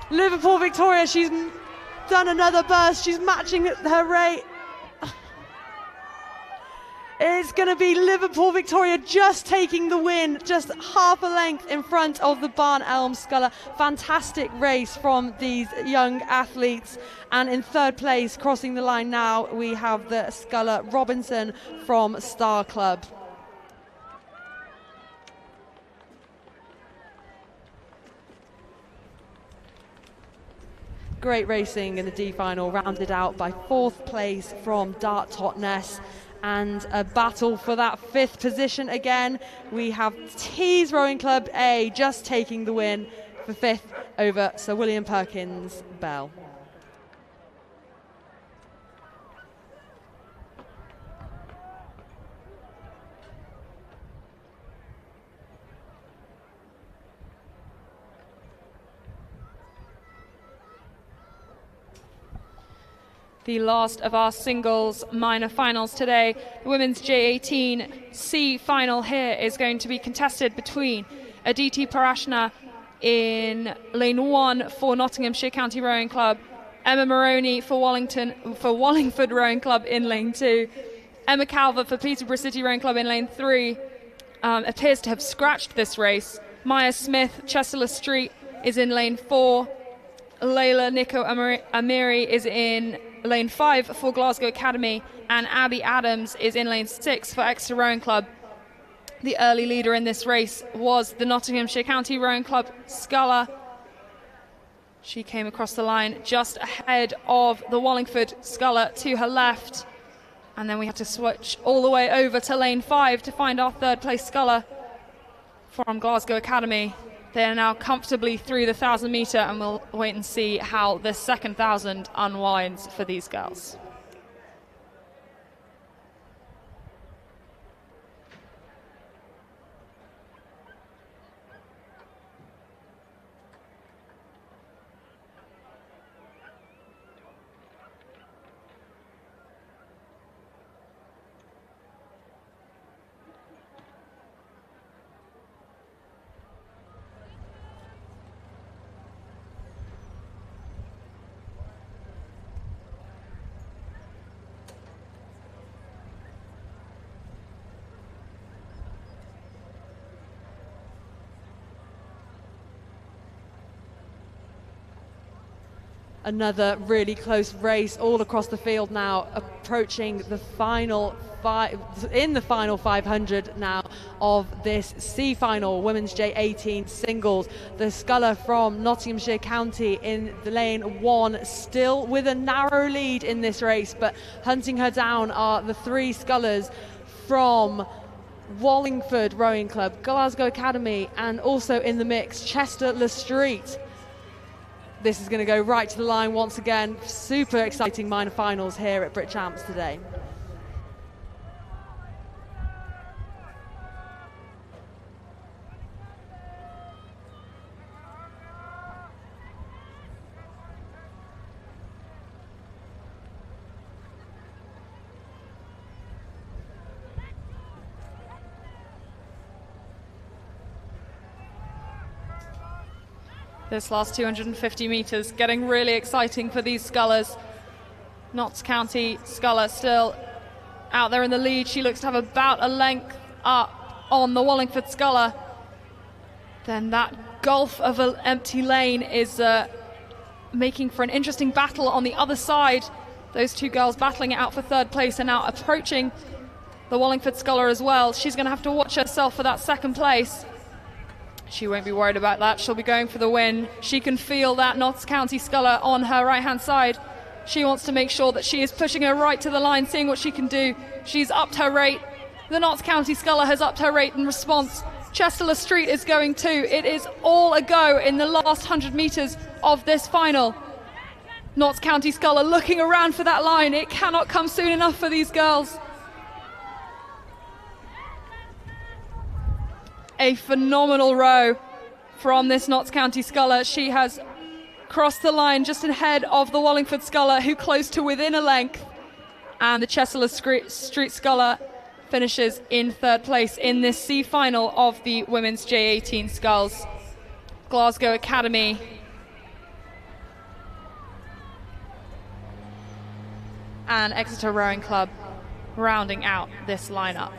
Liverpool Victoria, she's done another burst, she's matching her rate. It's going to be Liverpool Victoria just taking the win, just half a length in front of the Barn Elm Sculler. Fantastic race from these young athletes. And in third place, crossing the line now, we have the Sculler Robinson from Star Club. Great racing in the D final, rounded out by fourth place from Dart Totnes, and a battle for that fifth position again. We have Tees Rowing Club A just taking the win for fifth over Sir William Perkins Bell. The last of our singles minor finals today. The women's J18C final here is going to be contested between Aditi Parashna in lane 1 for Nottinghamshire County Rowing Club, Emma Maroney for Wallingford Rowing Club in lane 2, Emma Calver for Peterborough City Rowing Club in lane 3. Appears to have scratched this race. Maya Smith, Chester Street, is in lane 4. Layla Nico Amiri is in lane 5 for Glasgow Academy, and Abby Adams is in lane 6 for Exeter Rowing Club. The early leader in this race was the Nottinghamshire County Rowing Club Sculler. She came across the line just ahead of the Wallingford Sculler to her left, and then we had to switch all the way over to lane 5 to find our third place Sculler from Glasgow Academy. They are now comfortably through the 1,000 metre, and we'll wait and see how the second 1,000 unwinds for these girls. Another really close race all across the field now, approaching the final in the final 500 now of this C final, women's J18 singles. The Sculler from Nottinghamshire County in the lane 1, still with a narrow lead in this race, but hunting her down are the three Scullers from Wallingford Rowing Club, Glasgow Academy, and also in the mix, Chester Le Street. This is going to go right to the line once again. Super exciting minor finals here at Brit Champs today. This last 250 metres getting really exciting for these Scullers. Notts County Sculler still out there in the lead. She looks to have about a length up on the Wallingford Sculler. Then that gulf of an empty lane is making for an interesting battle on the other side. Those two girls battling it out for third place are now approaching the Wallingford Sculler as well. She's going to have to watch herself for that second place. She won't be worried about that. She'll be going for the win. She can feel that Notts County Sculler on her right-hand side. She wants to make sure that she is pushing her right to the line, seeing what she can do. She's upped her rate. The Notts County Sculler has upped her rate in response. Chester Le Street is going too. It is all a go in the last 100 metres of this final. Notts County Sculler looking around for that line. It cannot come soon enough for these girls. A phenomenal row from this Notts County Sculler. She has crossed the line just ahead of the Wallingford Sculler, who close to within a length. And the Chester Street Sculler finishes in third place in this C final of the women's J18 sculls. Glasgow Academy and Exeter Rowing Club rounding out this lineup.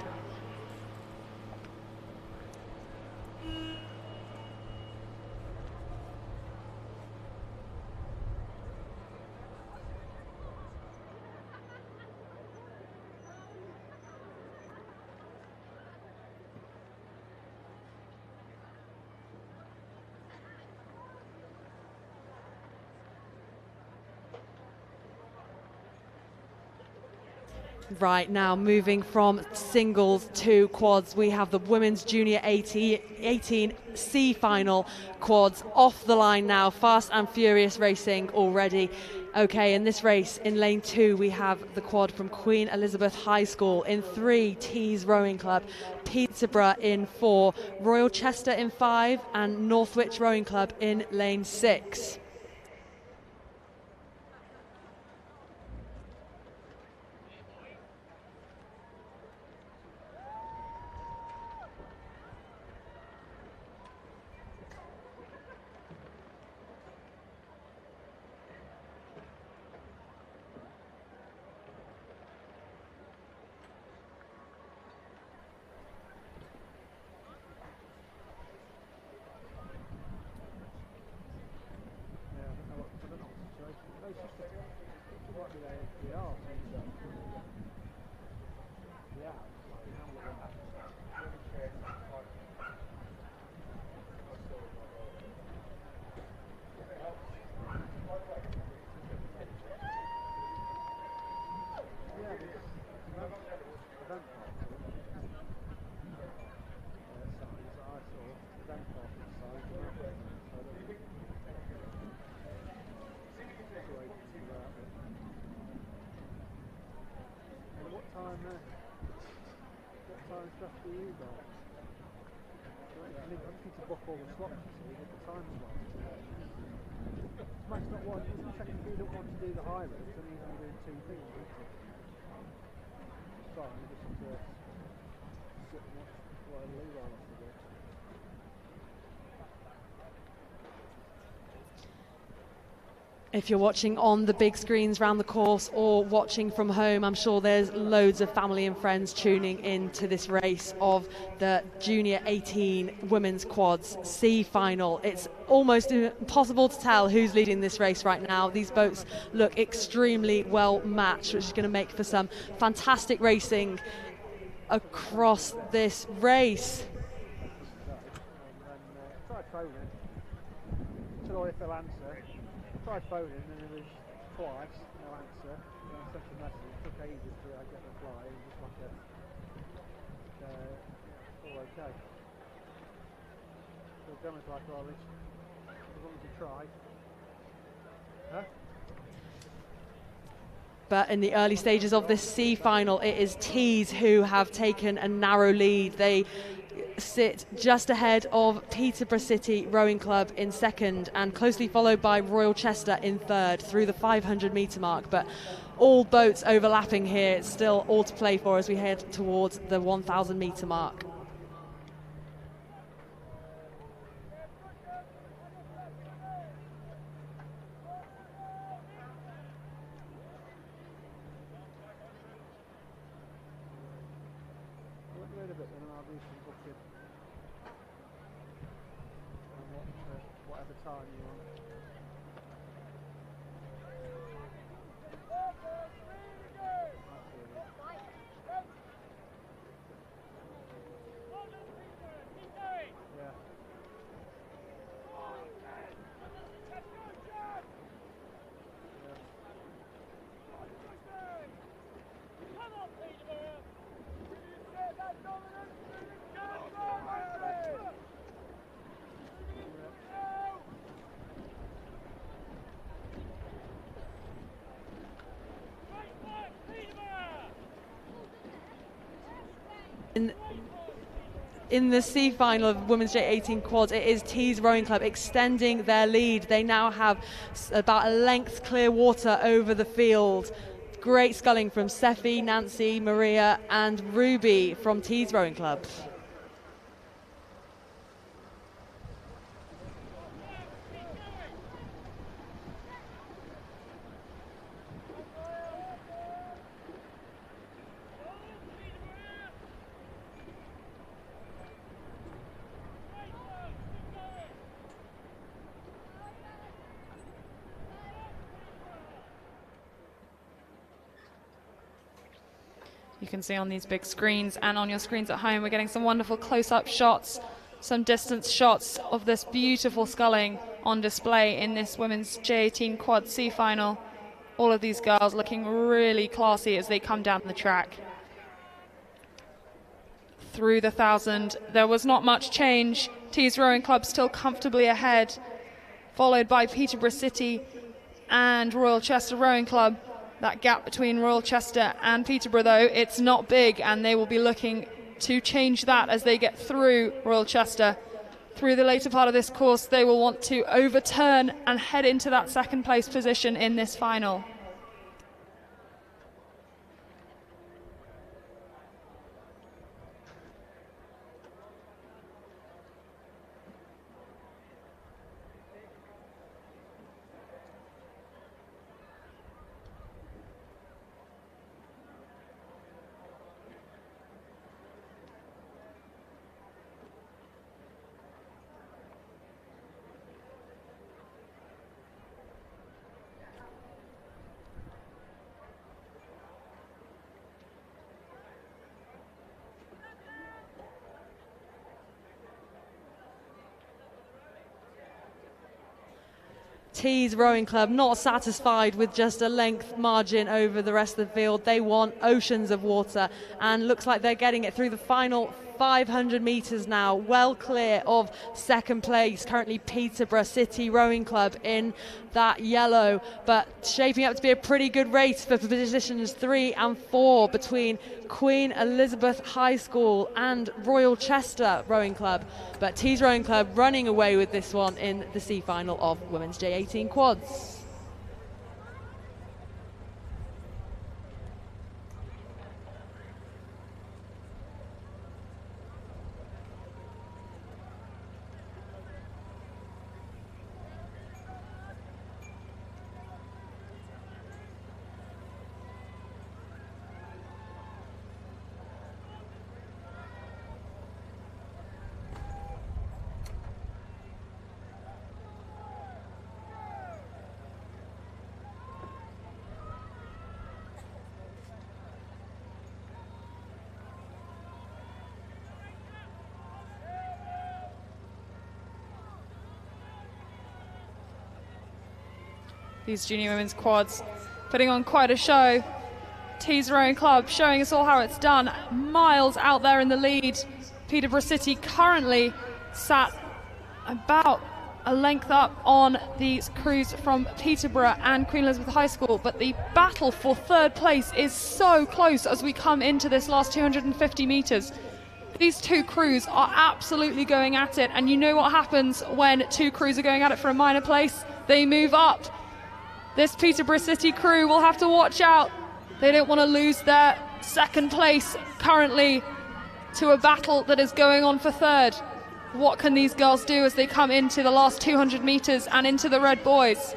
Right, now moving from singles to quads, we have the women's junior 18 C final quads off the line now. Fast and furious racing already. Okay, in this race, in lane 2, we have the quad from Queen Elizabeth High School. In 3, Tees Rowing Club. Peterborough in 4, Royal Chester in 5, and Northwich Rowing Club in lane 6. If you're watching on the big screens around the course or watching from home, I'm sure there's loads of family and friends tuning in to this race of the Junior 18 Women's Quads C final. It's almost impossible to tell who's leading this race right now. These boats look extremely well matched, which is going to make for some fantastic racing across this race. Tried phoning and it was twice, no answer. And I sent a message, it took ages to get a reply. It was just like all okay. So Gemma's like, well, as long as you try. Huh? But in the early stages of this C final, it is Tees who have taken a narrow lead. They sit just ahead of Peterborough City Rowing Club in second and closely followed by Royal Chester in third through the 500 metre mark. But all boats overlapping here. It's still all to play for as we head towards the 1,000 metre mark. Whatever time you want. In the C final of Women's J18 Quads, it is Tees Rowing Club extending their lead. They now have about a length clear water over the field. Great sculling from Seffi, Nancy, Maria and Ruby from Tees Rowing Club. You can see on these big screens and on your screens at home, we're getting some wonderful close-up shots, some distance shots of this beautiful sculling on display in this women's J18 Quad C final. All of these girls looking really classy as they come down the track. Through the 1,000, there was not much change. Tees Rowing Club still comfortably ahead, followed by Peterborough City and Royal Chester Rowing Club. That gap between Royal Chester and Peterborough, though, it's not big, and they will be looking to change that as they get through Royal Chester. Through the later part of this course, they will want to overturn and head into that second place position in this final. Tees Rowing Club not satisfied with just a length margin over the rest of the field. They want oceans of water, and looks like they're getting it through the final 500 metres now, well clear of second place. Currently Peterborough City Rowing Club in that yellow, but shaping up to be a pretty good race for positions 3 and 4 between Queen Elizabeth High School and Royal Chester Rowing Club. But Tees Rowing Club running away with this one in the C final of Women's J18 Quads. These junior women's quads putting on quite a show. Tees Rowing Club showing us all how it's done. Miles out there in the lead. Peterborough City currently sat about a length up on these crews from Peterborough and Queen Elizabeth High School, but the battle for third place is so close as we come into this last 250 metres. These two crews are absolutely going at it, and you know what happens when two crews are going at it for a minor place? They move up. This Peterborough City crew will have to watch out. They don't want to lose their second place currently to a battle that is going on for third. What can these girls do as they come into the last 200 metres and into the red buoys?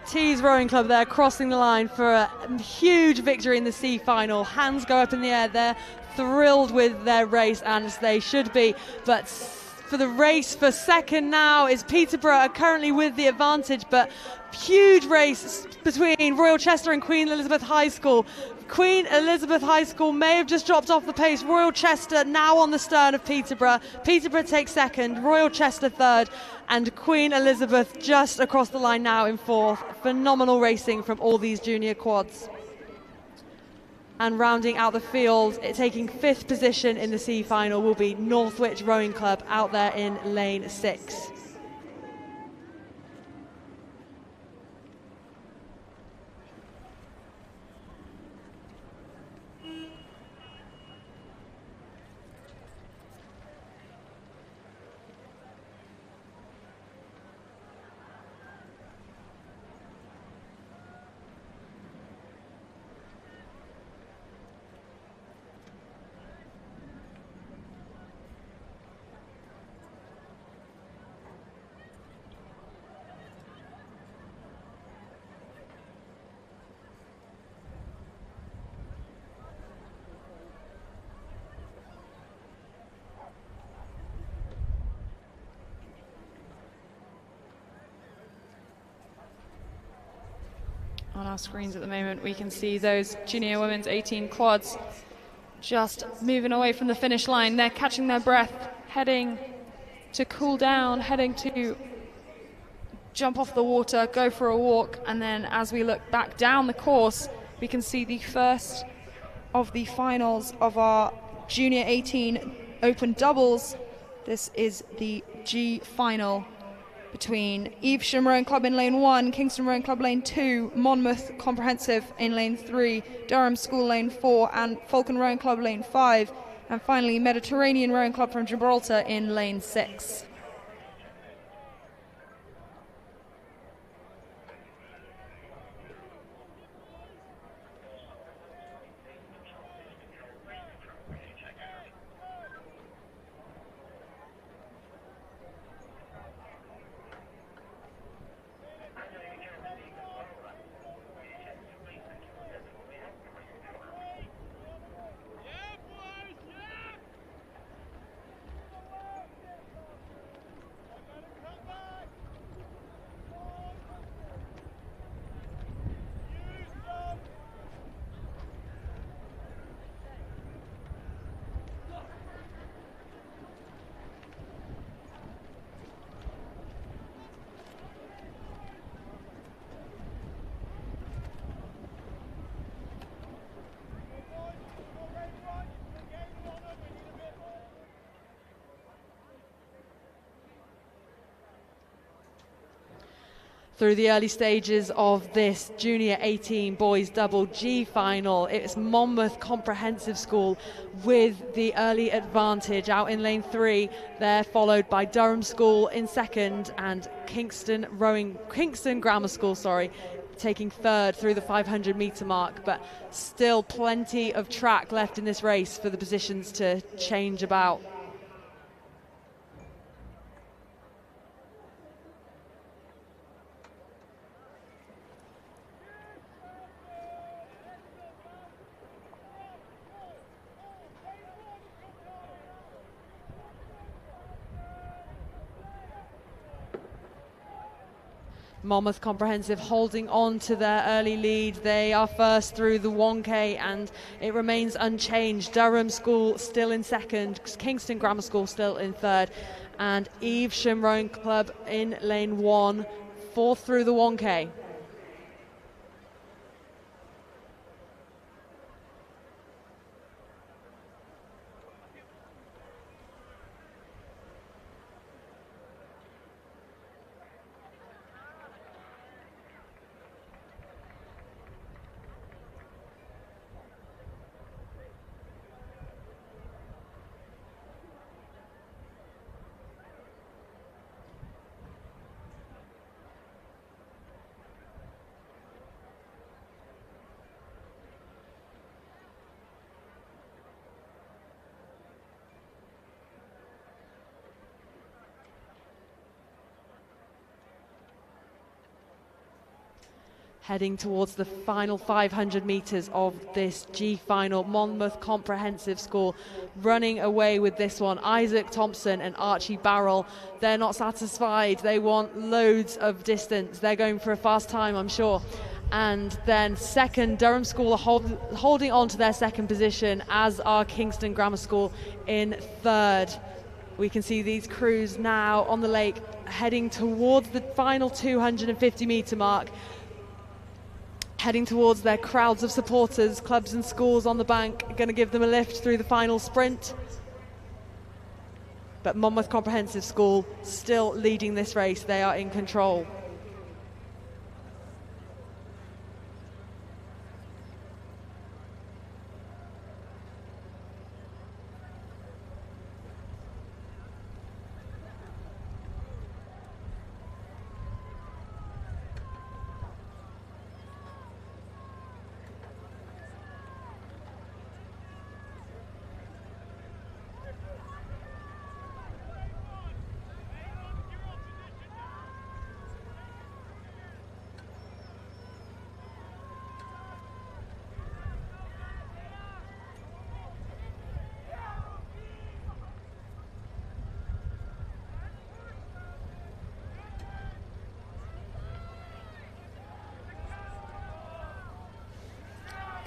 Tees Rowing Club there crossing the line for a huge victory in the C final. Hands go up in the air. They're thrilled with their race, and they should be, but for the race for second now is Peterborough, are currently with the advantage, but huge race between Royal Chester and Queen Elizabeth High School. Queen Elizabeth High School may have just dropped off the pace. Royal Chester now on the stern of Peterborough. Peterborough takes second, Royal Chester third, and Queen Elizabeth just across the line now in fourth. Phenomenal racing from all these junior quads. And rounding out the field, taking fifth position in the C final will be Northwich Rowing Club out there in lane 6. on our screens at the moment, we can see those junior women's 18 quads just moving away from the finish line. They're catching their breath, heading to cool down, heading to jump off the water, go for a walk, and then as we look back down the course, we can see the first of the finals of our junior 18 open doubles. This is the G final between Evesham Rowing Club in lane 1, Kingston Rowing Club lane 2, Monmouth Comprehensive in lane 3, Durham School lane 4, and Falcon Rowing Club lane 5, and finally Mediterranean Rowing Club from Gibraltar in lane 6. Through the early stages of this Junior 18 Boys Double G final, it's Monmouth Comprehensive School with the early advantage out in lane 3. They're followed by Durham School in second and Kingston Grammar School, taking third through the 500 metre mark, but still plenty of track left in this race for the positions to change about. Monmouth Comprehensive holding on to their early lead. They are first through the 1K and it remains unchanged. Durham School still in second, Kingston Grammar School still in third, and Evesham Rowing Club in lane 1, fourth through the 1K. Heading towards the final 500 metres of this G final, Monmouth Comprehensive School running away with this one. Isaac Thompson and Archie Barrell, they're not satisfied. They want loads of distance. They're going for a fast time, I'm sure. And then second, Durham School are holding on to their second position, as are Kingston Grammar School in third. We can see these crews now on the lake heading towards the final 250 metre mark, heading towards their crowds of supporters, clubs and schools on the bank, going to give them a lift through the final sprint. But Monmouth Comprehensive School still leading this race. They are in control.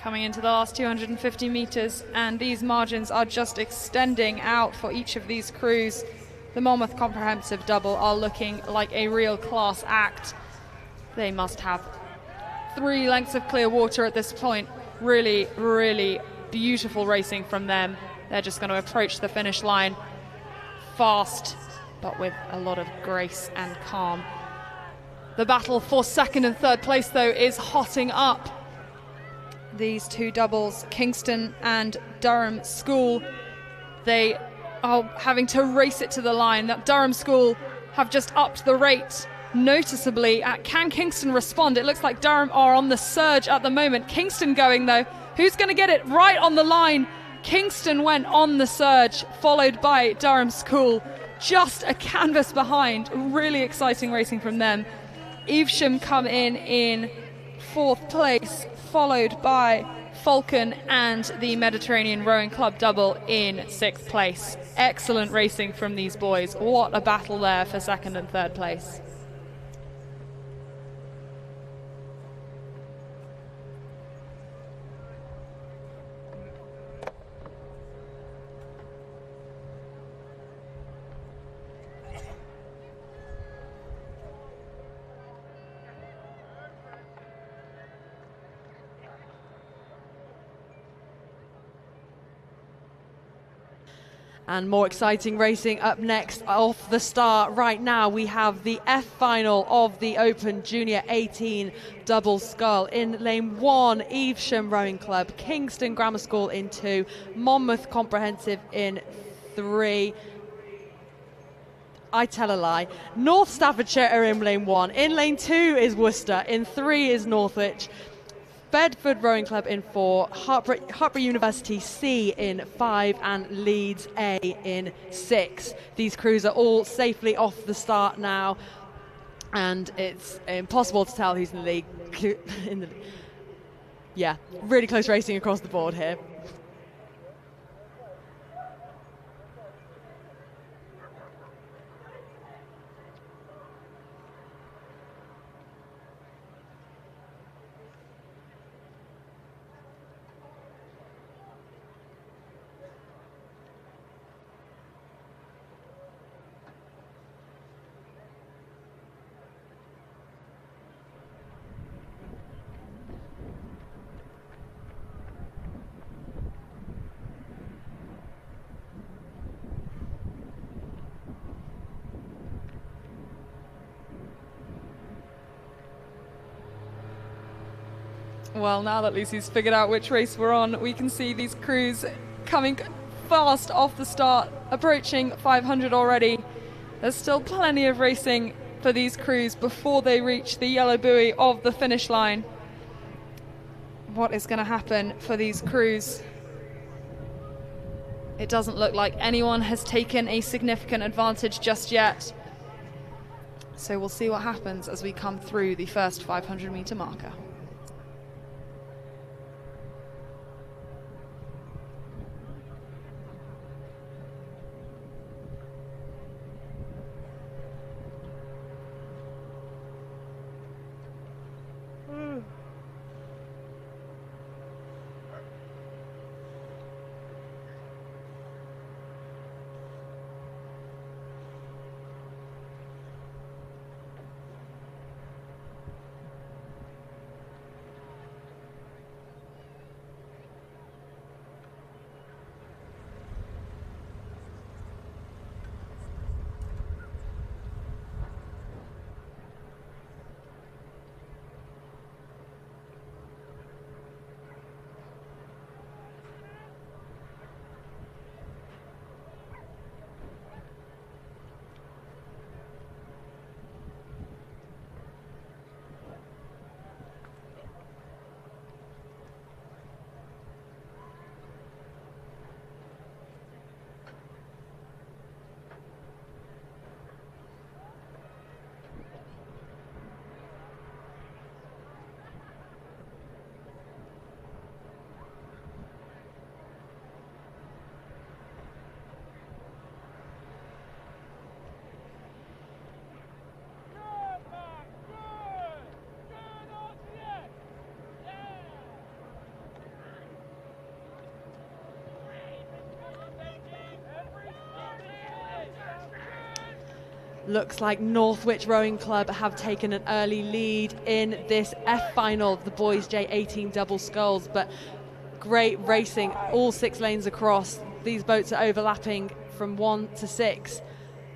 coming into the last 250 metres, and these margins are just extending out for each of these crews. The Monmouth Comprehensive Double are looking like a real class act. They must have 3 lengths of clear water at this point. Really, really beautiful racing from them. They're just going to approach the finish line fast, but with a lot of grace and calm. The battle for second and third place, though, is hotting up. These two doubles, Kingston and Durham School, they are having to race it to the line. That Durham School have just upped the rate noticeably. Can Kingston respond? It looks like Durham are on the surge at the moment. Kingston going, though. Who's going to get it right on the line? Kingston went on the surge, followed by Durham School, just a canvas behind. Really exciting racing from them. Evesham come in 4th place, followed by Falcon and the Mediterranean Rowing Club Double in 6th place. Excellent racing from these boys. What a battle there for second and third place. And more exciting racing up next. Off the start right now, we have the F final of the Open Junior 18 double scull. In lane 1, Evesham Rowing Club, Kingston Grammar School in 2, Monmouth Comprehensive in 3. I tell a lie. North Staffordshire are in lane 1. In lane 2 is Worcester. In 3 is Northwich. Bedford Rowing Club in 4, Hartpury University C in 5, and Leeds A in 6. These crews are all safely off the start now, and it's impossible to tell who's in the lead. Yeah, really close racing across the board here. Well, now that Lucy's figured out which race we're on, we can see these crews coming fast off the start, approaching 500 already. There's still plenty of racing for these crews before they reach the yellow buoy of the finish line. What is going to happen for these crews? It doesn't look like anyone has taken a significant advantage just yet. So we'll see what happens as we come through the first 500-meter marker. Looks like Northwich Rowing Club have taken an early lead in this F final of the boys J18 double sculls, but great racing all 6 lanes across. These boats are overlapping from 1 to 6.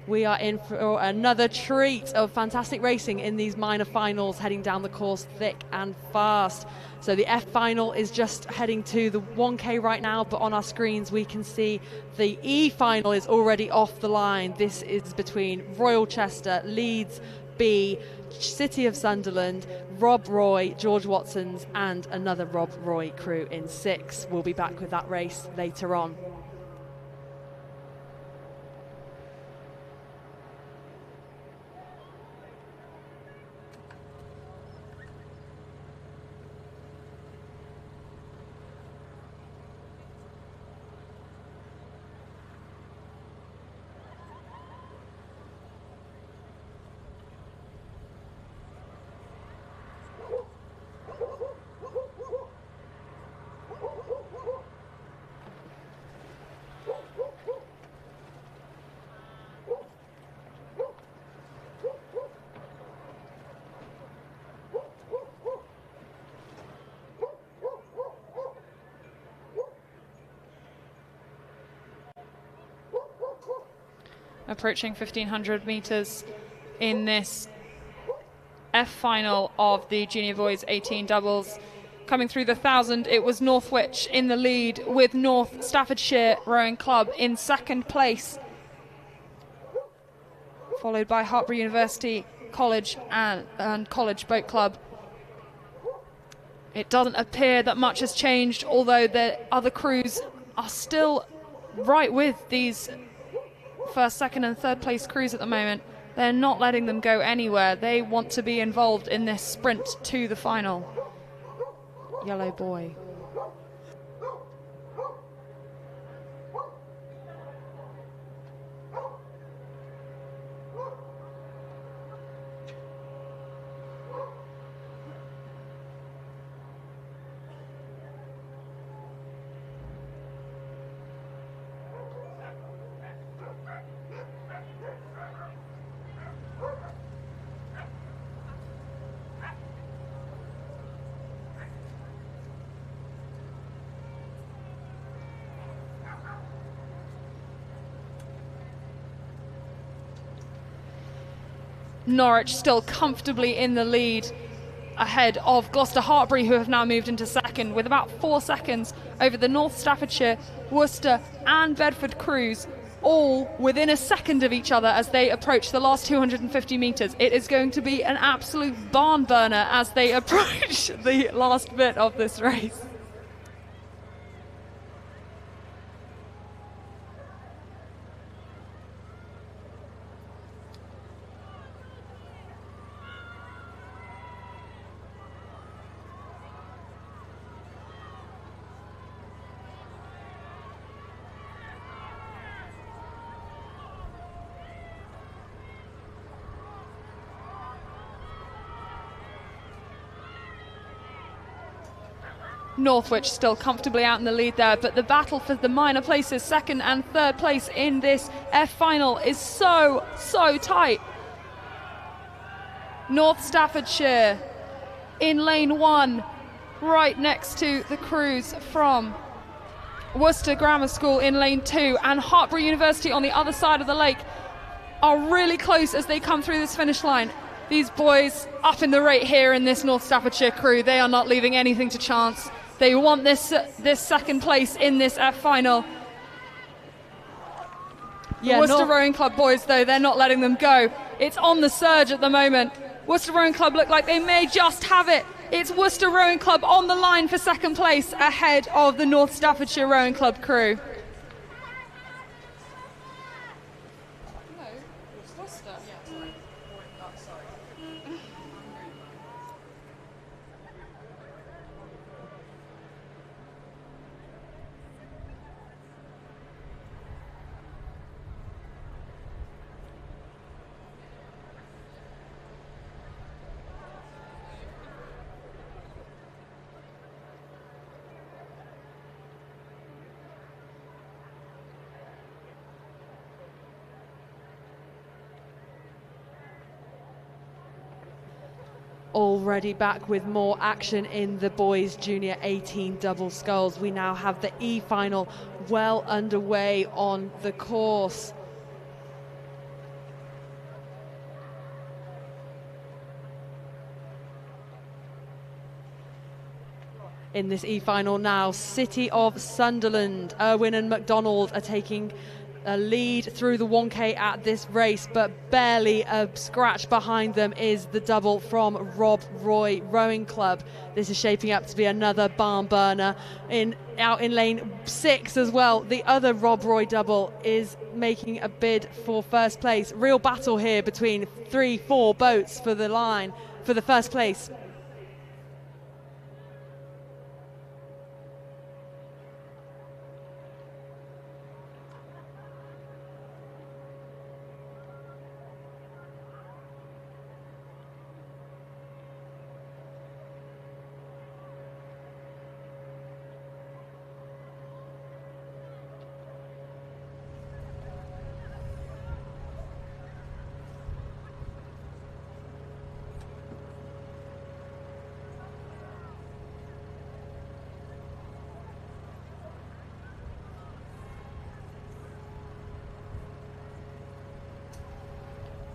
We are in for another treat of fantastic racing in these minor finals, heading down the course thick and fast. So the F final is just heading to the 1K right now, but on our screens we can see the E final is already off the line. This is between Royal Chester, Leeds B, City of Sunderland, Rob Roy, George Watson's, and another Rob Roy crew in 6. We'll be back with that race later on. Approaching 1500 metres in this F final of the Junior Boys 18 doubles. Coming through the 1000, it was Northwich in the lead, with North Staffordshire Rowing Club in second place, followed by Hartpury University College and College Boat Club. It doesn't appear that much has changed, although the other crews are still right with these first, second and third place crews at the moment. They're not letting them go anywhere. They want to be involved in this sprint to the final. Yellow boy. Norwich still comfortably in the lead, ahead of Gloucester Hartpury, who have now moved into second with about 4 seconds over the North Staffordshire, Worcester and Bedford crews, all within a second of each other as they approach the last 250 metres. It is going to be an absolute barn burner as they approach the last bit of this race. Northwich still comfortably out in the lead there, but the battle for the minor places, second and third place in this F final, is so tight. North Staffordshire in lane 1, right next to the crews from Worcester Grammar School in lane 2, and Hartpury University on the other side of the lake are really close as they come through this finish line. These boys up in the rate here in this North Staffordshire crew. They are not leaving anything to chance. They want this second place in this F final. The Worcester Rowing Club boys, though, they're not letting them go. It's on the surge at the moment. Worcester Rowing Club look like they may just have it. It's Worcester Rowing Club on the line for second place, ahead of the North Staffordshire Rowing Club crew. already back with more action in the boys junior 18 double sculls. We now have the E-final well underway on the course. In this E-final now, City of Sunderland, Irwin and McDonald are taking a lead through the 1K at this race, but barely a scratch behind them is the double from Rob Roy Rowing Club. This is shaping up to be another barn burner. Out in lane 6 as well, the other Rob Roy double is making a bid for first place. Real battle here between 3-4 boats for the line for the first place.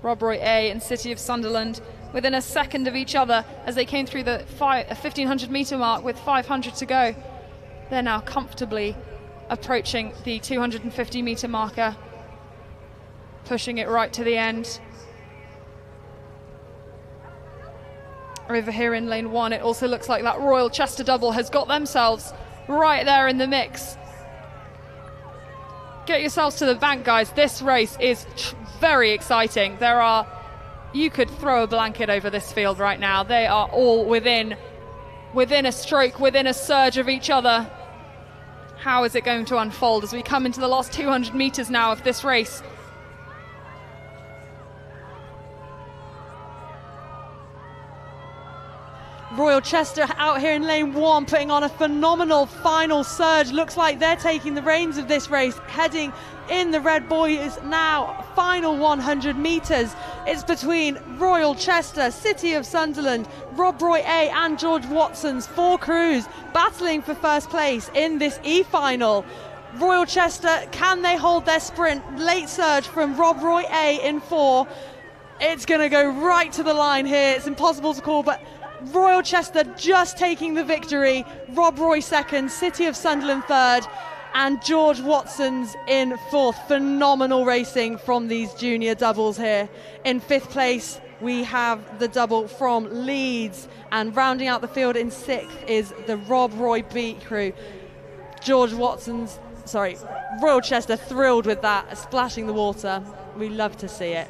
Rob Roy A and City of Sunderland within a second of each other as they came through the 1500 metre mark with 500 to go. They're now comfortably approaching the 250 metre marker, pushing it right to the end. Over here in lane 1, it also looks like that Royal Chester double has got themselves right there in the mix. Get yourselves to the bank, guys. This race is very exciting. You could throw a blanket over this field right now. They are all within a stroke, within a surge of each other. How is it going to unfold as we come into the last 200 metres now of this race? Royal Chester out here in lane 1 putting on a phenomenal final surge. Looks like they're taking the reins of this race, heading in the red boys now. Final 100 metres. It's between Royal Chester, City of Sunderland, Rob Roy A and George Watson's 4 crews battling for first place in this E-final. Royal Chester, can they hold their sprint? Late surge from Rob Roy A in 4. It's going to go right to the line here. It's impossible to call, but Royal Chester just taking the victory. Rob Roy second, City of Sunderland third, and George Watson's in 4th. Phenomenal racing from these junior doubles here. In 5th place, we have the double from Leeds, and rounding out the field in 6th is the Rob Roy B crew. Royal Chester thrilled with that, splashing the water. We love to see it.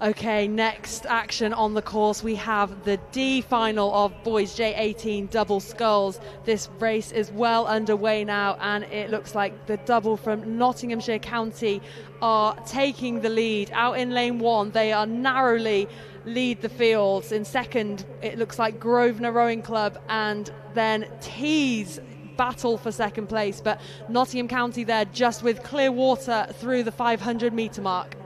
Okay, next action on the course, we have the D final of boys J18 double sculls. This race is well underway now, and it looks like the double from Nottinghamshire County are taking the lead. Out in lane 1, they are narrowly lead the fields. In second, it looks like Grosvenor Rowing Club, and then Tees battle for second place, but Nottingham County there just with clear water through the 500 metre mark.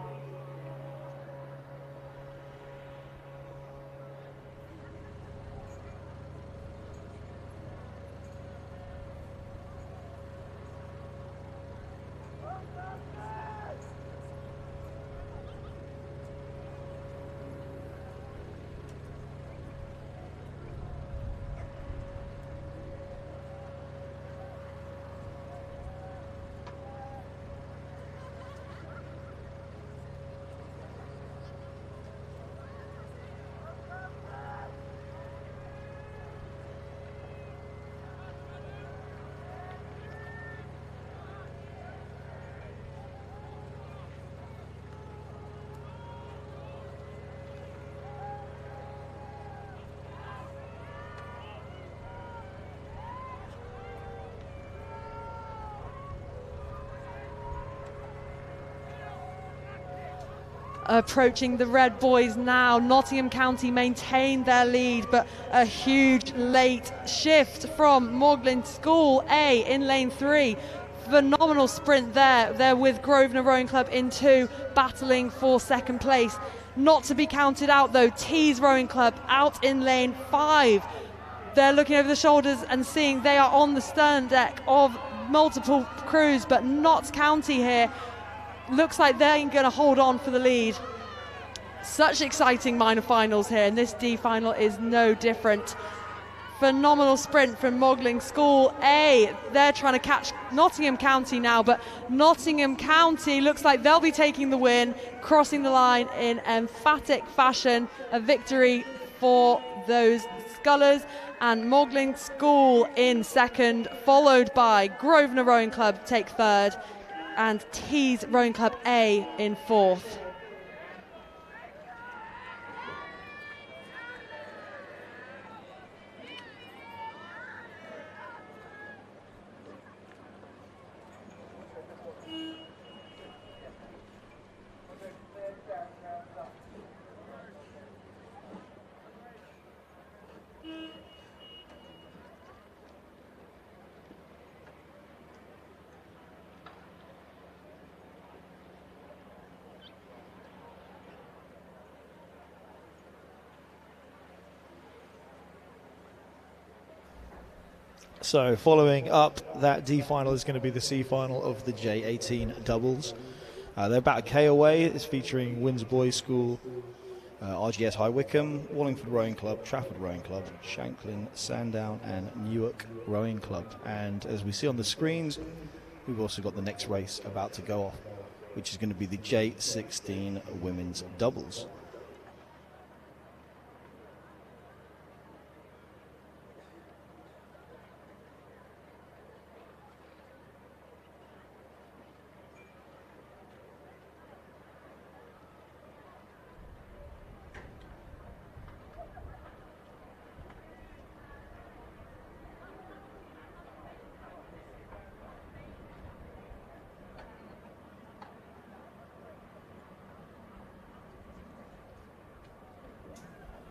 approaching the red boys now. Nottingham County maintain their lead, but a huge late shift from Magdalen School A in lane 3. Phenomenal sprint there. They're with Grosvenor Rowing Club in 2, battling for second place. Not to be counted out though, Tees Rowing Club out in lane 5. They're looking over the shoulders and seeing they are on the stern deck of multiple crews, but Notts County here looks like they're going to hold on for the lead. Such exciting minor finals here, and this D final is no different. Phenomenal sprint from Magdalen School A. They're trying to catch Nottingham County now, but Nottingham County looks like they'll be taking the win, crossing the line in emphatic fashion. A victory for those Scullers, and Magdalen School in second, followed by Grosvenor Rowing Club take third, and Tees Rowing Club A in fourth. So following up that D final is going to be the C final of the J18 doubles. They're about a K away. It's featuring Windsor Boys School, RGS High Wycombe, Wallingford Rowing Club, Trafford Rowing Club, Shanklin Sandown and Newark Rowing Club. And as we see on the screens, we've also got the next race about to go off, which is going to be the J16 women's doubles.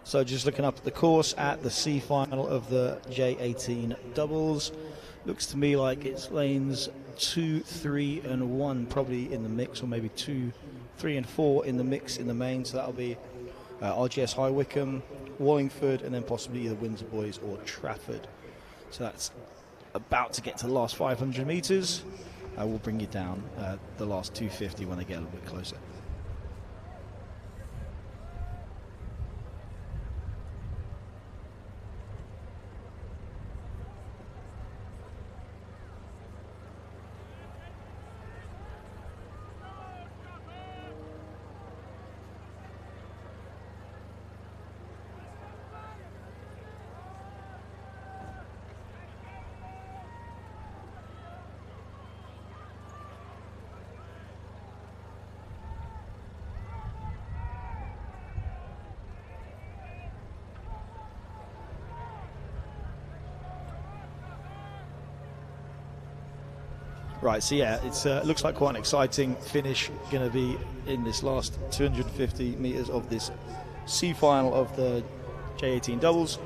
So just looking up at the course at the C final of the J18 doubles, looks to me like it's lanes 2, 3 and 1 probably in the mix, or maybe 2, 3 and 4 in the mix in the main. So that'll be RGS High Wycombe, Wallingford, and then possibly either Windsor Boys or Trafford. So that's about to get to the last 500 metres. We'll bring you down the last 250 when they get a little bit closer. Right, so yeah, it looks like quite an exciting finish going to be in this last 250 metres of this C final of the J18 doubles.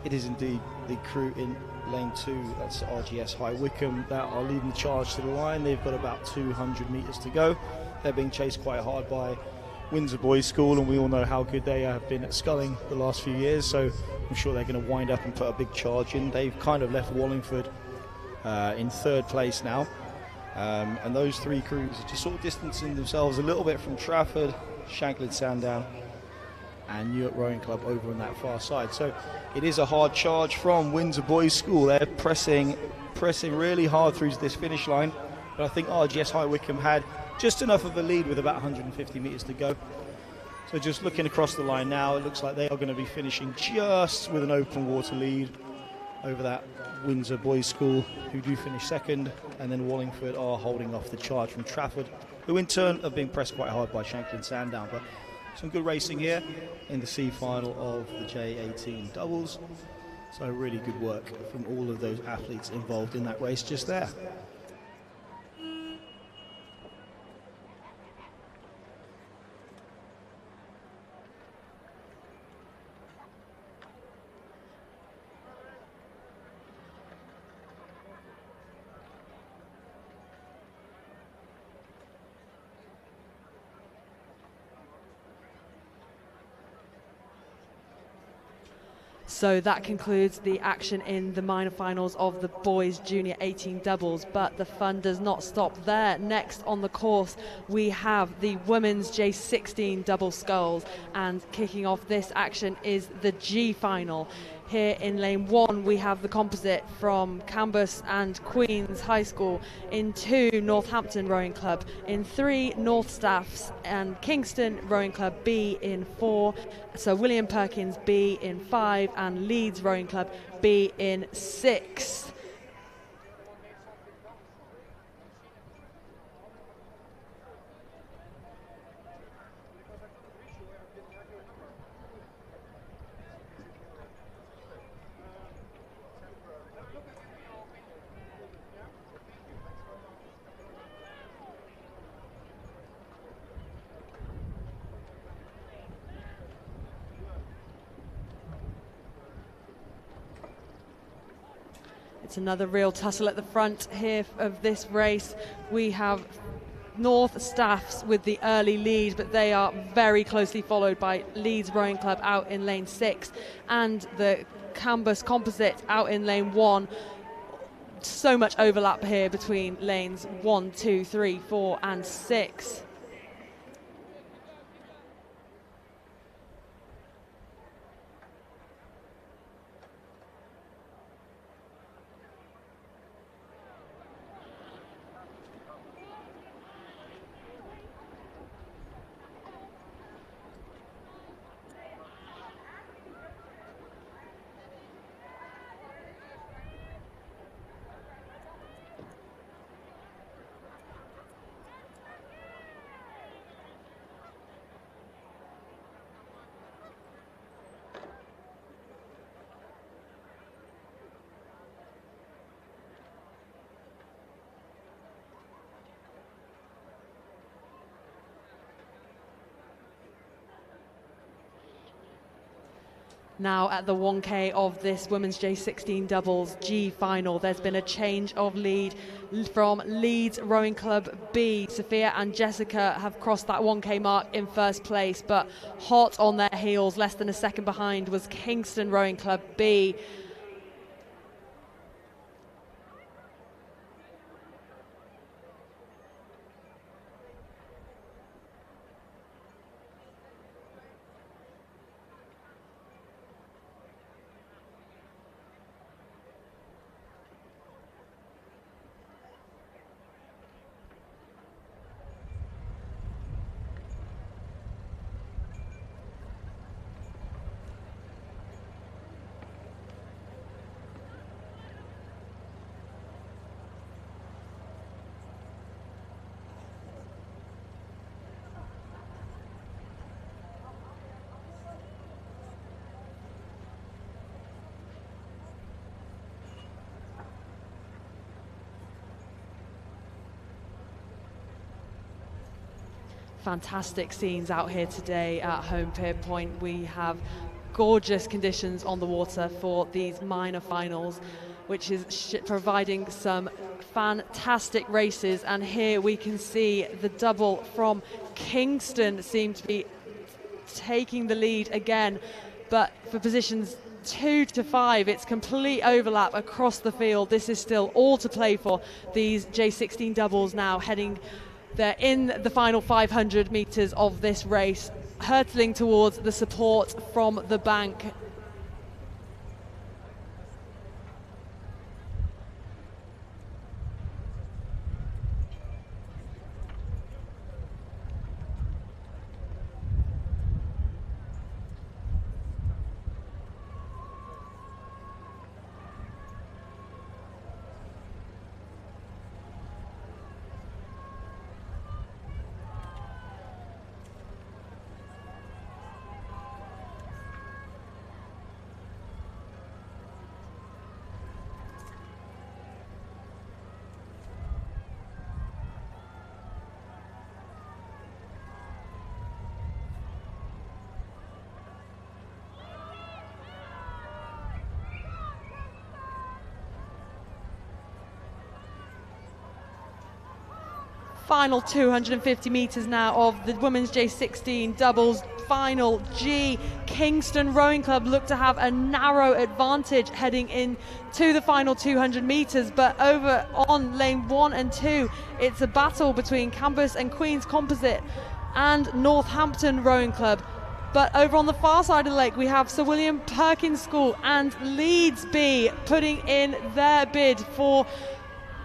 It is indeed the crew in lane 2, that's RGS High Wycombe, that are leading the charge to the line. They've got about 200 metres to go. They're being chased quite hard by Windsor Boys School, and we all know how good they have been at sculling the last few years, so I'm sure they're going to wind up and put a big charge in. They've kind of left Wallingford in third place now. And those three crews are just sort of distancing themselves a little bit from Trafford, Shanklin Sandown and Newark Rowing Club over on that far side. So it is a hard charge from Windsor Boys School. They're pressing really hard through to this finish line, but I think RGS High Wycombe had just enough of a lead with about 150 metres to go. So just looking across the line now, it looks like they are going to be finishing just with an open water lead over that Windsor Boys School, who do finish second, and then Wallingford are holding off the charge from Trafford, who in turn are being pressed quite hard by Shanklin Sandown. But some good racing here in the C final of the J18 doubles. So really good work from all of those athletes involved in that race just there. So that concludes the action in the minor finals of the boys junior 18 doubles, but the fun does not stop there. Next on the course we have the women's J16 double sculls, and kicking off this action is the G final. Here in lane 1 we have the composite from Cambus and Queen's High School. In 2, Northampton Rowing Club. In 3, North Staffs and Kingston Rowing Club B. In 4, Sir William Perkins B. In 5, and Leeds Rowing Club B. In 6. It's another real tussle at the front here of this race. We have North Staffs with the early lead, but they are very closely followed by Leeds Rowing Club out in lane 6 and the Cambus Composite out in lane 1. So much overlap here between lanes 1, 2, 3, 4 and 6. Now at the 1K of this women's J16 doubles G final, there's been a change of lead from Leeds Rowing Club B. Sophia and Jessica have crossed that 1K mark in first place, but hot on their heels, less than a second behind, was Kingston Rowing Club B. Fantastic scenes out here today at Home Pier Point. We have gorgeous conditions on the water for these minor finals, which is providing some fantastic races. And here we can see the double from Kingston seem to be taking the lead again, but for positions 2 to 5, it's complete overlap across the field. This is still all to play for. These J16 doubles now heading, they're in the final 500 metres of this race, hurtling towards the support from the bank. Final 250 metres now of the women's J16 doubles final G. Kingston Rowing Club look to have a narrow advantage heading into the final 200 metres, but over on lane 1 and 2, it's a battle between Campus and Queen's Composite and Northampton Rowing Club. But over on the far side of the lake, we have Sir William Perkins School and Leeds B putting in their bid for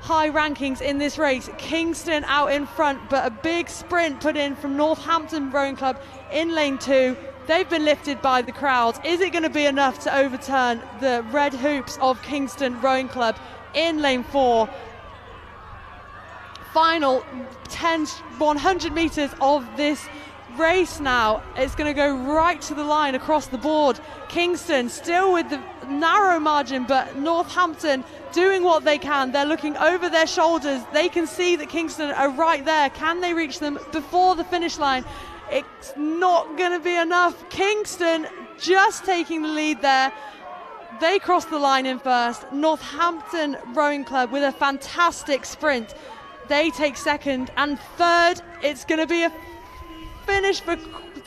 high rankings in this race. Kingston out in front, but a big sprint put in from Northampton Rowing Club in lane 2. They've been lifted by the crowds. Is it going to be enough to overturn the red hoops of Kingston Rowing Club in lane 4? Final 100 metres of this race now. It's going to go right to the line across the board. Kingston still with the narrow margin, but Northampton doing what they can. They're looking over their shoulders. They can see that Kingston are right there. Can they reach them before the finish line? It's not going to be enough. Kingston just taking the lead there. They cross the line in first. Northampton Rowing Club with a fantastic sprint. They take second, and third, it's going to be a finish for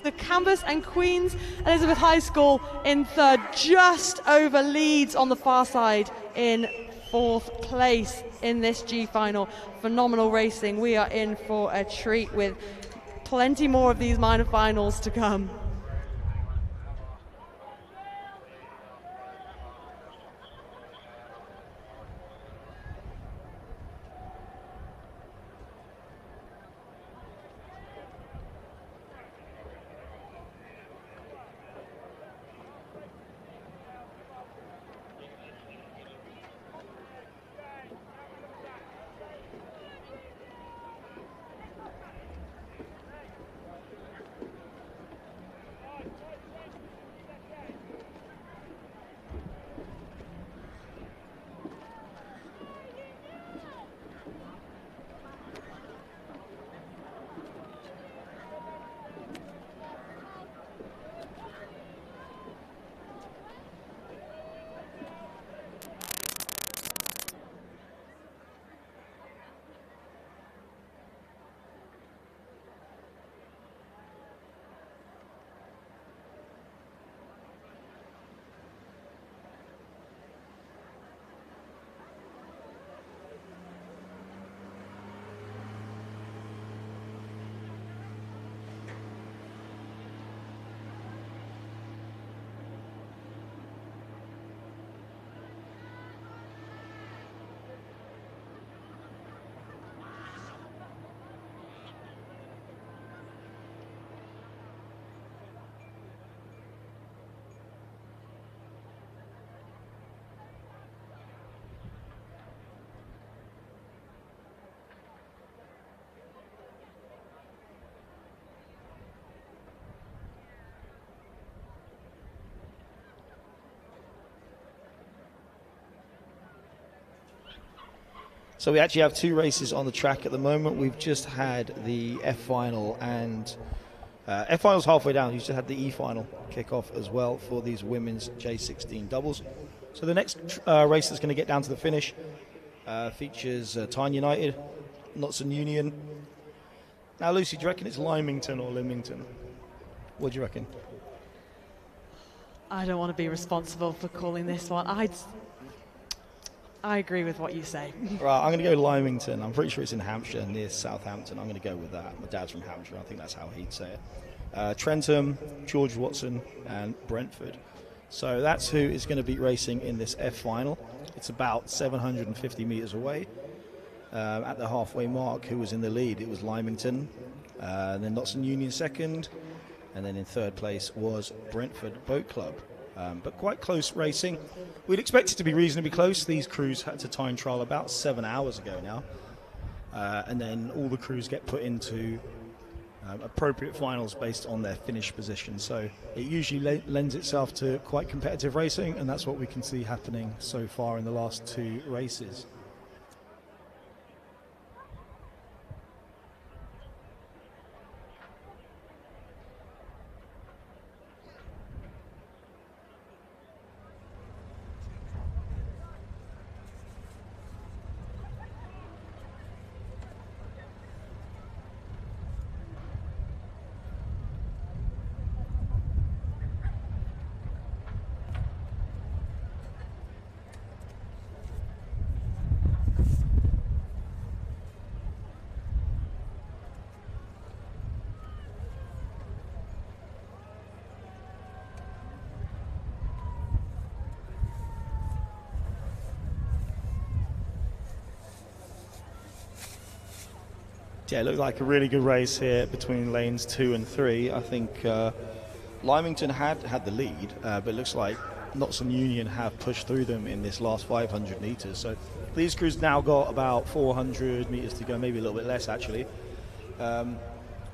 the Campus and Queen's Elizabeth High School in third, just over Leeds on the far side in fourth place in this G final. Phenomenal racing. We are in for a treat with plenty more of these minor finals to come. So we actually have two races on the track at the moment. We've just had the F final, and F final's halfway down. You just had the E final kick off as well for these women's J16 doubles. So the next race that's going to get down to the finish features Tyne United, Notts and Union. Now, Lucy, do you reckon it's Lymington or Lymington? What do you reckon? I don't want to be responsible for calling this one. I agree with what you say. Right, I'm going to go Lymington. I'm pretty sure it's in Hampshire, near Southampton. I'm going to go with that. My dad's from Hampshire. I think that's how he'd say it. Trentham, George Watson, and Brentford. So that's who is going to be racing in this F final. It's about 750 metres away. At the halfway mark, who was in the lead? It was Lymington. Then Notts and Union second. And then in third place was Brentford Boat Club. But quite close racing. We'd expect it to be reasonably close. These crews had to time trial about 7 hours ago now. And then all the crews get put into appropriate finals based on their finish position. So it usually lends itself to quite competitive racing, and that's what we can see happening so far in the last two races. Yeah, it looked like a really good race here between lanes 2 and 3. I think Lymington had the lead, but it looks like Notts and Union have pushed through them in this last 500 metres. So these crews now got about 400 metres to go, maybe a little bit less actually. So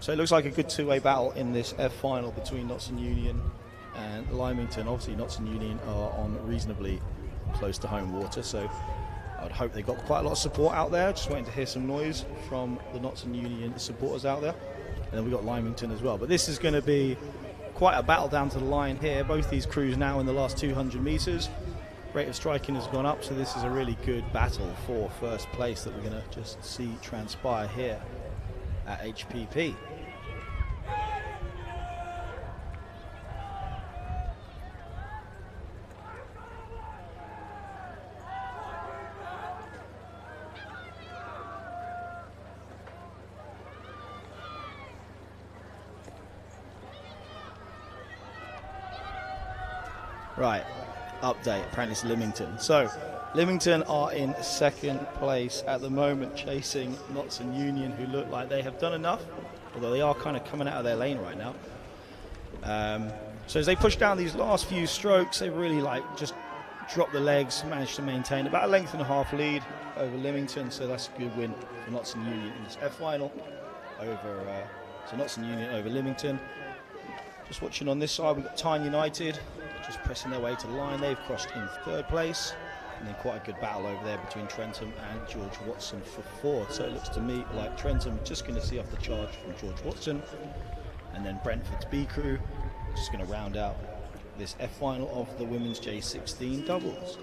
it looks like a good two-way battle in this F final between Notts and Union and Lymington. Obviously Notts and Union are on reasonably close to home water, so I'd hope they got quite a lot of support out there. Just waiting to hear some noise from the Notts and Union supporters out there. And then we've got Lymington as well. But this is going to be quite a battle down to the line here. Both these crews now in the last 200 metres. Rate of striking has gone up, so this is a really good battle for first place that we're going to just see transpire here at HPP. Right, update, apparently it's Lymington. So, Lymington are in second place at the moment, chasing Notts and Union, who look like they have done enough, although they are kind of coming out of their lane right now. So as they push down these last few strokes, they really just dropped the legs, managed to maintain about a length and a half lead over Lymington, so that's a good win for Notts and Union in this F final over, so Notts and Union over Lymington. Just watching on this side, we've got Tyne United just pressing their way to the line. They've crossed in third place, and then quite a good battle over there between Trentham and George Watson for fourth. So it looks to me like Trentham just going to see off the charge from George Watson, and then Brentford's B crew just going to round out this F final of the women's J16 doubles.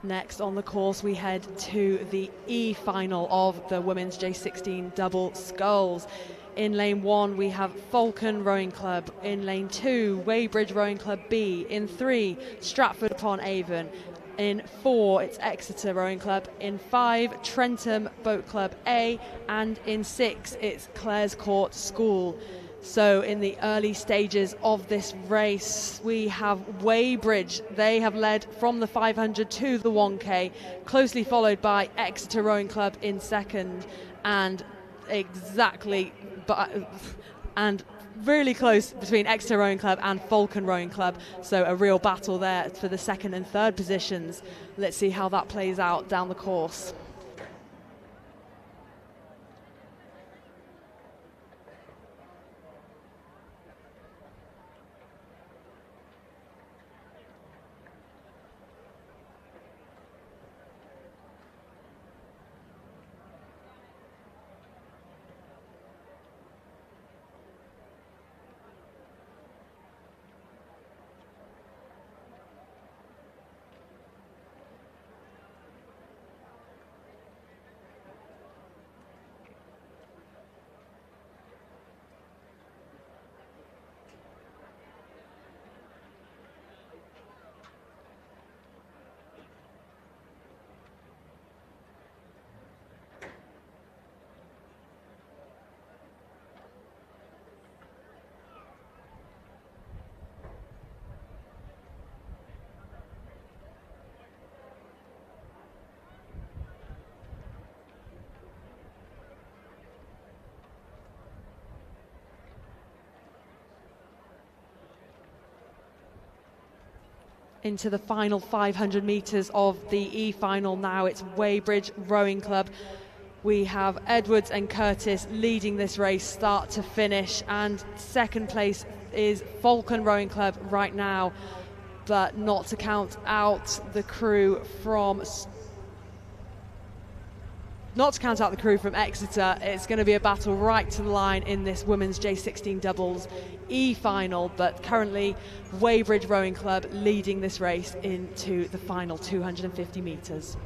Next on the course, we head to the E final of the women's J16 double sculls. In lane 1, we have Falcon Rowing Club. In lane 2, Weybridge Rowing Club B. In 3, Stratford upon Avon. In 4, it's Exeter Rowing Club. In 5, Trentham Boat Club A. And in 6, it's Clares Court School. So in the early stages of this race, we have Weybridge. They have led from the 500 to the 1K, closely followed by Exeter Rowing Club in second, and really close between Exeter Rowing Club and Falcon Rowing Club. So a real battle there for the second and third positions. Let's see how that plays out down the course. Into the final 500 metres of the E final now. It's Weybridge Rowing Club. We have Edwards and Curtis leading this race start to finish, and second place is Falcon Rowing Club right now, but not to count out the crew from Exeter. It's going to be a battle right to the line in this women's J16 doubles E final, but currently Weybridge Rowing Club leading this race into the final 250 metres.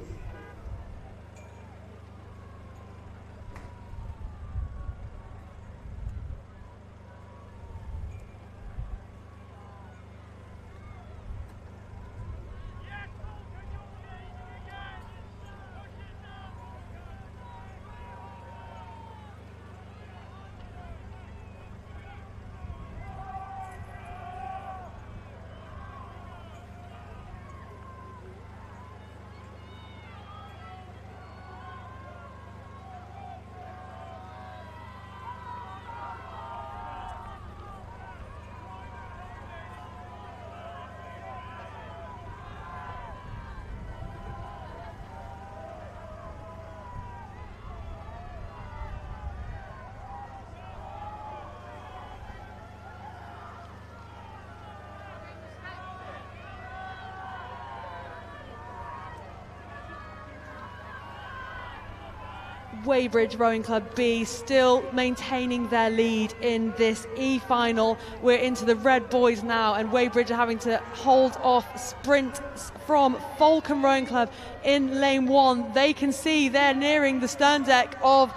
Weybridge Rowing Club B still maintaining their lead in this E-final. We're into the red boys now, and Weybridge are having to hold off sprints from Falcon Rowing Club in lane 1. They can see they're nearing the stern deck of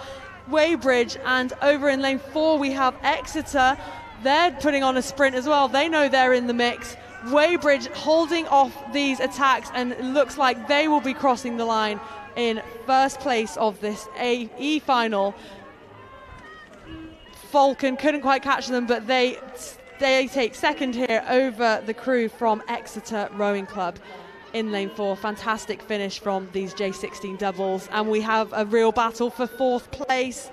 Weybridge, and over in lane 4 we have Exeter. They're putting on a sprint as well. They know they're in the mix. Weybridge holding off these attacks, and it looks like they will be crossing the line in first place of this E-final. Falcon couldn't quite catch them, but they take second here over the crew from Exeter Rowing Club in lane 4. Fantastic finish from these J16 doubles, and we have a real battle for 4th place.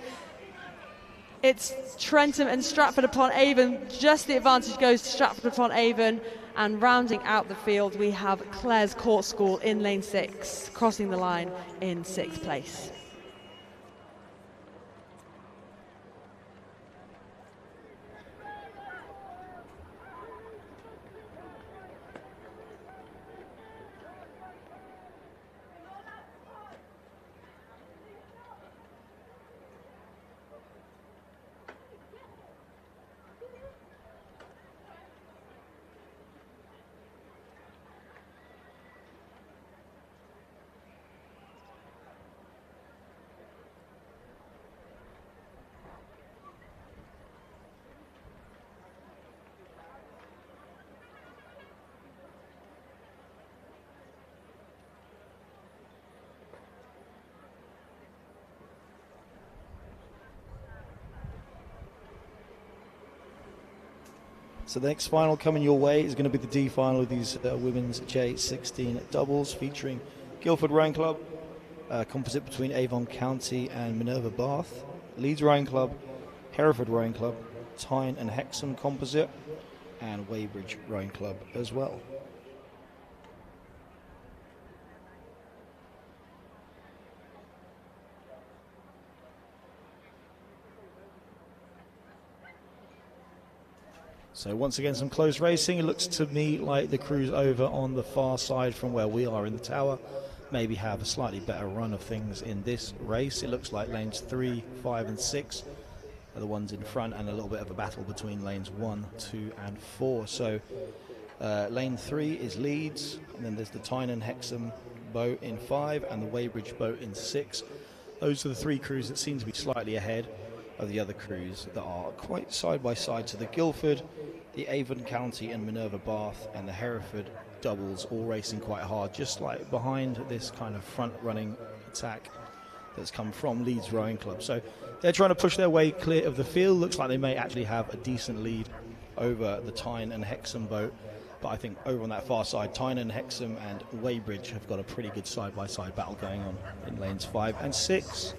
It's Trentham and Stratford-upon-Avon. Just the advantage goes to Stratford-upon-Avon. And rounding out the field, we have Clare's Court School in lane 6, crossing the line in 6th place. So the next final coming your way is going to be the D final of these women's J16 doubles, featuring Guildford Rowing Club, composite between Avon County and Minerva Bath, Leeds Rowing Club, Hereford Rowing Club, Tyne and Hexham composite, and Weybridge Rowing Club as well. So once again, some close racing. It looks to me like the crews over on the far side from where we are in the tower maybe have a slightly better run of things in this race. It looks like lanes 3, 5 and 6 are the ones in front, and a little bit of a battle between lanes 1, 2 and 4. So lane 3 is Leeds, and then there's the Tyne and Hexham boat in 5 and the Weybridge boat in 6. Those are the 3 crews that seem to be slightly ahead of the other crews that are quite side by side. So the Guildford, the Avon County and Minerva Bath and the Hereford doubles all racing quite hard, just like behind this kind of front running attack that's come from Leeds Rowing Club. So they're trying to push their way clear of the field. Looks like they may actually have a decent lead over the Tyne and Hexham boat, but I think over on that far side, Tyne and Hexham and Weybridge have got a pretty good side by side battle going on in lanes 5 and 6.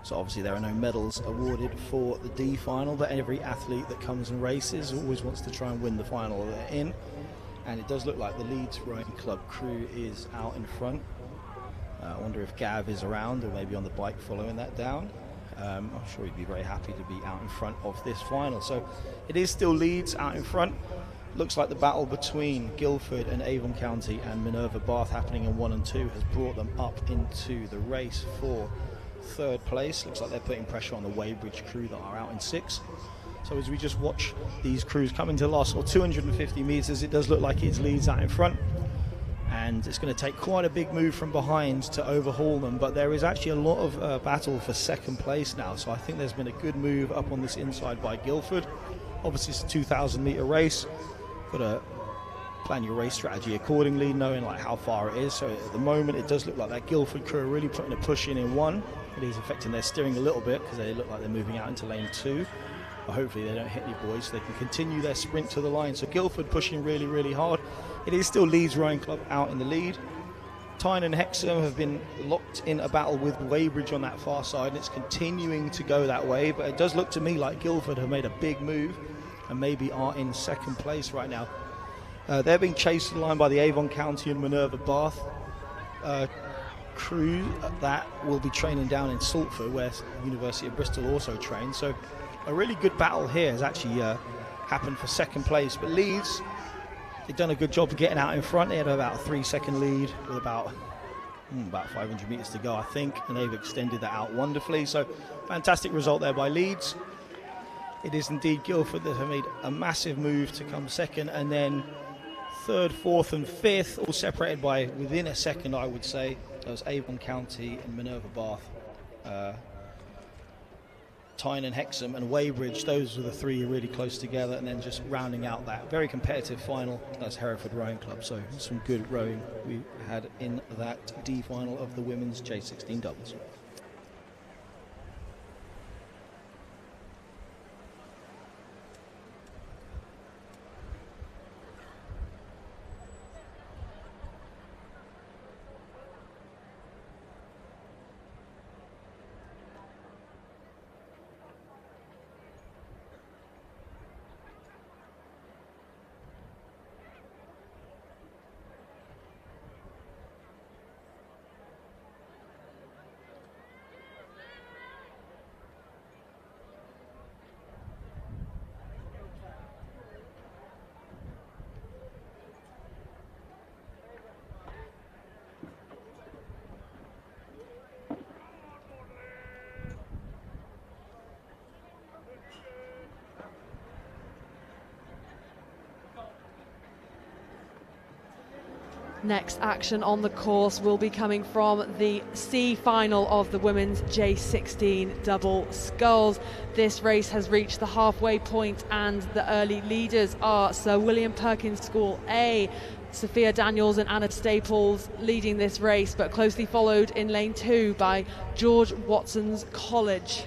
So obviously there are no medals awarded for the D final, but every athlete that comes and races always wants to try and win the final they're in. And it does look like the Leeds Rowing Club crew is out in front. I wonder if Gav is around or maybe on the bike following that down. I'm sure he'd be very happy to be out in front of this final. So it is still Leeds out in front. Looks like the battle between Guildford and Avon County and Minerva Bath happening in 1 and 2 has brought them up into the race for 3rd place. Looks like they're putting pressure on the Weybridge crew that are out in 6. So as we just watch these crews come into the last 250 metres, it does look like it's Leeds out in front, and it's going to take quite a big move from behind to overhaul them, but there is actually a lot of battle for 2nd place now. So I think there's been a good move up on this inside by Guildford. Obviously it's a 2,000 metre race, got to plan your race strategy accordingly, knowing like how far it is. So at the moment it does look like that Guildford crew are really putting a push in 1. It is affecting their steering a little bit because they look like they're moving out into lane 2. But hopefully they don't hit any boys so they can continue their sprint to the line. So Guildford pushing really, really hard. It is still Leeds Rowing Club out in the lead. Tyne and Hexham have been locked in a battle with Weybridge on that far side, and it's continuing to go that way. But it does look to me like Guildford have made a big move and maybe are in 2nd place right now. They're being chased to the line by the Avon County and Minerva Bath crew that will be training down in Salford, where University of Bristol also trains. So a really good battle here has actually happened for second place. But Leeds, they've done a good job of getting out in front. They had about a 3-second lead with about 500 metres to go, I think, and they've extended that out wonderfully. So fantastic result there by Leeds. It is indeed Guildford that have made a massive move to come second, and then third, fourth and fifth, all separated by within a second, I would say. That was Avon County and Minerva Bath. Tyne and Hexham and Weybridge, those were the three really close together, and then just rounding out that very competitive final, that's Hereford Rowing Club. So some good rowing we had in that D final of the women's J16 doubles. Next action on the course will be coming from the C final of the women's J16 double sculls. This race has reached the halfway point, and the early leaders are Sir William Perkins School A, Sophia Daniels and Anna Staples leading this race, but closely followed in lane 2 by George Watson's College.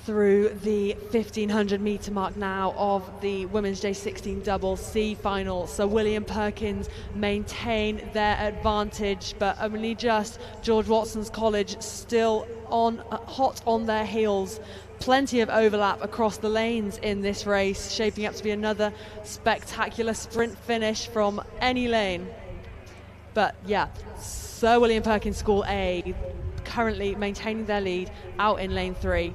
Through the 1500 metre mark now of the women's J16 double C final. So William Perkins maintain their advantage, but only just George Watson's College still on hot on their heels. Plenty of overlap across the lanes in this race, shaping up to be another spectacular sprint finish from any lane. But yeah, Sir William Perkins School A currently maintaining their lead out in lane 3.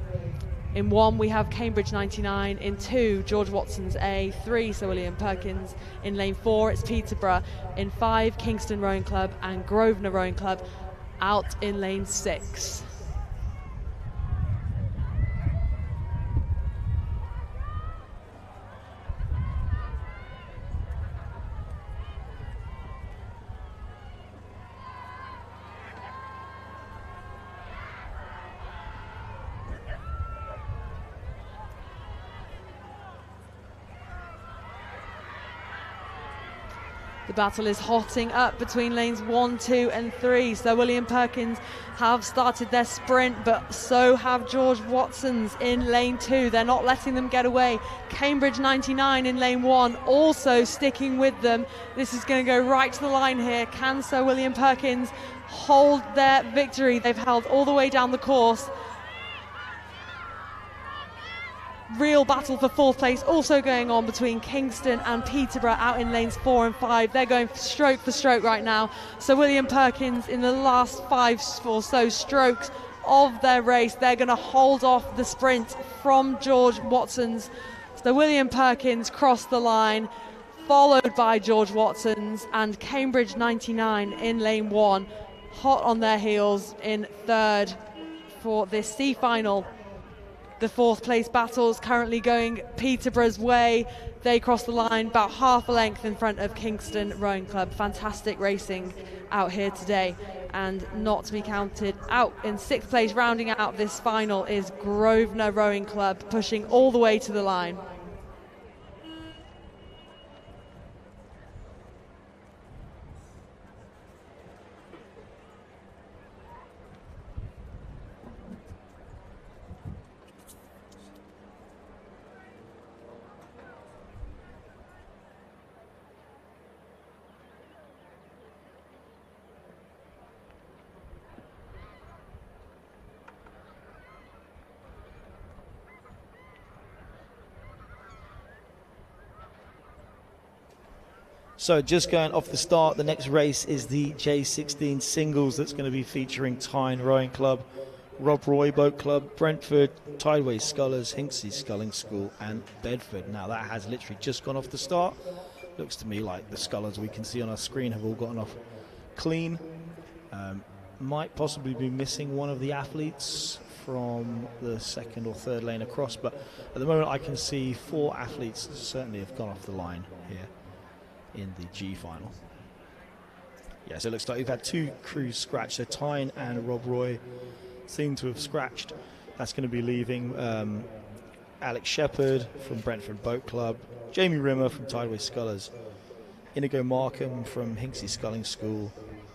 In 1 we have Cambridge 99, in 2 George Watson's A, 3 Sir William Perkins, in lane 4 it's Peterborough, in 5 Kingston Rowing Club and Grosvenor Rowing Club out in lane 6. The battle is hotting up between lanes 1, 2 and 3. So William Perkins have started their sprint, but so have George Watson's in lane 2. They're not letting them get away. Cambridge 99 in lane 1 also sticking with them. This is going to go right to the line here. Can Sir William Perkins hold their victory? They've held all the way down the course. Real battle for 4th place also going on between Kingston and Peterborough out in lanes 4 and 5. They're going stroke for stroke right now. So William Perkins in the last 5 or so strokes of their race. They're going to hold off the sprint from George Watson's. So William Perkins crossed the line, followed by George Watson's and Cambridge 99 in lane 1, hot on their heels in third for this C final. The fourth place battles currently going Peterborough's way. They crossed the line about half a length in front of Kingston Rowing Club. Fantastic racing out here today. And not to be counted out in sixth place, rounding out this final, is Grosvenor Rowing Club, pushing all the way to the line. So just going off the start, the next race is the J16 singles that's going to be featuring Tyne Rowing Club, Rob Roy Boat Club, Brentford, Tideway Scullers, Hinksey Sculling School and Bedford. Now that has literally just gone off the start. Looks to me like the scullers we can see on our screen have all gotten off clean. Might possibly be missing one of the athletes from the second or third lane across, but at the moment I can see 4 athletes certainly have gone off the line here in the G final. Yeah, so it looks like we've had 2 crews scratch. So Tyne and Rob Roy seem to have scratched. That's going to be leaving Alex Shepherd from Brentford Boat Club, Jamie Rimmer from Tideway Scullers, Inigo Markham from Hinksey Sculling School,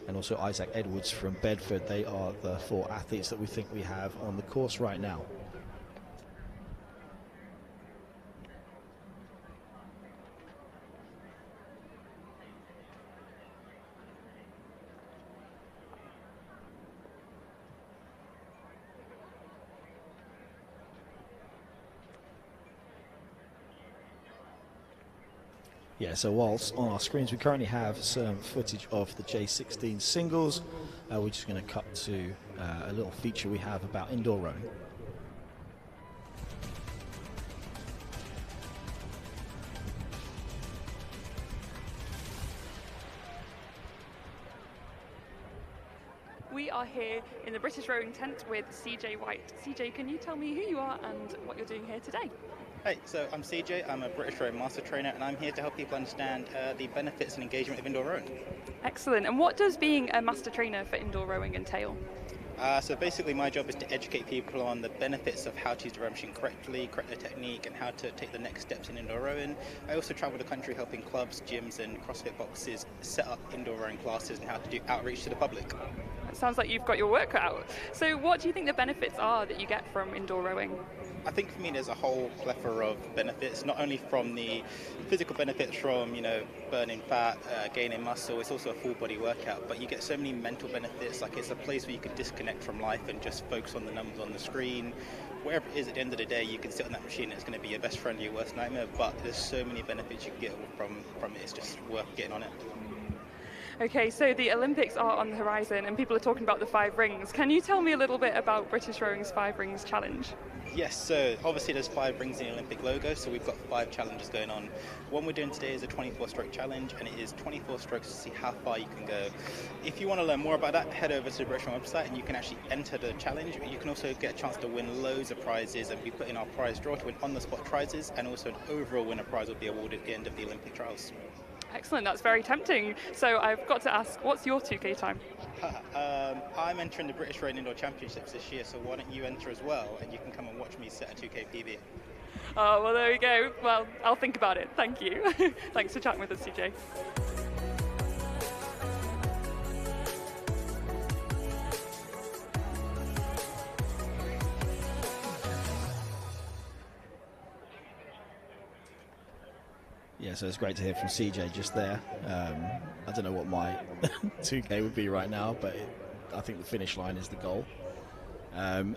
and also Isaac Edwards from Bedford. They are the 4 athletes that we think we have on the course right now. Yeah, so whilst on our screens we currently have some footage of the J16 singles, we're just going to cut to a little feature we have about indoor rowing. We are here in the British Rowing tent with CJ White. CJ, can you tell me who you are and what you're doing here today? Hey, so I'm CJ, I'm a British Rowing Master Trainer, and I'm here to help people understand the benefits and engagement of indoor rowing. Excellent. And what does being a Master Trainer for indoor rowing entail? So basically my job is to educate people on the benefits of how to use the rowing machine correctly, correct the technique, and how to take the next steps in indoor rowing. I also travel the country helping clubs, gyms and CrossFit boxes set up indoor rowing classes and how to do outreach to the public. It sounds like you've got your work cut out. So what do you think the benefits are that you get from indoor rowing? I think for me there's a whole plethora of benefits, not only from the physical benefits from, burning fat, gaining muscle, it's also a full body workout, but you get so many mental benefits, like it's a place where you can disconnect from life and just focus on the numbers on the screen. Whatever it is, at the end of the day, you can sit on that machine and it's going to be your best friend or your worst nightmare, but there's so many benefits you can get from it, it's just worth getting on it. Okay, so the Olympics are on the horizon and people are talking about the 5 rings. Can you tell me a little bit about British Rowing's 5 Rings Challenge? Yes, so obviously there's 5 rings in the Olympic logo, so we've got 5 challenges going on. One we're doing today is a 24-stroke challenge, and it is 24 strokes to see how far you can go. If you want to learn more about that, head over to the British Rowing website and you can actually enter the challenge. You can also get a chance to win loads of prizes, and we put in our prize draw to win on-the-spot prizes, and also an overall winner prize will be awarded at the end of the Olympic trials. Excellent, that's very tempting. So I've got to ask, what's your 2K time? I'm entering the British Rowing Indoor Championships this year, so why don't you enter as well, and you can come and watch me set a 2K PB. Oh, well, there we go. Well, I'll think about it. Thank you. Thanks for chatting with us, CJ. Yeah, so it's great to hear from CJ just there. I don't know what my 2K would be right now, but I think the finish line is the goal.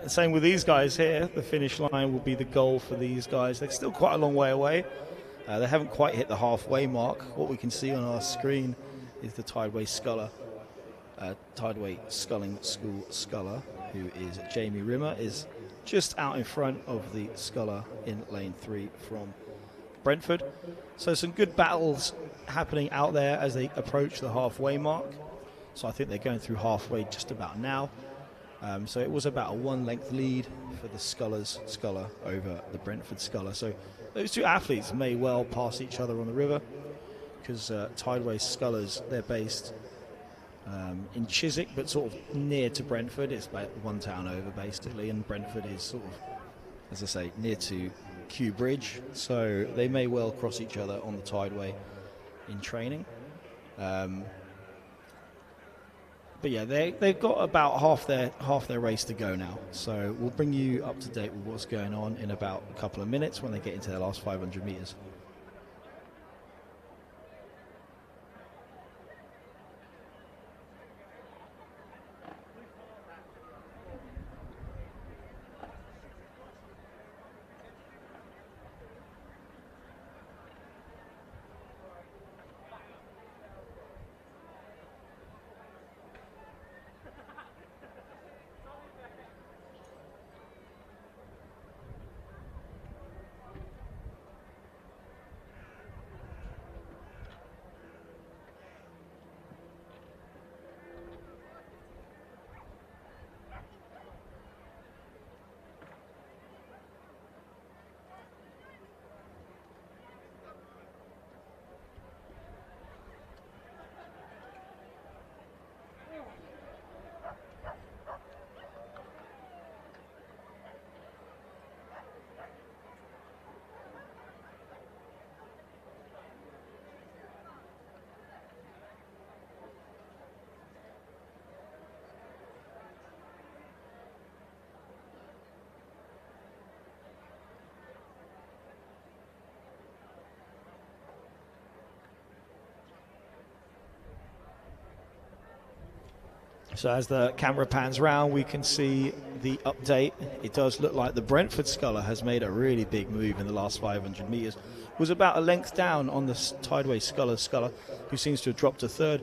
Same with these guys here. The finish line will be the goal for these guys. They're still quite a long way away. They haven't quite hit the halfway mark. What we can see on our screen is the Tideway Sculler, Tideway Sculling School Sculler, who is Jamie Rimmer, is just out in front of the Sculler in lane 3 from Brentford. So some good battles happening out there as they approach the halfway mark. So I think they're going through halfway just about now. So it was about a 1 length lead for the Sculler over the Brentford Sculler. So those two athletes may well pass each other on the river, because Tideway Scullers, they're based in Chiswick, but sort of near to Brentford. It's about 1 town over, basically, and Brentford is sort of, as I say, near to Kew Bridge. So they may well cross each other on the Tideway in training. But yeah, they've got about half their race to go now. So we'll bring you up to date with what's going on in about a couple of minutes when they get into their last 500 metres. So as the camera pans round, we can see the update. It does look like the Brentford Sculler has made a really big move in the last 500 metres. Was about a length down on the Tideway Sculler, who seems to have dropped to third.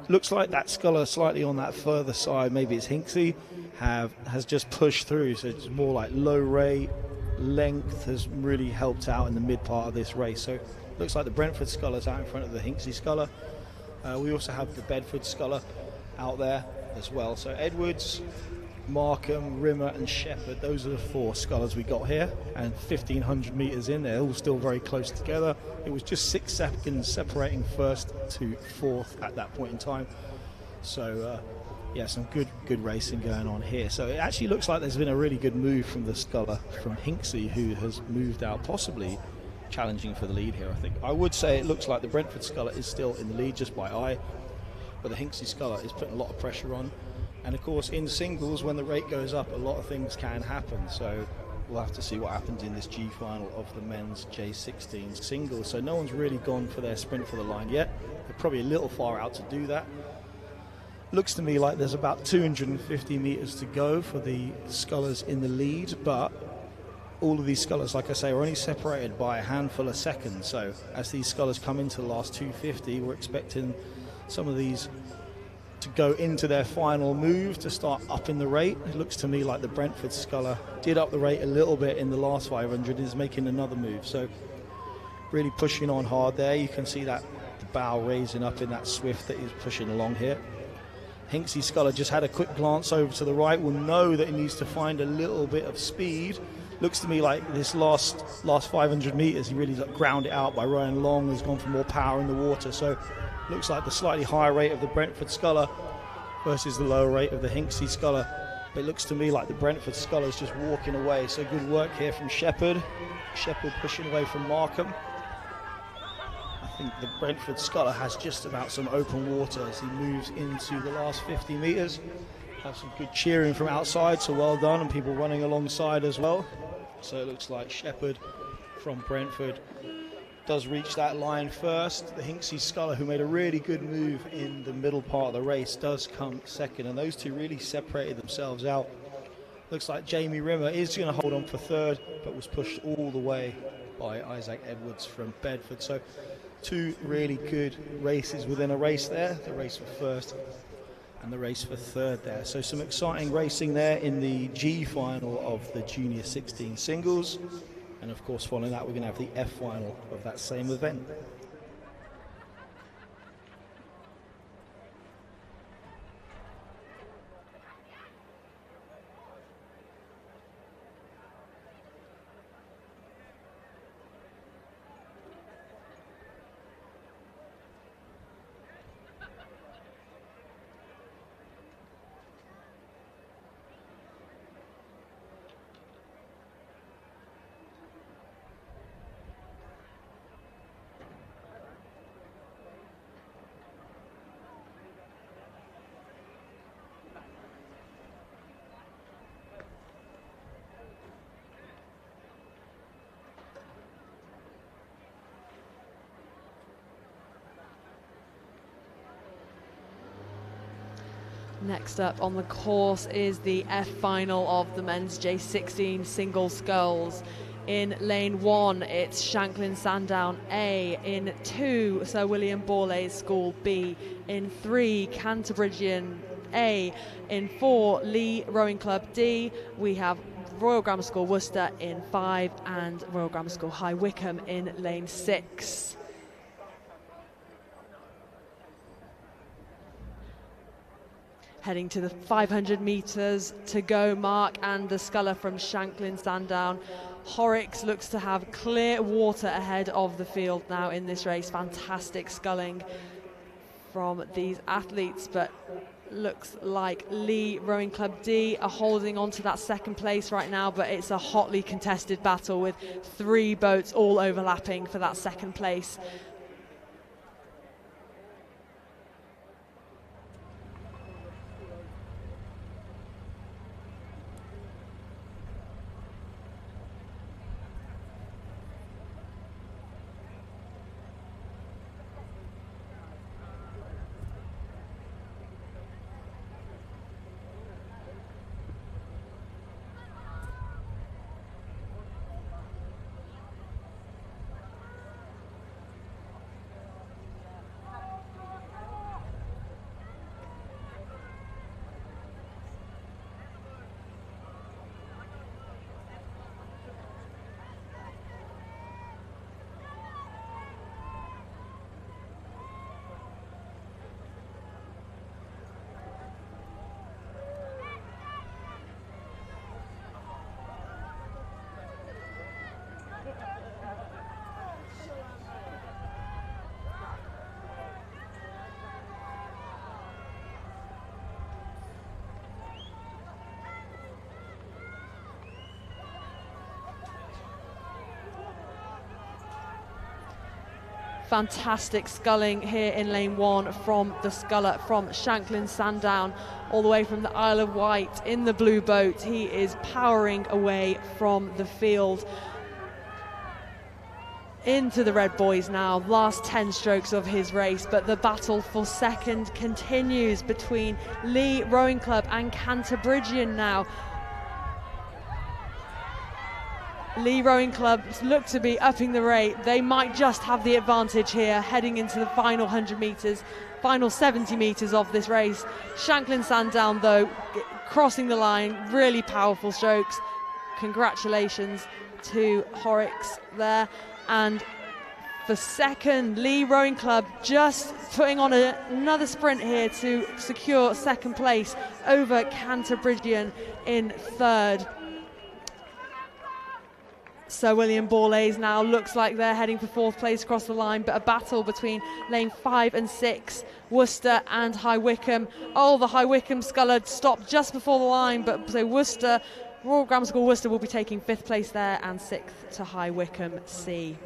Looks like that Sculler slightly on that further side, maybe it's Hinksey, has just pushed through. So it's more like low rate, length has really helped out in the mid part of this race. So looks like the Brentford Sculler's out in front of the Hinksey Sculler. We also have the Bedford Sculler out there as well. So Edwards, Markham, Rimmer and Shepherd, those are the 4 Scullers we got here, and 1,500 metres in, they're all still very close together. It was just 6 seconds separating first to fourth at that point in time. So yeah, some good racing going on here. So it actually looks like there's been a really good move from the Sculler, from Hinksey, who has moved out, possibly challenging for the lead here. I think I would say it looks like the Brentford Sculler is still in the lead just by eye, but the Hinksey Sculler is putting a lot of pressure on. And of course, in singles, when the rate goes up, a lot of things can happen. So we'll have to see what happens in this G final of the men's J16 singles. So no one's really gone for their sprint for the line yet. They're probably a little far out to do that. Looks to me like there's about 250 metres to go for the Scullers in the lead, but all of these Scullers, like I say, are only separated by a handful of seconds. So as these Scullers come into the last 250, we're expecting some of these to go into their final move to start upping the rate. It looks to me like the Brentford Sculler did up the rate a little bit in the last 500, is making another move. So really pushing on hard there. You can see that the bow raising up in that swift that is pushing along here. Hinksey Sculler just had a quick glance over to the right, will know that he needs to find a little bit of speed. Looks to me like this last 500 metres, he really ground it out by running long, has gone for more power in the water. So looks like the slightly higher rate of the Brentford Sculler versus the lower rate of the Hinksey Sculler. But it looks to me like the Brentford Sculler is just walking away. So good work here from Shepherd. Shepherd pushing away from Markham. I think the Brentford Sculler has just about some open water as he moves into the last 50 metres. Have some good cheering from outside, so well done, and people running alongside as well. So it looks like Shepherd from Brentford does reach that line first. The Hinksey Sculler, who made a really good move in the middle part of the race, does come second, and those two really separated themselves out. Looks like Jamie Rimmer is going to hold on for third, but was pushed all the way by Isaac Edwards from Bedford. So 2 really good races within a race there. The race for first and the race for third there. So some exciting racing there in the G final of the Junior 16 singles. And of course, following that, we're going to have the F final of that same event. Next up on the course is the F final of the men's J16 single sculls. In lane 1, it's Shanklin Sandown A. In 2, Sir William Borlase School B. In 3, Canterbridgian A. In 4, Lee Rowing Club D. We have Royal Grammar School Worcester in 5 and Royal Grammar School High Wycombe in lane 6. Heading to the 500 metres to go mark, and the sculler from Shanklin Sandown. Horrocks looks to have clear water ahead of the field now in this race. Fantastic sculling from these athletes, but looks like Lee Rowing Club D are holding on to that second place right now, but it's a hotly contested battle with 3 boats all overlapping for that second place. Fantastic sculling here in lane 1 from the sculler from Shanklin Sandown, all the way from the Isle of Wight in the blue boat. He is powering away from the field into the red boys now, last 10 strokes of his race, but the battle for second continues between Lee Rowing Club and Canterbridgian now. Lee Rowing Club look to be upping the rate. They might just have the advantage here heading into the final 100 metres, final 70 metres of this race. Shanklin Sandown, though, crossing the line, really powerful strokes. Congratulations to Horrocks there. And for second, Lee Rowing Club just putting on another sprint here to secure second place over Canterbridgian in third. Sir William Borlase now looks like they're heading for fourth place across the line, but a battle between lane 5 and 6, Worcester and High Wycombe. Oh, the High Wycombe sculler stopped just before the line, but so Worcester, Royal Grammar School Worcester will be taking 5th place there, and 6th to High Wycombe C.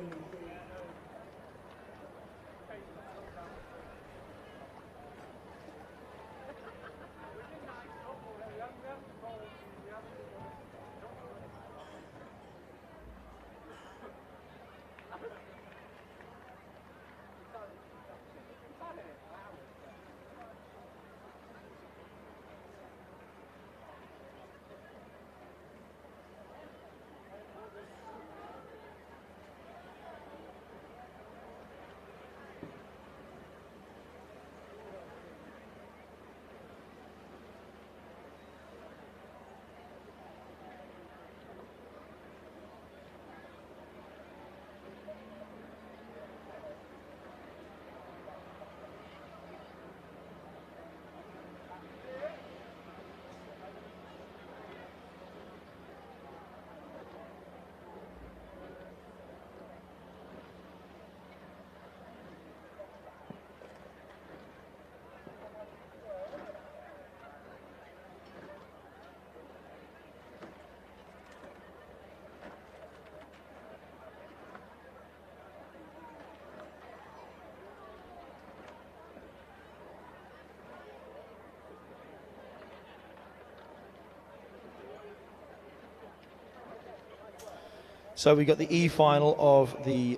So we got the E final of the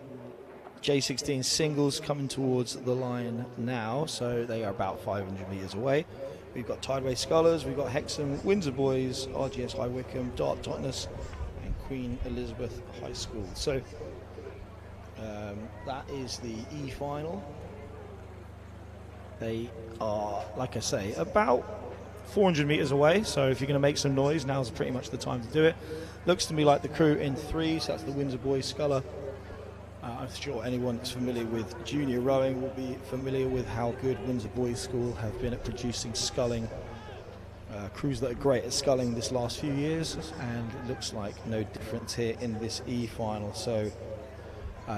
J16 singles coming towards the line now. So they are about 500 metres away. We've got Tideway Scholars, we've got Hexham, Windsor Boys, RGS High Wycombe, Dart Totnes, and Queen Elizabeth High School. So that is the E final. They are, like I say, about 400 metres away, so if you're going to make some noise, now's pretty much the time to do it. Looks to me like the crew in 3, so that's the Windsor Boys sculler. I'm sure anyone that's familiar with junior rowing will be familiar with how good Windsor Boys School have been at producing sculling crews that are great at sculling this last few years, and it looks like no difference here in this E final. So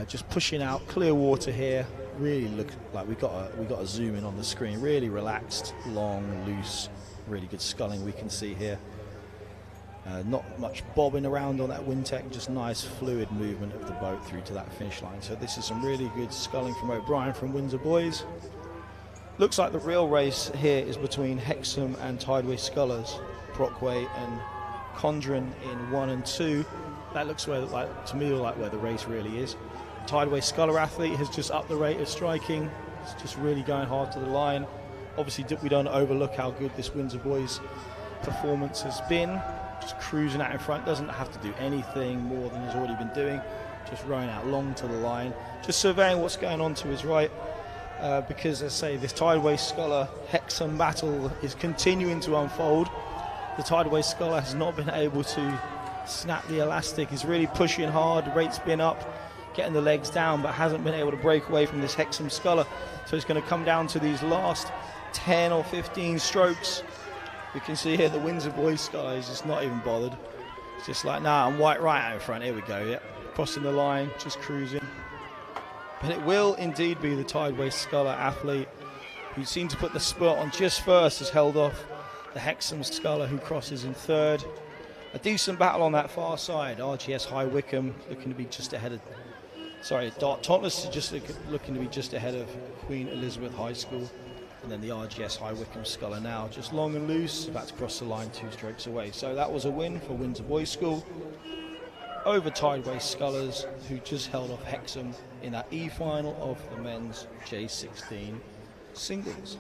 just pushing out clear water here. Really look like we got a zoom in on the screen. Really relaxed, long, loose, really good sculling we can see here. Not much bobbing around on that Wintec, just nice fluid movement of the boat through to that finish line. So this is some really good sculling from O'Brien from Windsor Boys. Looks like the real race here is between Hexham and Tideway Scholars, Brockway and Condren in 1 and 2. That looks to me like where the race really is. Tideway Sculler athlete has just upped the rate of striking. It's just really going hard to the line. Obviously, we don't overlook how good this Windsor Boys performance has been. Just cruising out in front, doesn't have to do anything more than he's already been doing. Just rowing out long to the line, just surveying what's going on to his right. Because, as I say, this Tideway Sculler Hexham battle is continuing to unfold. The Tideway Sculler has not been able to snap the elastic. He's really pushing hard, the rate's been up, getting the legs down, but hasn't been able to break away from this Hexham Sculler. So it's going to come down to these last 10 or 15 strokes. You can see here the Windsor Boys Sculler is just not even bothered. It's just like, nah, I'm white right out in front. Here we go, yeah. Crossing the line, just cruising. But it will indeed be the Tideway Sculler athlete who seemed to put the spurt on just first, has held off the Hexham Sculler who crosses in 3rd. A decent battle on that far side. RGS High Wycombe looking to be just ahead of, Dart Totnes is just looking to be just ahead of Queen Elizabeth High School. And then the RGS High Wycombe Sculler now just long and loose, about to cross the line 2 strokes away. So that was a win for Windsor Boys School over Tideway Scullers, who just held off Hexham in that E final of the men's J16 singles.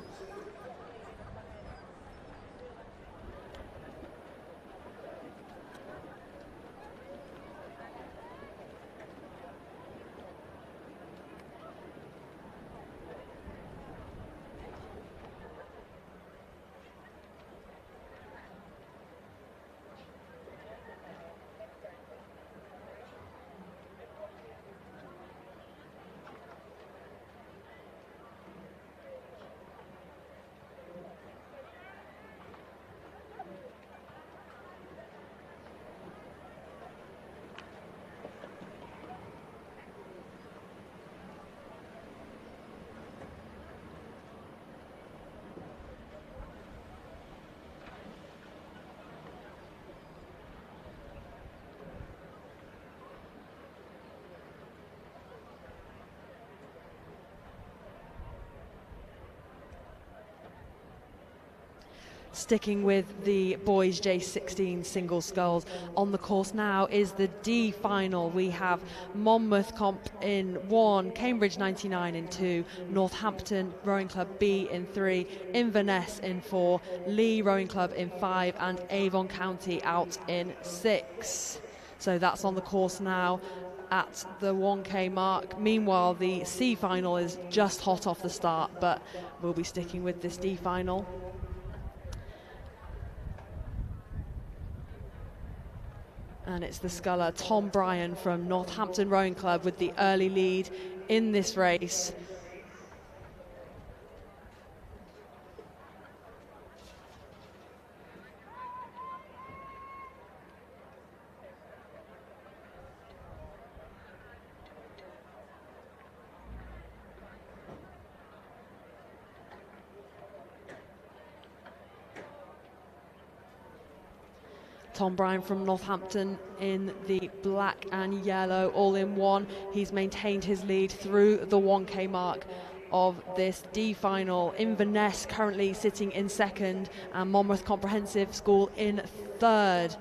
Sticking with the boys J16 single sculls, on the course now is the D final. We have Monmouth Comp in 1, Cambridge 99 in 2, Northampton Rowing Club B in 3, Inverness in 4, Lee Rowing Club in 5, and Avon County out in 6. So that's on the course now at the 1K mark. Meanwhile, the C final is just hot off the start, but we'll be sticking with this D final. And it's the sculler Tom Bryan from Northampton Rowing Club with the early lead in this race. Tom Bryan from Northampton in the black and yellow all-in-one. He's maintained his lead through the 1K mark of this D final. Inverness currently sitting in 2nd and Monmouth Comprehensive School in 3rd.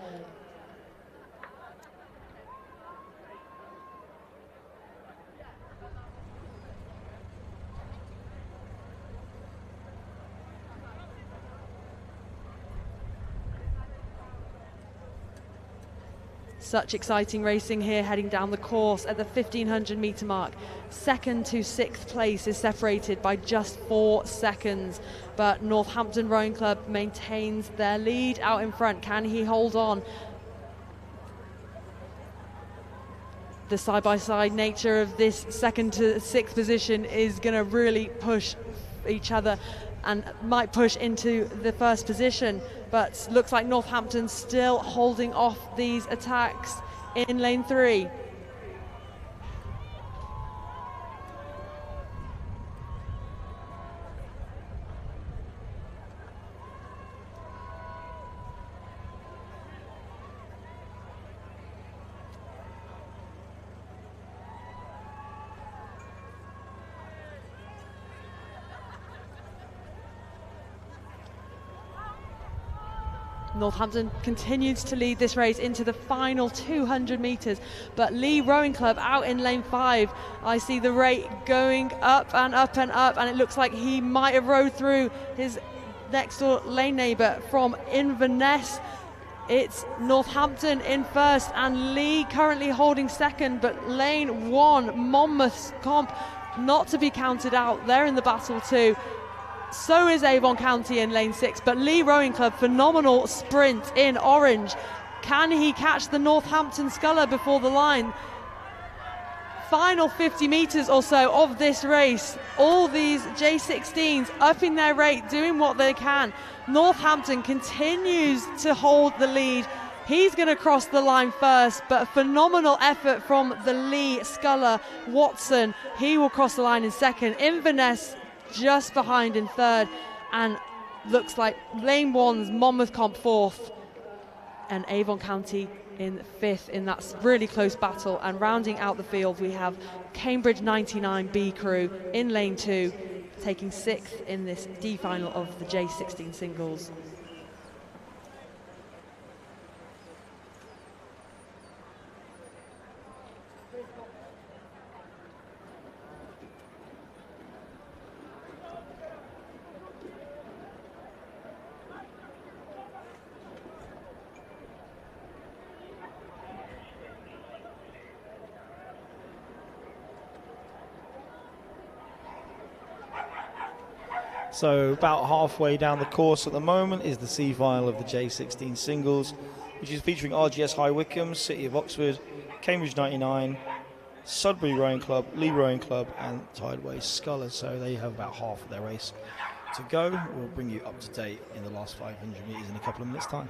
Such exciting racing here heading down the course at the 1500 metre mark. 2nd to 6th place is separated by just 4 seconds, but Northampton Rowing Club maintains their lead out in front. Can he hold on? The side-by-side nature of this 2nd to 6th position is going to really push each other and might push into the 1st position, but looks like Northampton still holding off these attacks in lane 3. Northampton continues to lead this race into the final 200 metres, but Lee Rowing Club out in lane 5. I see the rate going up and up and up, and it looks like he might have rode through his next door lane neighbour from Inverness. It's Northampton in 1st and Lee currently holding 2nd, but lane 1, Monmouth's Comp, not to be counted out. They're in the battle too. So is Avon County in lane 6, but Lee Rowing Club, phenomenal sprint in orange. Can he catch the Northampton Sculler before the line? Final 50 metres or so of this race. All these J16s upping their rate, doing what they can. Northampton continues to hold the lead. He's going to cross the line first, but a phenomenal effort from the Lee Sculler. Watson, he will cross the line in 2nd. Inverness just behind in 3rd, and looks like lane 1's Monmouth Comp 4th and Avon County in 5th in that really close battle. And rounding out the field, we have Cambridge 99B crew in lane 2, taking 6th in this D final of the J16 singles. So about halfway down the course at the moment is the C final of the J16 singles, which is featuring RGS High Wycombe, City of Oxford, Cambridge 99, Sudbury Rowing Club, Lee Rowing Club and Tideway Sculler. So they have about half of their race to go. We'll bring you up to date in the last 500 metres in a couple of minutes' time.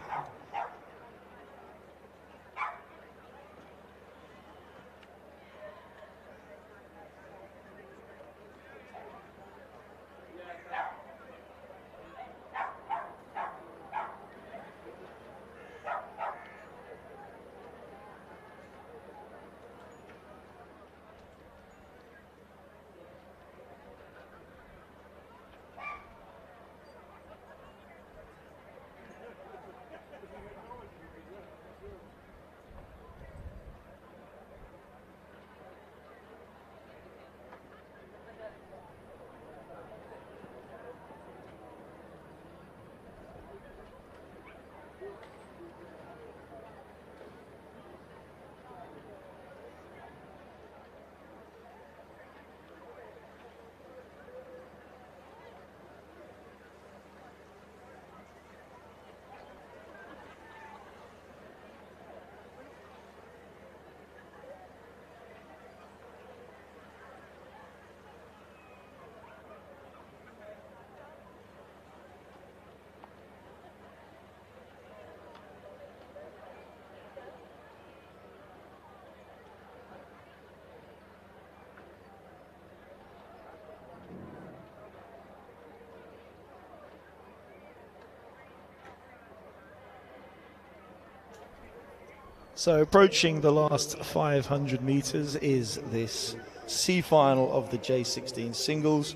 So approaching the last 500 metres is this C final of the J16 singles.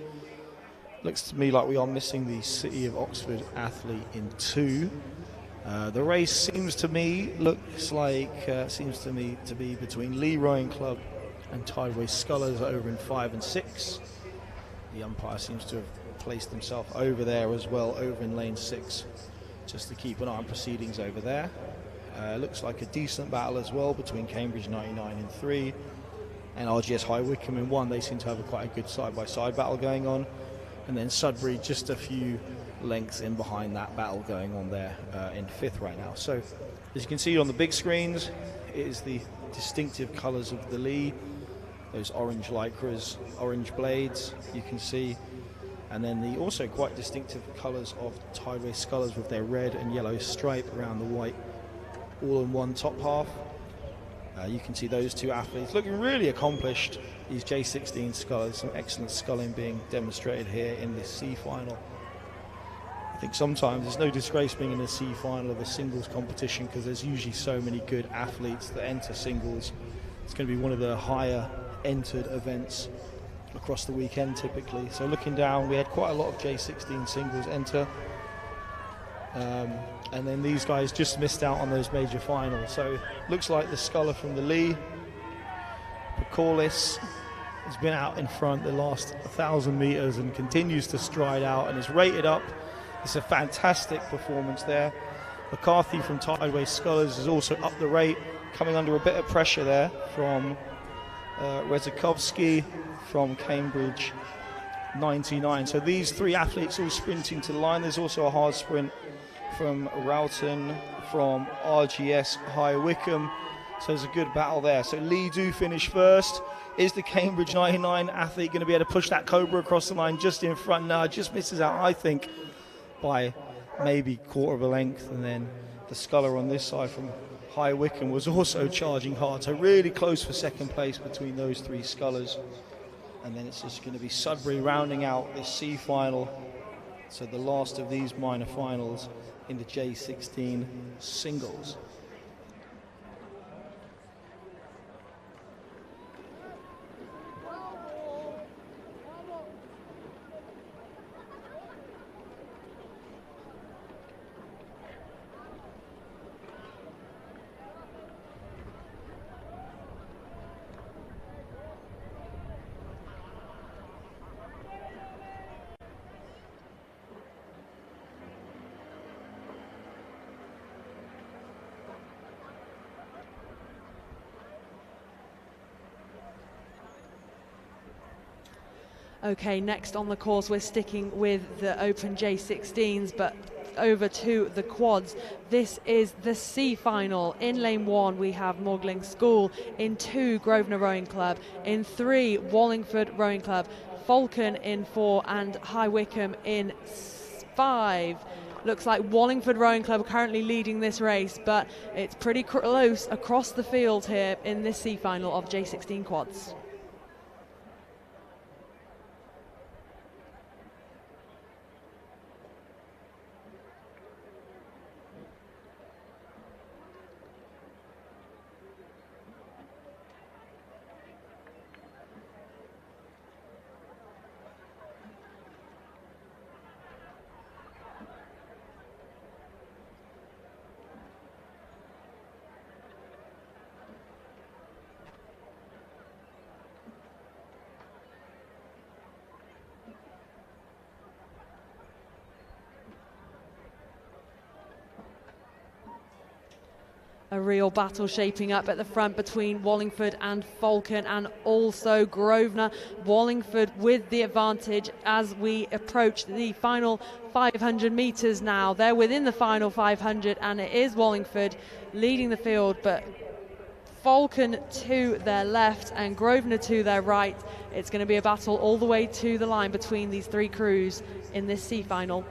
Looks to me like we are missing the City of Oxford athlete in 2. The race seems to me to be between Lee Rowing Club and Tideway Scullers over in 5 and 6. The umpire seems to have placed himself over there as well, over in lane 6, just to keep an eye on proceedings over there. Looks like a decent battle as well between Cambridge 99 in 3 and RGS High Wycombe in 1. They seem to have quite a good side-by-side battle going on. And then Sudbury just a few lengths in behind that battle going on there in 5th right now. So as you can see on the big screens, it is the distinctive colours of the Lee, those orange lycras, orange blades you can see, and then the also quite distinctive colours of Tideway Scullers with their red and yellow stripe around the white all-in-one top half. You can see those two athletes looking really accomplished, these J16 scullers, some excellent sculling being demonstrated here in this C final. I think sometimes there's no disgrace being in the C final of a singles competition because there's usually so many good athletes that enter singles. It's going to be one of the higher entered events across the weekend typically. So looking down, we had quite a lot of J16 singles enter. And then these guys just missed out on those major finals. So looks like the sculler from the Lee, Corliss, has been out in front the last 1,000 meters and continues to stride out and is rated up. It's a fantastic performance there. McCarthy from Tideway Scullers is also up the rate, coming under a bit of pressure there from Rezakovsky from Cambridge 99. So these 3 athletes all sprinting to the line. There's also a hard sprint from Roughton from RGS High Wycombe. So there's a good battle there. So Lee do finish first. Is the Cambridge 99 athlete going to be able to push that Cobra across the line just in front? No, just misses out, I think, by maybe quarter of a length. And then the sculler on this side from High Wycombe was also charging hard. So really close for second place between those 3 scullers. And then it's just going to be Sudbury rounding out this C final. So the last of these minor finals in the J16 singles. Okay, next on the course, we're sticking with the Open J16s, but over to the quads. This is the C final. In lane 1, we have Morgling School. In 2, Grosvenor Rowing Club. In 3, Wallingford Rowing Club. Falcon in 4, and High Wycombe in 5. Looks like Wallingford Rowing Club are currently leading this race, but it's pretty close across the field here in this C final of J16 quads. A real battle shaping up at the front between Wallingford and Falcon, and also Grosvenor. Wallingford with the advantage as we approach the final 500 metres now. They're within the final 500 and it is Wallingford leading the field, but Falcon to their left and Grosvenor to their right. It's going to be a battle all the way to the line between these 3 crews in this C final.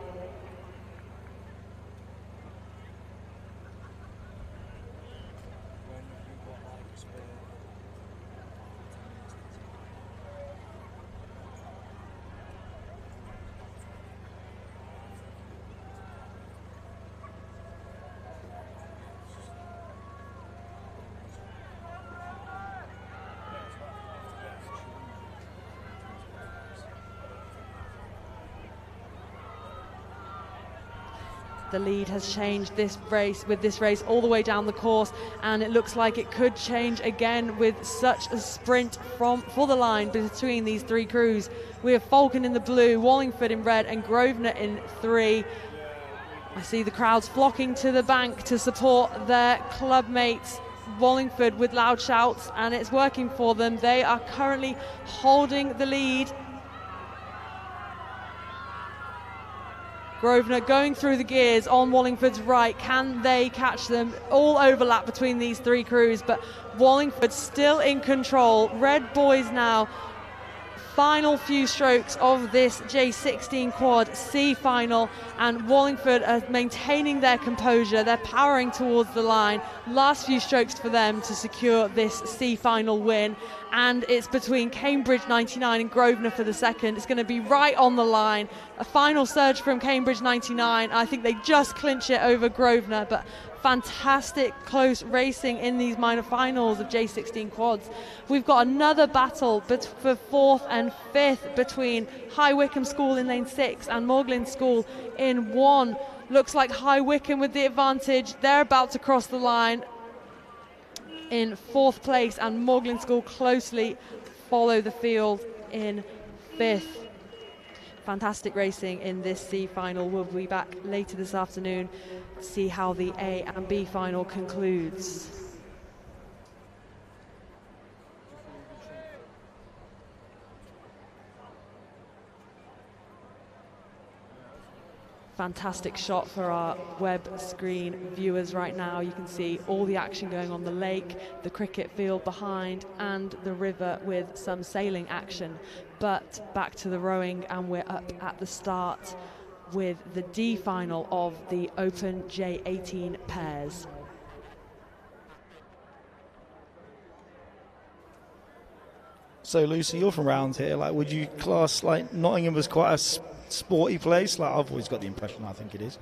The lead has changed this race all the way down the course, and it looks like it could change again with such a sprint for the line between these 3 crews. We have Falcon in the blue, Wallingford in red, and Grosvenor in 3. I see the crowds flocking to the bank to support their club mates Wallingford with loud shouts, and it's working for them. They are currently holding the lead. Grosvenor going through the gears on Wallingford's right. Can they catch them? All overlap between these three crews, but Wallingford still in control. Red Boys now, final few strokes of this J16 Quad C final, and Wallingford are maintaining their composure. They're powering towards the line. Last few strokes for them to secure this C final win, and it's between Cambridge 99 and Grosvenor for the second. It's going to be right on the line. A final surge from Cambridge 99. I think they just clinch it over Grosvenor, but fantastic close racing in these minor finals of J16 quads. We've got another battle for 4th and 5th between High Wycombe School in lane 6 and Morglin School in 1. Looks like High Wycombe with the advantage. They're about to cross the line in 4th place, and Morglin School closely follow the field in 5th. Fantastic racing in this C final. We'll be back later this afternoon to see how the A and B final concludes. Fantastic shot for our web screen viewers right now. You can see all the action going on the lake, the cricket field behind, and the river with some sailing action. But back to the rowing, and we're up at the start with the D final of the Open J18 pairs. So Lucy, you're from around here. Like, would you class like Nottingham as quite a sporty place? Like, I've always got the impression I think it is.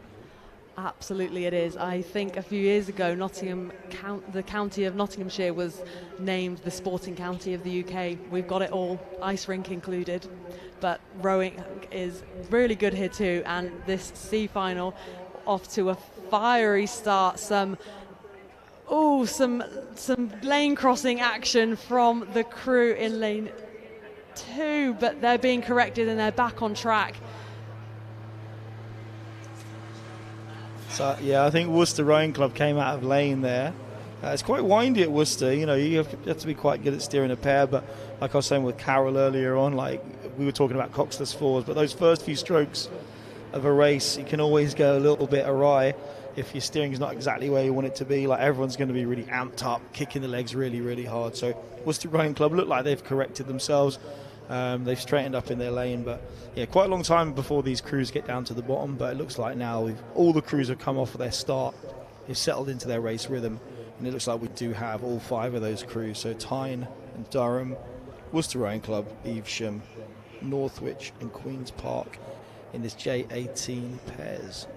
Absolutely it is. I think a few years ago the county of Nottinghamshire was named the sporting county of the UK. We've got it all, ice rink included, but rowing is really good here too, and this C final off to a fiery start. Some lane crossing action from the crew in lane 2, but they're being corrected and they're back on track. So yeah, I think Worcester Rowing Club came out of lane there. It's quite windy at Worcester. You know, you have to be quite good at steering a pair. But like I was saying with Carol earlier on, like we were talking about coxless fours, but those first few strokes of a race, you can always go a little bit awry if your steering is not exactly where you want it to be. Like, everyone's going to be really amped up, kicking the legs really, really hard. So Worcester Rowing Club look like they've corrected themselves. They've straightened up in their lane, but yeah, quite a long time before these crews get down to the bottom. But it looks like now all the crews have come off of their start, they've settled into their race rhythm, and it looks like we do have all 5 of those crews. So Tyne and Durham, Worcester Rowing Club, Evesham, Northwich and Queen's Park in this J18 pairs.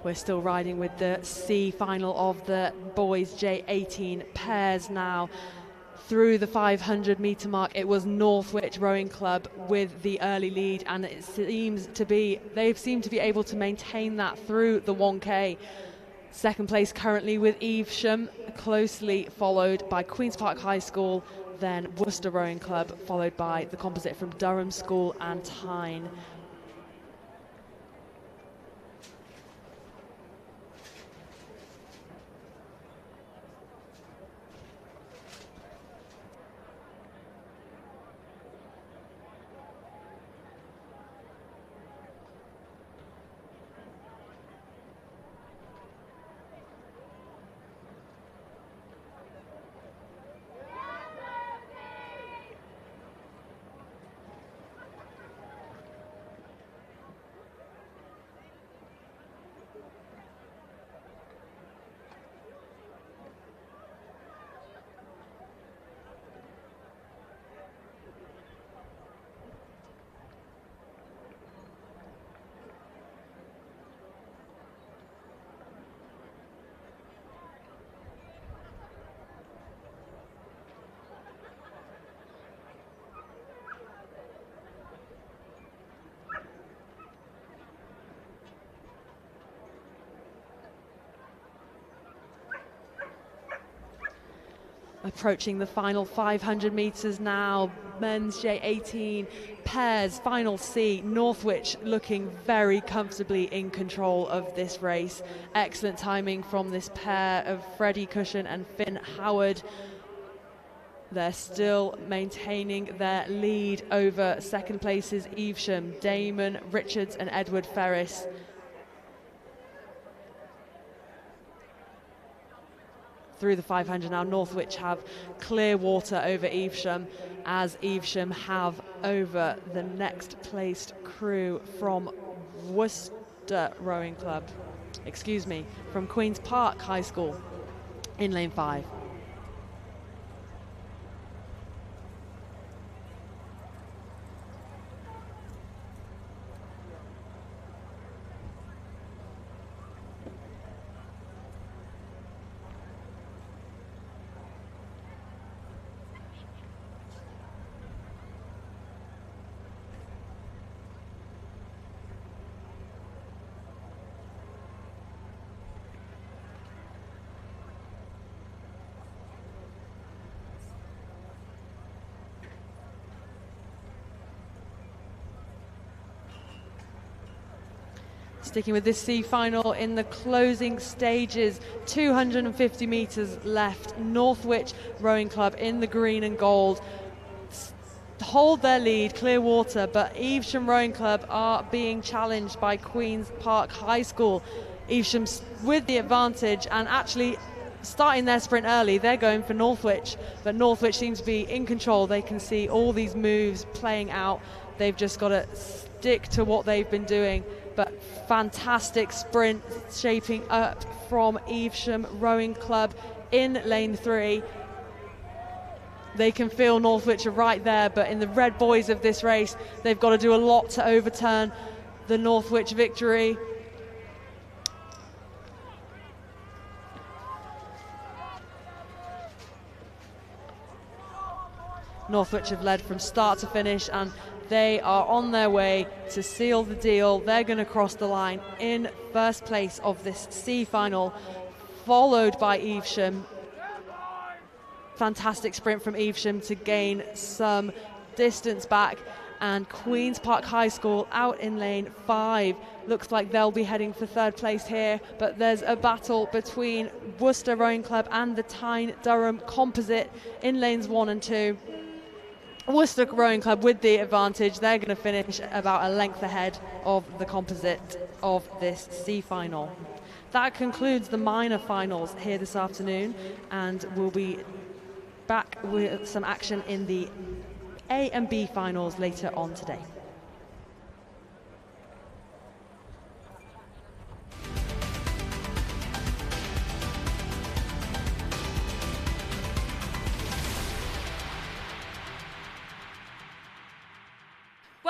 We're still riding with the C final of the boys J18 pairs now. Through the 500 metre mark, it was Northwich Rowing Club with the early lead, and they've seemed to be able to maintain that through the 1K. Second place currently with Evesham, closely followed by Queen's Park High School, then Worcester Rowing Club, followed by the composite from Durham School and Tyne. Approaching the final 500 metres now, men's J18 pairs, final C, Northwich looking very comfortably in control of this race. Excellent timing from this pair of Freddie Cushion and Finn Howard. They're still maintaining their lead over second places Evesham, Damon Richards and Edward Ferris. Through the 500 now, Northwich have clear water over Evesham, as Evesham have over the next placed crew from Worcester Rowing Club, from Queen's Park High School in lane 5. Sticking with this C final in the closing stages, 250 metres left. Northwich Rowing Club in the green and gold hold their lead, clear water, but Evesham Rowing Club are being challenged by Queen's Park High School. Evesham with the advantage and actually starting their sprint early. They're going for Northwich, but Northwich seems to be in control. They can see all these moves playing out. They've just got to stick to what they've been doing. But fantastic sprint shaping up from Evesham Rowing Club in lane 3. They can feel Northwich are right there, but in the red boys of this race, they've got to do a lot to overturn the Northwich victory. Northwich have led from start to finish, and they are on their way to seal the deal. They're going to cross the line in first place of this C final, followed by Evesham. Fantastic sprint from Evesham to gain some distance back, and Queen's Park High School out in lane 5. Looks like they'll be heading for third place here, but there's a battle between Worcester Rowing Club and the Tyne Durham Composite in lanes 1 and 2. Worcester Rowing Club with the advantage. They're going to finish about a length ahead of the composite of this C final. That concludes the minor finals here this afternoon, and we'll be back with some action in the A and B finals later on today.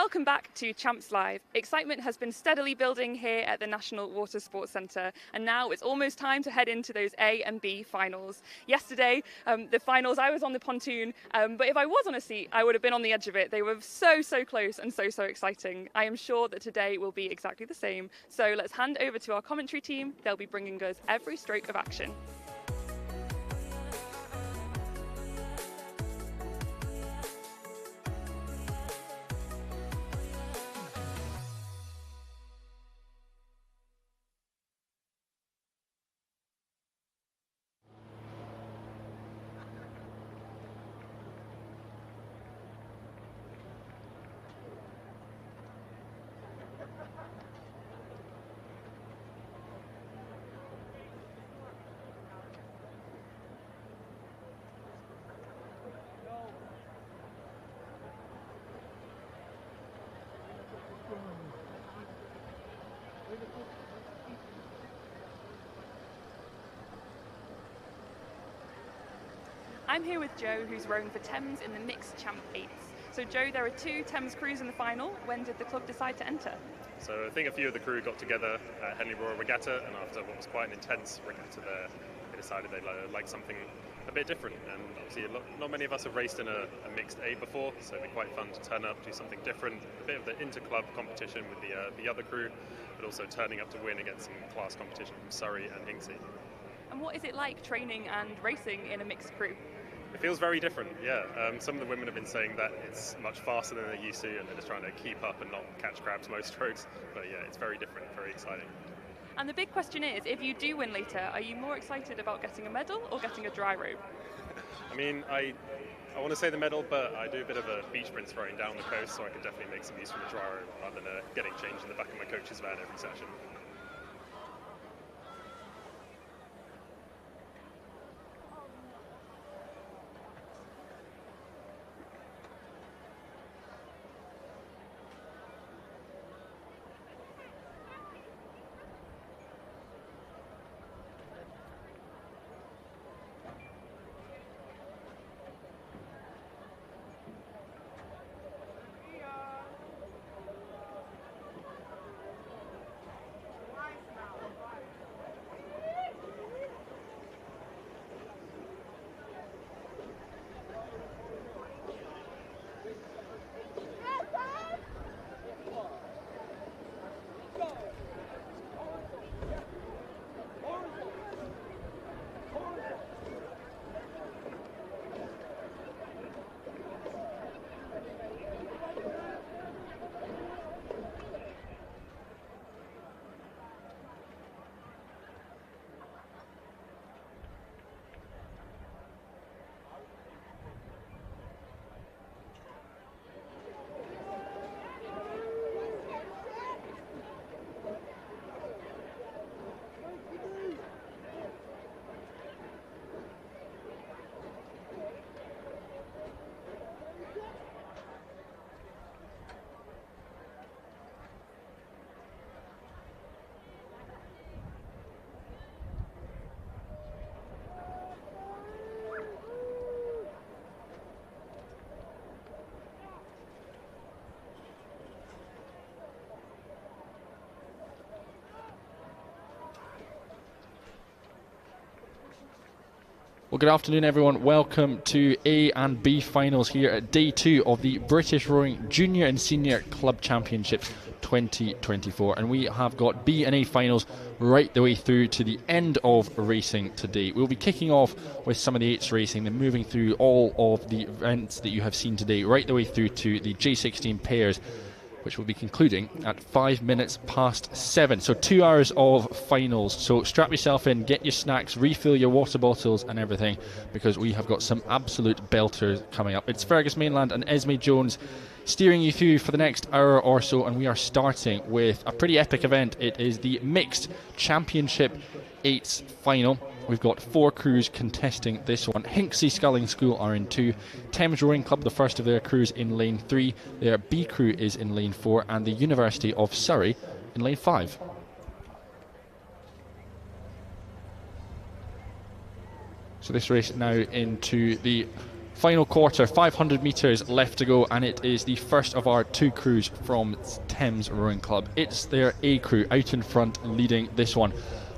Welcome back to Champs Live. Excitement has been steadily building here at the National Water Sports Centre, and now it's almost time to head into those A and B finals. Yesterday, the finals, I was on the pontoon, but if I was on a seat, I would have been on the edge of it. They were so close and so exciting. I am sure that today will be exactly the same. So let's hand over to our commentary team. They'll be bringing us every stroke of action. I'm here with Joe, who's rowing for Thames in the mixed Champ 8s. So Joe, there are 2 Thames crews in the final. When did the club decide to enter? So I think a few of the crew got together at Henley Royal Regatta, and after what was quite an intense regatta there, they decided they'd like something a bit different. And obviously not many of us have raced in a mixed A before, so it'd be quite fun to turn up, do something different, a bit of the inter-club competition with the other crew, but also turning up to win against some class competition from Surrey and Hinksey. And what is it like training and racing in a mixed crew? It feels very different, yeah. Some of the women have been saying that it's much faster than they're used to, and they're just trying to keep up and not catch crabs most strokes. But yeah, it's very different, very exciting. And the big question is, if you do win later, are you more excited about getting a medal or getting a dry rope? I mean, I want to say the medal, but I do a bit of a beach sprint throwing down the coast, so I could definitely make some use from a dry rope rather than getting changed in the back of my coach's van every session. Well, good afternoon, everyone. Welcome to A and B finals here at day 2 of the British Rowing Junior and Senior Club Championships 2024. And we have got B and A finals right the way through to the end of racing today. We'll be kicking off with some of the 8s racing, then moving through all of the events that you have seen today, right the way through to the J16 pairs, which will be concluding at 5 minutes past 7. So 2 hours of finals. So strap yourself in, get your snacks, refill your water bottles and everything, because we have got some absolute belters coming up. It's Fergus Mainland and Esme Jones steering you through for the next hour or so, and we are starting with a pretty epic event. It is the Mixed Championship 8s final. We've got 4 crews contesting this one. Hinksey Sculling School are in 2. Thames Rowing Club, the first of their crews, in lane 3. Their B crew is in lane 4, and the University of Surrey in lane 5. So this race now into the Final quarter, 500 metres left to go, and it is the first of our 2 crews from Thames Rowing Club. It's their A crew out in front leading this one.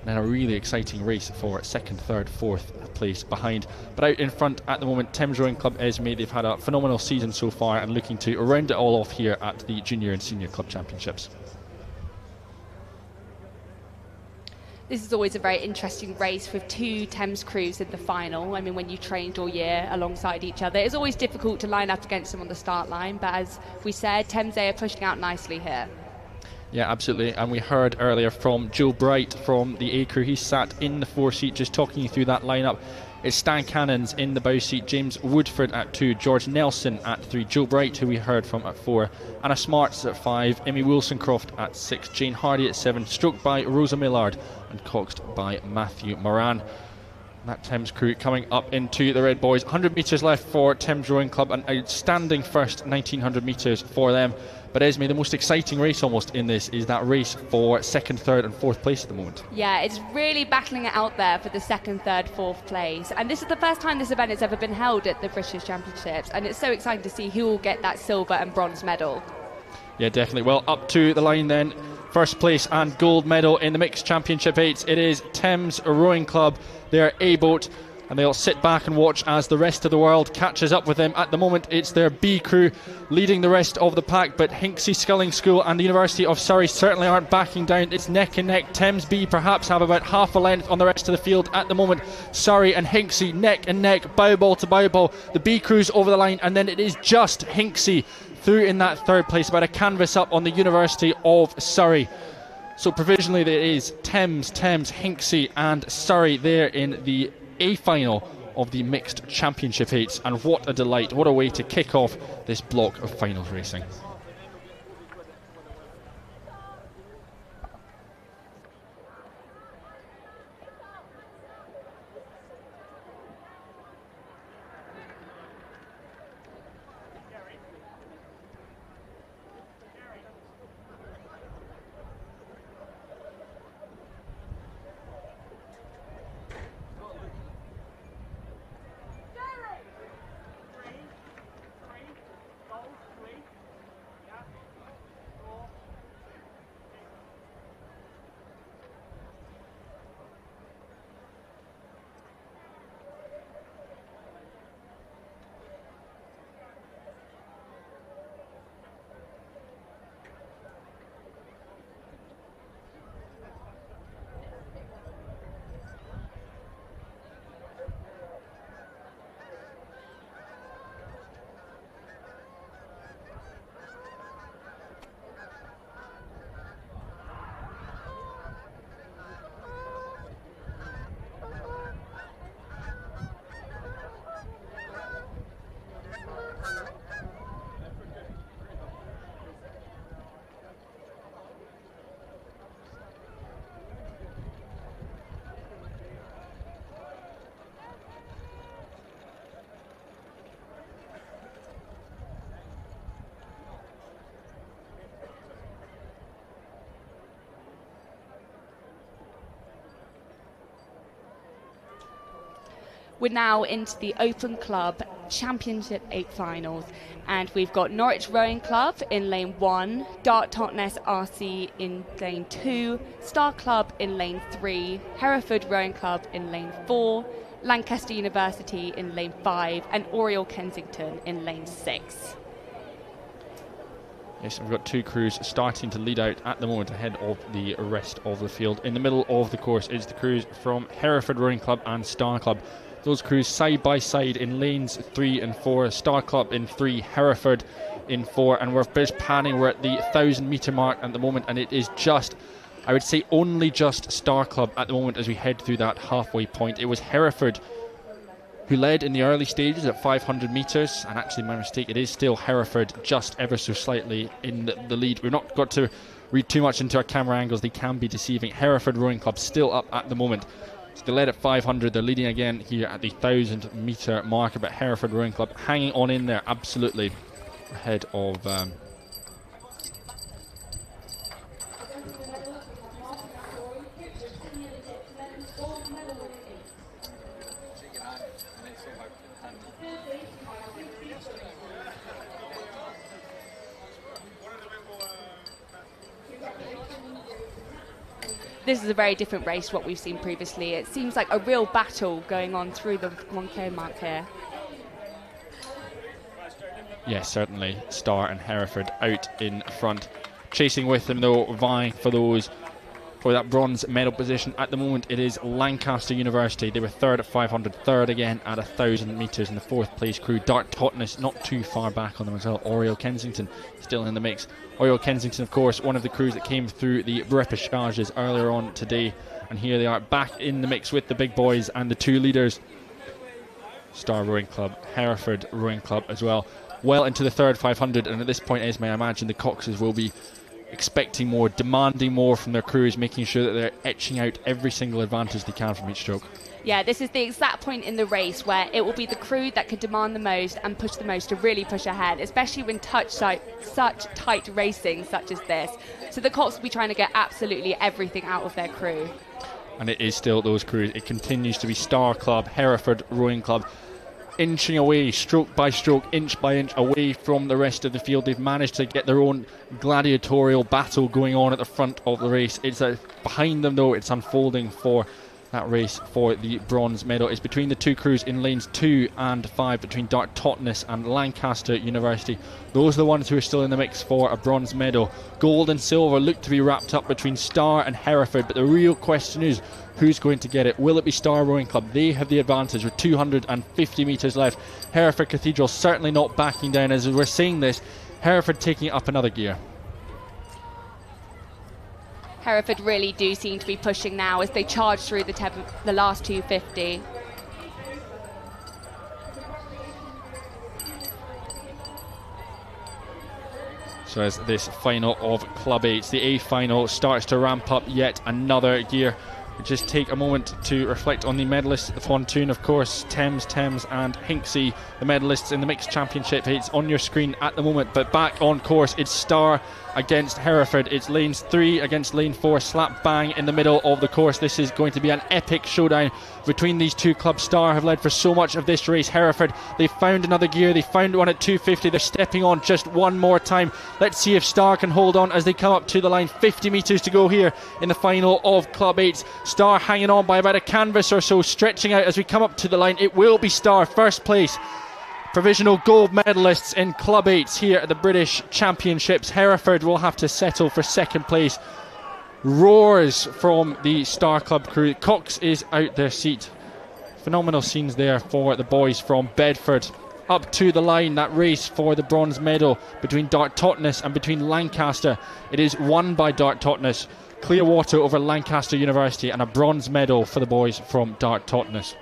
And a really exciting race for 2nd, 3rd, 4th place behind. But out in front at the moment, Thames Rowing Club Esme. They've had a phenomenal season so far and looking to round it all off here at the Junior and Senior Club Championships. This is always a very interesting race with 2 Thames crews in the final. I mean, when you trained all year alongside each other, it's always difficult to line up against them on the start line. But as we said, Thames are pushing out nicely here. Yeah, absolutely. And we heard earlier from Joe Bright from the A crew. He sat in the 4 seat just talking you through that lineup. It's Stan Cannons in the bow seat, James Woodford at 2, George Nelson at 3, Joe Bright, who we heard from, at 4, Anna Smarts at 5, Emmy Wilson-Croft at 6, Jane Hardy at 7, stroked by Rosa Millard and coxed by Matthew Moran. That Thames crew coming up into the Red Boys. 100 metres left for Thames Rowing Club, an outstanding first 1900 metres for them. But Esme, the most exciting race almost in this is that race for 2nd, 3rd and 4th place at the moment. Yeah, it's really battling it out there for the 2nd, 3rd, 4th place. And this is the first time this event has ever been held at the British Championships. And it's so exciting to see who will get that silver and bronze medal. Yeah, definitely. Well, up to the line then. First place and gold medal in the Mixed Championship 8s. It is Thames Rowing Club. They're A-boat. And they'll sit back and watch as the rest of the world catches up with them. At the moment, it's their B crew leading the rest of the pack, but Hinksey Sculling School and the University of Surrey certainly aren't backing down. It's neck and neck. Thames B perhaps have about half a length on the rest of the field at the moment. Surrey and Hinksey neck and neck, bow ball to bow ball. The B crew's over the line, and then it is just Hinksey through in that 3rd place, about a canvas up on the University of Surrey. So provisionally there is Thames, Hinksey and Surrey there in the A final of the Mixed Championship 8s, and what a delight, what a way to kick off this block of finals racing. We're now into the Open Club Championship 8 finals, and we've got Norwich Rowing Club in lane 1, Dart Totnes RC in lane 2, Star Club in lane 3, Hereford Rowing Club in lane 4, Lancaster University in lane 5, and Oriel Kensington in lane 6. Yes, we've got 2 crews starting to lead out at the moment ahead of the rest of the field. In the middle of the course is the crews from Hereford Rowing Club and Star Club. Those crews side by side in lanes 3 and 4, Star Club in 3, Hereford in 4, and we're just panning. We're at the 1,000 metre mark at the moment, and it is just, I would say, only just Star Club at the moment as we head through that halfway point. It was Hereford who led in the early stages at 500 metres, and actually my mistake, it is still Hereford just ever so slightly in the lead. We've not got to read too much into our camera angles, they can be deceiving. Hereford Rowing Club still up at the moment. So they led at 500, they're leading again here at the 1,000 metre marker, but Hereford Rowing Club hanging on in there absolutely ahead of this is a very different race to what we've seen previously. It seems like a real battle going on through the 1k mark here. Yes, certainly. Star and Hereford out in front. Chasing with them, though, vying for that bronze medal position. At the moment, it is Lancaster University. They were third at 500, third again at 1,000 metres in the fourth place crew. Dart Totnes not too far back on them as well. Oriel Kensington still in the mix. Oriel Kensington, of course, one of the crews that came through the repechages earlier on today. And here they are back in the mix with the big boys and the two leaders. Star Rowing Club, Hereford Rowing Club as well. Well into the third 500, and at this point, Esme, I imagine the Coxes will be expecting more, demanding more from their crews, making sure that they're etching out every single advantage they can from each stroke. Yeah, this is the exact point in the race where it will be the crew that could demand the most and push the most to really push ahead, especially when such tight racing such as this. So the Cox will be trying to get absolutely everything out of their crew. And it is still those crews. It continues to be Star Club, Hereford Rowing Club, inching away, stroke by stroke, inch by inch away from the rest of the field. They've managed to get their own gladiatorial battle going on at the front of the race. It's behind them, though, it's unfolding for that race for the bronze medal. It's between the two crews in lanes 2 and 5, between Dart Totnes and Lancaster University. Those are the ones who are still in the mix for a bronze medal. Gold and silver look to be wrapped up between Star and Hereford, but the real question is, who's going to get it? Will it be Star Rowing Club? They have the advantage with 250 metres left. Hereford Cathedral certainly not backing down. As we're seeing this, Hereford taking it up another gear. Hereford really do seem to be pushing now as they charge through the last 250. So as this final of Club 8, the A final starts to ramp up yet another gear. We'll just take a moment to reflect on the medalists. The pontoon, of course, Thames and Hinksey, the medalists in the mixed championship. It's on your screen at the moment, but back on course, it's Star against Hereford. It's lanes 3 against lane 4, slap bang in the middle of the course. This is going to be an epic showdown between these two clubs. Star have led for so much of this race. Hereford, they found another gear. They found one at 250. They're stepping on just one more time. Let's see if Star can hold on as they come up to the line. 50 metres to go here in the final of Club 8. Star hanging on by about a canvas or so, stretching out as we come up to the line. It will be Star, first place. Provisional gold medalists in Club 8 here at the British Championships. Hereford will have to settle for second place. Roars from the Star Club crew. Cox is out their seat. Phenomenal scenes there for the boys from Bedford. Up to the line, that race for the bronze medal between Dart Totnes and between Lancaster. It is won by Dart Totnes. Clearwater over Lancaster University, and a bronze medal for the boys from Dart Totnes.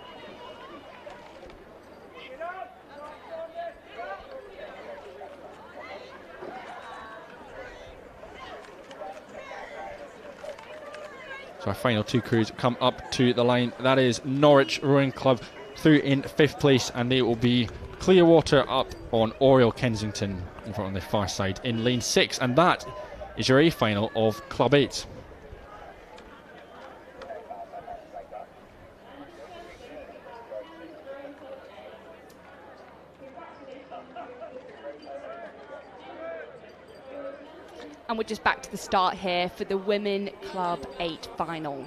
So our final two crews come up to the line. That is Norwich Rowing Club through in 5th place, and they will be Clearwater up on Oriel Kensington over on the far side in lane 6, and that is your A final of Club 8. And we're just back to the start here for the Women Club 8 final.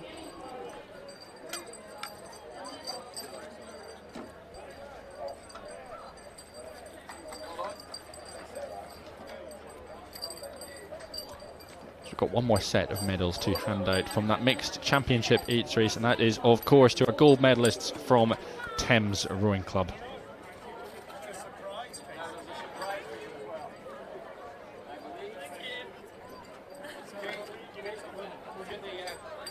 So we've got one more set of medals to hand out from that mixed championship 8s race, and that is, of course, to our gold medalists from Thames Rowing Club.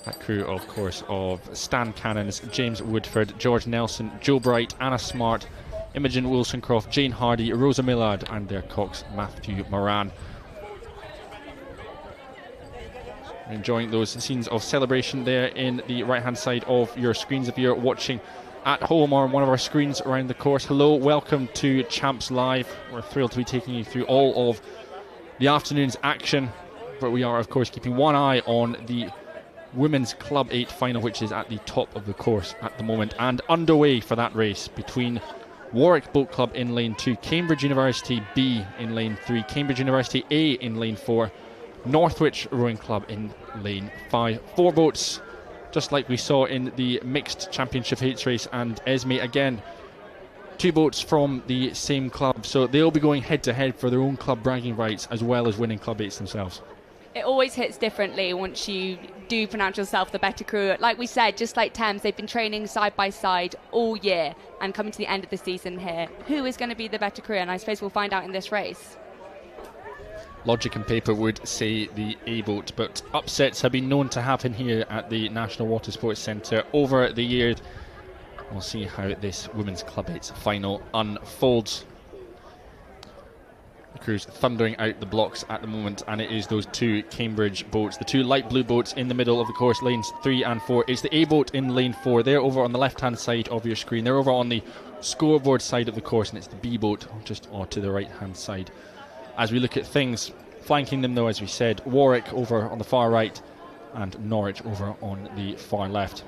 That crew, of course, of Stan Cannons, James Woodford, George Nelson, Joe Bright, Anna Smart, Imogen Wilsoncroft, Jane Hardy, Rosa Millard, and their Cox Matthew Moran. Enjoying those scenes of celebration there in the right-hand side of your screens if you're watching at home or on one of our screens around the course. Hello, welcome to Champs Live. We're thrilled to be taking you through all of the afternoon's action, but we are, of course, keeping one eye on the Women's Club 8 final, which is at the top of the course at the moment and underway for that race between Warwick Boat Club in lane 2, Cambridge University B in lane 3, Cambridge University A in lane 4, Northwich Rowing Club in lane 5. 4 boats, just like we saw in the mixed championship heats race. And Esme, again, 2 boats from the same club, so they'll be going head to head for their own club bragging rights as well as winning club 8s themselves. It always hits differently once you do pronounce yourself the better crew. Like we said, just like Thames, they've been training side by side all year and coming to the end of the season here. Who is going to be the better crew? And I suppose we'll find out in this race. Logic and paper would say the A-boat, but upsets have been known to happen here at the National Water Sports Centre over the years. We'll see how this Women's Club 8's final unfolds. The crew's thundering out the blocks at the moment, and it is those 2 Cambridge boats, the 2 light blue boats in the middle of the course, lanes 3 and 4. It's the A-boat in lane 4. They're over on the left-hand side of your screen. They're over on the scoreboard side of the course, and it's the B-boat just to the right-hand side. As we look at things, flanking them though, as we said, Warwick over on the far right and Norwich over on the far left.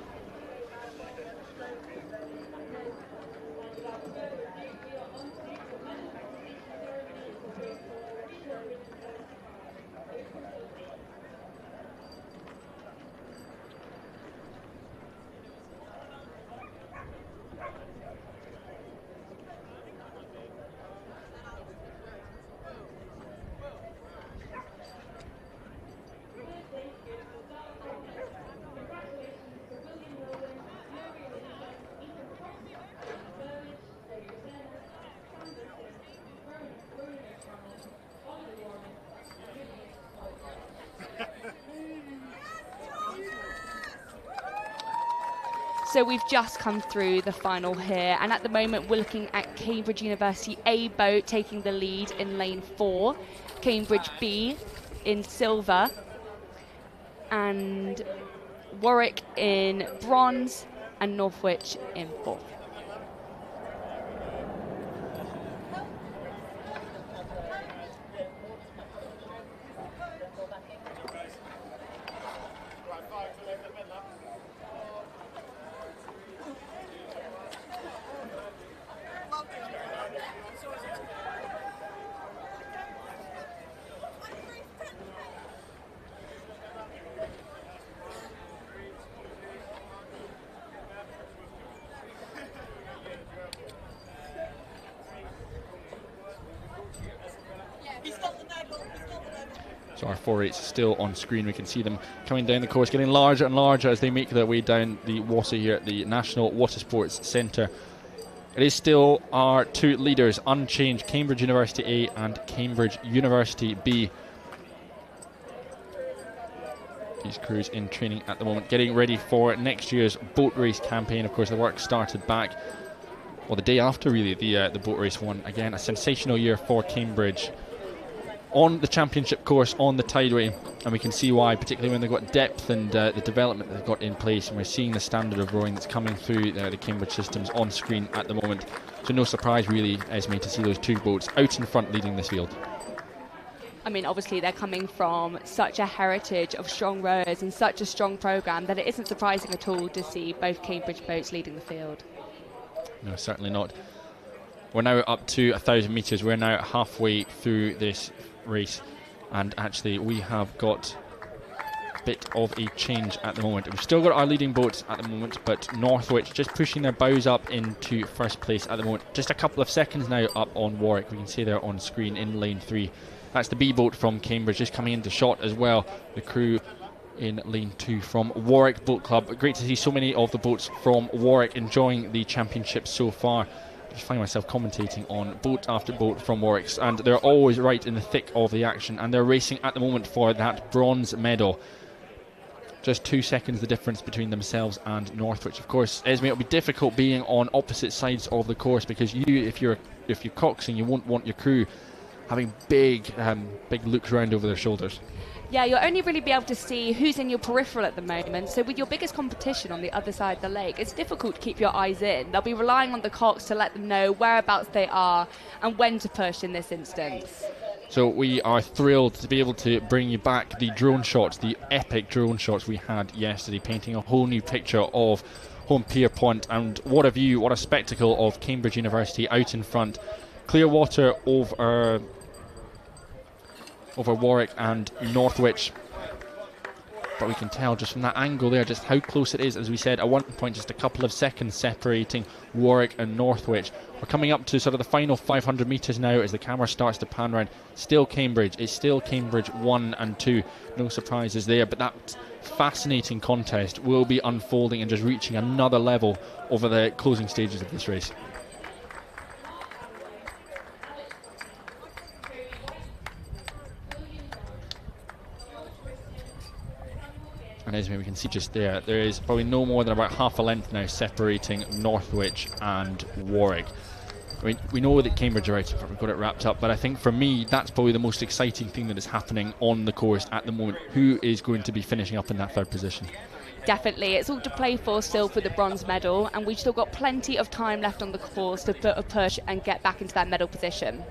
So we've just come through the final here, and at the moment we're looking at Cambridge University A boat taking the lead in lane 4, Cambridge B in silver, and Warwick in bronze, and Northwich in 4th. So our 4-8s still on screen. We can see them coming down the course, getting larger and larger as they make their way down the water here at the National Water Sports Centre. It is still our 2 leaders unchanged, Cambridge University A and Cambridge University B. These crews in training at the moment, getting ready for next year's boat race campaign. Of course, the work started back, well, the day after really the boat race one. Again, a sensational year for Cambridge on the championship course on the Tideway, and we can see why, particularly when they've got depth and the development they've got in place, and we're seeing the standard of rowing that's coming through the Cambridge systems on screen at the moment. So no surprise really, Esme, to see those 2 boats out in front leading this field. I mean, obviously they're coming from such a heritage of strong rowers and such a strong programme that it isn't surprising at all to see both Cambridge boats leading the field. No, certainly not. We're now up to 1,000 metres. We're now halfway through this race, and actually we have got a bit of a change at the moment. We've still got our leading boats at the moment, but Northwich just pushing their bows up into first place at the moment. Just a couple of seconds now up on Warwick. We can see there on screen in lane 3. That's the B boat from Cambridge just coming into shot as well. The crew in lane 2 from Warwick Boat Club. Great to see so many of the boats from Warwick enjoying the championship so far. I just find myself commentating on boat after boat from Warwick's, and they're always right in the thick of the action, and they're racing at the moment for that bronze medal. Just 2 seconds the difference between themselves and Northwich. Of course, Esme, it'll be difficult being on opposite sides of the course, because if you're coxing, you won't want your crew having big looks around over their shoulders. Yeah, you'll only really be able to see who's in your peripheral at the moment. So with your biggest competition on the other side of the lake, it's difficult to keep your eyes in. They'll be relying on the cocks to let them know whereabouts they are and when to push in this instance. So we are thrilled to be able to bring you back the drone shots, the epic drone shots we had yesterday, painting a whole new picture of Home Pierpont. And what a view, what a spectacle of Cambridge University out in front. Clear water over over Warwick and Northwich. But we can tell just from that angle there just how close it is. As we said, at one point just a couple of seconds separating Warwick and Northwich. We're coming up to sort of the final 500 metres now as the camera starts to pan round. Still Cambridge. It's still Cambridge 1 and 2. No surprises there, but that fascinating contest will be unfolding and just reaching another level over the closing stages of this race. And as we can see just there, there is probably no more than about half a length now separating Northwich and Warwick. I mean, we know that Cambridge are out, we've got it wrapped up, but I think for me, that's probably the most exciting thing that is happening on the course at the moment. Who is going to be finishing up in that third position? Definitely, it's all to play for still for the bronze medal, and we've still got plenty of time left on the course to put a push and get back into that medal position.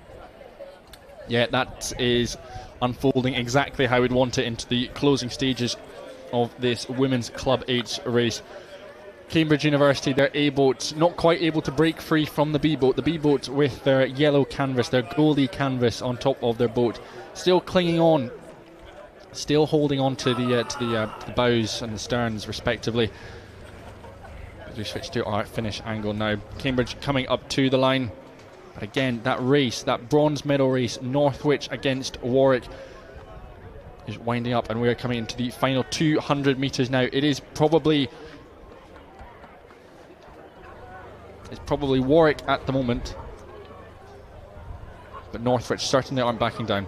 Yeah, that is unfolding exactly how we'd want it into the closing stages of this Women's Club 8 race. Cambridge University, they're not quite able to break free from the B-boat. The B-boat with their yellow canvas, their goldie canvas on top of their boat, still clinging on, still holding on to the bows and the sterns respectively. As we switch to our finish angle now, Cambridge coming up to the line. But again, that race, that bronze medal race, Northwich against Warwick, is winding up, and we are coming into the final 200 metres now. It's probably Warwick at the moment, but Northwich certainly aren't backing down.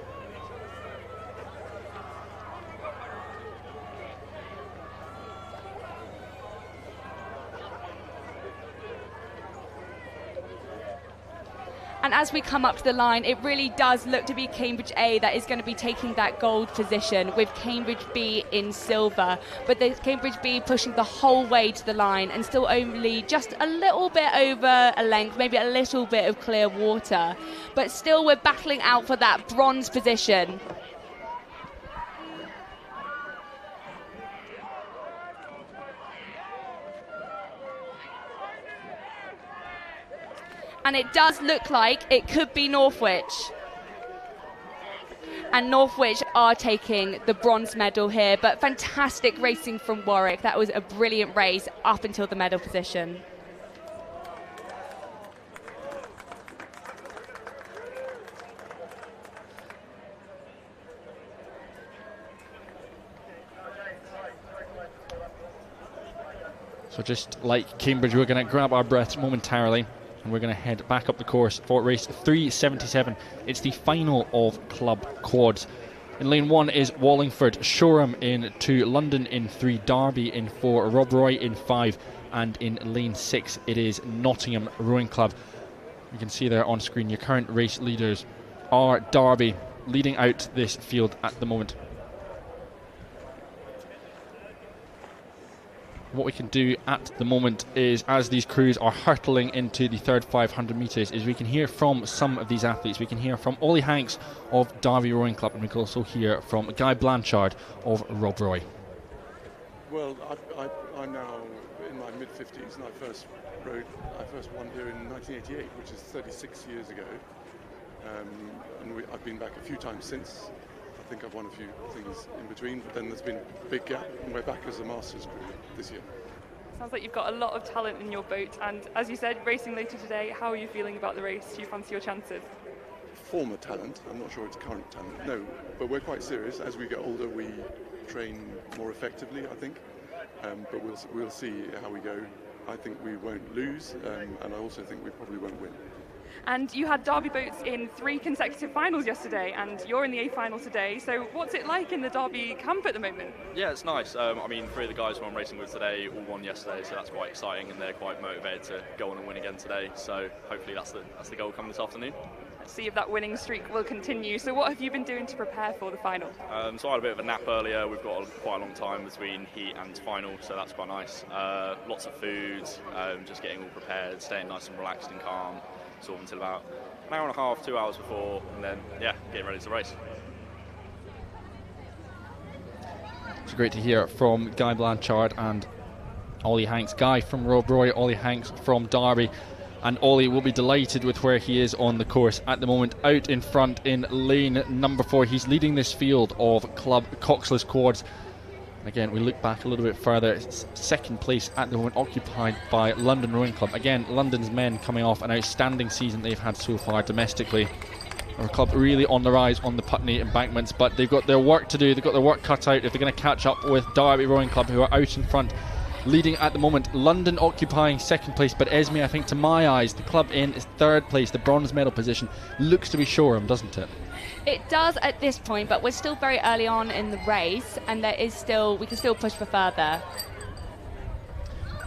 And as we come up to the line, it really does look to be Cambridge A that is going to be taking that gold position, with Cambridge B in silver. But there's Cambridge B pushing the whole way to the line and still only just a little bit over a length, maybe a little bit of clear water. But still we're battling out for that bronze position. And it does look like it could be Northwich. And Northwich are taking the bronze medal here, but fantastic racing from Warwick. That was a brilliant race up until the medal position. So just like Cambridge, we're going to grab our breaths momentarily, and we're going to head back up the course for race 377. It's the final of club quads. In lane 1 is Wallingford, Shoreham in 2, London in 3, Derby in 4, Rob Roy in 5, and in lane 6 it is Nottingham Rowing Club. You can see there on screen your current race leaders are Derby, leading out this field at the moment. What we can do at the moment is, as these crews are hurtling into the third 500 metres, is we can hear from some of these athletes. We can hear from Ollie Hanks of Derby Rowing Club, and we can also hear from Guy Blanchard of Rob Roy. Well, I'm now in my mid-50s, and I first won here in 1988, which is 36 years ago. And I've been back a few times since. I think I've won a few things in between, but then there's been a big gap, and we're back as a Masters crew this year. Sounds like you've got a lot of talent in your boat, and as you said, racing later today, how are you feeling about the race? Do you fancy your chances? Former talent, I'm not sure it's current talent, no, but we're quite serious. As we get older, we train more effectively, I think, but we'll see how we go. I think we won't lose, and I also think we probably won't win. And you had Derby boats in 3 consecutive finals yesterday, and you're in the A final today. So what's it like in the Derby camp at the moment? Yeah, it's nice. I mean, 3 of the guys who I'm racing with today all won yesterday, so that's quite exciting, and they're quite motivated to go on and win again today. So hopefully that's the goal coming this afternoon. Let's see if that winning streak will continue. So what have you been doing to prepare for the final? So I had a bit of a nap earlier. We've got quite a long time between heat and final, so that's quite nice. Lots of food, just getting all prepared, staying nice and relaxed and calm. Sort of until about an hour and a half, 2 hours before, and then, yeah, getting ready to race. It's great to hear from Guy Blanchard and Ollie Hanks. Guy from Rob Roy, Ollie Hanks from Derby. and Ollie will be delighted with where he is on the course at the moment. Out in front in lane number 4, he's leading this field of Club Coxless Quads. Again, we look back a little bit further, second place at the moment occupied by London Rowing Club. Again, London's men coming off an outstanding season they've had so far domestically. Our club really on the rise on the Putney embankments, but they've got their work to do, they've got their work cut out if they're going to catch up with Derby Rowing Club, who are out in front, leading at the moment. London occupying second place, but Esme, I think to my eyes, the club in is third place. The bronze medal position looks to be Shoreham, doesn't it? It does at this point, but we're still very early on in the race, and we can still push for further.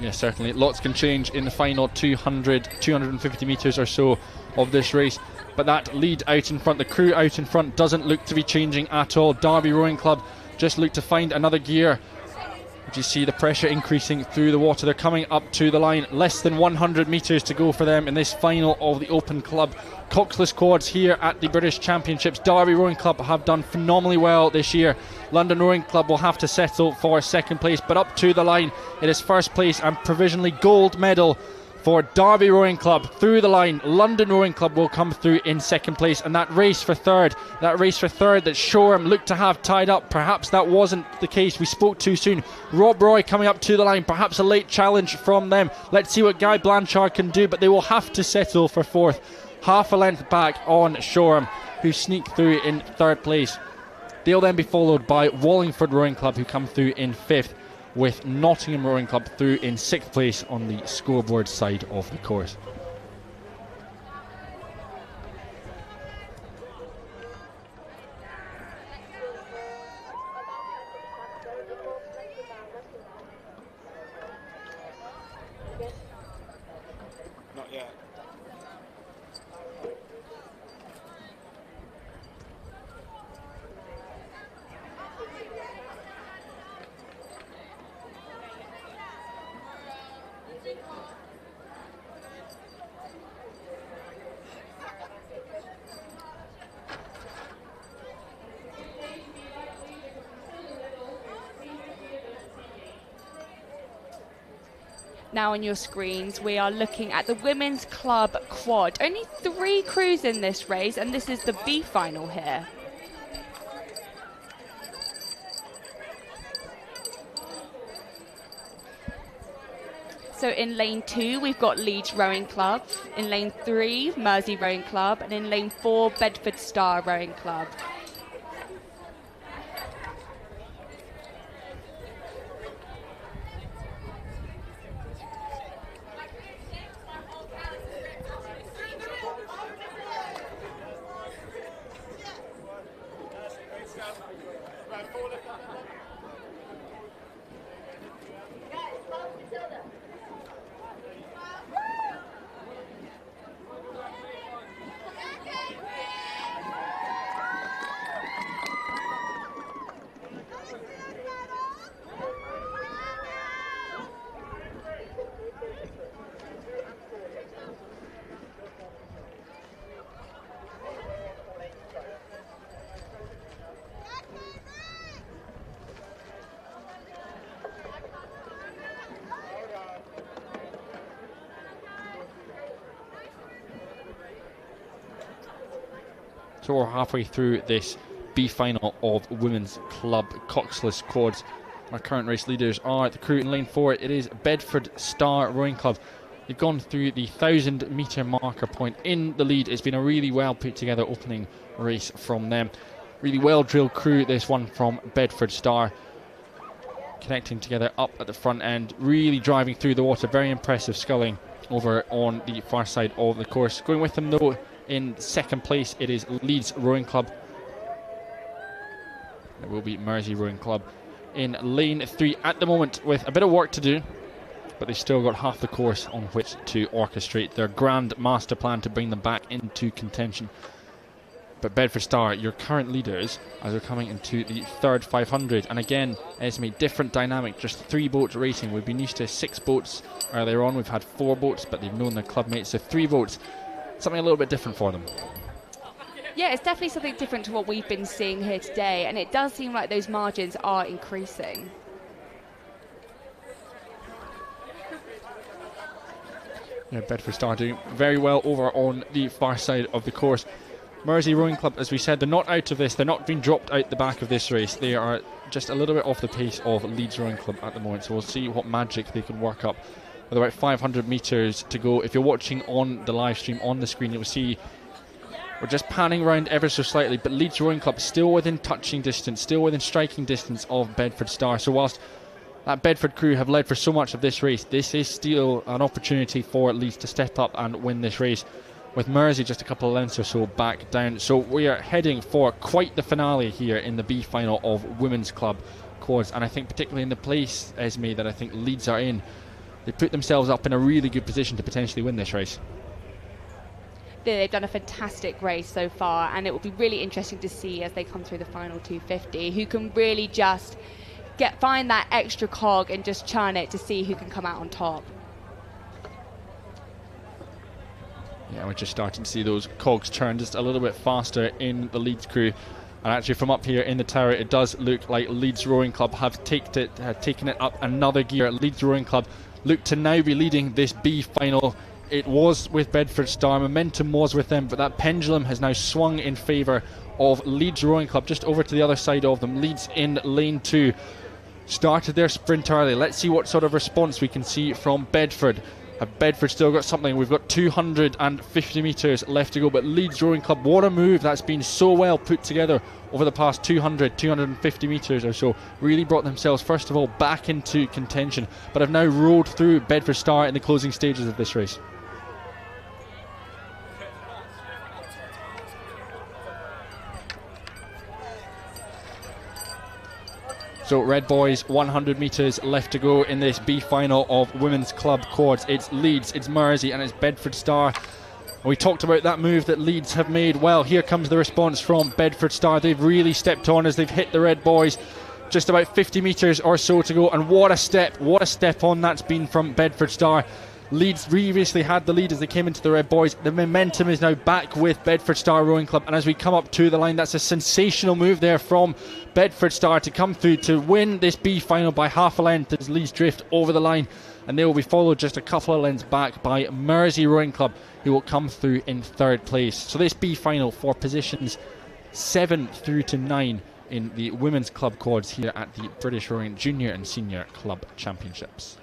Yes, certainly. Lots can change in the final 250 metres or so of this race. But that lead out in front, the crew out in front, doesn't look to be changing at all. Derby Rowing Club just look to find another gear. You see the pressure increasing through the water. They're coming up to the line. Less than 100 metres to go for them in this final of the Open Club Coxless Quads here at the British Championships. Derby Rowing Club have done phenomenally well this year. London Rowing Club will have to settle for second place, but up to the line it is first place and provisionally gold medal for Derby Rowing Club. Through the line, London Rowing Club will come through in second place, and that race for third that Shoreham looked to have tied up, perhaps that wasn't the case. We spoke too soon. Rob Roy coming up to the line, perhaps a late challenge from them. Let's see what Guy Blanchard can do, but they will have to settle for fourth. Half a length back on Shoreham, who sneak through in third place. They'll then be followed by Wallingford Rowing Club, who come through in fifth, with Nottingham Rowing Club through in sixth place on the scoreboard side of the course. Not yet. Now on your screens, we are looking at the Women's Club Quad. Only 3 crews in this race, and this is the B final here. So in lane 2, we've got Leeds Rowing Club. In lane 3, Mersey Rowing Club. And in lane 4, Bedford Star Rowing Club. So we're halfway through this B final of Women's Club Coxless Quads. Our current race leaders are the crew in lane 4. It is Bedford Star Rowing Club. They've gone through the 1,000 metre marker point in the lead. It's been a really well put together opening race from them. Really well drilled crew, this one from Bedford Star. Connecting together up at the front end, really driving through the water. Very impressive sculling over on the far side of the course. Going with them though, in second place, it is Leeds Rowing Club. It will be Mersey Rowing Club in lane 3 at the moment, with a bit of work to do, but they've still got half the course on which to orchestrate their grand master plan to bring them back into contention. But Bedford Star, your current leaders, as they're coming into the third 500. And again, Esme, different dynamic, just 3 boats racing. We've been used to 6 boats earlier on. We've had 4 boats, but they've known their club mates. So 3 boats, something a little bit different for them. Yeah, it's definitely something different to what we've been seeing here today, and it does seem like those margins are increasing. Yeah, Bedford Star doing very well over on the far side of the course. Mersey Rowing Club, as we said, they're not out of this. They're not being dropped out the back of this race. They are just a little bit off the pace of Leeds Rowing Club at the moment. So we'll see what magic they can work up with about 500 metres to go. If you're watching on the live stream on the screen, you'll see we're just panning around ever so slightly, but Leeds Rowing Club still within touching distance, still within striking distance of Bedford Star. So whilst that Bedford crew have led for so much of this race, this is still an opportunity for Leeds to step up and win this race, with Mersey just a couple of lengths or so back down. So we are heading for quite the finale here in the B final of Women's Club Quads, and I think particularly in the place, Esme, that I think Leeds are in, they put themselves up in a really good position to potentially win this race. They've done a fantastic race so far, and it will be really interesting to see as they come through the final 250 who can really just find that extra cog and just churn it to see who can come out on top. Yeah, we're just starting to see those cogs turn just a little bit faster in the Leeds crew. And actually from up here in the tower, it does look like Leeds Rowing Club have taken it up another gear. Leeds Rowing Club look to now be leading this B final. It was with Bedford Star, momentum was with them, but that pendulum has now swung in favour of Leeds Rowing Club, just over to the other side of them. Leeds in lane 2 started their sprint early. Let's see what sort of response we can see from Bedford. Have Bedford still got something? We've got 250 metres left to go, but Leeds Rowing Club, what a move that's been so well put together over the past 250 metres or so. Really brought themselves first of all back into contention, but have now rolled through Bedford Star in the closing stages of this race. So Red Boys, 100 metres left to go in this B final of Women's Club Quads. It's Leeds, it's Mersey and it's Bedford Star. We talked about that move that Leeds have made. Well, here comes the response from Bedford Star. They've really stepped on as they've hit the Red Boys. Just about 50 metres or so to go, and what a step on that's been from Bedford Star. Leeds previously had the lead as they came into the Red Boys. The momentum is now back with Bedford Star Rowing Club, and as we come up to the line, that's a sensational move there from Bedford Star to come through to win this B final by half a length as Leeds drift over the line, and they will be followed just a couple of lengths back by Mersey Rowing Club, who will come through in third place. So this B final for positions 7 through to 9 in the Women's Club Quads here at the British Rowing Junior and Senior Club Championships.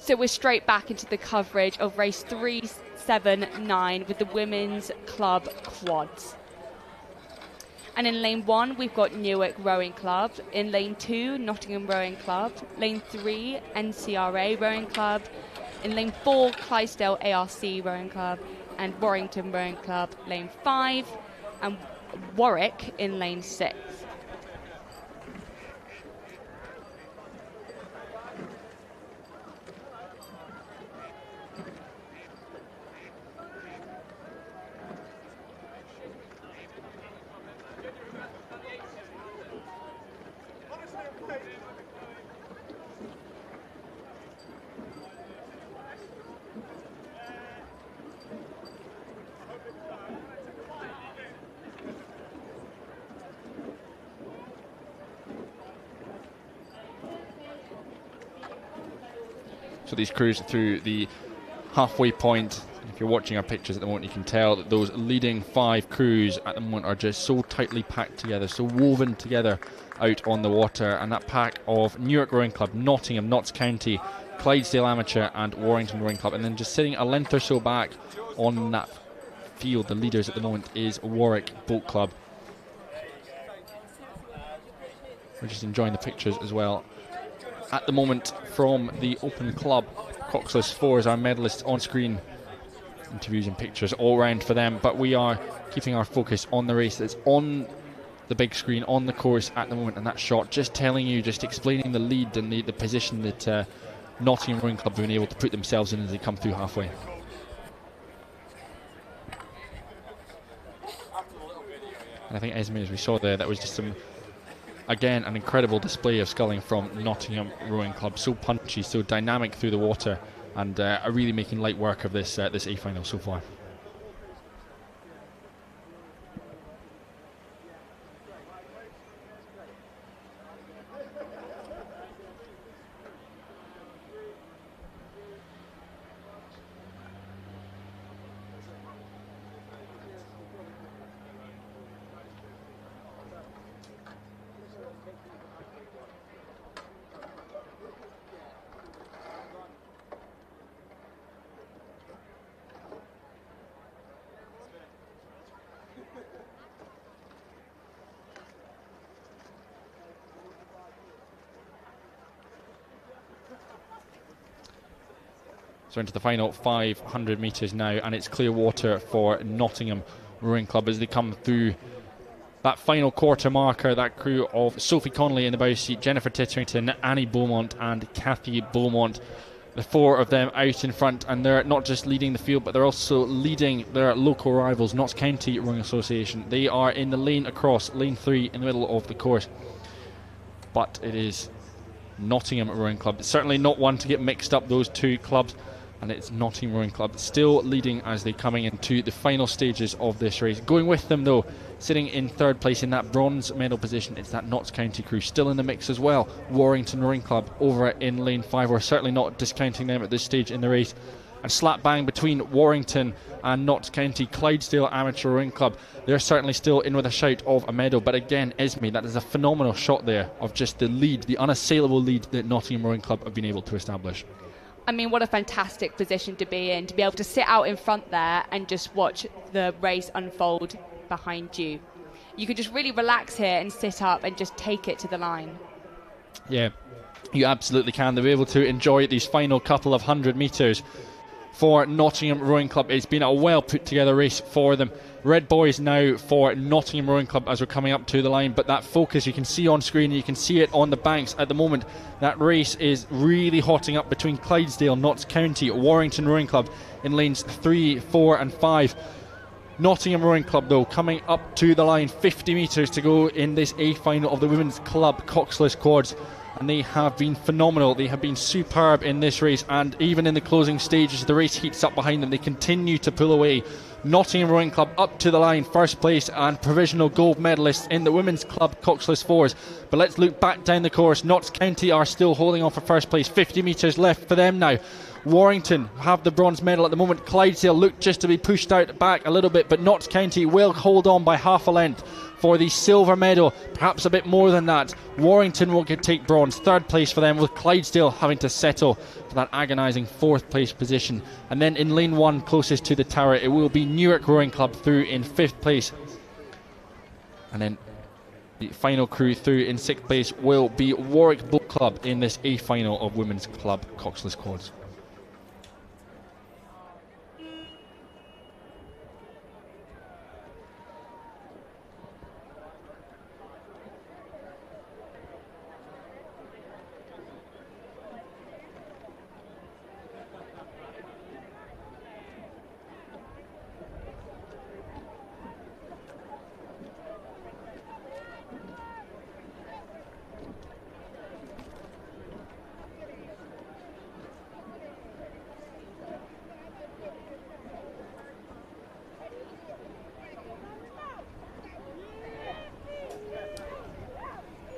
So we're straight back into the coverage of race 379 with the Women's Club Quads. And in lane 1, we've got Newark Rowing Club. In lane 2, Nottingham Rowing Club. Lane 3, NCRA Rowing Club. In lane 4, Clydesdale ARC Rowing Club. And Warrington Rowing Club, lane 5. And Warwick in lane 6. So these crews through the halfway point. If you're watching our pictures at the moment, you can tell that those leading 5 crews at the moment are just so tightly packed together, so woven together out on the water. And that pack of Newark Rowing Club, Nottingham, Notts County, Clydesdale Amateur and Warrington Rowing Club. And then just sitting a length or so back on that field, the leaders at the moment is Warwick Boat Club. We're just enjoying the pictures as well at the moment from the Open Club. Coxless 4 is our medalist on screen. interviews and pictures all round for them, but we are keeping our focus on the race that's on the big screen on the course at the moment, and that shot just telling you, just explaining the lead and the position that Nottingham Rowing Club have been able to put themselves in as they come through halfway. And I think, Esme, as we saw there, that was just again, an incredible display of sculling from Nottingham Rowing Club. So punchy, so dynamic through the water, and are really making light work of this A final so far. So into the final 500 metres now, and it's clear water for Nottingham Rowing Club as they come through that final quarter marker. That crew of Sophie Connolly in the bow seat, Jennifer Titterington, Annie Beaumont and Kathy Beaumont. The four of them out in front, and they're not just leading the field, but they're also leading their local rivals, Notts County Rowing Association. They are in the lane across, lane 3 in the middle of the course. But it is Nottingham Rowing Club. It's certainly not one to get mixed up, those two clubs. And it's Nottingham Rowing Club still leading as they're coming into the final stages of this race. Going with them, though, sitting in third place in that bronze medal position, it's that Notts County crew still in the mix as well. Warrington Rowing Club over in lane 5. We're certainly not discounting them at this stage in the race. And slap bang between Warrington and Notts County, Clydesdale Amateur Rowing Club. They're certainly still in with a shout of a medal. But again, Esme, that is a phenomenal shot there of just the lead, the unassailable lead that Nottingham Rowing Club have been able to establish. I mean, what a fantastic position to be in, to be able to sit out in front there and just watch the race unfold behind you. You could just really relax here and sit up and just take it to the line. Yeah, you absolutely can. They'll be able to enjoy these final couple of 100 metres for Nottingham Rowing Club. It's been a well put together race for them. Red boys now for Nottingham Rowing Club as we're coming up to the line, but that focus you can see on screen, you can see it on the banks at the moment. That race is really hotting up between Clydesdale, Notts County, Warrington Rowing Club in lanes 3, 4 and 5. Nottingham Rowing Club, though, coming up to the line, 50 metres to go in this A final of the Women's Club Coxless Quads. And they have been phenomenal. They have been superb in this race, and even in the closing stages, the race heats up behind them. They continue to pull away. Nottingham Rowing Club up to the line, first place and provisional gold medalists in the Women's Club Coxless Fours. But let's look back down the course. Notts County are still holding on for first place. 50 metres left for them now. Warrington have the bronze medal at the moment. Clydesdale look just to be pushed out back a little bit, but Notts County will hold on by half a length for the silver medal, perhaps a bit more than that. Warrington will take bronze, third place for them, with Clydesdale having to settle for that agonising fourth place position. And then in lane 1, closest to the tower, it will be Newark Rowing Club through in 5th place. And then the final crew through in 6th place will be Warwick Boat Club in this A final of Women's Club Coxless Quads.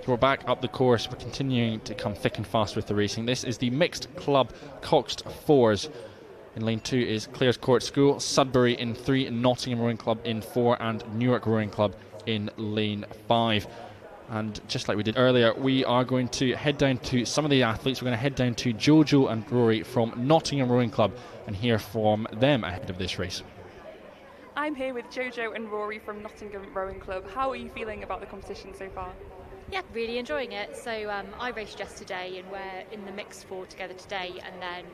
We're back up the course. We're continuing to come thick and fast with the racing. This is the Mixed Club Coxed Fours. In lane 2 is Clare's Court School, Sudbury in 3, Nottingham Rowing Club in 4 and Newark Rowing Club in lane 5. And just like we did earlier, we are going to head down to some of the athletes. We're going to head down to Jojo and Rory from Nottingham Rowing Club and hear from them ahead of this race. I'm here with Jojo and Rory from Nottingham Rowing Club. How are you feeling about the competition so far? Yeah, really enjoying it. So I raced yesterday and we're in the mixed four together today, and then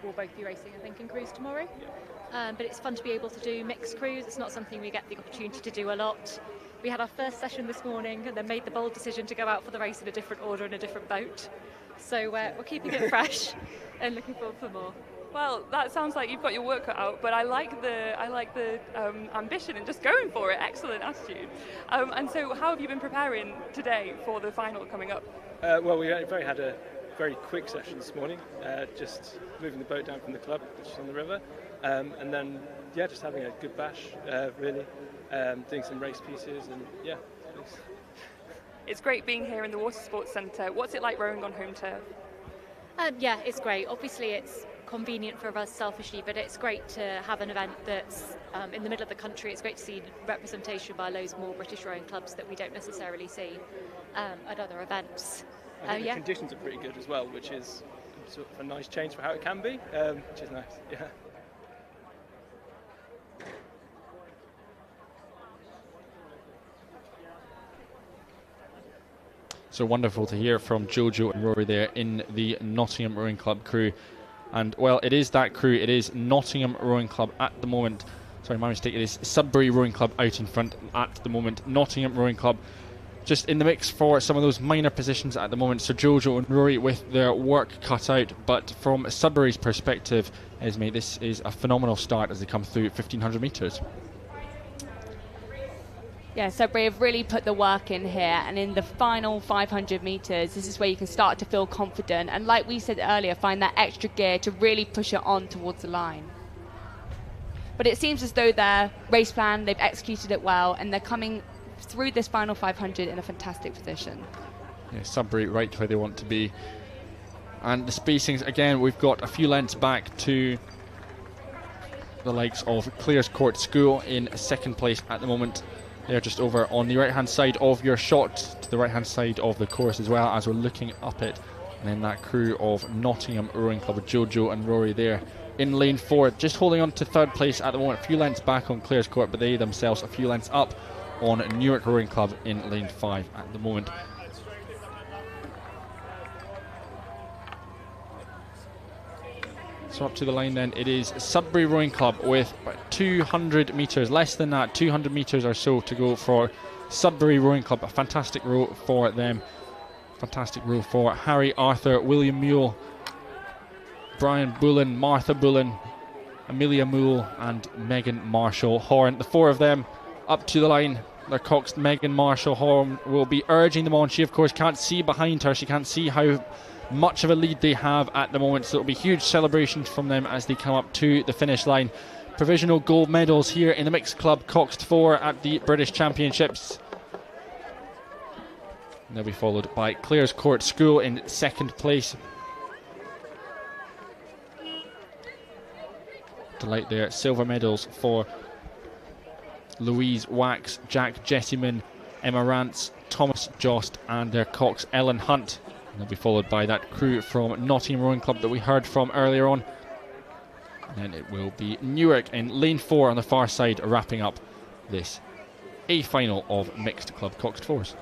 we'll both be racing, I think, in crews tomorrow. But it's fun to be able to do mixed crews. It's not something we get the opportunity to do a lot. We had our first session this morning and then made the bold decision to go out for the race in a different order in a different boat. So we're keeping it fresh and looking forward for more. Well, that sounds like you've got your work cut out, but I like the ambition and just going for it. Excellent attitude. And so, how have you been preparing today for the final coming up? Well, we had a very quick session this morning, just moving the boat down from the club, which is on the river, and then just having a good bash, really, doing some race pieces, and It's great being here in the Water Sports Centre. What's it like rowing on home turf? Yeah, it's great. Obviously, it's convenient for us selfishly, but it's great to have an event that's in the middle of the country. It's great to see representation by loads more British rowing clubs that we don't necessarily see at other events. I think the conditions are pretty good as well, which is sort of a nice change for how it can be, which is nice. Yeah. So wonderful to hear from Jojo and Rory there in the Nottingham Rowing Club crew. And, well, it is that crew. It is Nottingham Rowing Club at the moment. Sorry, my mistake. It is Sudbury Rowing Club out in front at the moment. Nottingham Rowing Club just in the mix for some of those minor positions at the moment. So Jojo and Rory with their work cut out. But from Sudbury's perspective, Esme, this is a phenomenal start as they come through 1,500 metres. Yeah, Sudbury have really put the work in here, and in the final 500 metres, this is where you can start to feel confident, and like we said earlier, find that extra gear to really push it on towards the line. But it seems as though their race plan, they've executed it well, and they're coming through this final 500 in a fantastic position. Yeah, Sudbury right where they want to be. And the spacings, again, we've got a few lengths back to the likes of Clare's Court School in second place at the moment. They're just over on the right-hand side of your shot, to the right-hand side of the course as well, as we're looking up it. And then that crew of Nottingham Rowing Club with Jojo and Rory there in lane 4, just holding on to third place at the moment. A few lengths back on Clare's Court, but they themselves a few lengths up on Newark Rowing Club in lane 5 at the moment. So up to the line then, it is Sudbury Rowing Club with about 200 metres, less than that, 200 metres or so to go for Sudbury Rowing Club. A fantastic row for them. Fantastic row for Harry Arthur, William Mule, Brian Bullen, Martha Bullen, Amelia Moole and Megan Marshall Horn. The four of them up to the line. Their coxed Megan Marshall Horn will be urging them on. She of course can't see behind her. She can't see how much of a lead they have at the moment, so it'll be huge celebrations from them as they come up to the finish line. Provisional gold medals here in the mixed club coxed 4 at the British Championships. And they'll be followed by Clare's Court School in second place. Delight there, silver medals for Louise Wax, Jack Jesseman, Emma Rance, Thomas Jost and their cox Ellen Hunt. And they'll be followed by that crew from Nottingham Rowing Club that we heard from earlier on. And then it will be Newark in lane 4 on the far side, wrapping up this A final of mixed club coxed 4s.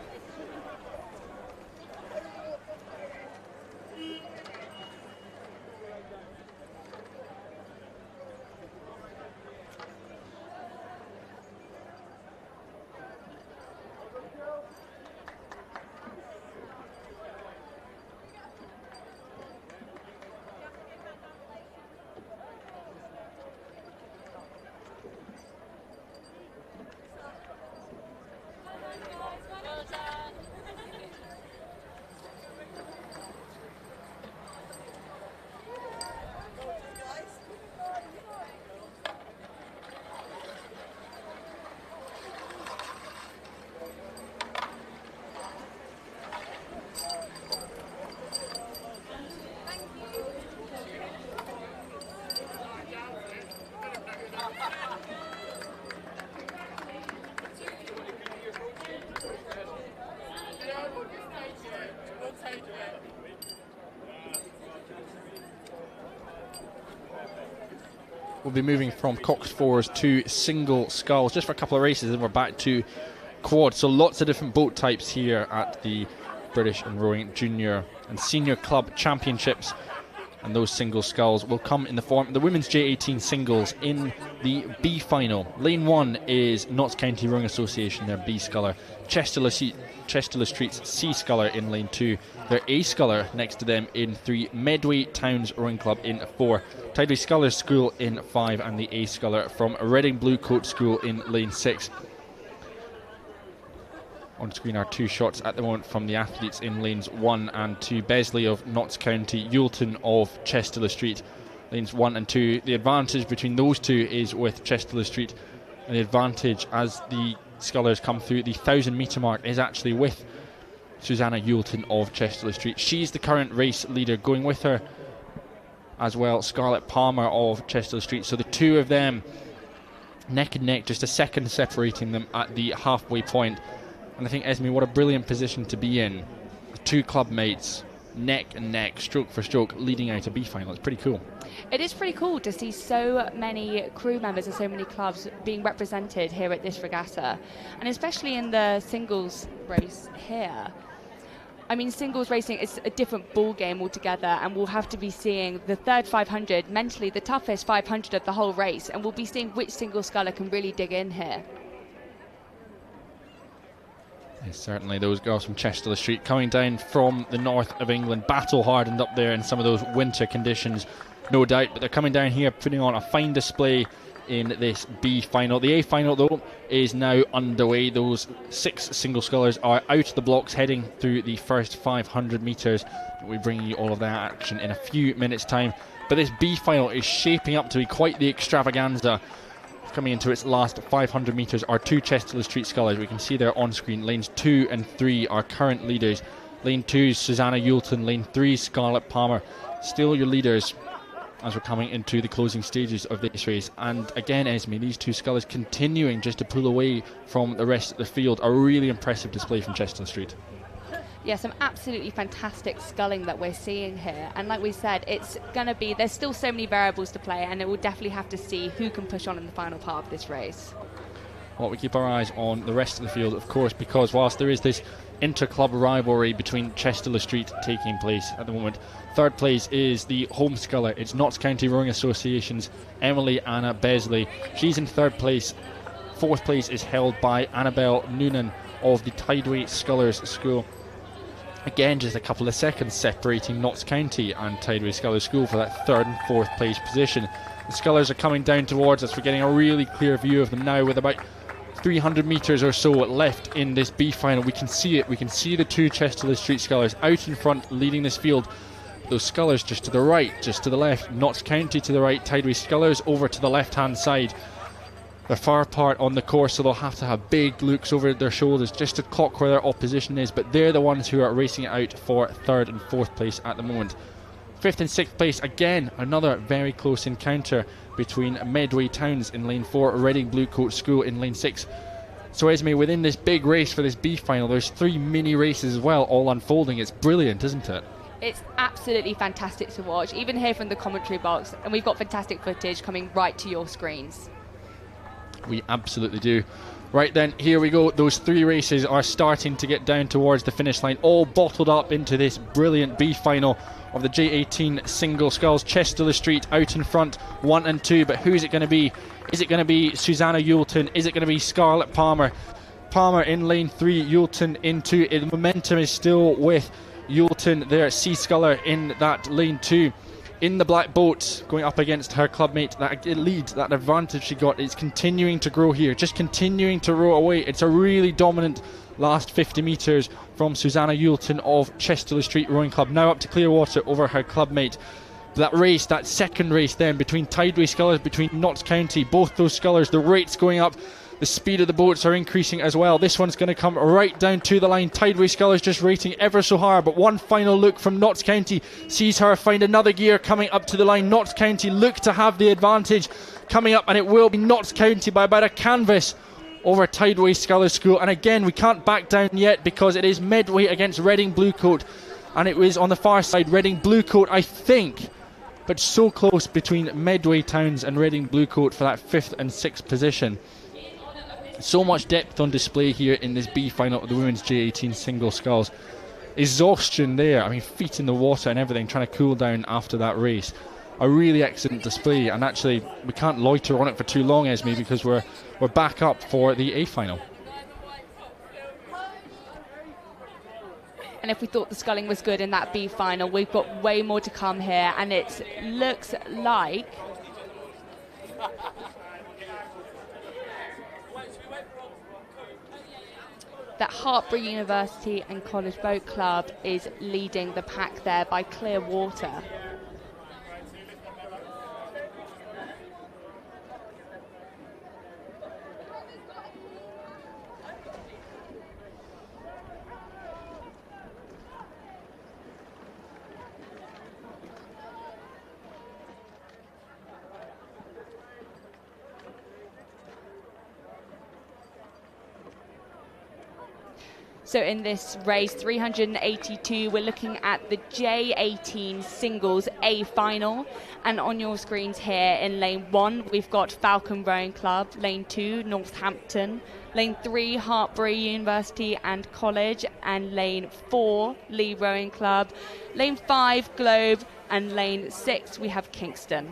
We'll be moving from coxed 4s to single sculls just for a couple of races, and we're back to quad. So lots of different boat types here at the British and Rowing Junior and Senior Club Championships. And those single sculls will come in the form of the Women's J18 singles in the B final. Lane 1 is Notts County Rowing Association, their B sculler. Chesterless Street's C sculler in lane 2. Their A sculler next to them in 3. Medway Towns Rowing Club in 4. Tideway Scullers School in 5. And the A sculler from Reading Blue Coat School in lane 6. On screen are 2 shots at the moment from the athletes in lanes 1 and 2. Besley of Notts County, Yuleton of Chesterless Street, lanes 1 and 2. The advantage between those two is with Chesterless Street, and the advantage as the scullers come through the 1,000 metre mark is actually with Susanna Yuleton of Chesterless Street. She's the current race leader. Going with her as well, Scarlett Palmer of Chesterless Street. So the two of them neck and neck, just a second separating them at the halfway point. And I think, Esme, what a brilliant position to be in. The two club mates, neck and neck, stroke for stroke, leading out a B final. It's pretty cool. It is pretty cool to see so many crew members and so many clubs being represented here at this regatta. And especially in the singles race here. I mean, singles racing is a different ball game altogether, and we'll have to be seeing the third 500, mentally the toughest 500 of the whole race, and we'll be seeing which single sculler can really dig in here. Yes, certainly those girls from Chesterless Street coming down from the north of England, battle hardened up there in some of those winter conditions, no doubt, but they're coming down here putting on a fine display in this B final. The A final, though, is now underway. Those 6 single scullers are out of the blocks heading through the first 500 metres. We'll be bringing you all of that action in a few minutes' time. But this B final is shaping up to be quite the extravaganza. Coming into its last 500 metres are 2 Chesterless Street scullers. We can see there on screen. Lanes 2 and 3 are current leaders. Lane 2 is Susanna Yuleton. Lane 3 Scarlett Palmer. Still your leaders as we're coming into the closing stages of this race. And again, Esme, these 2 scullers continuing just to pull away from the rest of the field. A really impressive display from Chesterless Street. Yeah, some absolutely fantastic sculling that we're seeing here. And like we said, it's going to be, there's still so many variables to play, and it will definitely have to see who can push on in the final part of this race. Well, we keep our eyes on the rest of the field, of course, because whilst there is this inter-club rivalry between Chesterless Street taking place at the moment, third place is the home sculler. It's Notts County Rowing Association's Emily Anna Besley. She's in third place. Fourth place is held by Annabelle Noonan of the Tideway Scullers School. Again, just a couple of seconds separating Notts County and Tideway Scullers School for that third and fourth place position. The scullers are coming down towards us. We're getting a really clear view of them now with about 300 metres or so left in this B final. We can see it. We can see the 2 Chesterless Street scullers out in front leading this field. Those scullers just to the right, just to the left. Notts County to the right, Tideway Scullers over to the left hand side. They're far apart on the course, so they'll have to have big looks over their shoulders just to clock where their opposition is, but they're the ones who are racing it out for third and fourth place at the moment. Fifth and sixth place, again, another very close encounter between Medway Towns in lane 4, Reading Blue Coat School in lane 6. So Esme, within this big race for this B final, there's 3 mini races as well, all unfolding. It's brilliant, isn't it? It's absolutely fantastic to watch, even here from the commentary box, and we've got fantastic footage coming right to your screens. We absolutely do. Right then, here we go. Those 3 races are starting to get down towards the finish line, all bottled up into this brilliant B final of the J18 single sculls. Chesterless Street out in front, 1 and 2, but who's it going to be? Is it going to be Susanna Yuleton? Is it going to be Scarlett Palmer? Palmer in lane 3, Yuleton in 2. The momentum is still with Yuleton there, C sculler in that lane 2. In the black boat, going up against her clubmate, that lead, that advantage she got is continuing to grow here, just continuing to row away. It's a really dominant last 50 metres from Susanna Yuleton of Chesterless Street Rowing Club, now up to Clearwater over her clubmate. That race, that second race then between Tideway Scullers, between Notts County, both those scullers, the rates going up. The speed of the boats are increasing as well. This one's going to come right down to the line. Tideway Scullers just rating ever so hard, but one final look from Notts County sees her find another gear coming up to the line. Notts County look to have the advantage coming up, and it will be Notts County by about a canvas over Tideway Scullers School. And again, we can't back down yet because it is Medway against Reading Blue Coat, and it was on the far side Reading Blue Coat, I think, but so close between Medway Towns and Reading Blue Coat for that 5th and 6th position. So much depth on display here in this B final of the women's J18 single sculls. Exhaustion there, I mean, feet in the water and everything, trying to cool down after that race. A really excellent display, and actually we can't loiter on it for too long, Esme, because we're back up for the A final. And if we thought the sculling was good in that B final, we've got way more to come here, and it looks like that Hartbury University and College Boat Club is leading the pack there by clear water. So in this race, 382, we're looking at the J18 singles A final. And on your screens here in lane 1, we've got Falcon Rowing Club, lane 2, Northampton, lane 3, Hartbury University and College, and lane 4, Lee Rowing Club, lane 5, Globe, and lane 6, we have Kingston.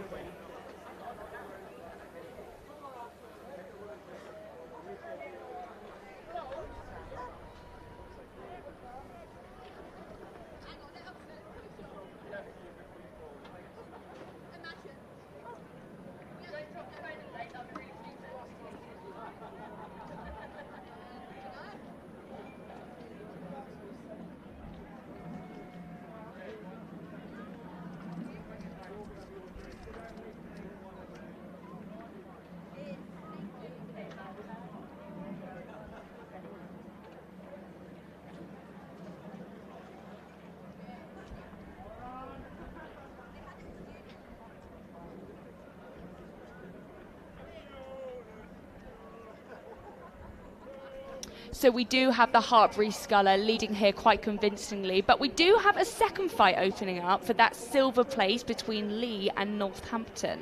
So we do have the Hartbury Sculler leading here quite convincingly, but we do have a second fight opening up for that silver place between Lee and Northampton.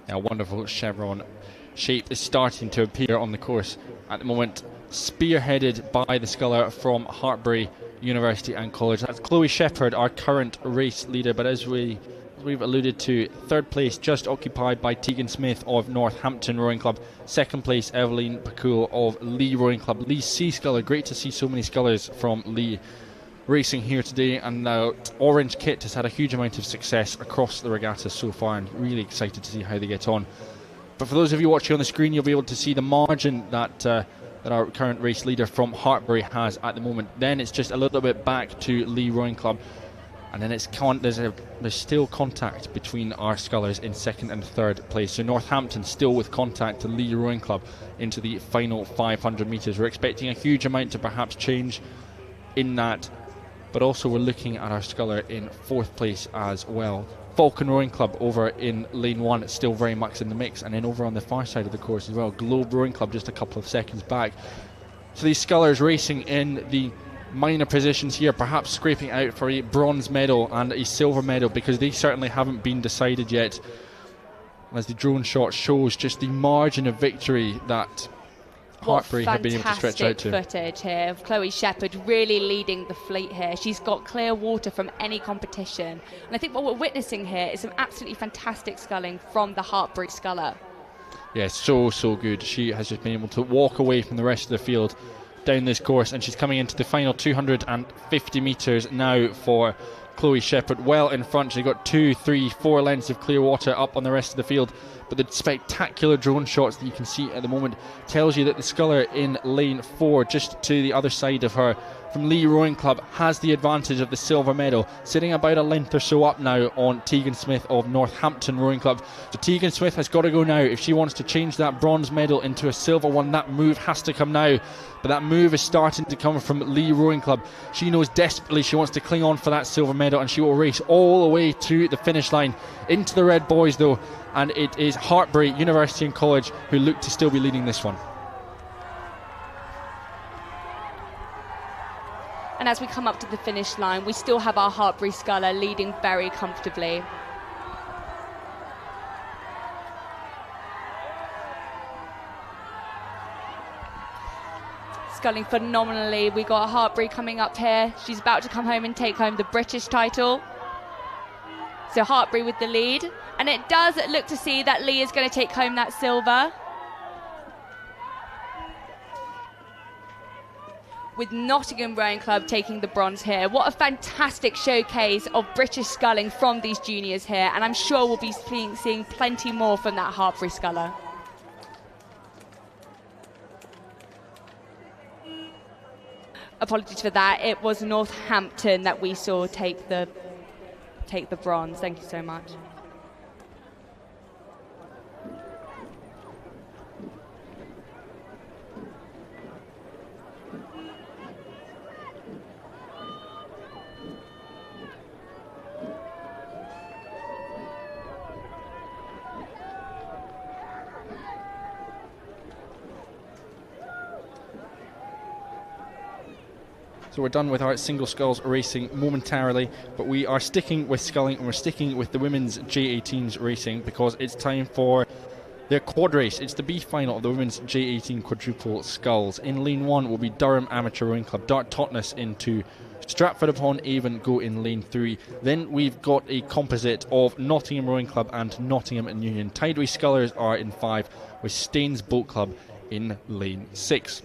A wonderful chevron shape is starting to appear on the course at the moment, spearheaded by the sculler from Hartbury University and College. That's Chloe Shepherd, our current race leader, but as we've alluded to, third place just occupied by Tegan Smith of Northampton Rowing Club. Second place, Evelyn Pakul of Lee Rowing Club. Lee Sea Sculler, great to see so many scullers from Lee racing here today, and now Orange Kit has had a huge amount of success across the regatta so far, and really excited to see how they get on. But for those of you watching on the screen, you'll be able to see the margin that our current race leader from Hartbury has at the moment. Then it's just a little bit back to Lee Rowing Club. And then there's still contact between our scullers in second and third place. So Northampton still with contact to Lee Rowing Club into the final 500 metres. We're expecting a huge amount to perhaps change in that. But also we're looking at our sculler in fourth place as well. Falcon Rowing Club over in lane 1, it's still very much in the mix. And then over on the far side of the course as well, Globe Rowing Club just a couple of seconds back. So these scullers racing in the minor positions here, perhaps scraping out for a bronze medal and a silver medal, because they certainly haven't been decided yet, as the drone shot shows just the margin of victory that Hartbury have been able to stretch out to. Fantastic footage here of Chloe Shepherd really leading the fleet here. She's got clear water from any competition, and I think what we're witnessing here is some absolutely fantastic sculling from the Hartbury sculler. Yeah, so good. She has just been able to walk away from the rest of the field down this course, and she's coming into the final 250 metres now for Chloe Shepherd, well in front. She's got 2, 3, 4 lengths of clear water up on the rest of the field, but the spectacular drone shots that you can see at the moment tells you that the sculler in lane 4, just to the other side of her, from Lee Rowing Club, has the advantage of the silver medal, sitting about a length or so up now on Tegan Smith of Northampton Rowing Club. So Tegan Smith has got to go now. If she wants to change that bronze medal into a silver one, that move has to come now. But that move is starting to come from Lee Rowing Club. She knows desperately she wants to cling on for that silver medal, and she will race all the way to the finish line. Into the red boys though, and it is Hartbury University and College who look to still be leading this one. And as we come up to the finish line, we still have our Hartbury sculler leading very comfortably. sculling phenomenally. We got Hartbury coming up here. She's about to come home and take home the British title. So Hartbury with the lead. And it does look to see that Lee is going to take home that silver. With Nottingham Rowing Club taking the bronze here. What a fantastic showcase of British sculling from these juniors here, and I'm sure we'll be seeing plenty more from that Hartbury sculler. Apologies for that, it was Northampton that we saw take the bronze. Thank you so much. So we're done with our single sculls racing momentarily, but we are sticking with sculling and we're sticking with the women's J18s racing because it's time for their quad race. It's the B final of the women's J18 quadruple sculls. In lane 1 will be Durham Amateur Rowing Club, Dart Totnes in 2, Stratford upon Avon go in lane 3. Then we've got a composite of Nottingham Rowing Club and Nottingham and Union. Tideway Scullers are in 5, with Staines Boat Club in lane 6.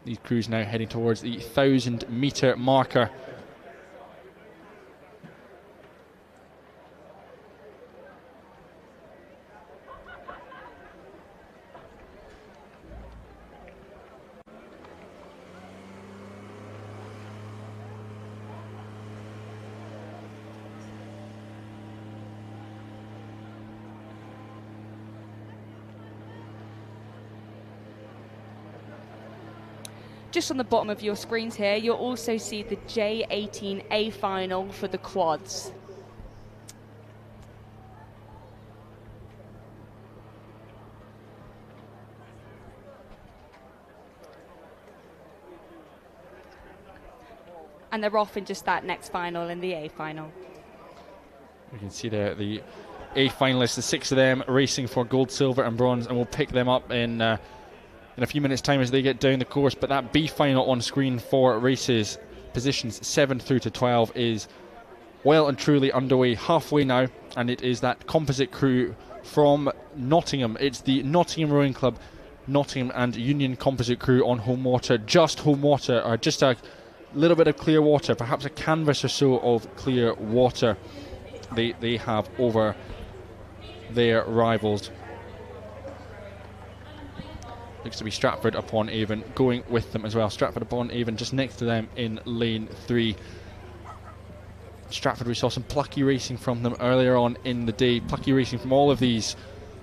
These crews now heading towards the 1,000 metre marker. Just on the bottom of your screens here, you'll also see the J18A final for the quads. And they're off in just that next final in the A final. You can see there the A finalists, the 6 of them racing for gold, silver and bronze, and we'll pick them up in a few minutes' time as they get down the course. But that B final on screen for races positions 7 through to 12 is well and truly underway, halfway now, and it is that composite crew from Nottingham. It's the Nottingham Rowing Club, Nottingham and Union composite crew on home water. Just home water, or just a little bit of clear water, perhaps a canvas or so of clear water they have over their rivals. Looks to be Stratford upon Avon going with them as well. Stratford upon Avon just next to them in lane 3. Stratford, we saw some plucky racing from them earlier on in the day. Plucky racing from all of these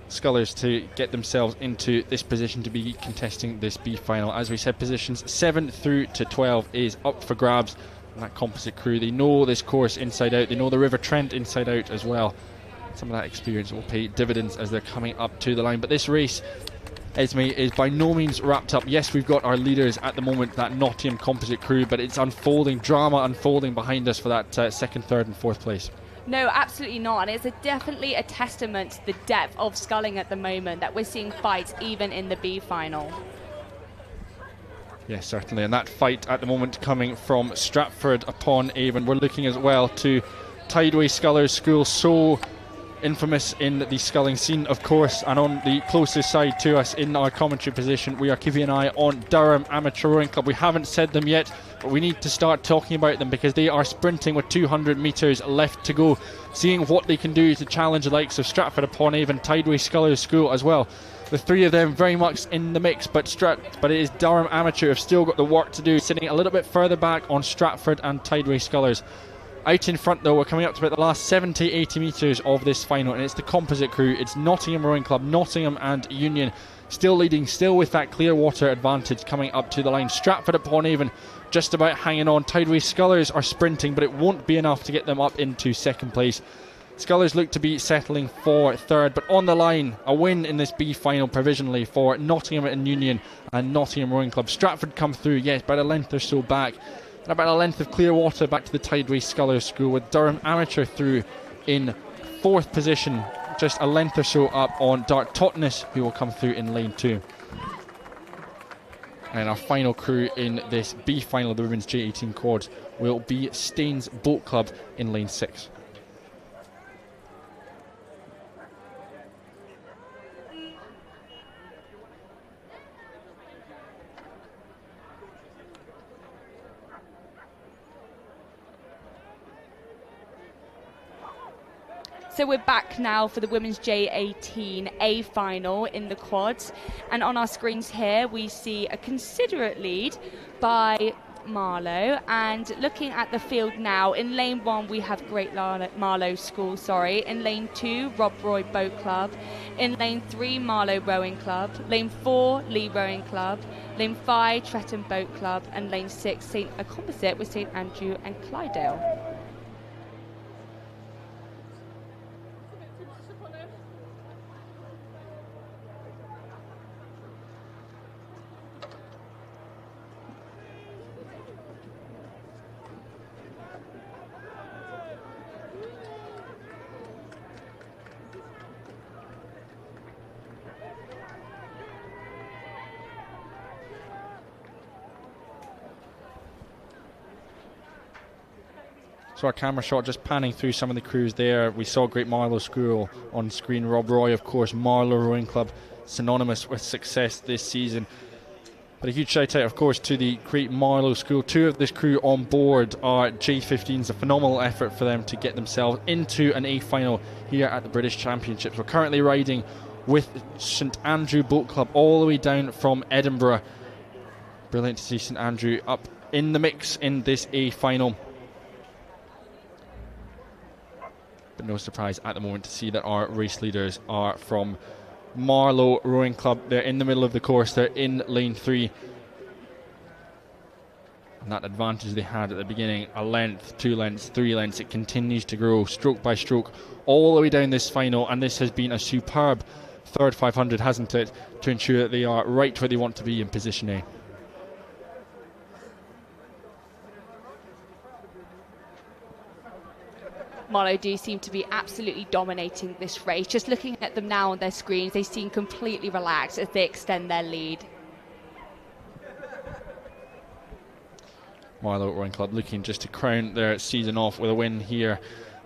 scullers to get themselves into this position to be contesting this B final. As we said, positions 7 through to 12 is up for grabs. And that composite crew, they know this course inside out. They know the River Trent inside out as well. Some of that experience will pay dividends as they're coming up to the line. But this race, Esme, is by no means wrapped up. Yes, we've got our leaders at the moment, that Nottingham composite crew, but it's unfolding, drama unfolding behind us for that second, third and fourth place. No, absolutely not. And it's definitely a testament to the depth of sculling at the moment that we're seeing fights even in the B final. Yes, certainly. And that fight at the moment coming from Stratford upon Avon. We're looking as well to Tideway Scullers School, so infamous in the sculling scene, of course, and on the closest side to us in our commentary position, we are keeping an eye on Durham Amateur Rowing Club. We haven't said them yet, but we need to start talking about them because they are sprinting with 200 metres left to go, seeing what they can do to challenge the likes of Stratford upon Avon, Tideway Scullers School as well. The 3 of them very much in the mix, but it is Durham Amateur have still got the work to do, sitting a little bit further back on Stratford and Tideway Scullers. Out in front though, we're coming up to about the last 70-80 metres of this final, and it's the composite crew. It's Nottingham Rowing Club, Nottingham and Union still leading, still with that clear water advantage coming up to the line. Stratford upon Avon just about hanging on. Tideway Scullers are sprinting, but it won't be enough to get them up into second place. Scullers look to be settling for third, but on the line, a win in this B final provisionally for Nottingham and Union and Nottingham Rowing Club. Stratford come through, yes, about a length or so back. And about a length of clear water back to the Tideway Scullers School, with Durham Amateur through in 4th position, just a length or so up on Dart Totnes, who will come through in lane 2. And our final crew in this B final of the Women's J18 Quad will be Staines Boat Club in lane 6. So we're back now for the Women's J18 A final in the quads, and on our screens here we see a considerate lead by Marlow. And looking at the field now, in lane 1 we have Great Marlow School, in lane 2 Rob Roy Boat Club, in lane 3 Marlow Rowing Club, lane 4 Lee Rowing Club, lane 5 Tretton Boat Club, and lane 6 a composite with St Andrew and Clydale. So our camera shot just panning through some of the crews there. We saw Great Marlow School on screen. Rob Roy, of course, Marlow Rowing Club, synonymous with success this season. But a huge shout out, of course, to the Great Marlow School. 2 of this crew on board are J15s. A phenomenal effort for them to get themselves into an A final here at the British Championships. We're currently riding with St Andrew Boat Club all the way down from Edinburgh. Brilliant to see St Andrew up in the mix in this A final. But no surprise at the moment to see that our race leaders are from Marlow Rowing Club. They're in the middle of the course. They're in lane 3. And that advantage they had at the beginning, a length, 2 lengths, 3 lengths, it continues to grow stroke by stroke all the way down this final. And this has been a superb third 500, hasn't it, to ensure that they are right where they want to be in position A. Marlow do seem to be absolutely dominating this race. Just looking at them now on their screens, they seem completely relaxed as they extend their lead. Marlow Rowing Club looking just to crown their season off with a win here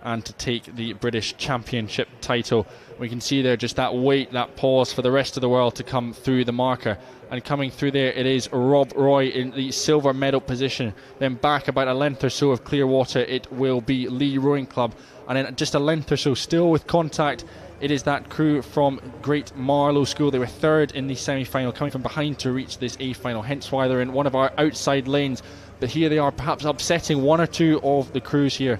and to take the British Championship title. We can see there just that wait, that pause for the rest of the world to come through the marker. And coming through there, it is Rob Roy in the silver medal position. Then back about a length or so of Clearwater, it will be Lee Rowing Club. And then just a length or so still with contact, it is that crew from Great Marlow School. They were 3rd in the semi-final, coming from behind to reach this A final, hence why they're in one of our outside lanes. But here they are, perhaps upsetting 1 or 2 of the crews here.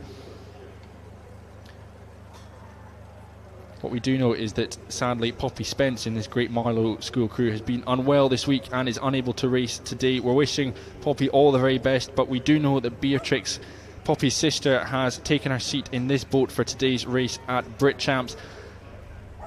What we do know is that sadly Poppy Spence in this Great Marlow School crew has been unwell this week and is unable to race today. We're wishing Poppy all the very best, but we do know that Beatrix, Poppy's sister, has taken her seat in this boat for today's race at Brit Champs.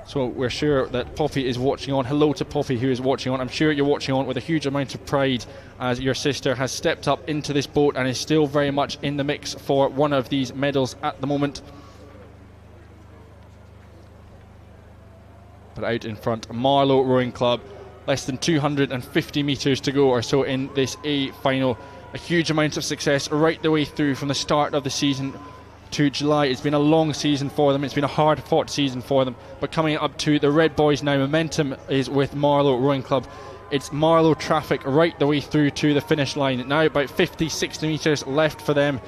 So we're sure that Poppy is watching on. Hello to Poppy who is watching on. I'm sure you're watching on with a huge amount of pride as your sister has stepped up into this boat and is still very much in the mix for one of these medals at the moment. But out in front, Marlow Rowing Club, less than 250 metres to go or so in this A final. A huge amount of success right the way through from the start of the season to July. It's been a long season for them, it's been a hard fought season for them, but coming up to the Red Boys now, momentum is with Marlow Rowing Club. It's Marlow traffic right the way through to the finish line. Now about 50-60 metres left for them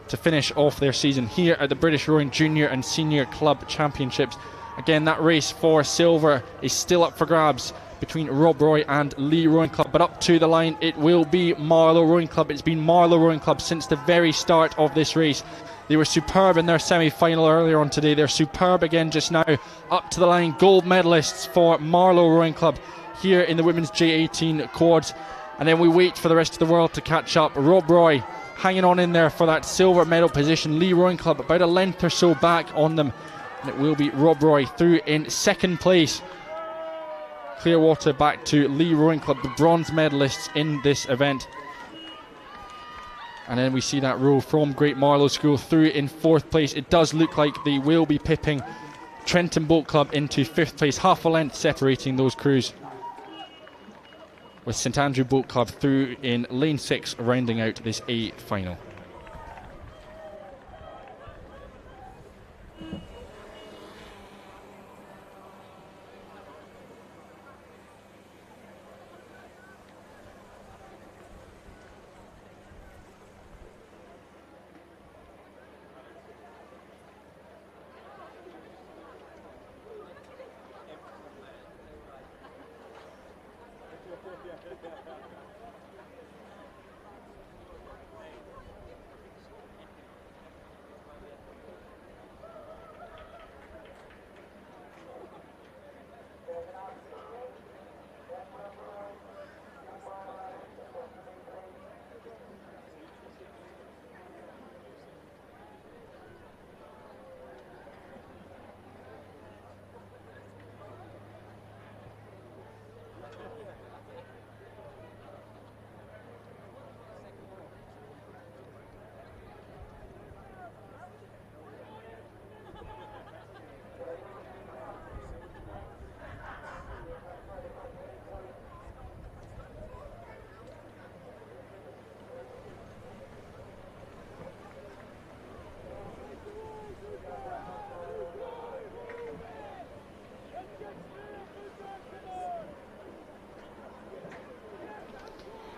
to finish off their season here at the British Rowing Junior and Senior Club Championships. Again, that race for silver is still up for grabs between Rob Roy and Lee Rowing Club, but up to the line it will be Marlow Rowing Club. It's been Marlow Rowing Club since the very start of this race. They were superb in their semi-final earlier on today. They're superb again just now. Up to the line, gold medalists for Marlow Rowing Club here in the Women's J18 quads. And then we wait for the rest of the world to catch up. Rob Roy hanging on in there for that silver medal position. Lee Rowing Club about a length or so back on them. And it will be Rob Roy through in 2nd place. Clearwater back to Lee Rowing Club, the bronze medalists in this event. And then we see that row from Great Marlow School through in 4th place. It does look like they will be pipping Trenton Boat Club into 5th place, half a length separating those crews. with St Andrew Boat Club through in lane 6, rounding out this A final.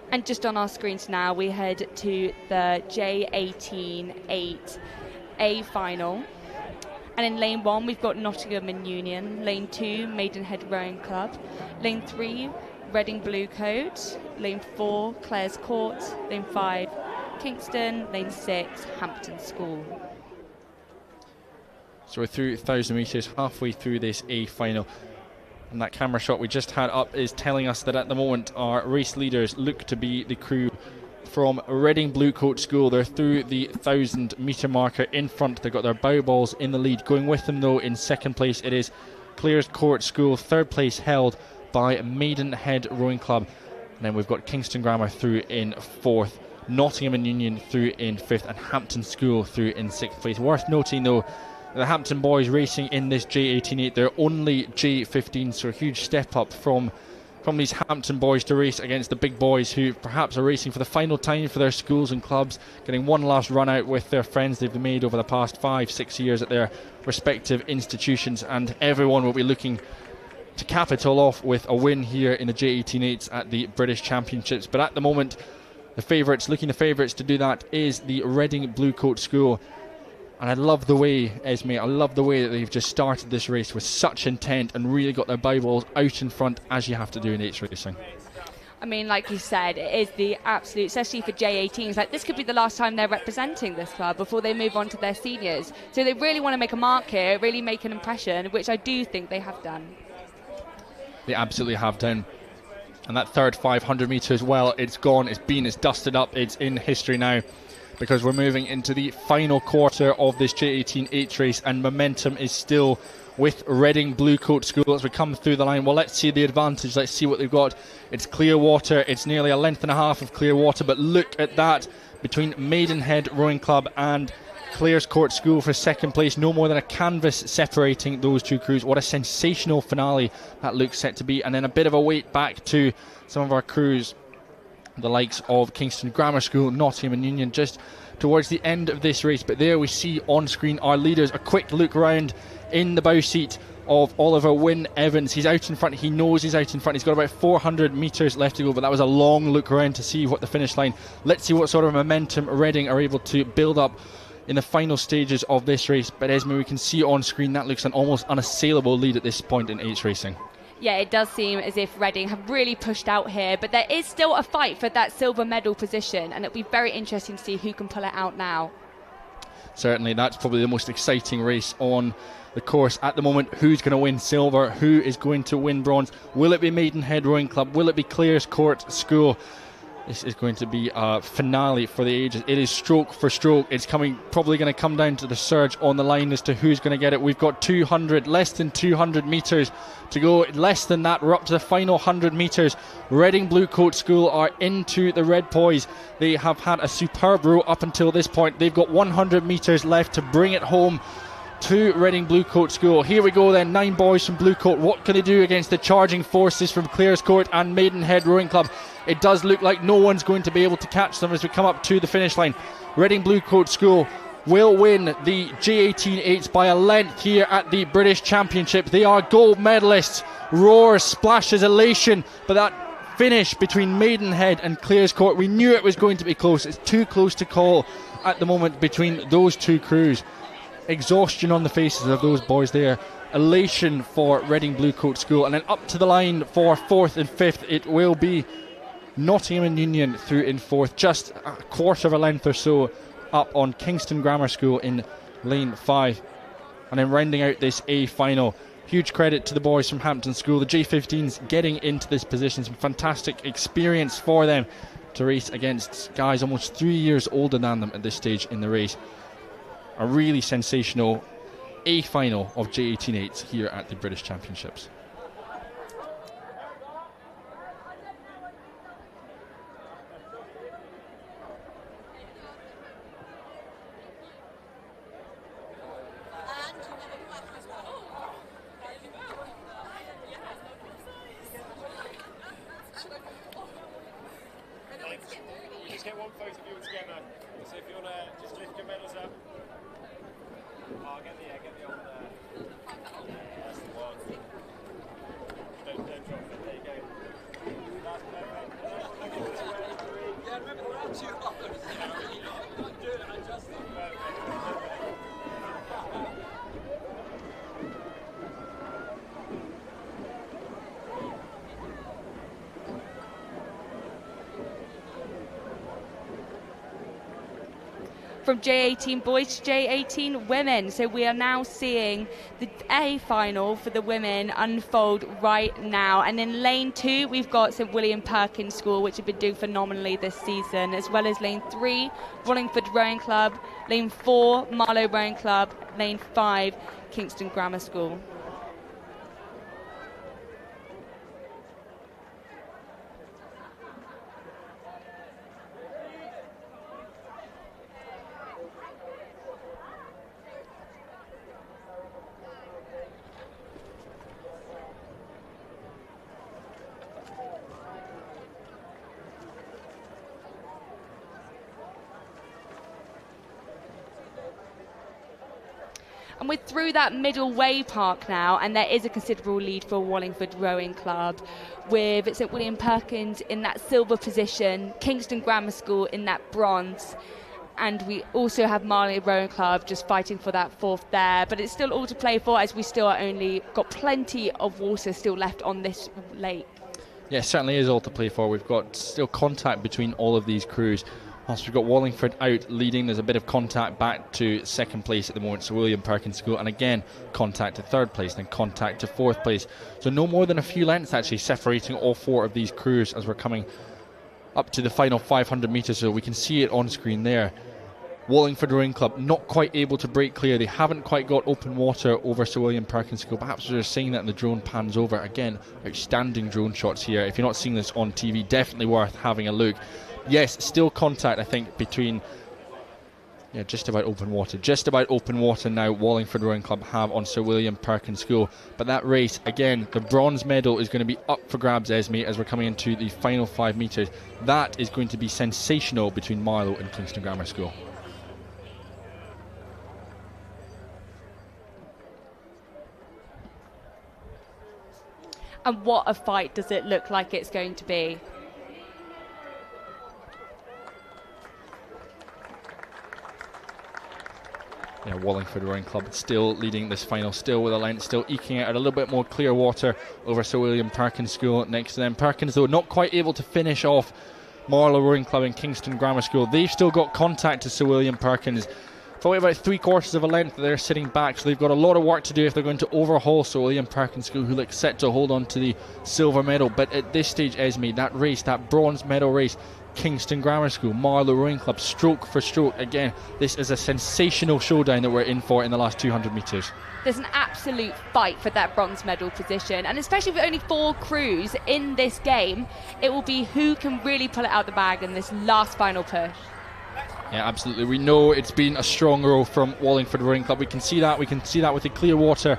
And just on our screens now, we head to the J18 8A final. And in lane 1, we've got Nottingham and Union. Lane 2, Maidenhead Rowing Club. Lane 3, Reading Blue Coat. Lane 4, Clares Court. Lane 5, Kingston. Lane 6, Hampton School. So we're through 1,000 metres, halfway through this A final. And that camera shot we just had up is telling us that at the moment our race leaders look to be the crew from Reading Blue Coat School. They're through the 1,000 metre marker in front. They've got their bow balls in the lead. Going with them though in second place it is Clares Court School. Third place held by Maidenhead Rowing Club. And then we've got Kingston Grammar through in fourth, Nottingham and Union through in fifth, and Hampton School through in sixth place. Worth noting though, the Hampton boys racing in this J18-8, they're only J15, so a huge step up from these Hampton boys to race against the big boys who perhaps are racing for the final time for their schools and clubs, getting one last run out with their friends they've made over the past 5-6 years at their respective institutions, and everyone will be looking to cap it all off with a win here in the J18-8s at the British Championships. But at the moment, the favourites to do that is the Reading Blue Coat School. And I love the way, Esme, that they've just started this race with such intent and really got their bow balls out in front, as you have to do in eights racing. I mean, like you said, it is the absolute, especially for J18s, like this could be the last time they're representing this club before they move on to their seniors. So they really want to make a mark here, really make an impression, which I do think they have done. They absolutely have done. And that third 500 metres, well, it's gone, it's dusted up, it's in history now, because we're moving into the final quarter of this J18-8 race, and momentum is still with Reading Blue Coat School as we come through the line. Well, let's see the advantage, let's see what they've got. It's clear water, it's nearly a length and a half of clear water, but look at that between Maidenhead Rowing Club and Clares Court School for second place. No more than a canvas separating those two crews. What a sensational finale that looks set to be. And then a bit of a wait back to some of our crews, the likes of Kingston Grammar School, Nottingham and Union, just towards the end of this race. But there we see on screen our leaders. A quick look round in the bow seat of Oliver Wynne Evans. He's out in front, he knows he's out in front. He's got about 400 metres left to go, but that was a long look around to see what the finish line. Let's see what sort of momentum Reading are able to build up in the final stages of this race. But Esme, we can see on screen that looks an almost unassailable lead at this point in eights racing. Yeah, it does seem as if Reading have really pushed out here, but there is still a fight for that silver medal position, and it'll be very interesting to see who can pull it out now. Certainly, that's probably the most exciting race on the course at the moment. Who's going to win silver? Who is going to win bronze? Will it be Maidenhead Rowing Club? Will it be Clares Court School? This is going to be a finale for the ages. It is stroke for stroke. It's probably going to come down to the surge on the line as to who's going to get it. We've got less than 200 metres to go. Less than that, we're up to the final 100 metres. Reading Blue Coat School are into the red poise. They have had a superb row up until this point. They've got 100 metres left to bring it home to Reading Blue Coat School. Here we go then, 9 boys from Blue Coat. What can they do against the charging forces from Clares Court and Maidenhead Rowing Club? It does look like no one's going to be able to catch them as we come up to the finish line. Reading Blue Coat School will win the J18-8s by a length here at the British Championship. They are gold medalists. Roars, splashes, elation, but that finish between Maidenhead and Clares Court, we knew it was going to be close. It's too close to call at the moment between those two crews. Exhaustion on the faces of those boys there. Elation for Reading Blue Coat School, and then up to the line for 4th and 5th it will be Nottingham and Union through in 4th, just a quarter of a length or so up on Kingston Grammar School in lane 5. And then rounding out this A final, huge credit to the boys from Hampton School, the J15s getting into this position. Some fantastic experience for them to race against guys almost 3 years older than them at this stage in the race. A really sensational A final of J18-8s here at the British Championships. Just get one photo of you together. So if you want to just lift your medals up. Oh, get the old that's the one. Don't drop it. There you go. That's perfect. Yeah, remember we're out too hard. I'm doing it. I just From J18 boys to J18 women. So we are now seeing the A final for the women unfold right now. And in lane 2, we've got St William Perkins School, which have been doing phenomenally this season, as well as lane 3, Wallingford Rowing Club, lane 4, Marlow Rowing Club, lane 5, Kingston Grammar School. And we're through that middle way park now, and there is a considerable lead for Wallingford Rowing Club, with St William Perkins in that silver position, Kingston Grammar School in that bronze, and we also have Marlow Rowing Club just fighting for that 4th there. But it's still all to play for, as we still are only got plenty of water still left on this lake. Yeah, it certainly is all to play for. We've got still contact between all of these crews. Whilst we've got Wallingford out leading, there's a bit of contact back to 2nd place at the moment, so William Perkins School, and again contact to 3rd place, then contact to 4th place. So no more than a few lengths actually separating all 4 of these crews as we're coming up to the final 500 metres. So we can see it on screen there. Wallingford Rowing Club not quite able to break clear. They haven't quite got open water over Sir William Perkins School. Perhaps they're seeing that and the drone pans over. Again, outstanding drone shots here. If you're not seeing this on TV, definitely worth having a look. Yes, still contact, I think, between just about open water. Just about open water now Wallingford Rowing Club have on Sir William Perkins School. But that race, again, the bronze medal is going to be up for grabs, Esme, as we're coming into the final 5 metres. That is going to be sensational between Marlow and Kingston Grammar School. And what a fight does it look like it's going to be? Yeah, Wallingford Rowing Club still leading this final, still with a length, still eking out a little bit more clear water over Sir William Perkins School next to them. Perkins, though, not quite able to finish off Marlow Rowing Club and Kingston Grammar School. They've still got contact to Sir William Perkins. Probably about 3/4 of a length they're sitting back, so they've got a lot of work to do if they're going to overhaul Sir William Perkins School, who look set to hold on to the silver medal. But at this stage, Esme, that race, that bronze medal race, Kingston Grammar School, Marlow Rowing Club, stroke for stroke. Again, this is a sensational showdown that we're in for in the last 200 metres. There's an absolute fight for that bronze medal position, and especially with only 4 crews in this game, it will be who can really pull it out the bag in this last final push. Yeah, absolutely. We know it's been a strong row from Wallingford Rowing Club. We can see that. We can see that with the Clearwater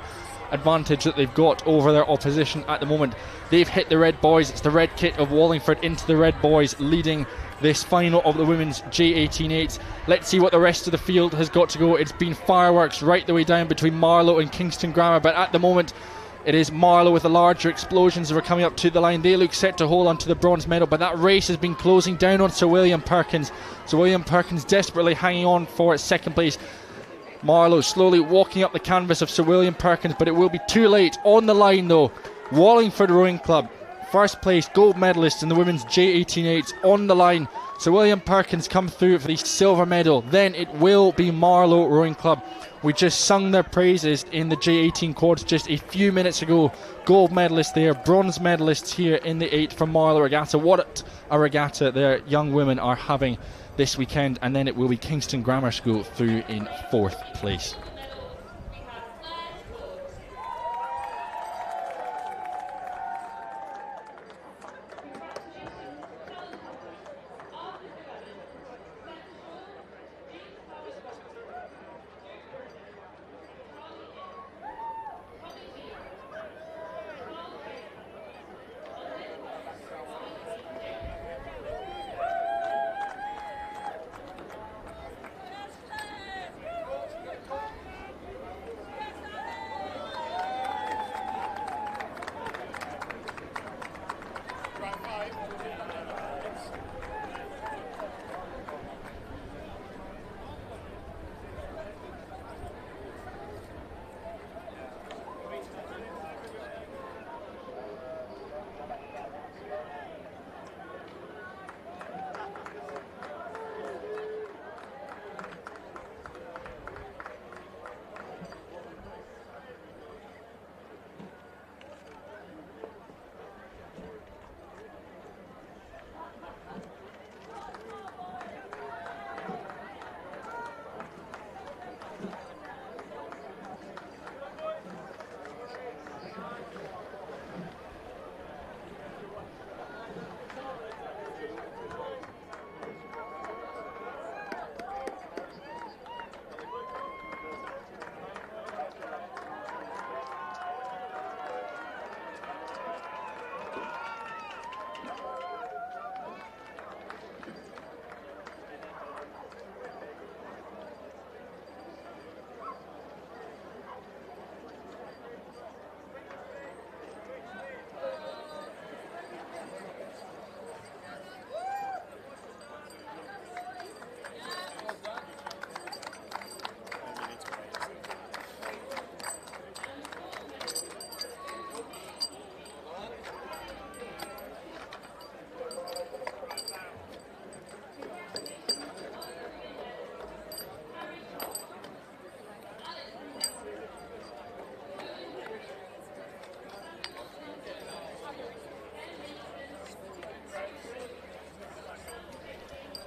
advantage that they've got over their opposition at the moment. They've hit the red boys. It's the red kit of Wallingford into the red boys leading this final of the women's J18-8s. Let's see what the rest of the field has got to go. It's been fireworks right the way down between Marlow and Kingston Grammar, but at the moment it is Marlow with the larger explosions that are coming up to the line. They look set to hold on to the bronze medal, but that race has been closing down on Sir William Perkins. Sir William Perkins desperately hanging on for second place. Marlow slowly walking up the canvas of Sir William Perkins, but it will be too late. On the line though, Wallingford Rowing Club, first place gold medalist in the women's J18-8s on the line. Sir William Perkins come through for the silver medal. Then it will be Marlow Rowing Club. We just sung their praises in the J18 quads just a few minutes ago. Gold medalists there, bronze medalists here in the 8 from Marlow Regatta. What a regatta their young women are having this weekend. And then it will be Kingston Grammar School through in 4th place.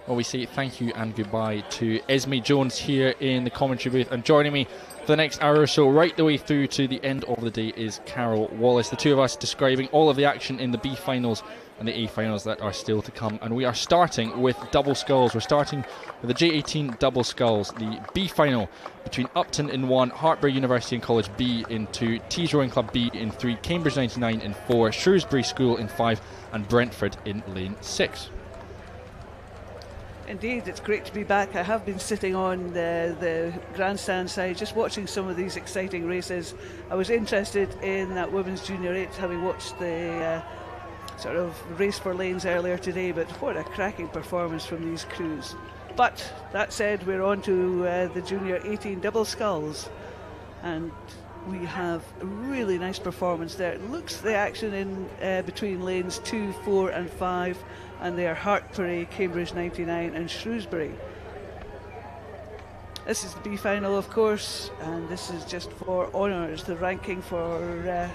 Well, we say thank you and goodbye to Esme Jones here in the commentary booth, and joining me for the next hour or so right the way through to the end of the day is Carol Wallace. The two of us describing all of the action in the B finals and the A finals that are still to come, and we are starting with double sculls. We're starting with the J18 double sculls, the B final between Upton in 1, Hartpury University and College B in 2, Tees Rowing Club B in 3, Cambridge 99 in 4, Shrewsbury School in 5 and Brentford in lane 6. Indeed, it's great to be back. I have been sitting on the grandstand side just watching some of these exciting races. I was interested in that women's junior 8, having watched the sort of race for lanes earlier today, but what a cracking performance from these crews. But that said, we're on to the junior 18 double sculls, and we have a really nice performance there. It looks the action in between lanes 2, 4 and 5, and they are Hartpury, Cambridge 99 and Shrewsbury. This is the B final, of course, and this is just for honours, the ranking for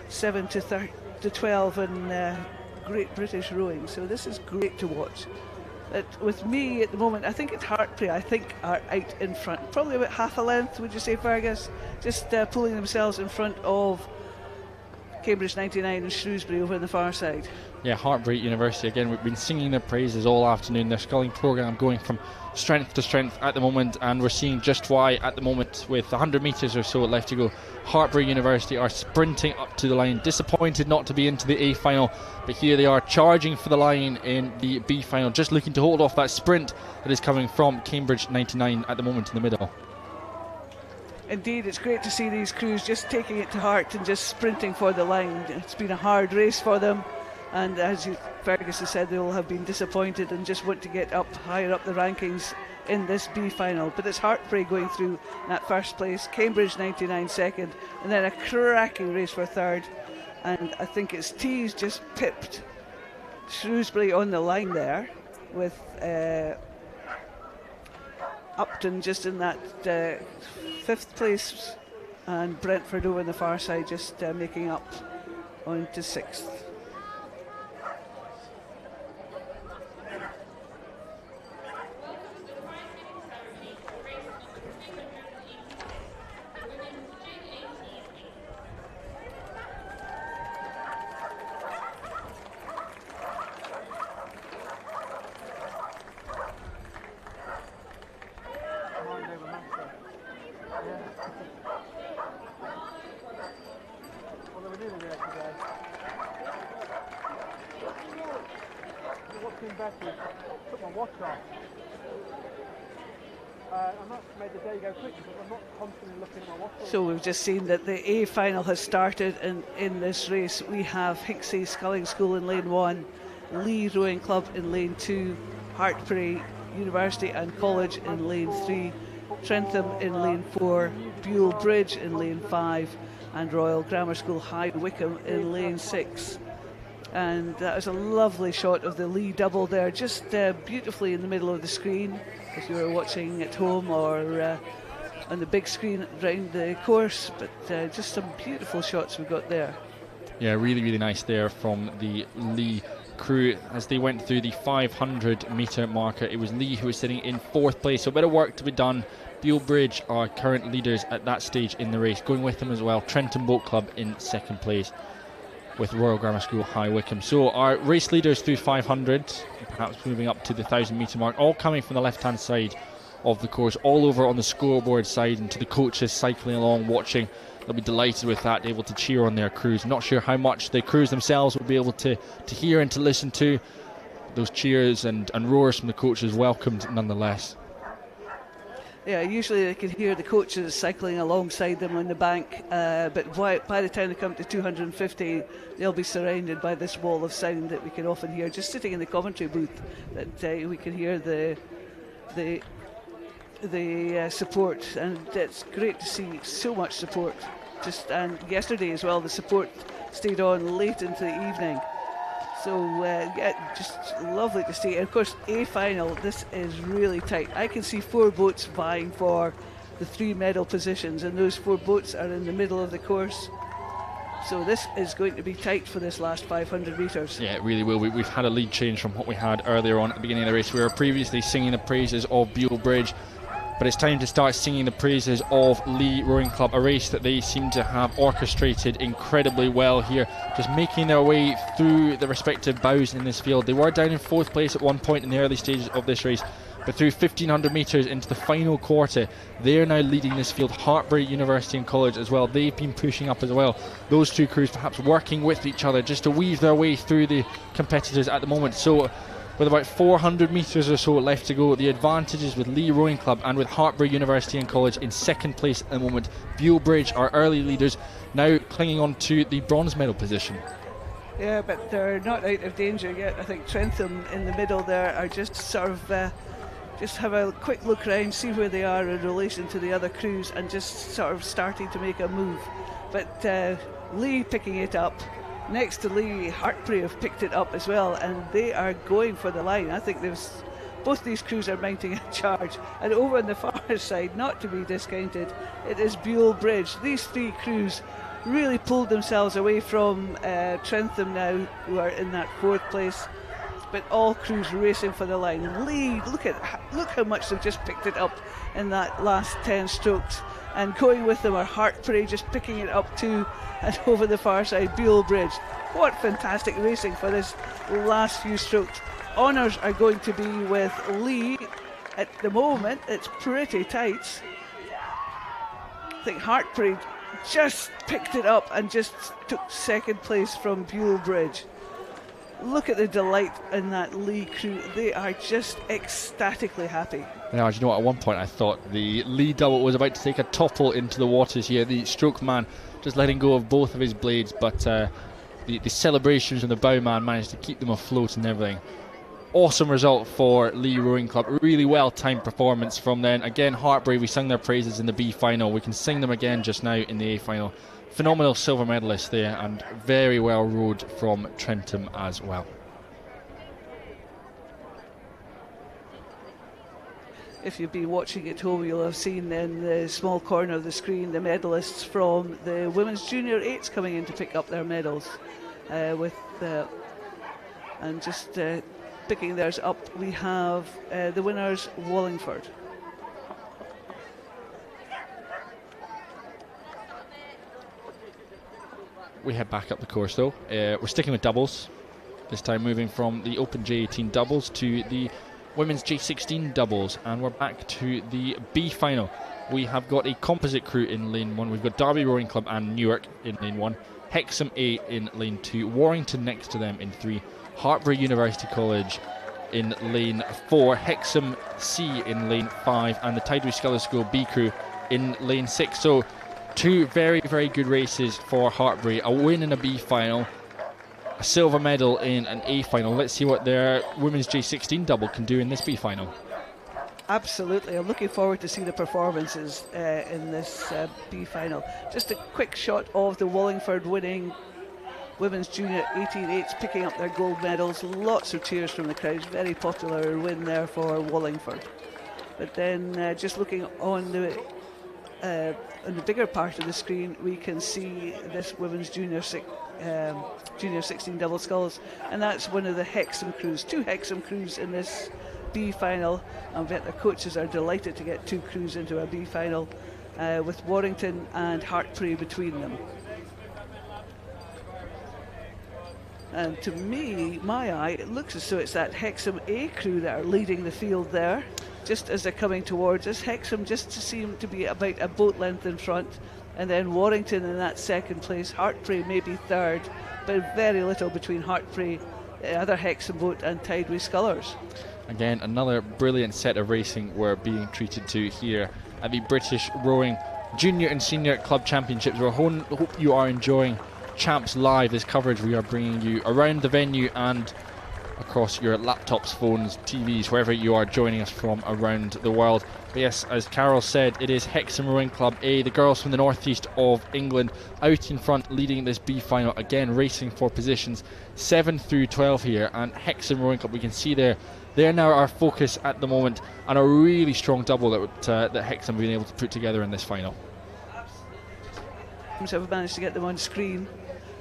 7 to 12 in Great British Rowing. So this is great to watch. With me at the moment, I think it's Hartpury, I think, are out in front. Probably about half a length, would you say, Fergus? Just pulling themselves in front of Cambridge 99 and Shrewsbury over on the far side. Yeah, Heartbreak University, again, we've been singing their praises all afternoon. Their sculling programme going from strength to strength at the moment, and we're seeing just why at the moment, with 100 metres or so left to go. Heartbreak University are sprinting up to the line, disappointed not to be into the A final, but here they are charging for the line in the B final, just looking to hold off that sprint that is coming from Cambridge 99 at the moment in the middle. Indeed, it's great to see these crews just taking it to heart and just sprinting for the line. It's been a hard race for them, and as Fergus has said, they will have been disappointed and just want to get up higher up the rankings in this B final. But it's Heartbreak going through at first place, Cambridge 99 second, and then a cracking race for third. And I think it's Tees just pipped Shrewsbury on the line there, with Upton just in that fifth place, and Brentford over on the far side just making up on to sixth. Took my watch off. I'm not made the day go quicker, but I'm not constantly looking at my watch. So we've just seen that the A final has started, and in this race we have Hicksey Sculling School in lane 1, Lee Rowing Club in lane 2, Hartpury University and College in lane 3, Trentham in lane 4, Buell Bridge in lane 5, and Royal Grammar School High Wycombe in lane 6. And that was a lovely shot of the Lee double there, just beautifully in the middle of the screen, if you were watching at home or on the big screen around the course. But just some beautiful shots we got there. Yeah, really, really nice there from the Lee crew as they went through the 500 metre marker. It was Lee who was sitting in 4th place, so a bit of work to be done. Buell Bridge are current leaders at that stage in the race. Going with them as well, Trentham Boat Club in 2nd place, with Royal Grammar School High Wycombe. So our race leaders through 500, perhaps moving up to the 1,000 metre mark, all coming from the left-hand side of the course, all over on the scoreboard side, and to the coaches cycling along, watching. They'll be delighted with that, able to cheer on their crews. Not sure how much the crews themselves will be able to hear and to listen to. Those cheers and roars from the coaches welcomed nonetheless. Yeah, usually they can hear the coaches cycling alongside them on the bank, but by the time they come to 250, they'll be surrounded by this wall of sound that we can often hear just sitting in the commentary booth. That we can hear the support, and it's great to see so much support. And yesterday as well, the support stayed on late into the evening. So yeah, just lovely to see. And of course, A final, this is really tight. I can see 4 boats vying for the 3 medal positions, and those 4 boats are in the middle of the course. So this is going to be tight for this last 500 metres. Yeah, it really will. We've had a lead change from what we had earlier on at the beginning of the race. We were previously singing the praises of Buell Bridge, but it's time to start singing the praises of Lee Rowing Club, a race that they seem to have orchestrated incredibly well here, just making their way through the respective bows in this field. They were down in 4th place at one point in the early stages of this race, but through 1,500 metres into the final quarter, they're now leading this field. Hartpury University and College as well, they've been pushing up as well. Those 2 crews perhaps working with each other just to weave their way through the competitors at the moment. So with about 400 metres or so left to go, the advantages with Lee Rowing Club and with Hartpury University and College in 2nd place at the moment. Buell Bridge, our early leaders, now clinging on to the bronze medal position. Yeah, but they're not out of danger yet. I think Trentham in the middle there are just sort of just have a quick look around, see where they are in relation to the other crews, and just sort of starting to make a move. But Lee picking it up. Next to Lee, Hartpury have picked it up as well, and they are going for the line. I think both these crews are mounting a charge. And over on the far side, not to be discounted, it is Buell Bridge. These 3 crews really pulled themselves away from Trentham now, who are in that 4th place. But all crews racing for the line. And Lee, look how much they've just picked it up in that last 10 strokes. And going with them are Hartpury, just picking it up too, and over the far side, Buell Bridge. What fantastic racing for this last few strokes. Honours are going to be with Lee. At the moment, it's pretty tight. I think Hartpury just picked it up and just took second place from Buell Bridge. Look at the delight in that Lee crew. They are just ecstatically happy. Now, you know what, at one point I thought the Lee double was about to take a topple into the waters here. The stroke man just letting go of both of his blades, but the celebrations from the bow man managed to keep them afloat and everything. Awesome result for Lee Rowing Club. Really well-timed performance from them. Again, Hartpury, we sung their praises in the B final. We can sing them again just now in the A final. Phenomenal silver medalist there, and very well rowed from Trentham as well. If you've been watching at home, you'll have seen in the small corner of the screen the medalists from the women's junior 8s coming in to pick up their medals. Picking theirs up, we have the winners, Wallingford. We head back up the course though. We're sticking with doubles, this time moving from the Open J18 doubles to the Women's J16 doubles, and we're back to the B final. We have got a composite crew in lane 1. We've got Derby Rowing Club and Newark in lane 1, Hexham A in lane 2, Warrington next to them in 3, Hartpury University College in lane 4, Hexham C in lane 5, and the Tideway Scullers School B crew in lane 6. So 2 very, very good races for Hartpury. A win in a B final, a silver medal in an A final. Let's see what their women's J16 double can do in this B final. Absolutely, I'm looking forward to see the performances in this B final. Just a quick shot of the Wallingford winning Women's Junior 18-8s picking up their gold medals. Lots of cheers from the crowd. Very popular win there for Wallingford. But then just looking on the bigger part of the screen, we can see this Women's Junior 16 double sculls, and that's one of the Hexham crews. 2 Hexham crews in this B final. I bet the coaches are delighted to get 2 crews into a B final with Warrington and Hartpury between them. And to me, my eye, it looks as though it's that Hexham A crew that are leading the field there, just as they're coming towards us. Hexham just seem to be about a boat length in front, and then Warrington in that second place, Hartpury maybe third, but very little between Hartpury, the other Hexham boat, and Tideway Scullers. Again, another brilliant set of racing we're being treated to here at the British Rowing Junior and Senior Club Championships. We hope you are enjoying Champs Live, this coverage we are bringing you around the venue and across your laptops, phones, TVs, wherever you are joining us from around the world. But yes, as Carol said, it is Hexham Rowing Club A, the girls from the northeast of England, out in front leading this B final, again racing for positions 7 through 12 here. And Hexham Rowing Club, we can see they're now our focus at the moment, and a really strong double that Hexham have been able to put together in this final. So we've managed to get them on screen.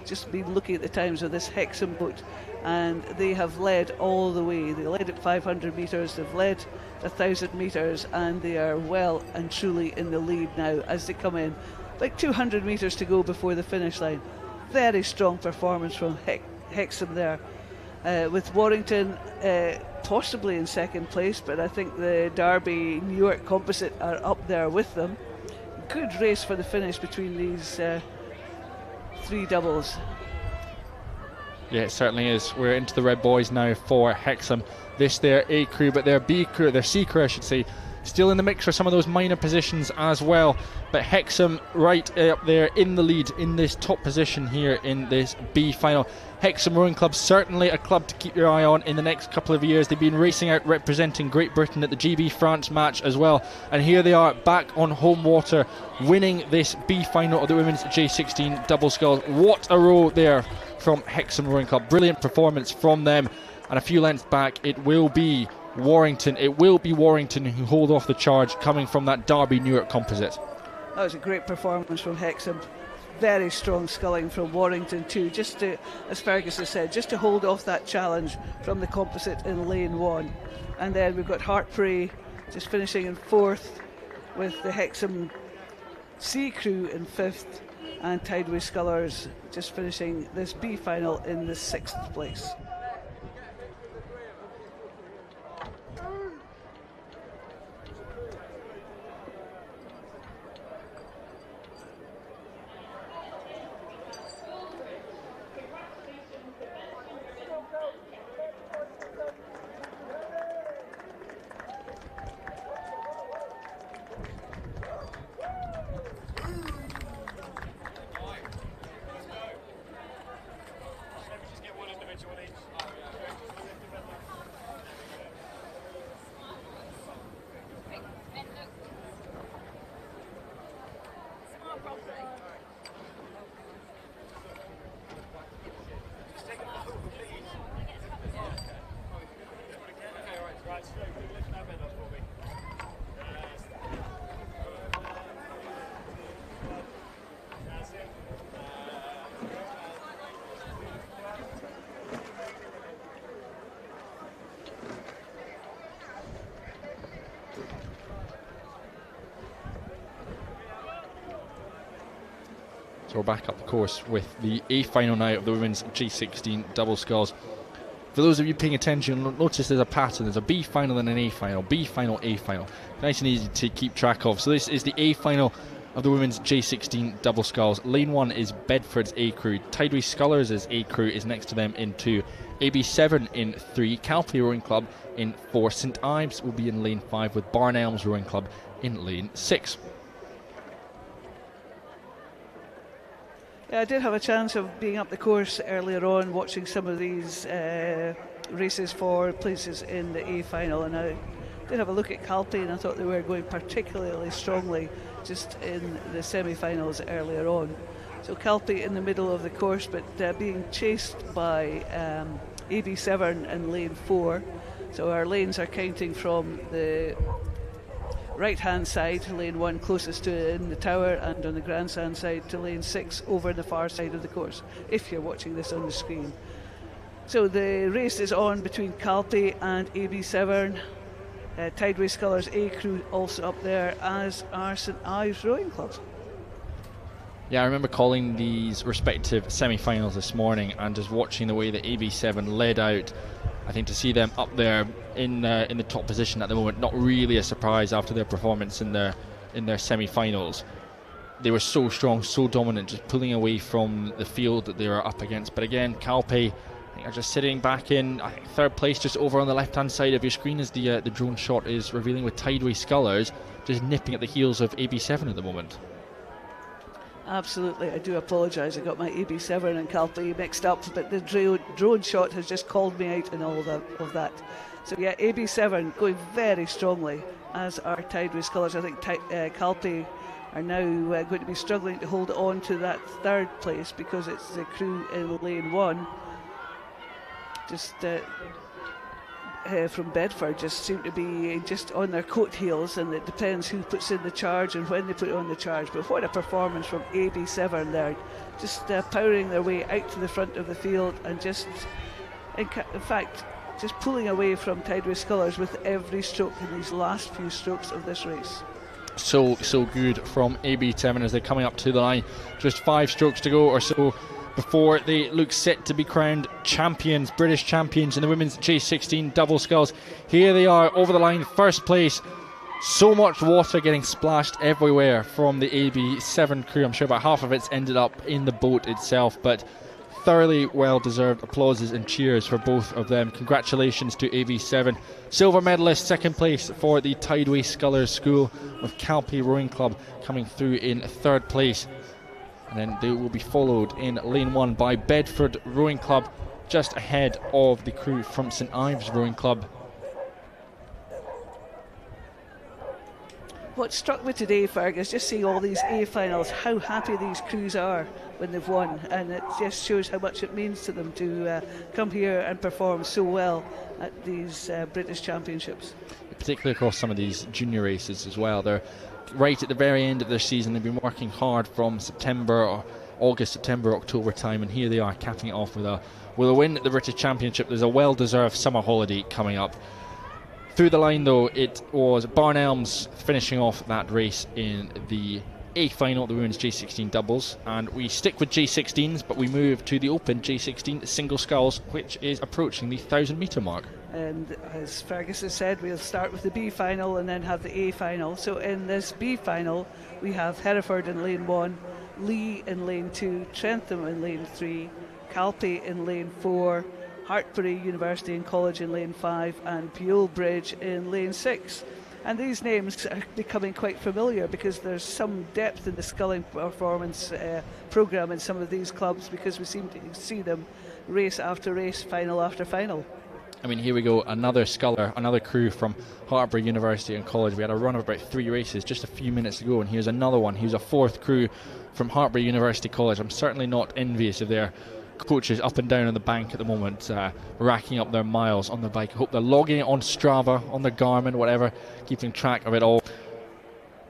Just been looking at the times of this Hexham boat, and they have led all the way. They led at 500 metres, they've led 1,000 metres, and they are well and truly in the lead now as they come in. Like 200 metres to go before the finish line. Very strong performance from Hexham there. With Warrington possibly in second place, but I think the Derby Newark Composite are up there with them. Good race for the finish between these 3 doubles. Yeah, it certainly is. We're into the red boys now for Hexham. This their A crew, but their B crew, their C crew I should say, still in the mix for some of those minor positions as well. But Hexham right up there in the lead in this top position here in this B final. Hexham Rowing Club, certainly a club to keep your eye on in the next couple of years. They've been racing out representing Great Britain at the GB France match as well, and here they are back on home water winning this B final of the Women's J16 double sculls. What a row there from Hexham Rowing Club. Brilliant performance from them, and a few lengths back it will be Warrington. It will be Warrington who hold off the charge coming from that Derby Newark Composite. That was a great performance from Hexham. Very strong sculling from Warrington too, just to, as Fergus has said, just to hold off that challenge from the composite in lane 1. And then we've got Hartpury just finishing in 4th with the Hexham C crew in 5th, and Tideway Scullers just finishing this B final in the 6th place. So we're back up the course with the A final now of the women's J16 double sculls. For those of you paying attention, you'll notice there's a pattern. There's a B final and an A final. B final, A final. Nice and easy to keep track of. So this is the A final of the women's J16 double sculls. Lane 1 is Bedford's A crew. Tideway Scullers' A crew is next to them in 2. AB7 in 3. Calpley Rowing Club in 4. St Ives will be in lane 5 with Barn Elms Rowing Club in lane 6. Yeah, I did have a chance of being up the course earlier on, watching some of these races for places in the A final, and I did have a look at Calpe, and I thought they were going particularly strongly just in the semi-finals earlier on. So Calpe in the middle of the course, but being chased by AB7 and lane 4. So our lanes are counting from the right-hand side, lane 1 closest to in the tower, and on the grandstand side to lane 6 over the far side of the course, if you're watching this on the screen. So the race is on between Calpe and AB7. Tideway Scullers A crew also up there, as are St Ives Rowing Club. Yeah, I remember calling these respective semi-finals this morning and just watching the way that AB7 led out. I think to see them up there in the top position at the moment, not really a surprise after their performance in their semi-finals. They were so strong, so dominant, just pulling away from the field that they were up against. But again, Calpe, I think, are just sitting back in third place, just over on the left-hand side of your screen as the drone shot is revealing, with Tideway Scullers just nipping at the heels of AB7 at the moment. Absolutely, I do apologise. I got my AB7 and Calpe mixed up, but the drone shot has just called me out in all of that. So yeah, AB7 going very strongly, as are Tideway Scullers. I think Calpe are now going to be struggling to hold on to that third place, because it's the crew in lane 1. Just from Bedford just seem to be just on their coat heels, and it depends who puts in the charge and when they put on the charge. But what a performance from AB7 there, just powering their way out to the front of the field, and just in fact just pulling away from Tideway Scullers with every stroke in these last few strokes of this race. So good from AB7 as they're coming up to the line. Just 5 strokes to go or so before they look set to be crowned champions, British champions in the women's J16 double sculls. Here they are over the line, first place. So much water getting splashed everywhere from the AB7 crew. I'm sure about half of it's ended up in the boat itself, but thoroughly well-deserved applauses and cheers for both of them. Congratulations to AB7. Silver medalist, second place for the Tideway Scullers School, with Calpe Rowing Club coming through in third place. And then they will be followed in lane 1 by Bedford Rowing Club, just ahead of the crew from St Ives Rowing Club. What struck me today, Ferg, is just seeing all these A finals, how happy these crews are when they've won, and it just shows how much it means to them to come here and perform so well at these British Championships. Particularly across some of these junior races as well. They're right at the very end of their season. They've been working hard from August, September, October time, and here they are capping it off with a win at the British Championship. There's a well-deserved summer holiday coming up. Through the line though, it was Barn Elms finishing off that race in the A final, the women's J16 doubles, and we stick with J16s, but we move to the open J16 single sculls, which is approaching the 1,000 metre mark. And as Fergus has said, we'll start with the B final and then have the A final. So in this B final, we have Hereford in lane 1, Lee in lane 2, Trentham in lane 3, Calpe in lane 4, Hartpury University and College in lane 5, and Buell Bridge in lane 6. And these names are becoming quite familiar because there's some depth in the sculling performance programme in some of these clubs, because we seem to see them race after race, final after final. I mean, here we go, another sculler, another crew from Hartpury University and College. We had a run of about 3 races just a few minutes ago, and here's another one. Here's a 4th crew from Hartpury University College. I'm certainly not envious of their coaches up and down on the bank at the moment, racking up their miles on the bike. I hope they're logging it on Strava, on their Garmin, whatever, keeping track of it all,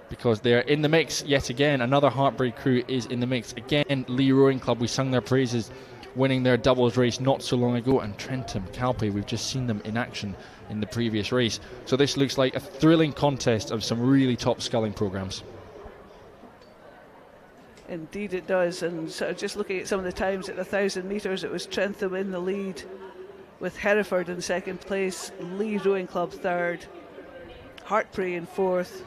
because they're in the mix yet again. Another Hartpury crew is in the mix again. Lee Rowing Club, we sung their praises, winning their doubles race not so long ago, and Trentham, Calpe, we've just seen them in action in the previous race. So this looks like a thrilling contest of some really top sculling programs. Indeed it does, and sort of just looking at some of the times at 1,000 metres, it was Trentham in the lead with Hereford in second place, Lee Rowing Club third, Hartpury in fourth,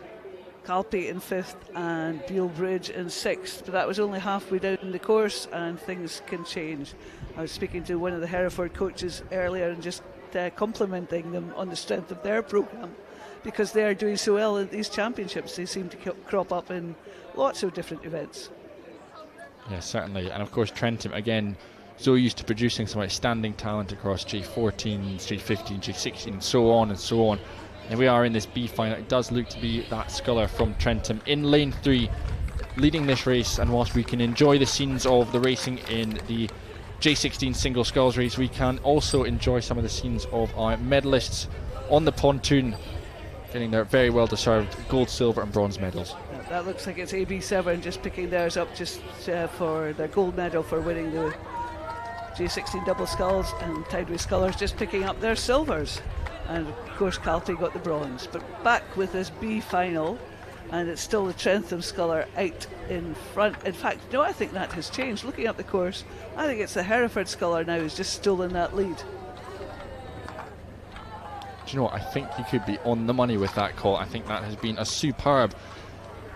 Calpe in fifth, and Buell Bridge in sixth. But that was only halfway down the course, and things can change. I was speaking to one of the Hereford coaches earlier and just complimenting them on the strength of their programme, because they are doing so well in these championships. They seem to crop up in lots of different events. Yeah, certainly. And of course Trentham, again, so used to producing some outstanding talent across J14, J15, J16 and so on and so on. And we are in this B final. It does look to be that sculler from Trentham in lane 3 leading this race, and whilst we can enjoy the scenes of the racing in the J16 single sculls race, we can also enjoy some of the scenes of our medalists on the pontoon getting their very well deserved gold, silver and bronze medals. That looks like it's AB7 just picking theirs up just for their gold medal for winning the J16 double sculls, and Tideway Scullers just picking up their silvers, and of course Calpe got the bronze. But back with this B final, and it's still the Trentham sculler out in front. In fact, no, I think that has changed. Looking up the course, I think it's the Hereford sculler now who's just stolen that lead. Do you know what? I think you could be on the money with that call. I think that has been a superb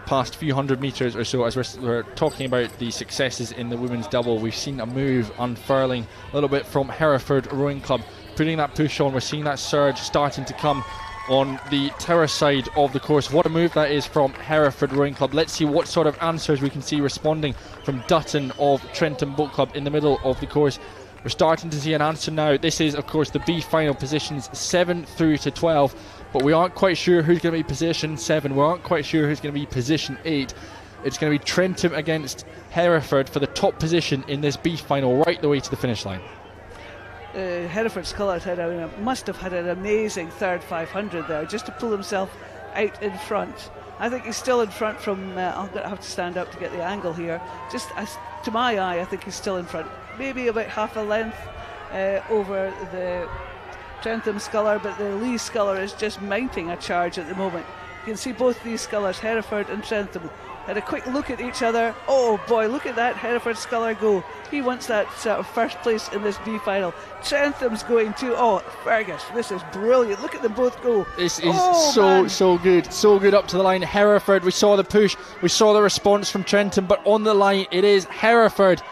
past few hundred metres or so. As we're talking about the successes in the women's double, we've seen a move unfurling a little bit from Hereford Rowing Club, putting that push on. We're seeing that surge starting to come on the tower side of the course. What a move that is from Hereford Rowing Club. Let's see what sort of answers we can see responding from Dutton of Trentham Boat Club in the middle of the course. We're starting to see an answer now. This is of course the B final, positions 7 through to 12, but we aren't quite sure who's going to be position 7. We aren't quite sure who's going to be position 8. It's going to be Trentham against Hereford for the top position in this B final right the way to the finish line. Hereford Scullers must have had an amazing third 500 there just to pull himself out in front. I think he's still in front from, I'm going to have to stand up to get the angle here, just as to my eye I think he's still in front, maybe about half a length over the Trentham sculler, but the Lee sculler is just mounting a charge at the moment. You can see both these scullers, Hereford and Trentham, had a quick look at each other. Oh boy, look at that Hereford sculler go. He wants that sort of first place in this B final. Trentham's going too. Oh, Fergus, this is brilliant. Look at them both go. This is so good. So good up to the line. Hereford, we saw the push, we saw the response from Trentham, but on the line it is Hereford.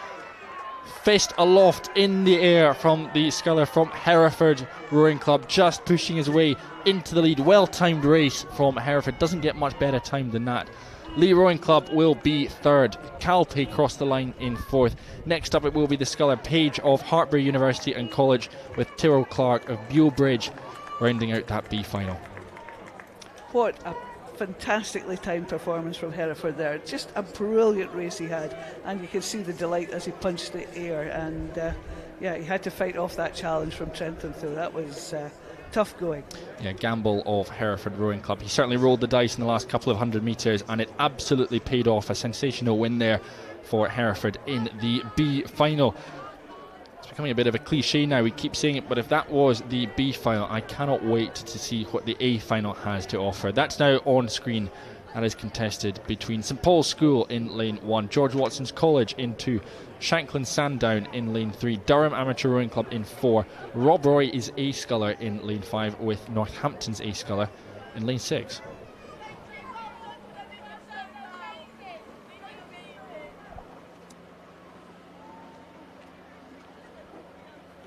Fist aloft in the air from the sculler from Hereford Rowing Club, just pushing his way into the lead. Well timed race from Hereford, doesn't get much better time than that. Lee Rowing Club will be third. Calpe crossed the line in fourth. Next up it will be the sculler Page of Hartpury University and College, with Tyrrell Clark of Buell Bridge rounding out that B final. What a fantastically timed performance from Hereford there. Just a brilliant race he had, and you can see the delight as he punched the air, and yeah, he had to fight off that challenge from Trentham, so that was tough going. Yeah, Gamble of Hereford Rowing Club. He certainly rolled the dice in the last couple of 100 metres, and it absolutely paid off. A sensational win there for Hereford in the B final. It's becoming a bit of a cliche now, we keep saying it, but if that was the B final, I cannot wait to see what the A final has to offer. That's now on screen that is contested between St Paul's School in lane 1, George Watson's College in 2, Shanklin Sandown in lane 3, Durham Amateur Rowing Club in 4, Rob Roy is A Sculler in lane 5 with Northampton's A Sculler in lane 6.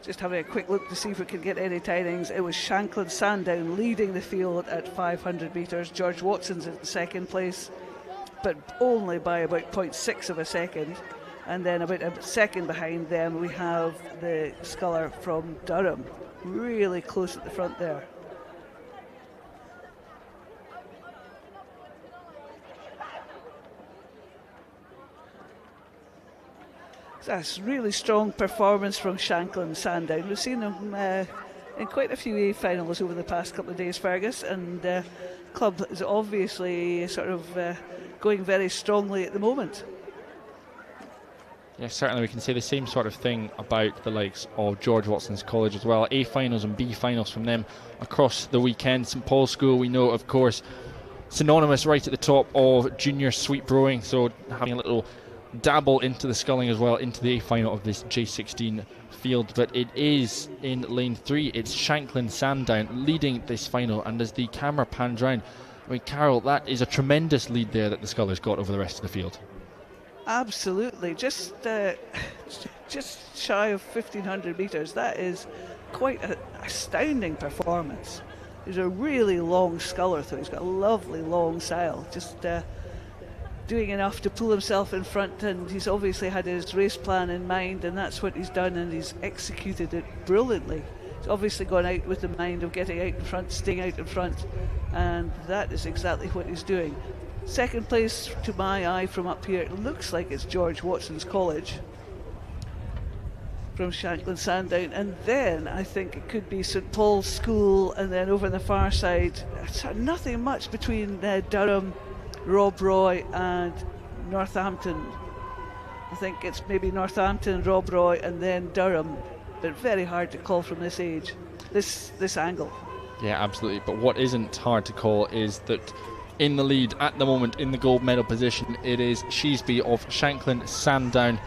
Just having a quick look to see if we can get any tidings. It was Shanklin Sandown leading the field at 500 metres. George Watson's in second place, but only by about 0.6 of a second. And then about a second behind them, we have the sculler from Durham, really close at the front there. That's a really strong performance from Shanklin Sandown. We've seen them in quite a few A finals over the past couple of days, Fergus, and club is obviously sort of going very strongly at the moment. Yes, certainly we can say the same sort of thing about the likes of George Watson's College as well. A finals and B finals from them across the weekend. St Paul's School, we know, of course, synonymous right at the top of junior sweep rowing, so having a little dabble into the sculling as well, into the A final of this J16 field. But it is in lane 3, it's Shanklin Sandown leading this final, and as the camera pans round, I mean, Carol, that is a tremendous lead there that the scullers got over the rest of the field. Absolutely, just shy of 1500 metres. That is quite an astounding performance. He's a really long sculler, though. He's got a lovely long sail, just doing enough to pull himself in front, and he's obviously had his race plan in mind, and that's what he's done, and he's executed it brilliantly. He's obviously gone out with the mind of getting out in front, staying out in front, and that is exactly what he's doing. Second place, to my eye from up here, it looks like it's George Watson's College from Shanklin Sandown, and then I think it could be St Paul's School, and then over on the far side, it's nothing much between Durham, Rob Roy and Northampton. I think it's maybe Northampton, Rob Roy, and then Durham, but very hard to call from this age, this angle. Yeah, absolutely. But what isn't hard to call is that in the lead at the moment in the gold medal position, it is Sheesby of Shanklin Sandown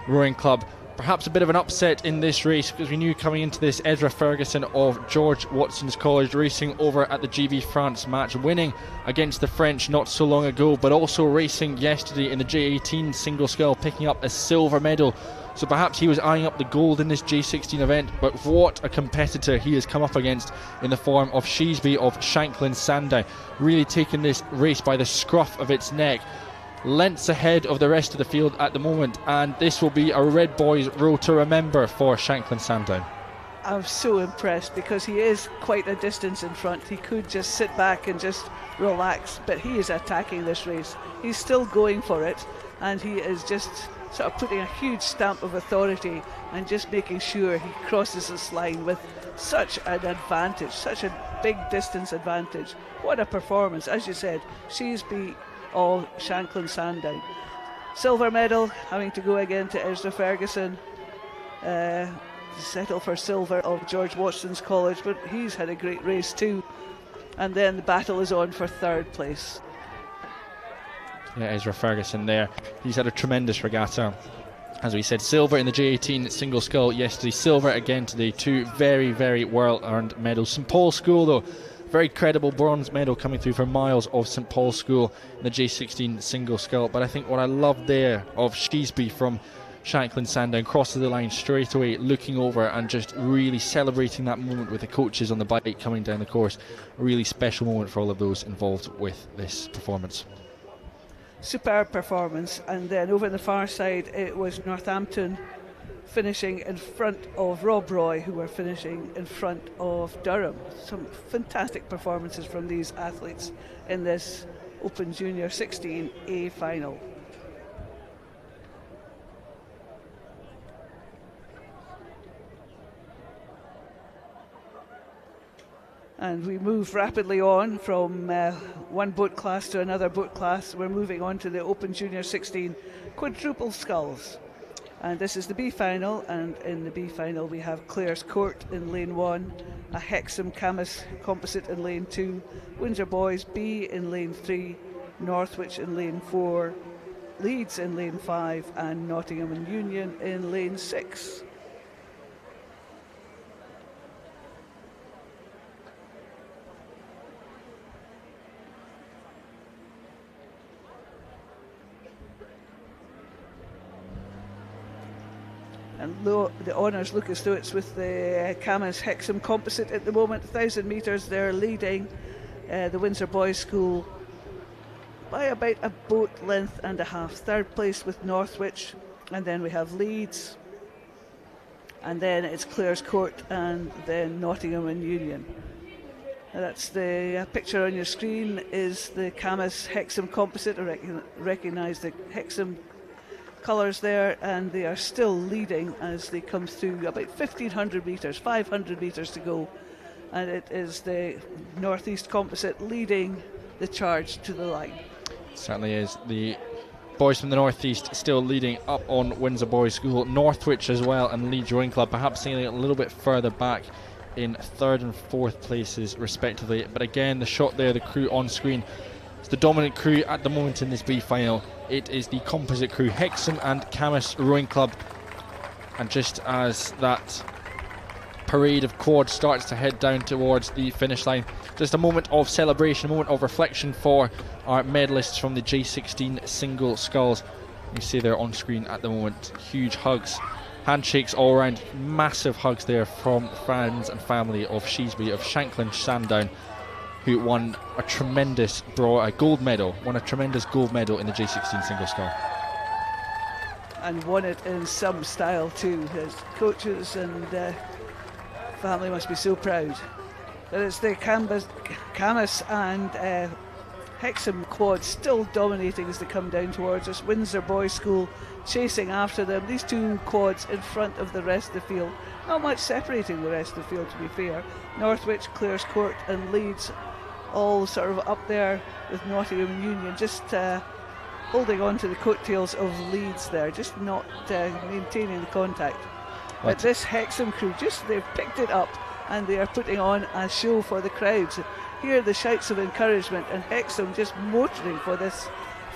Rowing Club. Perhaps a bit of an upset in this race, because we knew coming into this Ezra Ferguson of George Watson's College racing over at the GV France match, winning against the French not so long ago, but also racing yesterday in the J18 single scull, picking up a silver medal. So perhaps he was eyeing up the gold in this J16 event, but what a competitor he has come up against in the form of Sheesby of Shanklin Sandown, really taking this race by the scruff of its neck. Lengths ahead of the rest of the field at the moment, and this will be a Red Boys row to remember for Shanklin Sandown. I'm so impressed, because he is quite a distance in front. He could just sit back and just relax, but he is attacking this race. He's still going for it, and he is just sort of putting a huge stamp of authority and just making sure he crosses this line with such an advantage, such a big distance advantage. What a performance. As you said, Sheesby of Shanklin Sandown. Silver medal, having to go again to Ezra Ferguson. Settle for silver of George Watson's College, but he's had a great race too. And then the battle is on for third place. Yeah, Ezra Ferguson there. He's had a tremendous regatta. As we said, silver in the J18 single scull yesterday, silver again today. Two very, very well-earned medals. St Paul's School, though, very credible bronze medal coming through for Miles of St Paul's School in the J16 single scull. But I think what I love there of Sheesby from Shanklin Sandown crosses the line straight away, looking over and just really celebrating that moment with the coaches on the bike coming down the course. A really special moment for all of those involved with this performance. Superb performance. And then over on the far side, it was Northampton finishing in front of Rob Roy, who were finishing in front of Durham. Some fantastic performances from these athletes in this Open Junior 16A final. And we move rapidly on from one boat class to another boat class. We're moving on to the Open Junior 16 quadruple sculls. And this is the B final, and in the B final we have Clare's Court in lane 1, a Hexham Camas Composite in lane 2, Windsor Boys B in lane 3, Northwich in lane 4, Leeds in lane 5, and Nottingham and Union in lane 6. And the honours look as though it's with the Camas Hexham Composite at the moment. 1,000 metres, they're leading the Windsor Boys School by about a boat length and a half. Third place with Northwich, and then we have Leeds, and then it's Clare's Court, and then Nottingham and Union. Now that's the picture on your screen is the Camas Hexham Composite. I recognise the Hexham colours there, and they are still leading as they come through about 1,500 metres, 500 metres to go, and it is the Northeast Composite leading the charge to the line. Certainly is. The boys from the Northeast still leading up on Windsor Boys School, Northwich as well, and Leeds Rowing Club perhaps sailing a little bit further back in 3rd and 4th places respectively. But again, the shot there, the crew on screen, it's the dominant crew at the moment in this B final. It is the composite crew, Hexham and Camas Rowing Club. And just as that parade of quads starts to head down towards the finish line, just a moment of celebration, a moment of reflection for our medalists from the J16 single sculls. You see they're on screen at the moment. Huge hugs, handshakes all around, massive hugs there from friends and family of Sheasby, of Shanklin Sandown, who won a tremendous gold medal in the J16 single scull. And won it in some style too. His coaches and family must be so proud. But it's the Camas and Hexham quad still dominating as they come down towards us. Windsor Boys School chasing after them. These two quads in front of the rest of the field. Not much separating the rest of the field, to be fair. Northwich, Clare's Court and Leeds all sort of up there with Nottingham and Union, just holding on to the coattails of Leeds there, just not maintaining the contact. But this Hexham crew, they've picked it up and they are putting on a show for the crowds. Hear the shouts of encouragement, and Hexham just motoring for this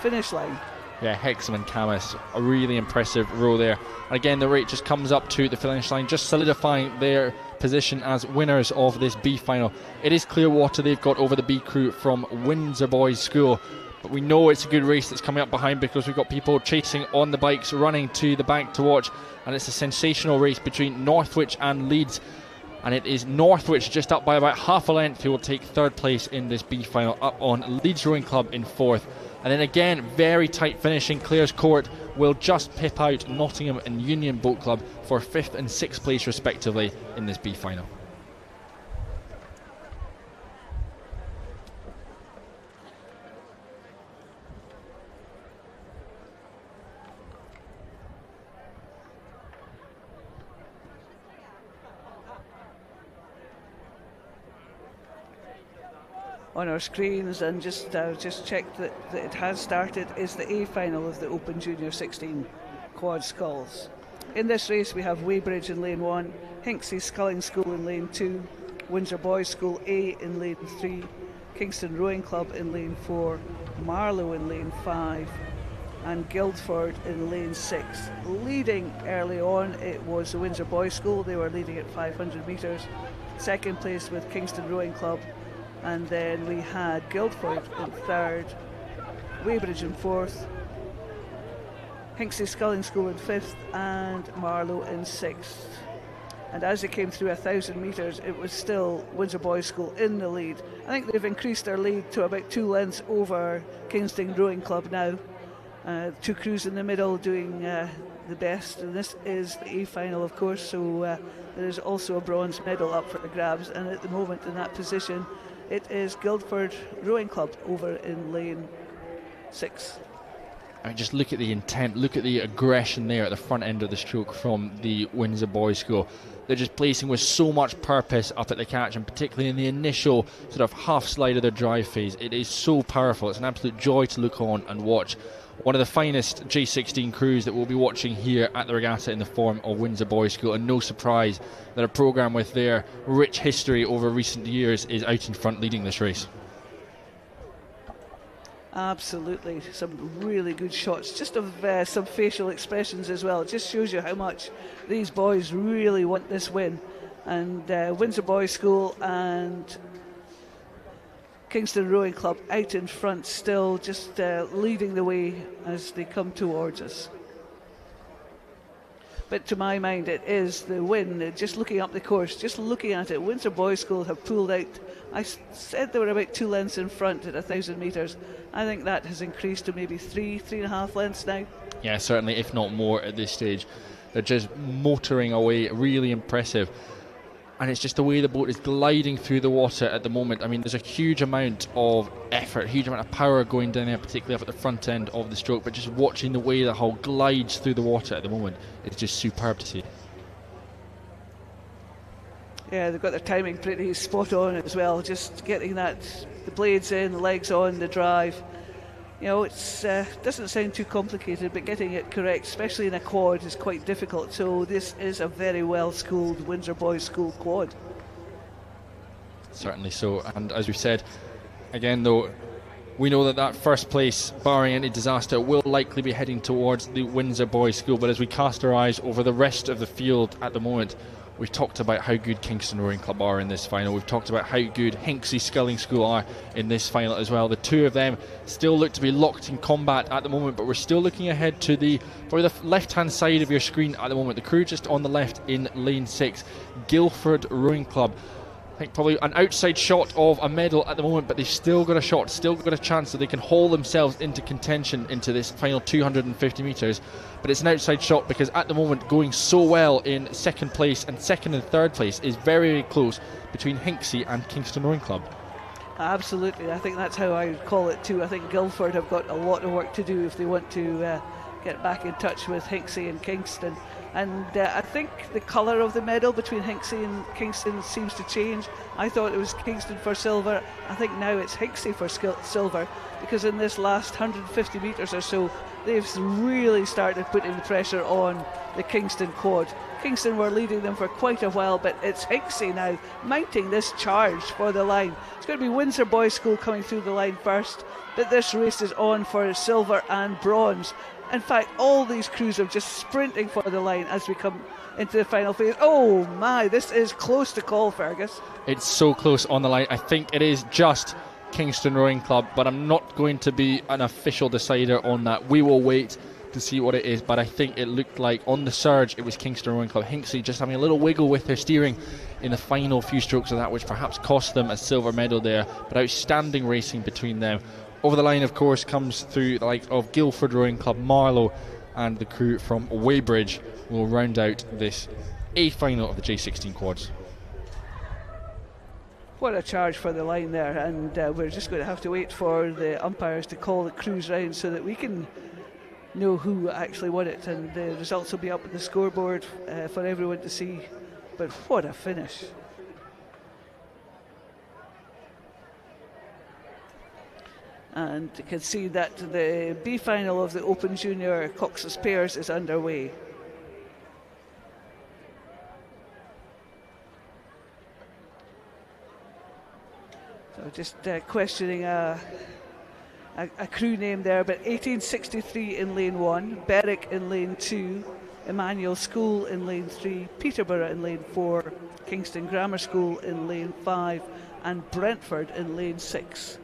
finish line. Yeah, Hexham and Camas, a really impressive row there. And again, the rate just comes up to the finish line, just solidifying their position as winners of this B final. It is Clearwater they've got over the B crew from Windsor Boys School. But we know it's a good race that's coming up behind, because we've got people chasing on the bikes, running to the bank to watch. And it's a sensational race between Northwich and Leeds. And it is Northwich just up by about half a length who will take 3rd place in this B final, up on Leeds Rowing Club in 4th. And then again, very tight finishing. Clare's Court will just pip out Nottingham and Union Boat Club for 5th and 6th place respectively in this B final. On our screens, and just checked that it has started, is the A final of the Open Junior 16 quad sculls. In this race we have Weybridge in lane 1, Hinksey Sculling School in lane 2, Windsor Boys School A in lane 3, Kingston Rowing Club in lane 4, Marlow in lane 5 and Guildford in lane 6. Leading early on it was the Windsor Boys School. They were leading at 500 metres. Second place with Kingston Rowing Club, and then we had Guildford in 3rd, Weybridge in 4th, Hinksey Sculling School in 5th and Marlow in 6th. And as they came through 1,000 metres, it was still Windsor Boys School in the lead. I think they've increased their lead to about 2 lengths over Kingston Rowing Club now. Two crews in the middle doing the best, and this is the A final, of course, so there is also a bronze medal up for the grabs, and at the moment in that position it is Guildford Rowing Club over in lane 6. I mean, just look at the intent, look at the aggression there at the front end of the stroke from the Windsor Boys School. They're just placing with so much purpose up at the catch, and particularly in the initial sort of half slide of their drive phase. It is so powerful. It's an absolute joy to look on and watch. One of the finest J16 crews that we'll be watching here at the regatta in the form of Windsor Boys School, and no surprise that a programme with their rich history over recent years is out in front leading this race. Absolutely, some really good shots, just of some facial expressions as well. It just shows you how much these boys really want this win. And Windsor Boys School and Kingston Rowing Club out in front still, just leading the way as they come towards us. But to my mind, it is the win. Just looking up the course, just looking at it, Windsor Boys School have pulled out. I said they were about 2 lengths in front at 1,000 metres. I think that has increased to maybe 3.5 lengths now. Yeah, certainly, if not more at this stage. They're just motoring away, really impressive. And it's just the way the boat is gliding through the water at the moment. I mean, there's a huge amount of effort, huge amount of power going down there, particularly up at the front end of the stroke. But just watching the way the hull glides through the water at the moment is just superb to see. Yeah, they've got their timing pretty spot on as well. Just getting the blades in, the legs on, the drive. You know, it doesn't sound too complicated, but getting it correct, especially in a quad, is quite difficult. So this is a very well-schooled Windsor Boys School quad. Certainly so. And as we said, again though, we know that first place, barring any disaster, will likely be heading towards the Windsor Boys School. But as we cast our eyes over the rest of the field at the moment, we've talked about how good Kingston Rowing Club are in this final. We've talked about how good Hinksey Sculling School are in this final as well. The two of them still look to be locked in combat at the moment, but we're still looking ahead to probably the left-hand side of your screen at the moment. The crew just on the left in lane 6, Guildford Rowing Club. I think probably an outside shot of a medal at the moment, but they've still got a shot, still got a chance that they can haul themselves into contention into this final 250 metres. But it's an outside shot because at the moment going so well in second place and second and third place is very, very close between Hinksey and Kingston Rowing Club. Absolutely, I think that's how I would call it too. I think Guildford have got a lot of work to do if they want to get back in touch with Hinksey and Kingston. And I think the colour of the medal between Hinksey and Kingston seems to change. I thought it was Kingston for silver. I think now it's Hinksey for silver, because in this last 150 metres or so, they've really started putting the pressure on the Kingston quad. Kingston were leading them for quite a while, but it's Hinksey now mounting this charge for the line. It's going to be Windsor Boys School coming through the line first, but this race is on for silver and bronze. In fact, all these crews are just sprinting for the line as we come into the final phase. Oh my, this is close to call, Fergus. It's so close on the line. I think it is just Kingston Rowing Club, but I'm not going to be an official decider on that. We will wait to see what it is, but I think it looked like on the surge it was Kingston Rowing Club. Hinksey just having a little wiggle with their steering in the final few strokes of that, which perhaps cost them a silver medal there, but outstanding racing between them. Over the line, of course, comes through the likes of Guildford Rowing Club, Marlow, and the crew from Weybridge will round out this A final of the J16 quads. What a charge for the line there, and we're just going to have to wait for the umpires to call the crews round so that we can know who actually won it, and the results will be up on the scoreboard for everyone to see. But what a finish. And you can see that the B final of the Open Junior Cox's Pairs is underway. So just questioning a crew name there, but 1863 in lane 1, Berwick in lane 2, Emmanuel School in lane 3, Peterborough in lane 4, Kingston Grammar School in lane 5, and Brentford in lane 6.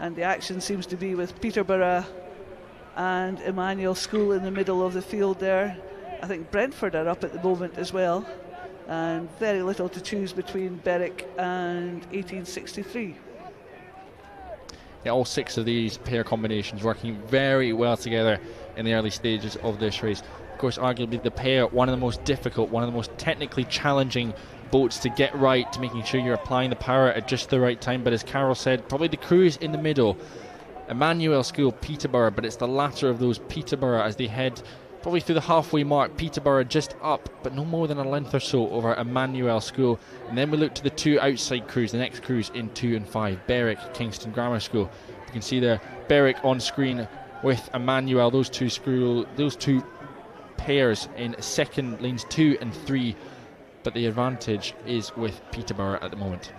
And the action seems to be with Peterborough and Emmanuel School in the middle of the field there. I think Brentford are up at the moment as well, and very little to choose between Berwick and 1863. Yeah, all 6 of these pair combinations working very well together in the early stages of this race. Of course, arguably the pair, one of the most difficult, one of the most technically challenging boats to get right, to making sure you're applying the power at just the right time. But as Carol said, probably the crews in the middle, Emmanuel School, Peterborough, but it's the latter of those, Peterborough, as they head probably through the halfway mark. Peterborough just up, but no more than a length or so over Emmanuel School. And then we look to the 2 outside crews, the next crews in 2 and 5, Berwick, Kingston Grammar School. You can see there Berwick on screen with Emmanuel, those two pairs in second, lanes 2 and 3. But the advantage is with Peterborough at the moment.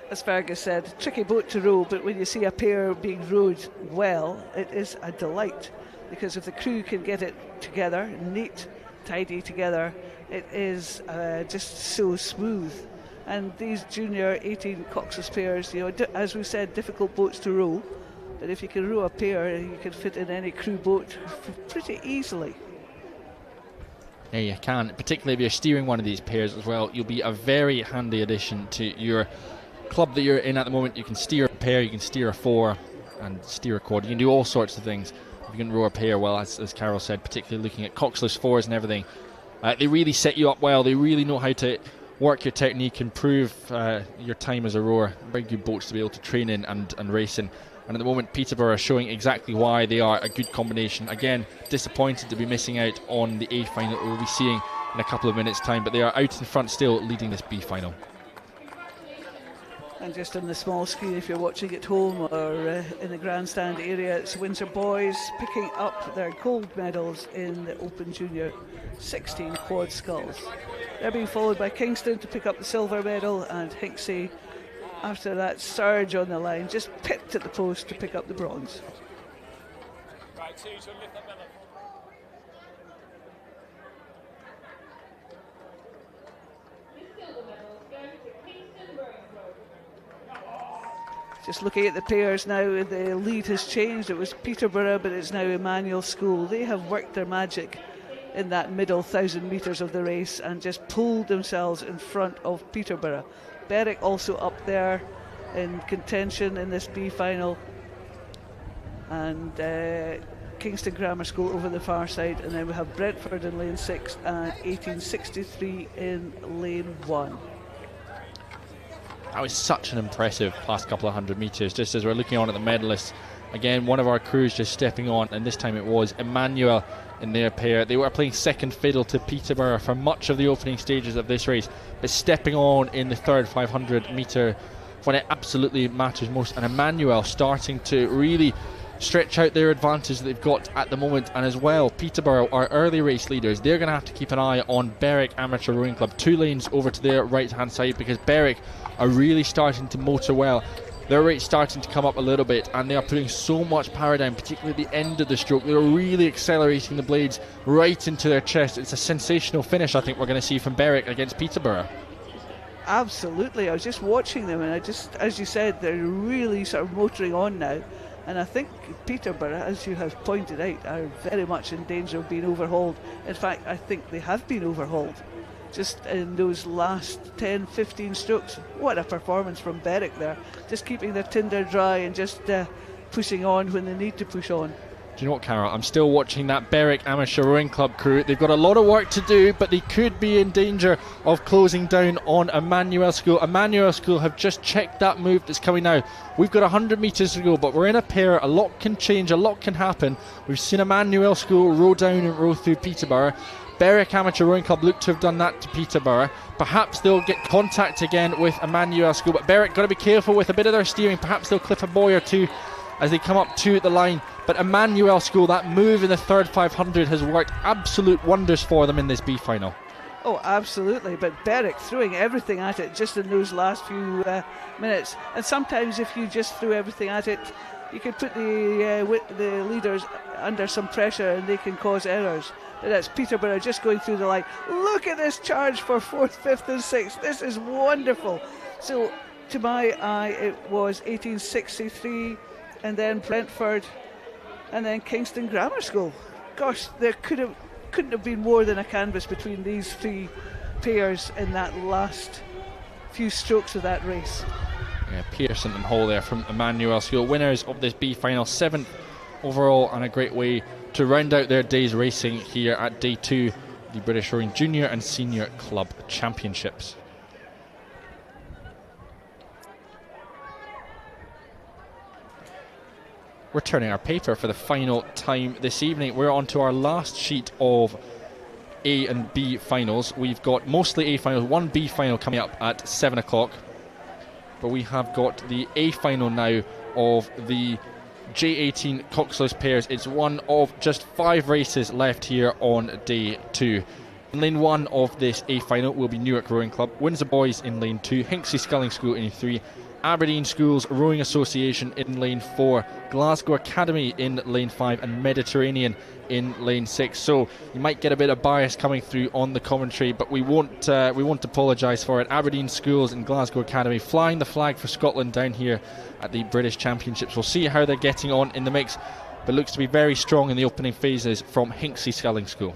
as Fergus said, tricky boat to row, but when you see a pair being rowed well, it is a delight, because if the crew can get it together, neat, tidy together, it is just so smooth. And these junior 18 coxless pairs, you know, as we said, difficult boats to row, but if you can row a pair, you can fit in any crew boat pretty easily. Yeah, you can, particularly if you're steering one of these pairs as well. You'll be a very handy addition to your club that you're in at the moment. You can steer a pair, you can steer a four, and steer a quad. You can do all sorts of things. If you can row a pair well, as Carol said, particularly looking at coxless fours and everything. They really set you up well. They really know how to work your technique, improve your time as a rower. Very good boats to be able to train in and race in. And at the moment, Peterborough are showing exactly why they are a good combination. Again, disappointed to be missing out on the A final that we'll be seeing in a couple of minutes' time, but they are out in front still, leading this B final. And just on the small screen, if you're watching at home or in the grandstand area, it's Windsor boys picking up their gold medals in the Open Junior 16 quad sculls. They're being followed by Kingston to pick up the silver medal, and Hinksey, after that surge on the line, just pipped at the post to pick up the bronze. Right, so you should lift that medal. Just looking at the pairs now, the lead has changed. It was Peterborough, but it's now Emmanuel School. They have worked their magic in that middle 1,000 metres of the race and just pulled themselves in front of Peterborough. Berwick also up there in contention in this B final, and Kingston Grammar School over the far side, and then we have Brentford in lane 6 and 1863 in lane 1. That was such an impressive last couple of 100 metres. Just as we're looking on at the medalists, again, one of our crews just stepping on, and this time it was Emmanuel in their pair. They were playing second fiddle to Peterborough for much of the opening stages of this race, but stepping on in the third 500 metre when it absolutely matters most, and Emmanuel starting to really stretch out their advantage that they've got at the moment. And as well, Peterborough, our early race leaders, they're going to have to keep an eye on Berwick Amateur Rowing Club, 2 lanes over to their right hand side, because Berwick are really starting to motor well. Their rate's starting to come up a little bit, and they are putting so much power down, particularly at the end of the stroke. They're really accelerating the blades right into their chest. It's a sensational finish, I think, we're going to see from Berwick against Peterborough. Absolutely. I was just watching them, and I just, as you said, they're really sort of motoring on now. And I think Peterborough, as you have pointed out, are very much in danger of being overhauled. In fact, I think they have been overhauled just in those last 10-15 strokes. What a performance from Berwick there, just keeping their tinder dry and just pushing on when they need to push on. Do you know what, Carol? I'm still watching that Berwick Amateur Rowing Club crew. They've got a lot of work to do, but they could be in danger of closing down on Emmanuel School. Emmanuel School have just checked that move that's coming now. We've got 100 metres to go, but we're in a pair. A lot can change, a lot can happen. We've seen Emmanuel School row down and row through Peterborough. Berwick Amateur Rowing Club look to have done that to Peterborough. Perhaps they'll get contact again with Emmanuel School, but Berwick got to be careful with a bit of their steering. Perhaps they'll clip a buoy or two as they come up to the line. But Emmanuel School, that move in the third 500 has worked absolute wonders for them in this B final. Oh, absolutely. But Berwick throwing everything at it just in those last few minutes. And sometimes if you just throw everything at it, you can put the leaders under some pressure and they can cause errors. But that's Peterborough just going through the line. Look at this charge for 4th, 5th and 6th. This is wonderful. So to my eye, it was 1863 and then Brentford and then Kingston Grammar School. Gosh, there couldn't have been more than a canvas between these 3 pairs in that last few strokes of that race. Yeah, Pearson and Hall there from Emmanuel School, winners of this B final, 7th overall, and a great way to round out their day's racing here at day 2 of the British Rowing Junior and Senior Club Championships. We're turning our paper for the final time this evening. We're on to our last sheet of A and B finals. We've got mostly A finals, one B final coming up at 7 o'clock. But we have got the A final now of the J18 coxless pairs. It's one of just 5 races left here on day 2. In lane 1 of this A final will be Newark Rowing Club, Windsor Boys in lane 2, Hinksey Sculling School in lane 3, Aberdeen Schools Rowing Association in lane 4, Glasgow Academy in lane 5, and Mediterranean in lane 6. So you might get a bit of bias coming through on the commentary, but we won't apologise for it. Aberdeen Schools and Glasgow Academy flying the flag for Scotland down here at the British Championships. We'll see how they're getting on in the mix, but looks to be very strong in the opening phases from Hinksey Sculling School.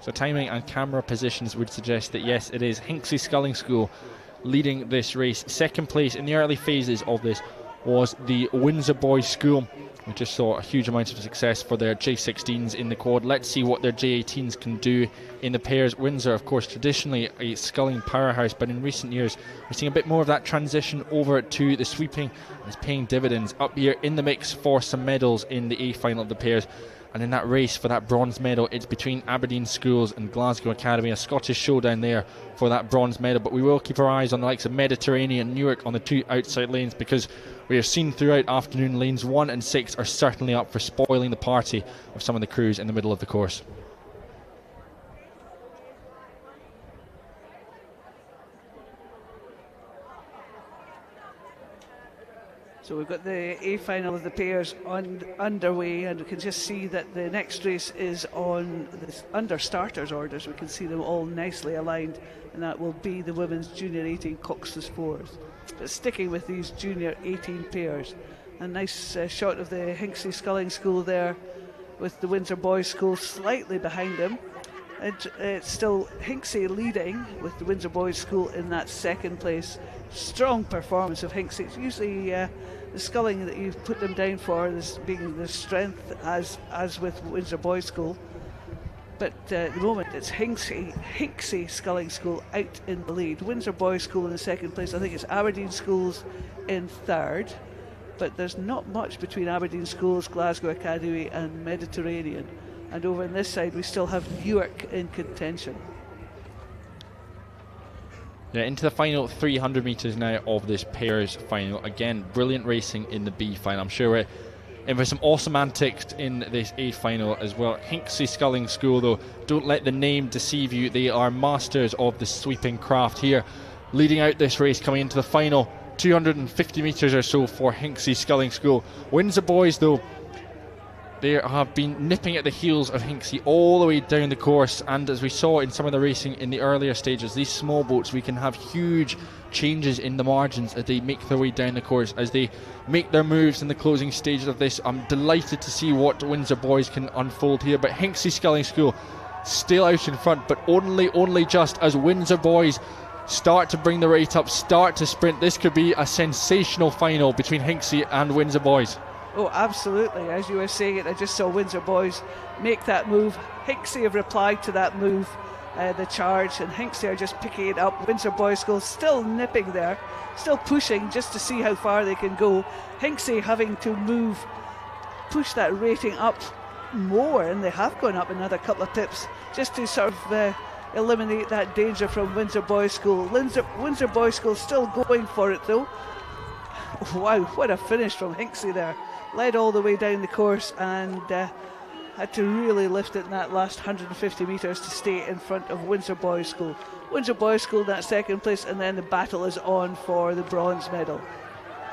So timing and camera positions would suggest that yes, it is Hinksey Sculling School leading this race. Second place in the early phases of this was the Windsor Boys School. We just saw a huge amount of success for their J16s in the quad. Let's see what their J18s can do in the pairs. Windsor, of course, traditionally a sculling powerhouse, but in recent years we're seeing a bit more of that transition over to the sweeping, and it's paying dividends. Up here in the mix for some medals in the A final of the pairs. And in that race for that bronze medal, it's between Aberdeen Schools and Glasgow Academy. A Scottish showdown there for that bronze medal. But we will keep our eyes on the likes of Mediterranean and Newark on the two outside lanes, because we have seen throughout afternoon lanes 1 and 6 are certainly up for spoiling the party of some of the crews in the middle of the course. So we've got the A final of the pairs underway, and we can just see that the next race is on the under starters orders. We can see them all nicely aligned, and that will be the women's junior 18 Coxless Fours. But sticking with these junior 18 pairs, a nice shot of the Hinksey Sculling School there, with the Windsor Boys School slightly behind them. It's still Hinksey leading with the Windsor Boys School in that second place. Strong performance of Hinksey. It's usually the sculling that you've put them down for, this being the strength as with Windsor Boys School. But at the moment it's Hinksey Sculling School out in the lead. Windsor Boys School in the second place. I think it's Aberdeen Schools in third. But there's not much between Aberdeen Schools, Glasgow Academy and Mediterranean. And over on this side we still have Newark in contention. Yeah, into the final 300 metres now of this pairs final. Again, brilliant racing in the B final. I'm sure we're in for some awesome antics in this A final as well. Hinksey Sculling School, though, don't let the name deceive you. They are masters of the sweeping craft here, leading out this race, coming into the final 250 metres or so for Hinksey Sculling School. Windsor Boys, though, they have been nipping at the heels of Hinksey all the way down the course, and as we saw in some of the racing in the earlier stages, these small boats, we can have huge changes in the margins as they make their way down the course, as they make their moves in the closing stages of this. I'm delighted to see what Windsor Boys can unfold here, but Hinksey Sculling School still out in front, but only just as Windsor Boys start to bring the rate up, start to sprint. This could be a sensational final between Hinksey and Windsor Boys. Oh, absolutely. As you were saying it, I just saw Windsor Boys make that move. Hinksey have replied to that move, the charge, and Hinksey are just picking it up. Windsor Boys School still nipping there, still pushing just to see how far they can go. Hinksey having to push that rating up more, and they have gone up another couple of pips just to sort of eliminate that danger from Windsor Boys School. Windsor Boys School still going for it though. Wow, what a finish from Hinksey there. Led all the way down the course and had to really lift it in that last 150 metres to stay in front of Windsor Boys School. Windsor Boys School in that second place, and then the battle is on for the bronze medal.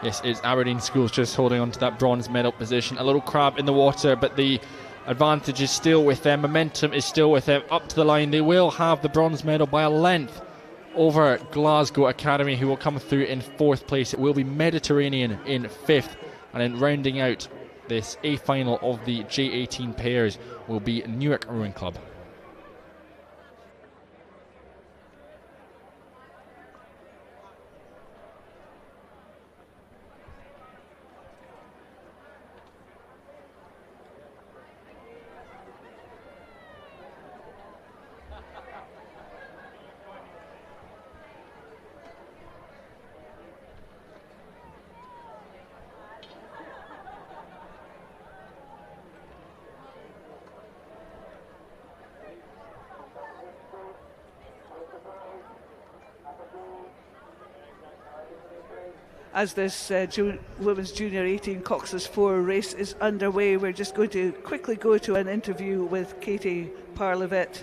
Yes, it's Aberdeen Schools just holding on to that bronze medal position. A little crab in the water, but the advantage is still with them. Momentum is still with them. Up to the line, they will have the bronze medal by a length over Glasgow Academy, who will come through in fourth place. It will be Mediterranean in fifth. And then rounding out this A final of the J18 pairs will be Newark Rowing Club. as this Women's Junior 18 Coxless 4 race is underway, we're just going to quickly go to an interview with Katie Parlevit,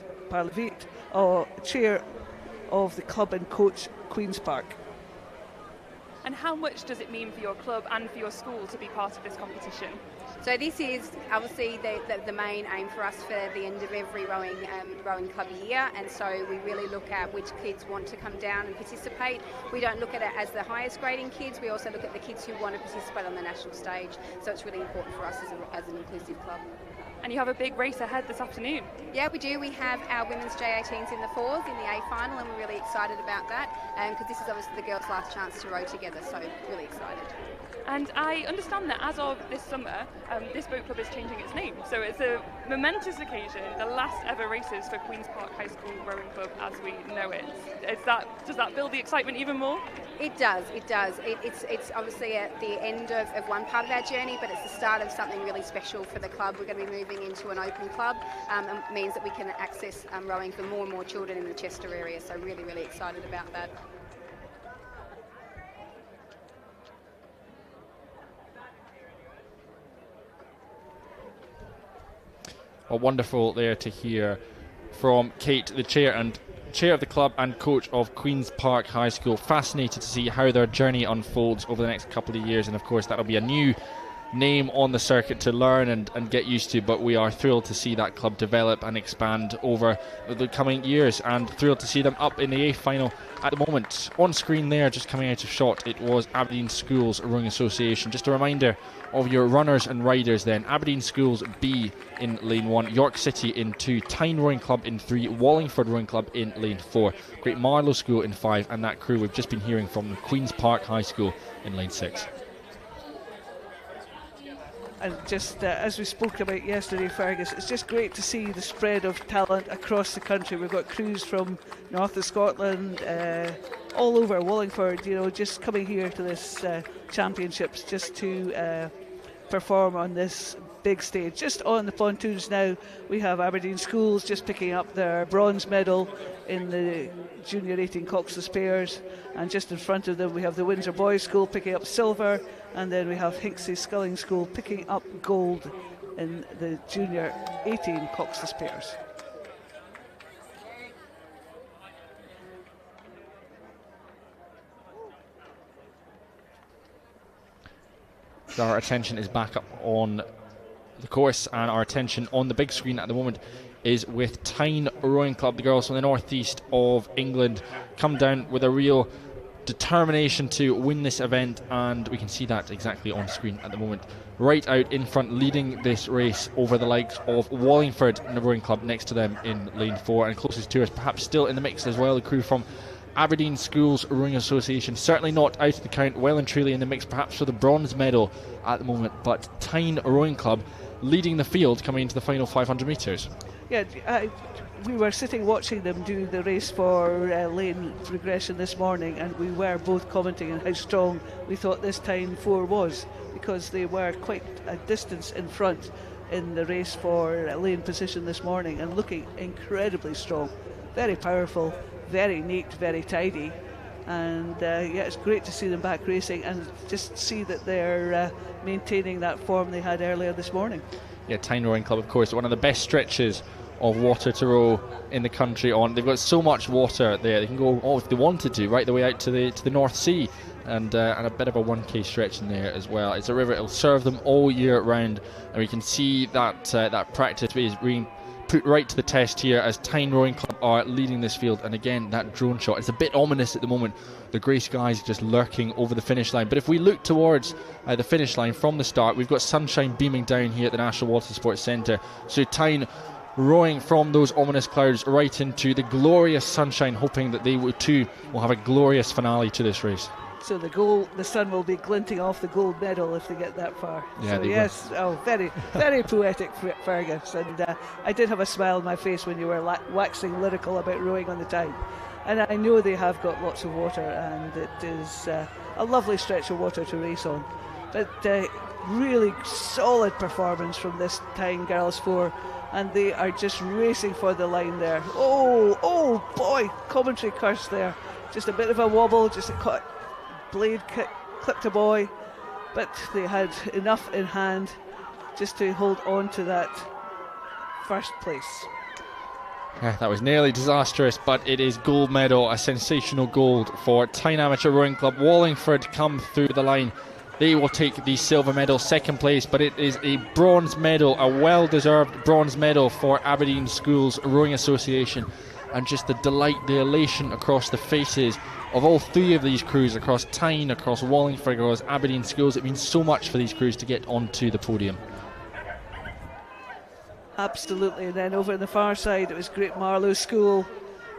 chair of the club and coach Queen's Park. And how much does it mean for your club and for your school to be part of this competition? So this is obviously the main aim for us for the end of every rowing club year, and so we really look at which kids want to come down and participate. We don't look at it as the highest grading kids, we also look at the kids who want to participate on the national stage, so it's really important for us as an inclusive club. And you have a big race ahead this afternoon. Yeah, we do. We have our women's J18s in the fours in the A final, and we're really excited about that because this is obviously the girls' last chance to row together, so really excited. And I understand that as of this summer, this boat club is changing its name. So it's a momentous occasion, the last ever races for Queen's Park High School Rowing Club as we know it. Does that build the excitement even more? It does. It's obviously at the end of one part of our journey, but it's the start of something really special for the club. We're going to be moving into an open club, and it means that we can access rowing for more and more children in the Chester area. So really, really excited about that. Well, wonderful there to hear from Kate, the chair of the club and coach of Queen's Park High School. Fascinated to see how their journey unfolds over the next couple of years, and of course that'll be a new name on the circuit to learn and get used to, but we are thrilled to see that club develop and expand over the coming years, and thrilled to see them up in the A final at the moment. On screen there, just coming out of shot, it was Aberdeen Schools Rowing Association. Just a reminder of your runners and riders then: Aberdeen Schools B in lane 1, York City in 2, Tyne Rowing Club in 3, Wallingford Rowing Club in lane 4, Great Marlow School in 5, and that crew we've just been hearing from, Queen's Park High School in lane 6. And just as we spoke about yesterday, Fergus, it's just great to see the spread of talent across the country. We've got crews from north of Scotland, all over Wallingford, just coming here to this championships just to perform on this big stage. Just on the pontoons now, we have Aberdeen Schools just picking up their bronze medal in the Junior 18 Coxless pairs, and just in front of them we have the Windsor Boys School picking up silver, and then we have Hinksey Sculling School picking up gold in the Junior 18 Coxless pairs. So our attention is back up on the course, and our attention on the big screen at the moment is with Tyne Rowing Club. The girls from the northeast of England come down with a real determination to win this event, and we can see that exactly on screen at the moment. Right out in front, leading this race over the likes of Wallingford Rowing Club next to them in lane 4, and closest to us, perhaps still in the mix as well, the crew from Aberdeen Schools Rowing Association. Certainly not out of the count, well and truly in the mix perhaps for the bronze medal at the moment, but Tyne Rowing Club leading the field coming into the final 500 metres. Yeah, we were sitting watching them do the race for lane progression this morning, and we were both commenting on how strong we thought this Tyne 4 was, because they were quite a distance in front in the race for lane position this morning, and looking incredibly strong, very powerful, very neat, very tidy, and it's great to see them back racing and just see that they're maintaining that form they had earlier this morning. Yeah, Tyne Rowing Club, of course, one of the best stretches of water to row in the country. They've got so much water there, they can go, if they wanted to, right the way out to the North Sea, and a bit of a 1k stretch in there as well. It's a river, it'll serve them all year round, and we can see that that practice is being put right to the test here as Tyne Rowing Club are leading this field. And again, that drone shot, it's a bit ominous at the moment, the grey skies just lurking over the finish line. But if we look towards the finish line from the start, we've got sunshine beaming down here at the National Water Sports Centre. So Tyne rowing from those ominous clouds right into the glorious sunshine, hoping that they too will have a glorious finale to this race. So the sun will be glinting off the gold medal if they get that far. Yeah, so yes, very, very poetic, Fergus. And I did have a smile on my face when you were waxing lyrical about rowing on the Tyne. And I know they have got lots of water, and it is a lovely stretch of water to race on. But really solid performance from this Tyne Girls 4, and they are just racing for the line there. Oh boy, commentary curse there. Just a bit of a wobble, just a blade clipped a boy, but they had enough in hand just to hold on to that first place. That was nearly disastrous, but it is gold medal, a sensational gold for Tyne Amateur Rowing Club. Wallingford come through the line. They will take the silver medal, second place, but it is a bronze medal, a well-deserved bronze medal for Aberdeen Schools Rowing Association. And just the delight, the elation across the faces of all three of these crews, across Tyne, across Wallingford, across Aberdeen Schools. It means so much for these crews to get onto the podium. Absolutely. And then over on the far side, it was Great Marlow School,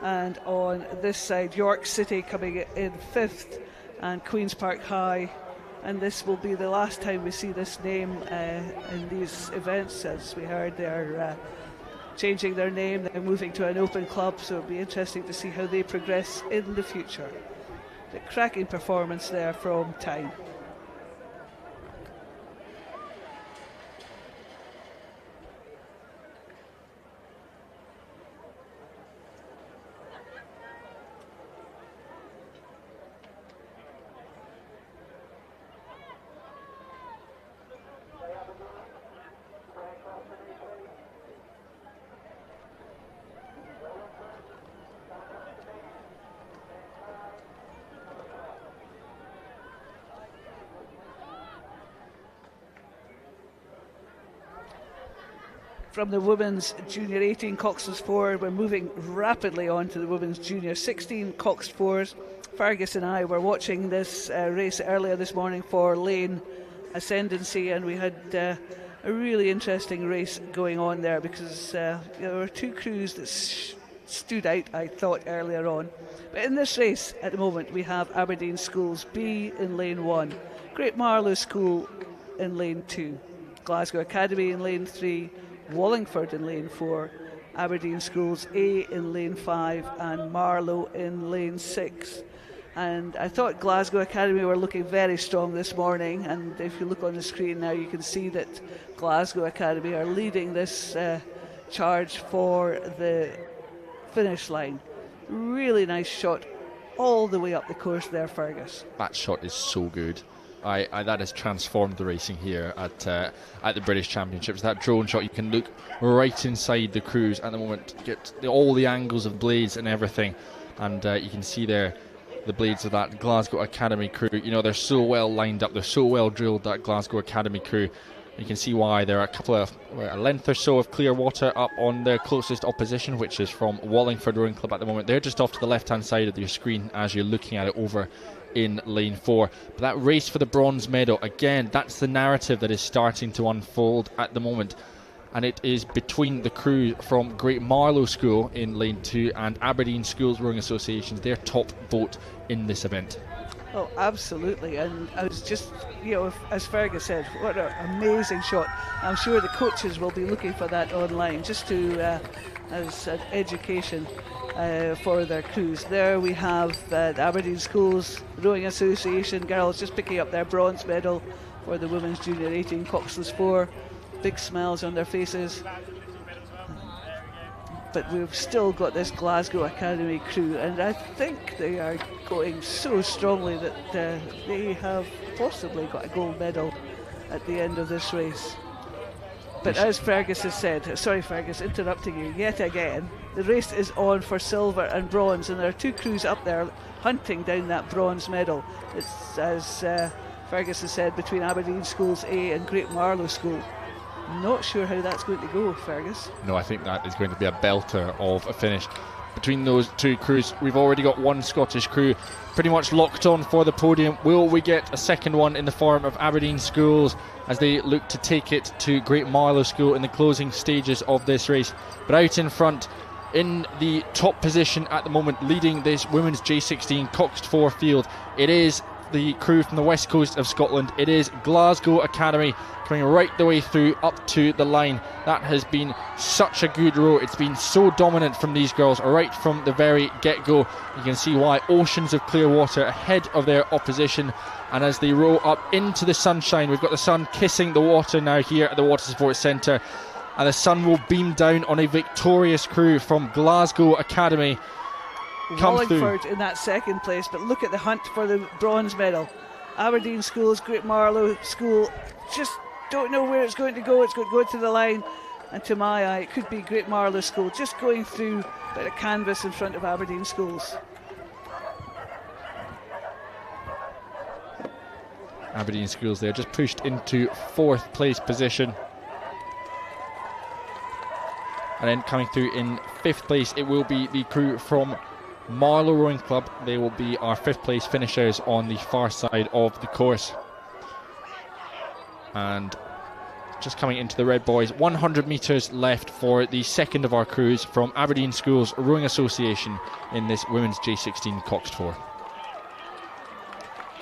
and on this side, York City coming in 5th, and Queen's Park High. And this will be the last time we see this name in these events. As we heard, they're changing their name, they're moving to an open club, so it'll be interesting to see how they progress in the future. The cracking performance there from Tyne. From the women's junior 18 Cox's 4, we're moving rapidly on to the women's junior 16 Cox 4s. Fergus and I were watching this race earlier this morning for Lane Ascendancy, and we had a really interesting race going on there, because there were two crews that stood out, I thought, earlier on. But in this race at the moment, we have Aberdeen Schools B in lane 1, Great Marlow School in lane 2, Glasgow Academy in lane 3, Wallingford in lane 4, Aberdeen Schools A in lane 5, and Marlow in lane 6. And I thought Glasgow Academy were looking very strong this morning, and if you look on the screen now, you can see that Glasgow Academy are leading this charge for the finish line. Really nice shot all the way up the course there, Fergus. That shot is so good. That has transformed the racing here at the British Championships. That drone shot, you can look right inside the crews at the moment, get all the angles of blades and everything, and you can see there the blades of that Glasgow Academy crew. You know, they're so well lined up, they're so well drilled, that Glasgow Academy crew. You can see why. There are a length or so of clear water up on their closest opposition, which is from Wallingford Rowing Club at the moment. They're just off to the left-hand side of your screen as you're looking at it over in lane 4. But that race for the bronze medal, again, that's the narrative that is starting to unfold at the moment. And it is between the crew from Great Marlow School in lane 2 and Aberdeen Schools Rowing Association, their top boat in this event. Oh, absolutely. And I was just, as Fergus said, what an amazing shot. I'm sure the coaches will be looking for that online, just to as an education for their crews. There we have the Aberdeen Schools Rowing Association girls just picking up their bronze medal for the women's junior 18 Coxless 4. Big smiles on their faces. But we've still got this Glasgow Academy crew, and I think they are going so strongly that they have possibly got a gold medal at the end of this race. But as Fergus has said, sorry Fergus, interrupting you yet again, the race is on for silver and bronze, and there are two crews up there hunting down that bronze medal. It's, as Fergus has said, between Aberdeen Schools A and Great Marlow School. Not sure how that's going to go, Fergus. No, I think that is going to be a belter of a finish between those two crews. We've already got one Scottish crew pretty much locked on for the podium. Will we get a second one in the form of Aberdeen Schools as they look to take it to Great Marlow School in the closing stages of this race? But out in front, in the top position at the moment, leading this women's J16 Coxed 4 field, it is the crew from the west coast of Scotland. It is Glasgow Academy coming right the way through up to the line. That has been such a good row. It's been so dominant from these girls right from the very get-go. You can see why. Oceans of clear water ahead of their opposition, and as they row up into the sunshine, we've got the sun kissing the water now here at the Water Sports Centre, and the sun will beam down on a victorious crew from Glasgow Academy. Wallingford in that second place, but look at the hunt for the bronze medal. Aberdeen Schools, Great Marlow School, just don't know where it's going to go. It's going to go to the line, and to my eye it could be Great Marlow School, just going through a bit of canvas in front of Aberdeen Schools. Aberdeen Schools there just pushed into 4th place position. And then coming through in 5th place, it will be the crew from Marlow Rowing Club. They will be our 5th place finishers on the far side of the course. And just coming into the red boys, 100 metres left for the second of our crews from Aberdeen Schools Rowing Association in this Women's J16 Cox Tour.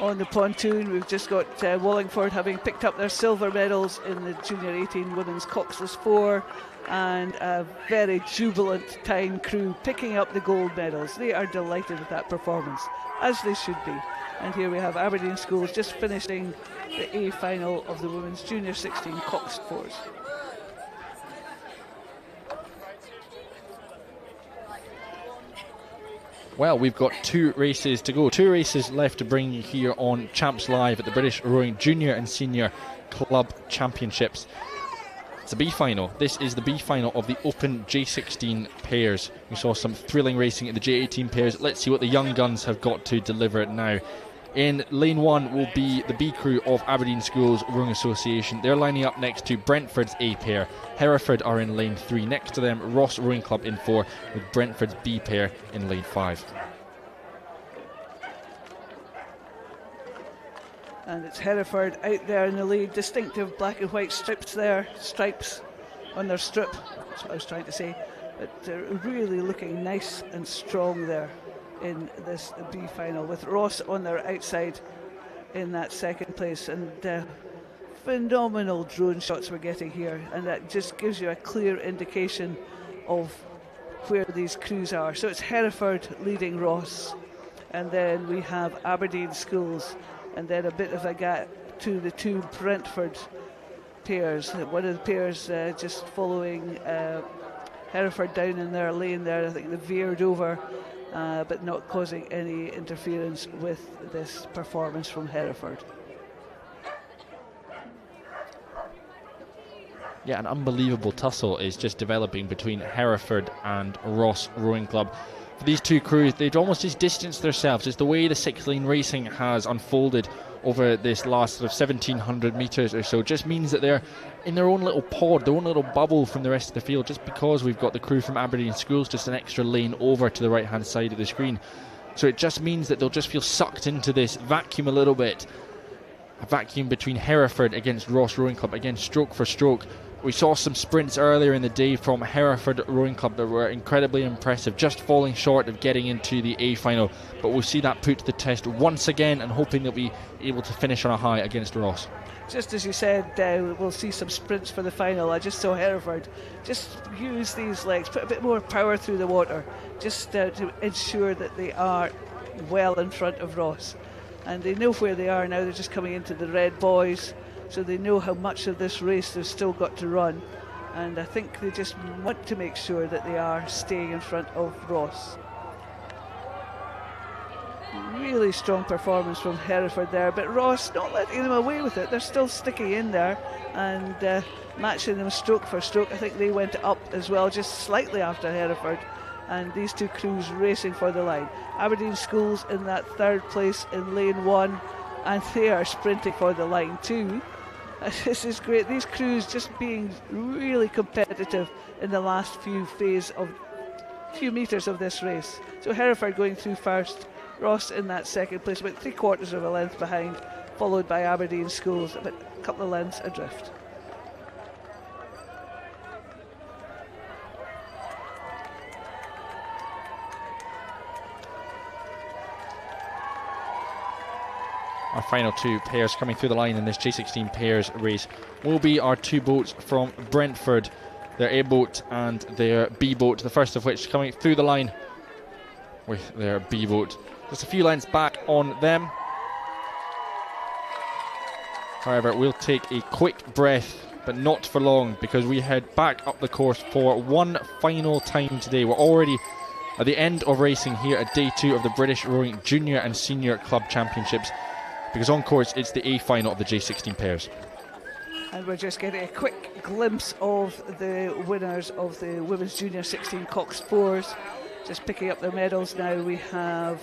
On the pontoon, we've just got Wallingford having picked up their silver medals in the Junior 18 Women's Coxless 4, and a very jubilant Tyne crew picking up the gold medals. They are delighted with that performance, as they should be. And here we have Aberdeen Schools just finishing the A final of the Women's Junior 16 Cox 4s. Well, we've got 2 races to go. 2 races left to bring you here on Champs Live at the British Rowing Junior and Senior Club Championships. It's a B final. This is the B final of the Open J16 pairs. We saw some thrilling racing at the J18 pairs. Let's see what the young guns have got to deliver now. In lane 1 will be the B crew of Aberdeen Schools Rowing Association. They're lining up next to Brentford's A pair. Hereford are in lane 3. Next to them, Ross Rowing Club in 4, with Brentford's B pair in lane 5. And it's Hereford out there in the lead. Distinctive black and white stripes on their strip. That's what I was trying to say. But they're really looking nice and strong there in this B final, with Ross on their outside in that second place. And phenomenal drone shots we're getting here, and that just gives you a clear indication of where these crews are. So it's Hereford leading Ross, and then we have Aberdeen Schools, and then a bit of a gap to the 2 Brentford pairs. One of the pairs just following Hereford down in their lane there. I think they veered over, but not causing any interference with this performance from Hereford. Yeah, an unbelievable tussle is just developing between Hereford and Ross Rowing Club. For these 2 crews, they've almost just distanced themselves. It's the way the 6-lane racing has unfolded over this last sort of 1,700 metres or so. Just means that they're in their own little pod, their own little bubble from the rest of the field, just because we've got the crew from Aberdeen Schools just an extra lane over to the right-hand side of the screen. So it just means that they'll just feel sucked into this vacuum a little bit. A vacuum between Hereford against Ross Rowing Club, again stroke for stroke. We saw some sprints earlier in the day from Hereford Rowing Club that were incredibly impressive, just falling short of getting into the A final. But we'll see that put to the test once again, and hoping they'll be able to finish on a high against Ross. Just as you said, we'll see some sprints for the final. I just saw Hereford just use these legs, put a bit more power through the water, just to ensure that they are well in front of Ross. And they know where they are now. They're just coming into the red boys, so they know how much of this race they've still got to run. And I think they just want to make sure that they are staying in front of Ross. Really strong performance from Hereford there, but Ross not letting them away with it. They're still sticking in there and matching them stroke for stroke. I think they went up as well, just slightly after Hereford, and these 2 crews racing for the line. Aberdeen Schools in that 3rd place in lane 1, and they are sprinting for the line too. This is great. These crews just being really competitive in the last few meters of this race. So Hereford going through first, Ross in that 2nd place, about 3/4 of a length behind, followed by Aberdeen Schools, about a couple of lengths adrift. Our final 2 pairs coming through the line in this J16 pairs race will be our 2 boats from Brentford, their A boat and their B boat, the first of which coming through the line with their B boat. Just a few lengths back on them. However, we'll take a quick breath, but not for long, because we head back up the course for one final time today. We're already at the end of racing here at day 2 of the British Rowing Junior and Senior Club Championships. because on course it's the A final of the J16 pairs. And we're just getting a quick glimpse of the winners of the Women's Junior 16 Cox 4s. Just picking up their medals now. We have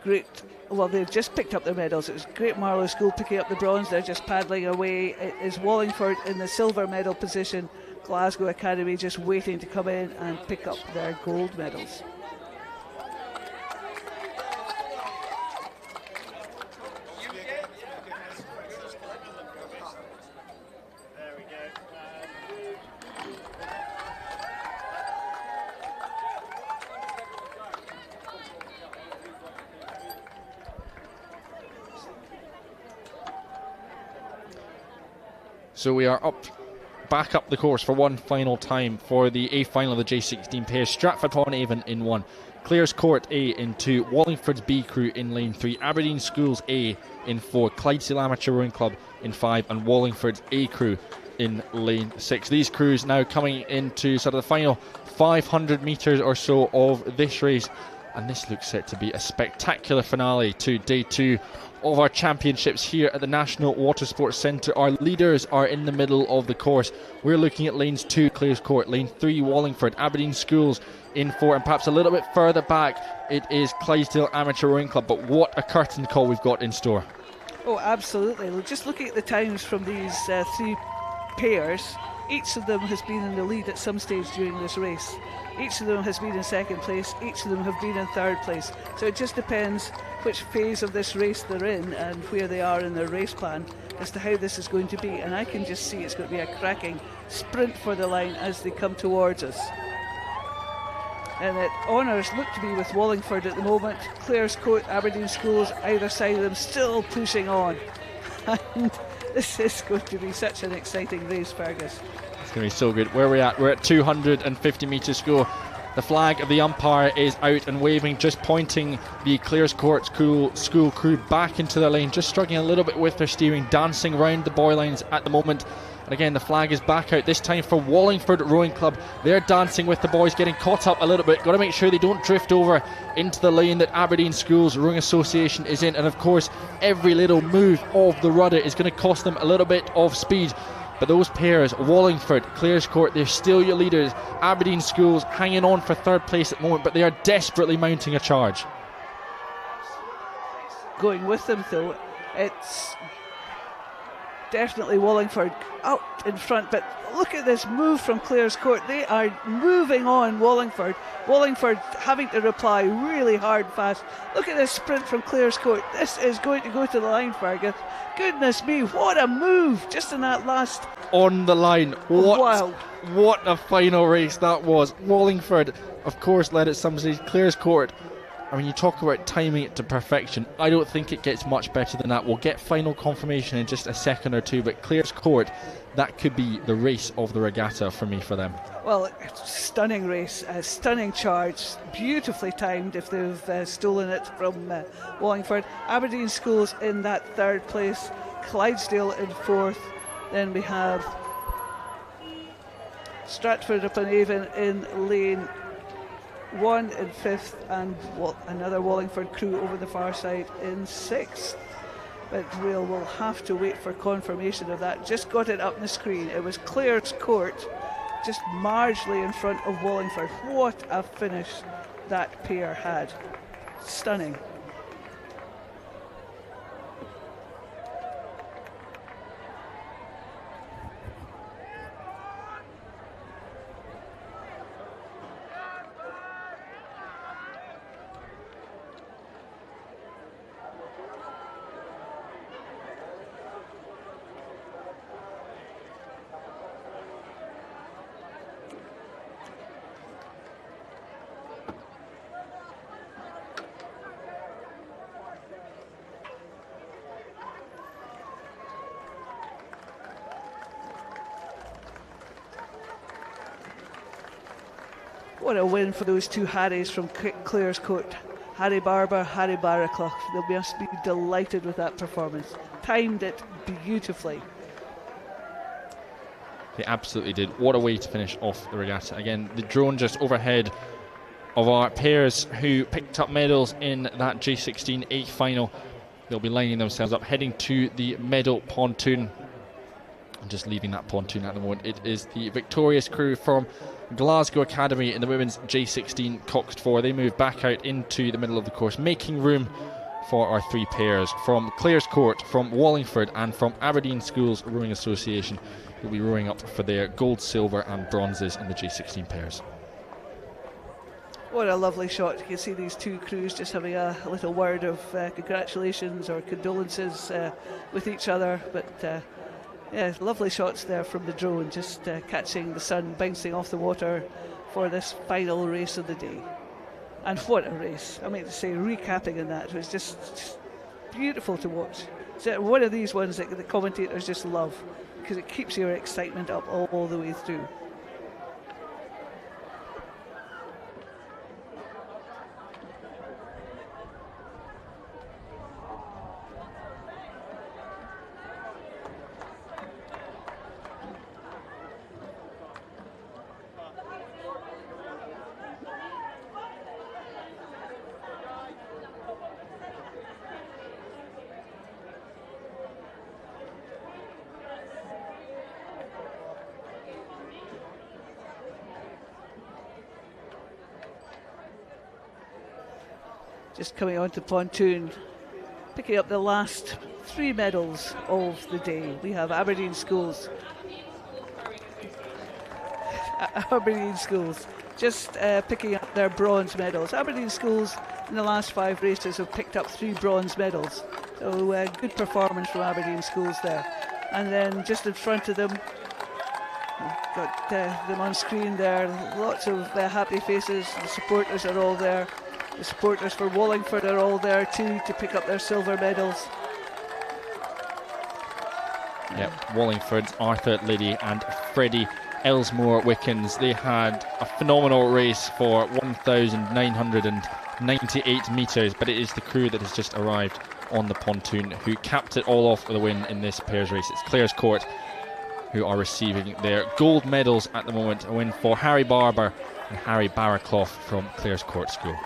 they've just picked up their medals. It was Great Marlow School picking up the bronze. They're just paddling away. It is Wallingford in the silver medal position. Glasgow Academy just waiting to come in and pick up their gold medals. So we are back up the course for one final time for the A final of the J16 pairs. Stratford-upon-Avon in 1, Clares Court A in 2, Wallingford's B crew in lane 3, Aberdeen Schools A in 4, Clydesdale Amateur Rowing Club in 5, and Wallingford's A crew in lane 6. These crews now coming into sort of the final 500 metres or so of this race, and this looks set to be a spectacular finale to day 2 of our championships here at the National Water Sports Centre. Our leaders are in the middle of the course. We're looking at lanes 2, Clares Court, lane 3, Wallingford, Aberdeen Schools in 4, and perhaps a little bit further back it is Clydesdale Amateur Rowing Club. But what a curtain call we've got in store. Oh, absolutely. Just looking at the times from these 3 pairs, each of them has been in the lead at some stage during this race. Each of them has been in second place, each of them have been in third place. So it just depends which phase of this race they're in and where they are in their race plan as to how this is going to be. And I can just see it's going to be a cracking sprint for the line as they come towards us. And the honours look to be with Wallingford at the moment. Clares Court, Aberdeen Schools, either side of them still pushing on. And this is going to be such an exciting race, Fergus. It's going to be so good. Where are we at? We're at 250 metres to go. The flag of the umpire is out and waving, just pointing the Clares Court school crew back into their lane, just struggling a little bit with their steering, dancing around the buoy lines at the moment. And again, the flag is back out, this time for Wallingford Rowing Club. They're dancing with the boys, getting caught up a little bit. Got to make sure they don't drift over into the lane that Aberdeen Schools Rowing Association is in. And of course, every little move of the rudder is going to cost them a little bit of speed. But those pairs, Wallingford, Clares Court, they're still your leaders. Aberdeen Schools hanging on for third place at the moment, but they are desperately mounting a charge. Going with them though, it's definitely Wallingford out in front, but look at this move from Clares Court. They are moving on Wallingford. Wallingford having to reply really hard and fast. Look at this sprint from Clares Court. This is going to go to the line, Fergus. Goodness me, what a move just in that last... On the line. Wow. What a final race that was. Wallingford, of course, led at some stage. Clares Court, I mean, you talk about timing it to perfection. I don't think it gets much better than that. We'll get final confirmation in just a second or two, but Clares Court, that could be the race of the regatta for them. Well, stunning race, a stunning charge, beautifully timed if they've stolen it from Wallingford. Aberdeen Schools in that third place, Clydesdale in fourth. Then we have Stratford-upon-Avon in lane 1 in fifth, and another Wallingford crew over the far side in sixth. But we'll have to wait for confirmation of that. Just got it up on the screen. It was Clares Court, just marginally in front of Wallingford. What a finish that pair had. Stunning. What a win for those two Harrys from Clares Court. Harry Barber, Harry Barraclough. They must be delighted with that performance. Timed it beautifully. They absolutely did. What a way to finish off the regatta. Again, the drone just overhead of our pairs who picked up medals in that J16 8th final. They'll be lining themselves up, heading to the medal pontoon. I'm just leaving that pontoon at the moment. It is the victorious crew from Glasgow Academy in the women's J16 Coxed 4. They move back out into the middle of the course, making room for our three pairs from Clares Court, from Wallingford and from Aberdeen Schools Rowing Association, who will be rowing up for their gold, silver and bronzes in the J16 pairs. What a lovely shot. You can see these two crews just having a little word of congratulations or condolences with each other. But yeah, lovely shots there from the drone, just catching the sun bouncing off the water for this final race of the day. And what a race. I mean to say, recapping in that was just beautiful to watch. It's one of these ones that the commentators just love, because it keeps your excitement up all the way through. Just coming onto pontoon, picking up the last three medals of the day. We have Aberdeen Schools. Aberdeen Schools just picking up their bronze medals. Aberdeen Schools in the last 5 races have picked up 3 bronze medals. So good performance from Aberdeen Schools there. And then just in front of them, we've got them on screen there. Lots of happy faces. The supporters are all there. The supporters for Wallingford are all there too to pick up their silver medals. Yep, Wallingford, Arthur Liddy and Freddie Elsmore Wickens. They had a phenomenal race for 1,998 metres, but it is the crew that has just arrived on the pontoon who capped it all off with a win in this pairs race. It's Clares Court who are receiving their gold medals at the moment. A win for Harry Barber and Harry Barraclough from Clares Court School.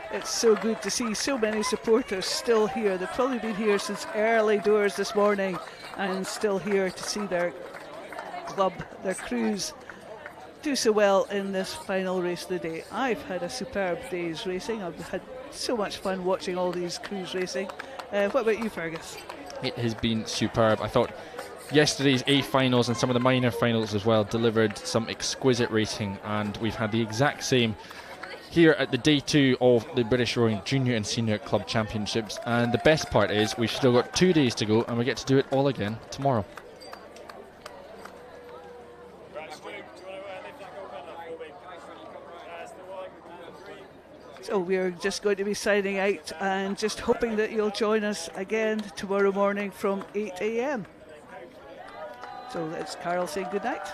It's so good to see so many supporters still here. They've probably been here since early doors this morning and still here to see their club, their crews do so well in this final race of the day. I've had a superb day's racing. I've had so much fun watching all these crews racing. What about you, Fergus? It has been superb. I thought yesterday's A finals and some of the minor finals as well delivered some exquisite racing, and we've had the exact same here at the day 2 of the British Rowing Junior and Senior Club Championships. And the best part is we've still got 2 days to go and we get to do it all again tomorrow. So we're just going to be signing out and just hoping that you'll join us again tomorrow morning from 8 a.m. So it's Carol saying good night.